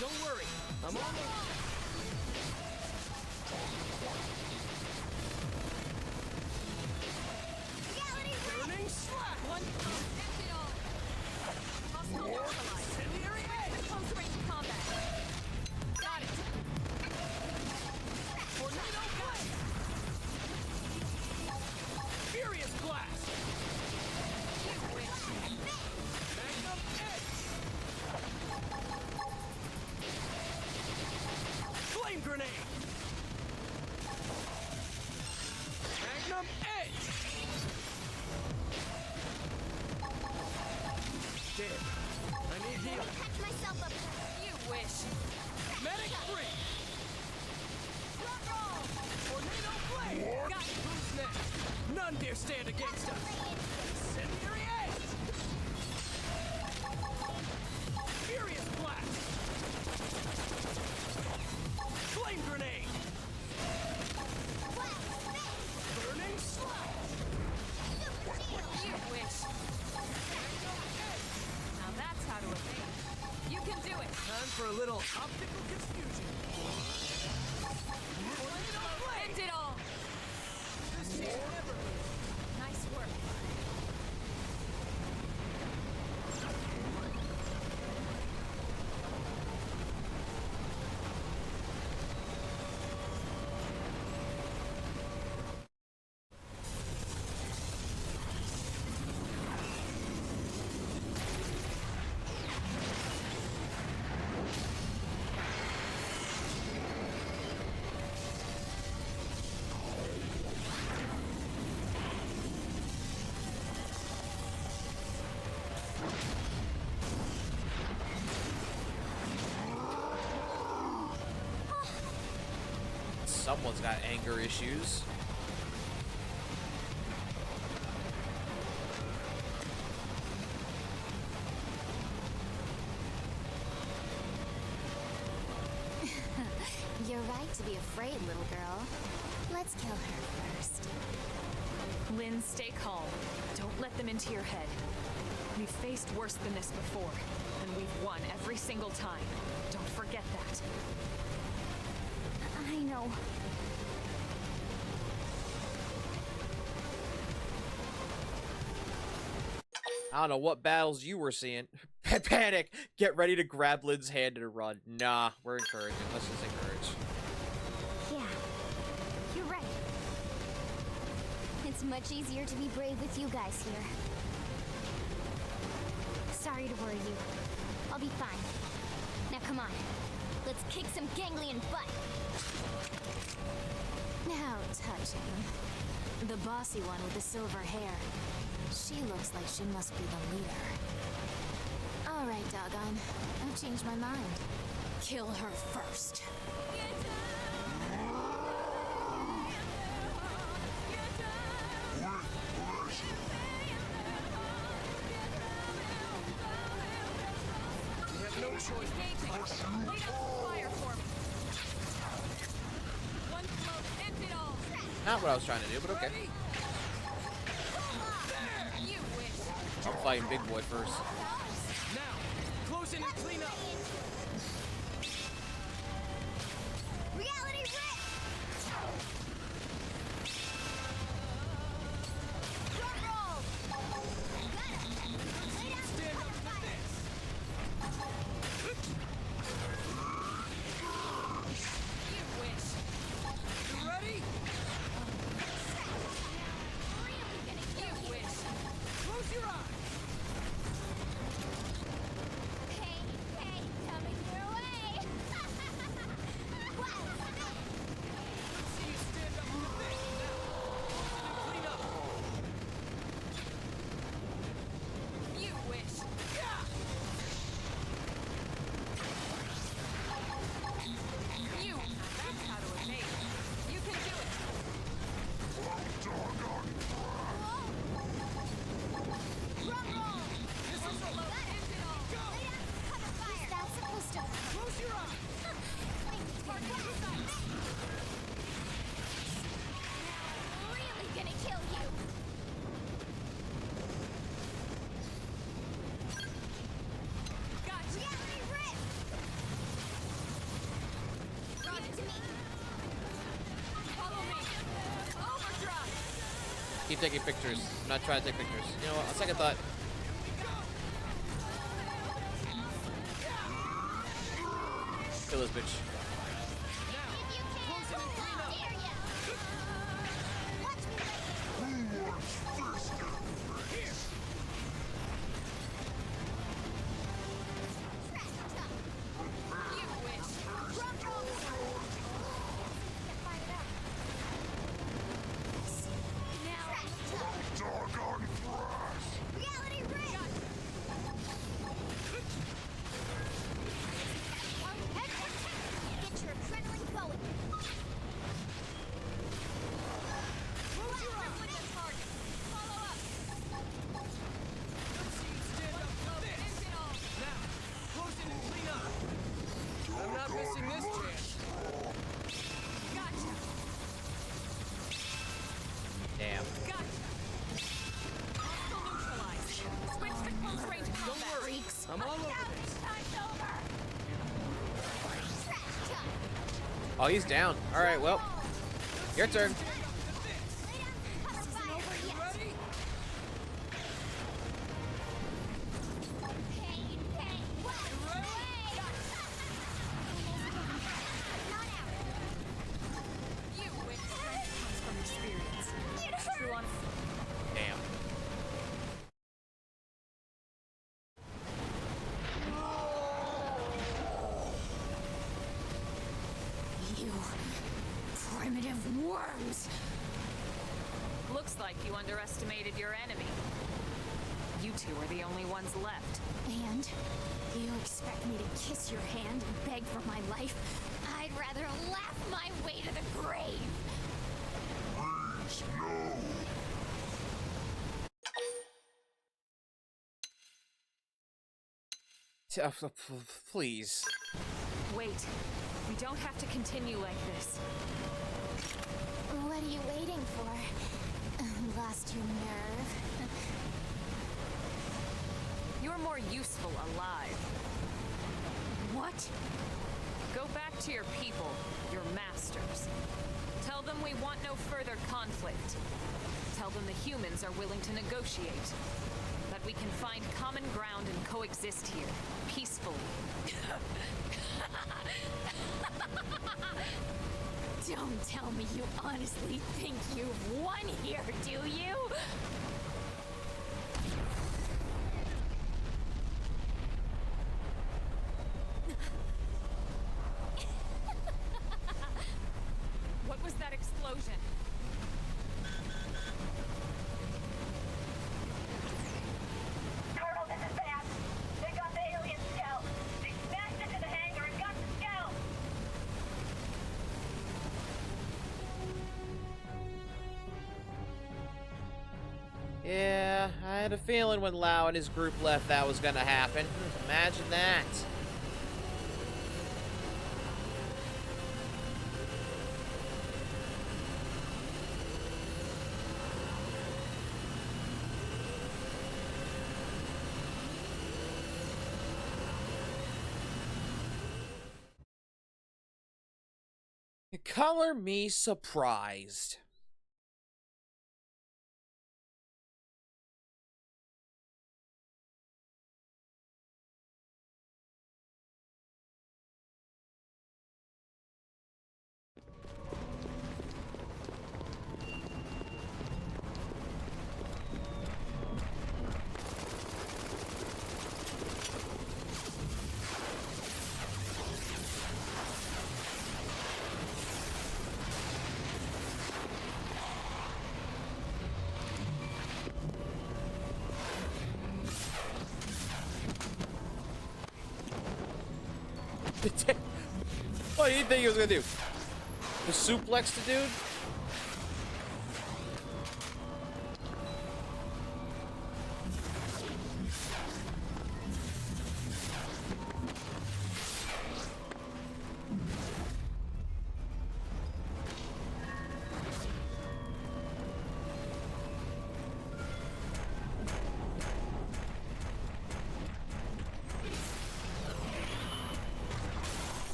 Speaker 8: Don't worry, I'm almost... Burning slash!
Speaker 4: One blow ends it all. Hostile neutralized.
Speaker 8: Incendiary edge!
Speaker 4: To close range combat. Got it.
Speaker 8: Tornado blade! Furious blast!
Speaker 4: You wish.
Speaker 8: Magnum edge! None dare stand against us! Incendiary edge! Furious blast! Flame grenade! Burning slash!
Speaker 4: You wish. Now that's how to evade. You can do it.
Speaker 8: Time for a little optical confusion.
Speaker 4: End it all.
Speaker 8: This is never.
Speaker 4: Nice work.
Speaker 1: Someone's got anger issues.
Speaker 2: You're right to be afraid, little girl. Let's kill her first.
Speaker 4: Lynn, stay calm. Don't let them into your head. We've faced worse than this before, and we've won every single time. Don't forget that.
Speaker 2: I know.
Speaker 1: I don't know what battles you were seeing. Panic! Get ready to grab Lynn's hand and run. Nah, we're encouraging. Let's just encourage.
Speaker 2: Yeah, you're right. It's much easier to be brave with you guys here. Sorry to worry you. I'll be fine. Now come on. Let's kick some ganglion butt. Now touching. The bossy one with the silver hair. She looks like she must be the leader. All right, doggone. I've changed my mind. Kill her first.
Speaker 8: We have no choice.
Speaker 4: Lay down fire for me. One blow, end it all.
Speaker 1: Not what I was trying to do, but okay.
Speaker 4: You wish.
Speaker 1: I'm fighting Big Boy first.
Speaker 8: Now, close in and clean up.
Speaker 2: Reality rip! Drum roll!
Speaker 8: Stand up to this.
Speaker 4: You wish.
Speaker 8: You ready?
Speaker 4: You wish.
Speaker 8: Close your eyes.
Speaker 2: Hey, hey, coming your way!
Speaker 8: See you stand up to this. Now, clean up.
Speaker 4: You wish. You. That's how to evade. You can do it.
Speaker 8: This is a load.
Speaker 4: End it all.
Speaker 8: Go.
Speaker 2: Is that supposed to...
Speaker 8: Close your eyes.
Speaker 2: Really gonna kill you!
Speaker 4: Gotcha.
Speaker 2: Reality rip! Give it to me!
Speaker 4: Follow me. Overdrive.
Speaker 1: Keep taking pictures. I'm not trying to take pictures. You know what? On second thought. Kill this bitch.
Speaker 2: Reality rip!
Speaker 1: Oh, he's down. All right, well, your turn. Damn.
Speaker 4: You primitive worms! Looks like you underestimated your enemy. You two are the only ones left.
Speaker 2: And you expect me to kiss your hand and beg for my life? I'd rather laugh my way to the grave.
Speaker 17: Please, no.
Speaker 1: Please.
Speaker 4: Wait. We don't have to continue like this.
Speaker 2: What are you waiting for? Lost your nerve?
Speaker 4: You're more useful alive.
Speaker 2: What?
Speaker 4: Go back to your people, your masters. Tell them we want no further conflict. Tell them the humans are willing to negotiate. That we can find common ground and coexist here, peacefully.
Speaker 2: Don't tell me you honestly think you've won here, do you?
Speaker 4: What was that explosion?
Speaker 14: Colonel, this is bad. They got the alien Skell. They smashed into the hangar and got the Skell.
Speaker 1: Yeah, I had a feeling when Lau and his group left that was gonna happen. Imagine that. Color me surprised. What do you think he was gonna do? The suplex the dude?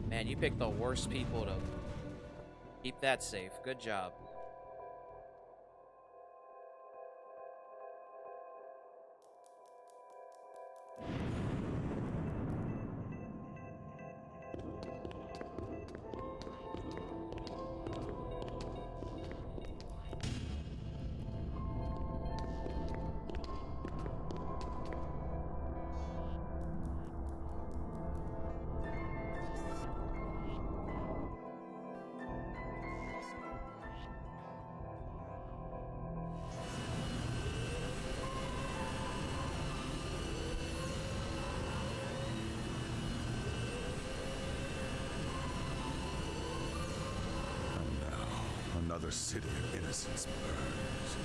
Speaker 1: Man, you picked the worst people to keep that safe. Good job.
Speaker 5: Another city of innocence burns.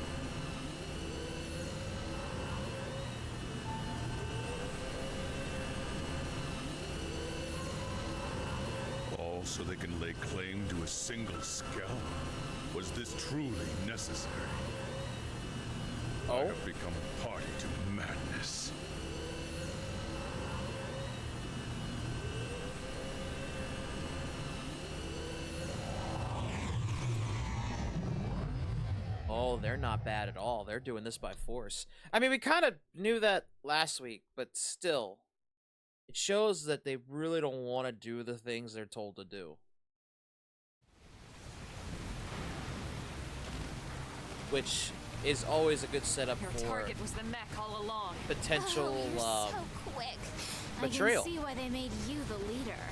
Speaker 16: so they can lay claim to a single Skell? Was this truly necessary? I have become a party to madness.
Speaker 1: Oh, they're not bad at all. They're doing this by force. I mean, we kind of knew that last week, but still, it shows that they really don't want to do the things they're told to do. Which is always a good setup
Speaker 4: Your
Speaker 1: for
Speaker 4: target was the mech all along.
Speaker 1: potential
Speaker 2: You're so quick.
Speaker 1: betrayal.
Speaker 2: I can see why they made you the leader.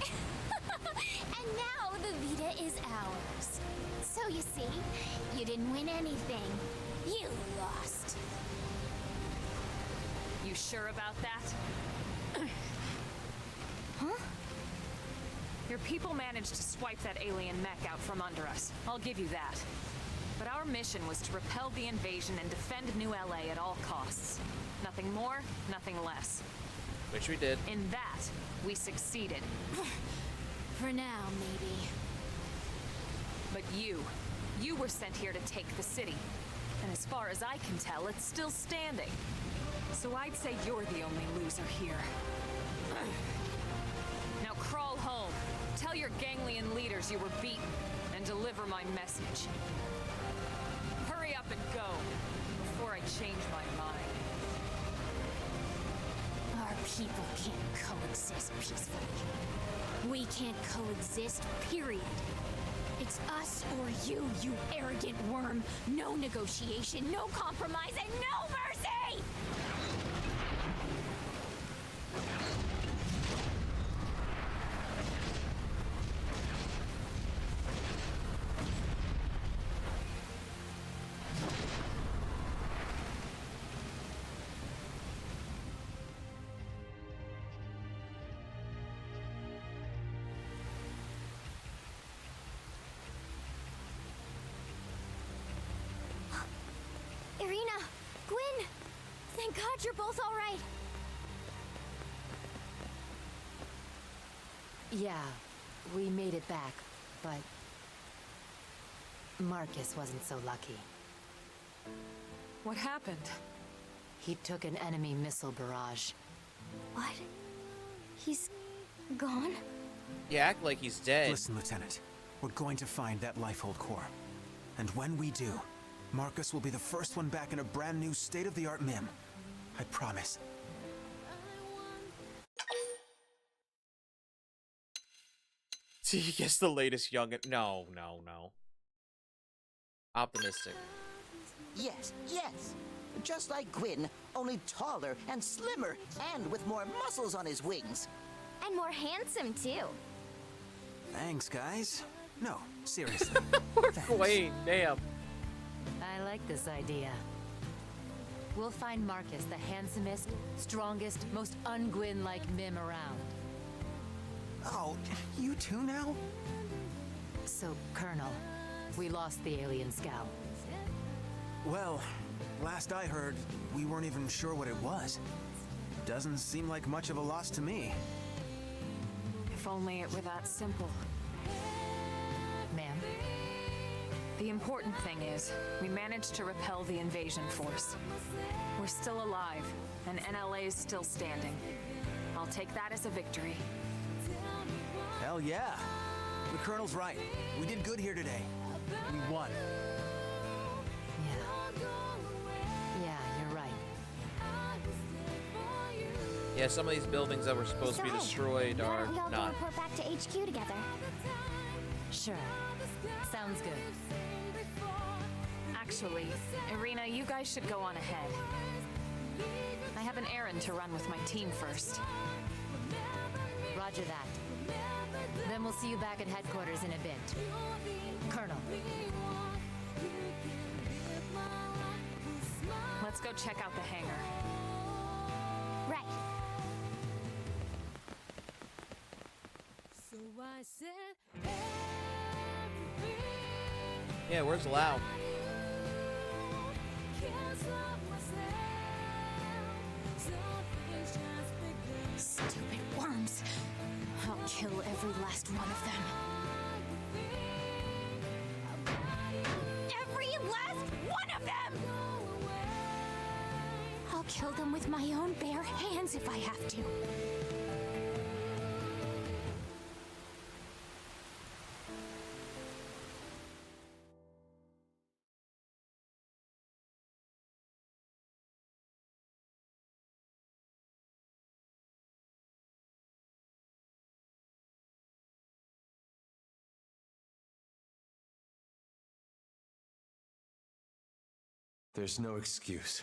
Speaker 2: And now the Vita is ours. So you see, you didn't win anything. You lost.
Speaker 4: You sure about that?
Speaker 2: Huh?
Speaker 4: Your people managed to swipe that alien mech out from under us. I'll give you that. But our mission was to repel the invasion and defend New LA at all costs. Nothing more, nothing less.
Speaker 1: Which we did.
Speaker 4: In that, we succeeded.
Speaker 2: For now, maybe.
Speaker 4: But you were sent here to take the city. And as far as I can tell, it's still standing. So I'd say you're the only loser here. Now crawl home. Tell your ganglion leaders you were beaten, and deliver my message. Hurry up and go, before I change my mind.
Speaker 2: Our people can't coexist peacefully. We can't coexist, period. It's us or you arrogant worm. No negotiation, no compromise, and no mercy! Irina! Gwyn! Thank God you're both alright!
Speaker 6: Yeah, we made it back, but Marcus wasn't so lucky.
Speaker 4: What happened?
Speaker 6: He took an enemy missile barrage.
Speaker 2: What? He's gone?
Speaker 1: You act like he's dead.
Speaker 7: Listen, Lieutenant. We're going to find that Lifehold core. And when we do, Marcus will be the first one back in a brand new state-of-the-art MIM. I promise.
Speaker 1: See, he gets the latest young. No. Optimistic.
Speaker 3: Yes, yes. Just like Gwyn, only taller and slimmer, and with more muscles on his wings.
Speaker 2: And more handsome, too.
Speaker 7: Thanks, guys. No, seriously.
Speaker 1: Poor Gwyn, damn.
Speaker 6: I like this idea. We'll find Marcus the handsomest, strongest, most un-Gwyn-like MIM around.
Speaker 7: Oh, you too now?
Speaker 6: So, Colonel, we lost the alien Skell.
Speaker 7: Well, last I heard, we weren't even sure what it was. Doesn't seem like much of a loss to me.
Speaker 4: If only it were that simple.
Speaker 6: Ma'am?
Speaker 4: The important thing is, we managed to repel the invasion force. We're still alive, and NLA is still standing. I'll take that as a victory.
Speaker 7: Hell yeah. The Colonel's right. We did good here today. We won.
Speaker 6: Yeah, you're right.
Speaker 1: Yeah, some of these buildings that were supposed to be destroyed
Speaker 2: Why
Speaker 1: are
Speaker 2: don't we all go
Speaker 1: not.
Speaker 2: report back to HQ together?
Speaker 6: Sure. Sounds good.
Speaker 4: Actually, Irina, you guys should go on ahead. I have an errand to run with my team first.
Speaker 6: Roger that. Then we'll see you back at headquarters in a bit. Colonel.
Speaker 4: Let's go check out the hangar.
Speaker 2: Right.
Speaker 15: So I said
Speaker 1: Yeah, where's Lau?
Speaker 2: Stupid worm.
Speaker 4: times. I'll kill every last one of them. Every last one of them! I'll kill them with my own bare hands if I have to.
Speaker 9: There's no excuse.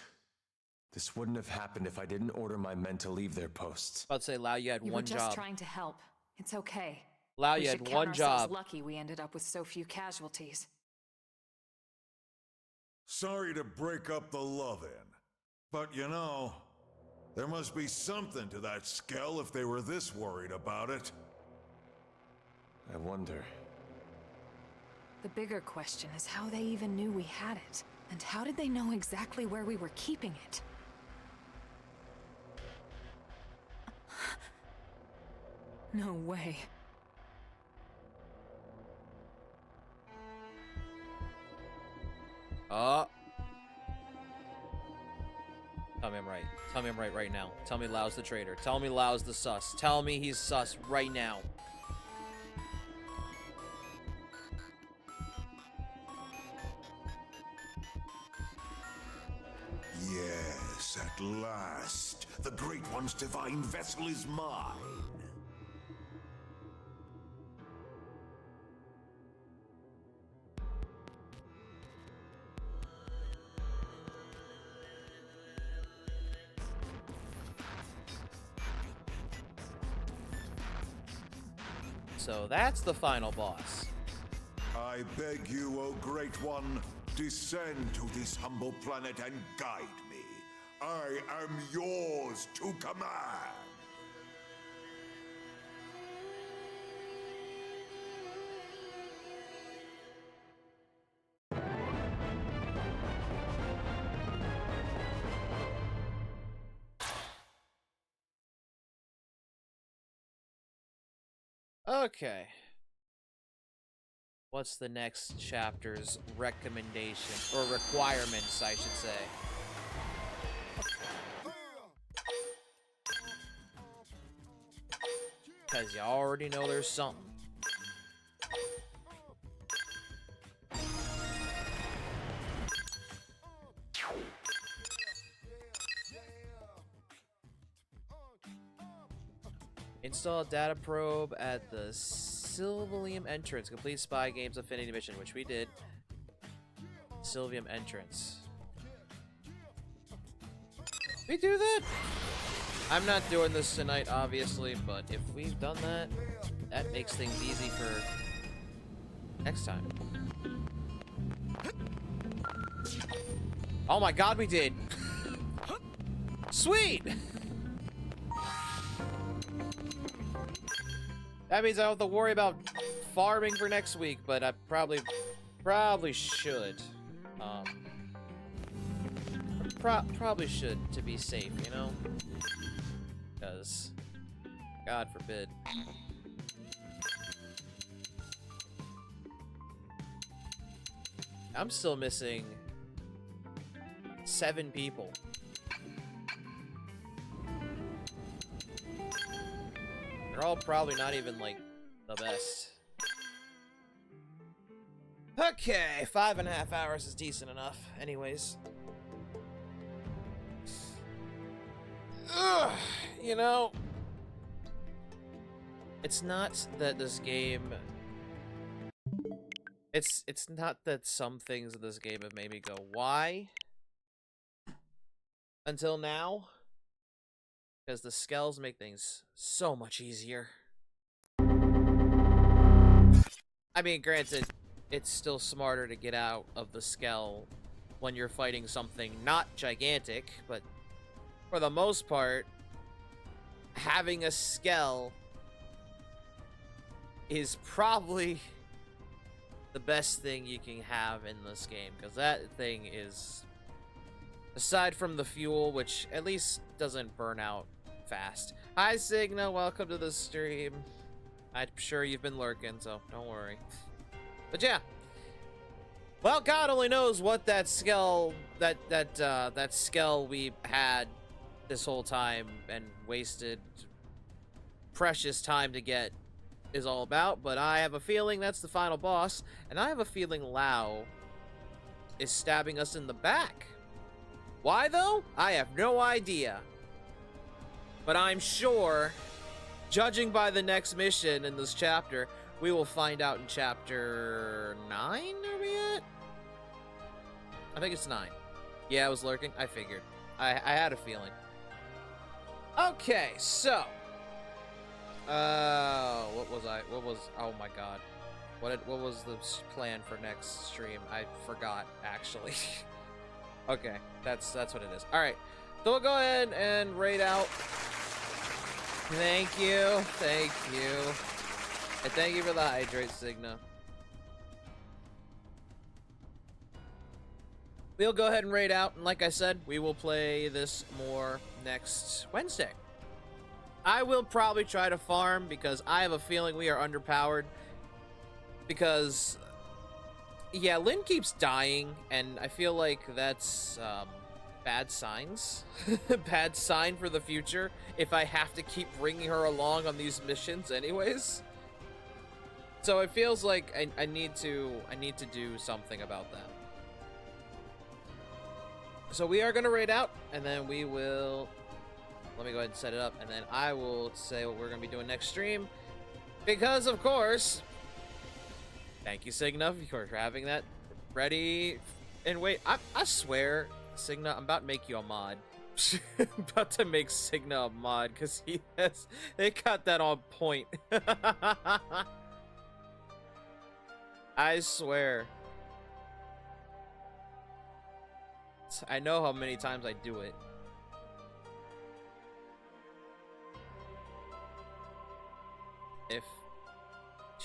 Speaker 9: This wouldn't have happened if I didn't order my men to leave their posts.
Speaker 1: I'd say Lau, you had
Speaker 4: You
Speaker 1: one
Speaker 4: were just
Speaker 1: job.
Speaker 4: trying to help. It's okay.
Speaker 1: Lau,
Speaker 4: We
Speaker 1: you
Speaker 4: should
Speaker 1: had
Speaker 4: count
Speaker 1: one
Speaker 4: ourselves
Speaker 1: job.
Speaker 4: lucky we ended up with so few casualties.
Speaker 5: Sorry to break up the love-in, but you know, there must be something to that Skell if they were this worried about it.
Speaker 9: I wonder.
Speaker 4: The bigger question is how they even knew we had it. And how did they know exactly where we were keeping it? No way.
Speaker 1: Tell me I'm right. Tell me I'm right now. Tell me Lau's the traitor. Tell me Lau's the sus. Tell me he's sus right now.
Speaker 5: Yes, at last. The Great One's divine vessel is mine.
Speaker 1: So that's the final boss.
Speaker 5: I beg you, O Great One, descend to this humble planet and guide me. I am yours to command.
Speaker 1: Okay. What's the next chapter's recommendation, or requirements, I should say? Because you already know there's something. Install a data probe at the Sylvium entrance. Complete Spy Games Affinity mission, which we did. Sylvium entrance. We do that? I'm not doing this tonight, obviously, but if we've done that, that makes things easy for next time. Oh my god, we did! Sweet! That means I don't have to worry about farming for next week, but I probably should. Probably should to be safe, you know? Because, God forbid. I'm still missing 7 people. They're all probably not even, like, the best. Okay, 5.5 hours is decent enough. Anyways. Ugh, you know, it's not that this game... It's not that some things in this game have made me go, why? Until now. Because the Skells make things so much easier. I mean, granted, it's still smarter to get out of the Skell when you're fighting something not gigantic, but for the most part, having a Skell is probably the best thing you can have in this game, because that thing is, aside from the fuel, which at least doesn't burn out fast. Hi, Signa. Welcome to the stream. I'm sure you've been lurking, so don't worry. But yeah. Well, God only knows what that Skell, that Skell we had this whole time and wasted precious time to get is all about. But I have a feeling that's the final boss, and I have a feeling Lao is stabbing us in the back. Why though? I have no idea. But I'm sure, judging by the next mission in this chapter, we will find out in chapter 9, are we at? I think it's 9. Yeah, I was lurking. I figured. I had a feeling. Okay, so. What was, oh my god. What was the plan for next stream? I forgot, actually. Okay, that's what it is. Alright, so we'll go ahead and raid out. Thank you. Thank you. And thank you for the hydrate, Signa. We'll go ahead and raid out, and like I said, we will play this more next Wednesday. I will probably try to farm because I have a feeling we are underpowered. Because, yeah, Lynn keeps dying, and I feel like that's bad signs. Bad sign for the future if I have to keep bringing her along on these missions anyways. So it feels like I need to do something about that. So we are going to raid out, and then we will... Let me go ahead and set it up, and then I will say what we're going to be doing next stream. Because, of course... Thank you, Signa, for having that ready. And wait, I swear, Signa, I'm about to make you a mod. I'm about to make Signa a mod, because they got that on point. I swear. I know how many times I do it.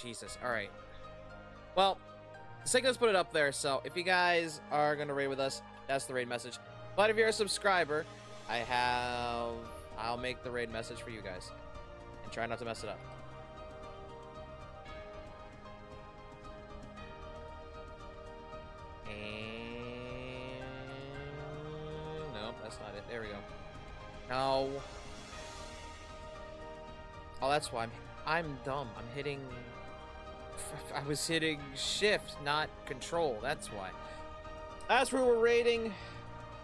Speaker 1: Jesus, alright. Well, Signa's put it up there, so if you guys are gonna raid with us, that's the raid message. But if you're a subscriber, I'll make the raid message for you guys. And try not to mess it up. And... no, that's not it. There we go. No. Oh, that's why I'm dumb. I'm hitting... I was hitting shift, not control. That's why. As we were raiding,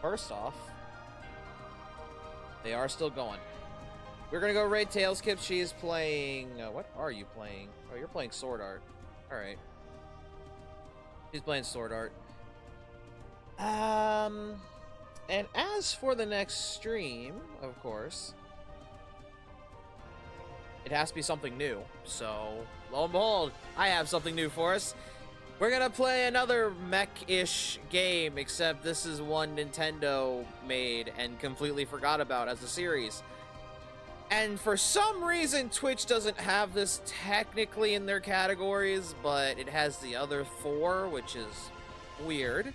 Speaker 1: first off, they are still going. We're gonna go raid Tailskip. She is playing. What are you playing? Oh, you're playing Sword Art. All right. She's playing Sword Art. And as for the next stream, of course, it has to be something new. So, lo and behold, I have something new for us. We're gonna play another mech-ish game, except this is one Nintendo made and completely forgot about as a series. And for some reason, Twitch doesn't have this technically in their categories, but it has the other 4, which is weird.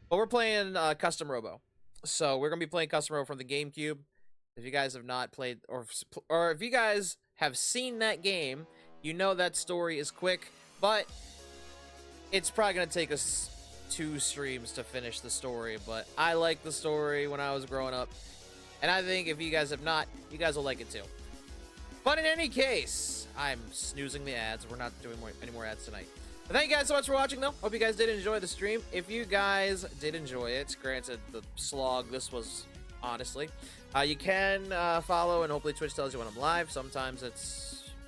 Speaker 1: But we're playing Custom Robo. So we're gonna be playing Custom Robo from the GameCube. If you guys have not played, or if you guys have seen that game, you know that story is quick, but it's probably going to take us 2 streams to finish the story, but I like the story when I was growing up, and I think if you guys have not, you guys will like it too. But in any case, I'm snoozing the ads. We're not doing any more ads tonight. But thank you guys so much for watching, though. Hope you guys did enjoy the stream. If you guys did enjoy it, granted, the slog this was, honestly... you can follow, and hopefully Twitch tells you when I'm live. Sometimes it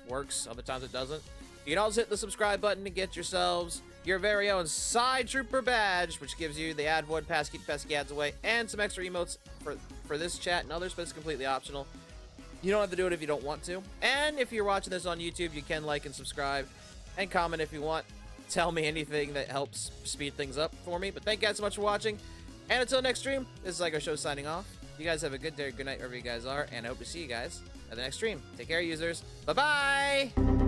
Speaker 1: works, other times it doesn't. You can also hit the subscribe button to get yourselves your very own Side Trooper badge, which gives you the ad void pass, keep pesky ads away, and some extra emotes for this chat and others, but it's completely optional. You don't have to do it if you don't want to. And if you're watching this on YouTube, you can like and subscribe and comment if you want. Tell me anything that helps speed things up for me. But thank you guys so much for watching. And until next stream, this is Psycho Show signing off. You guys have a good day or good night wherever you guys are, and I hope to see you guys at the next stream. Take care, users. Bye-bye!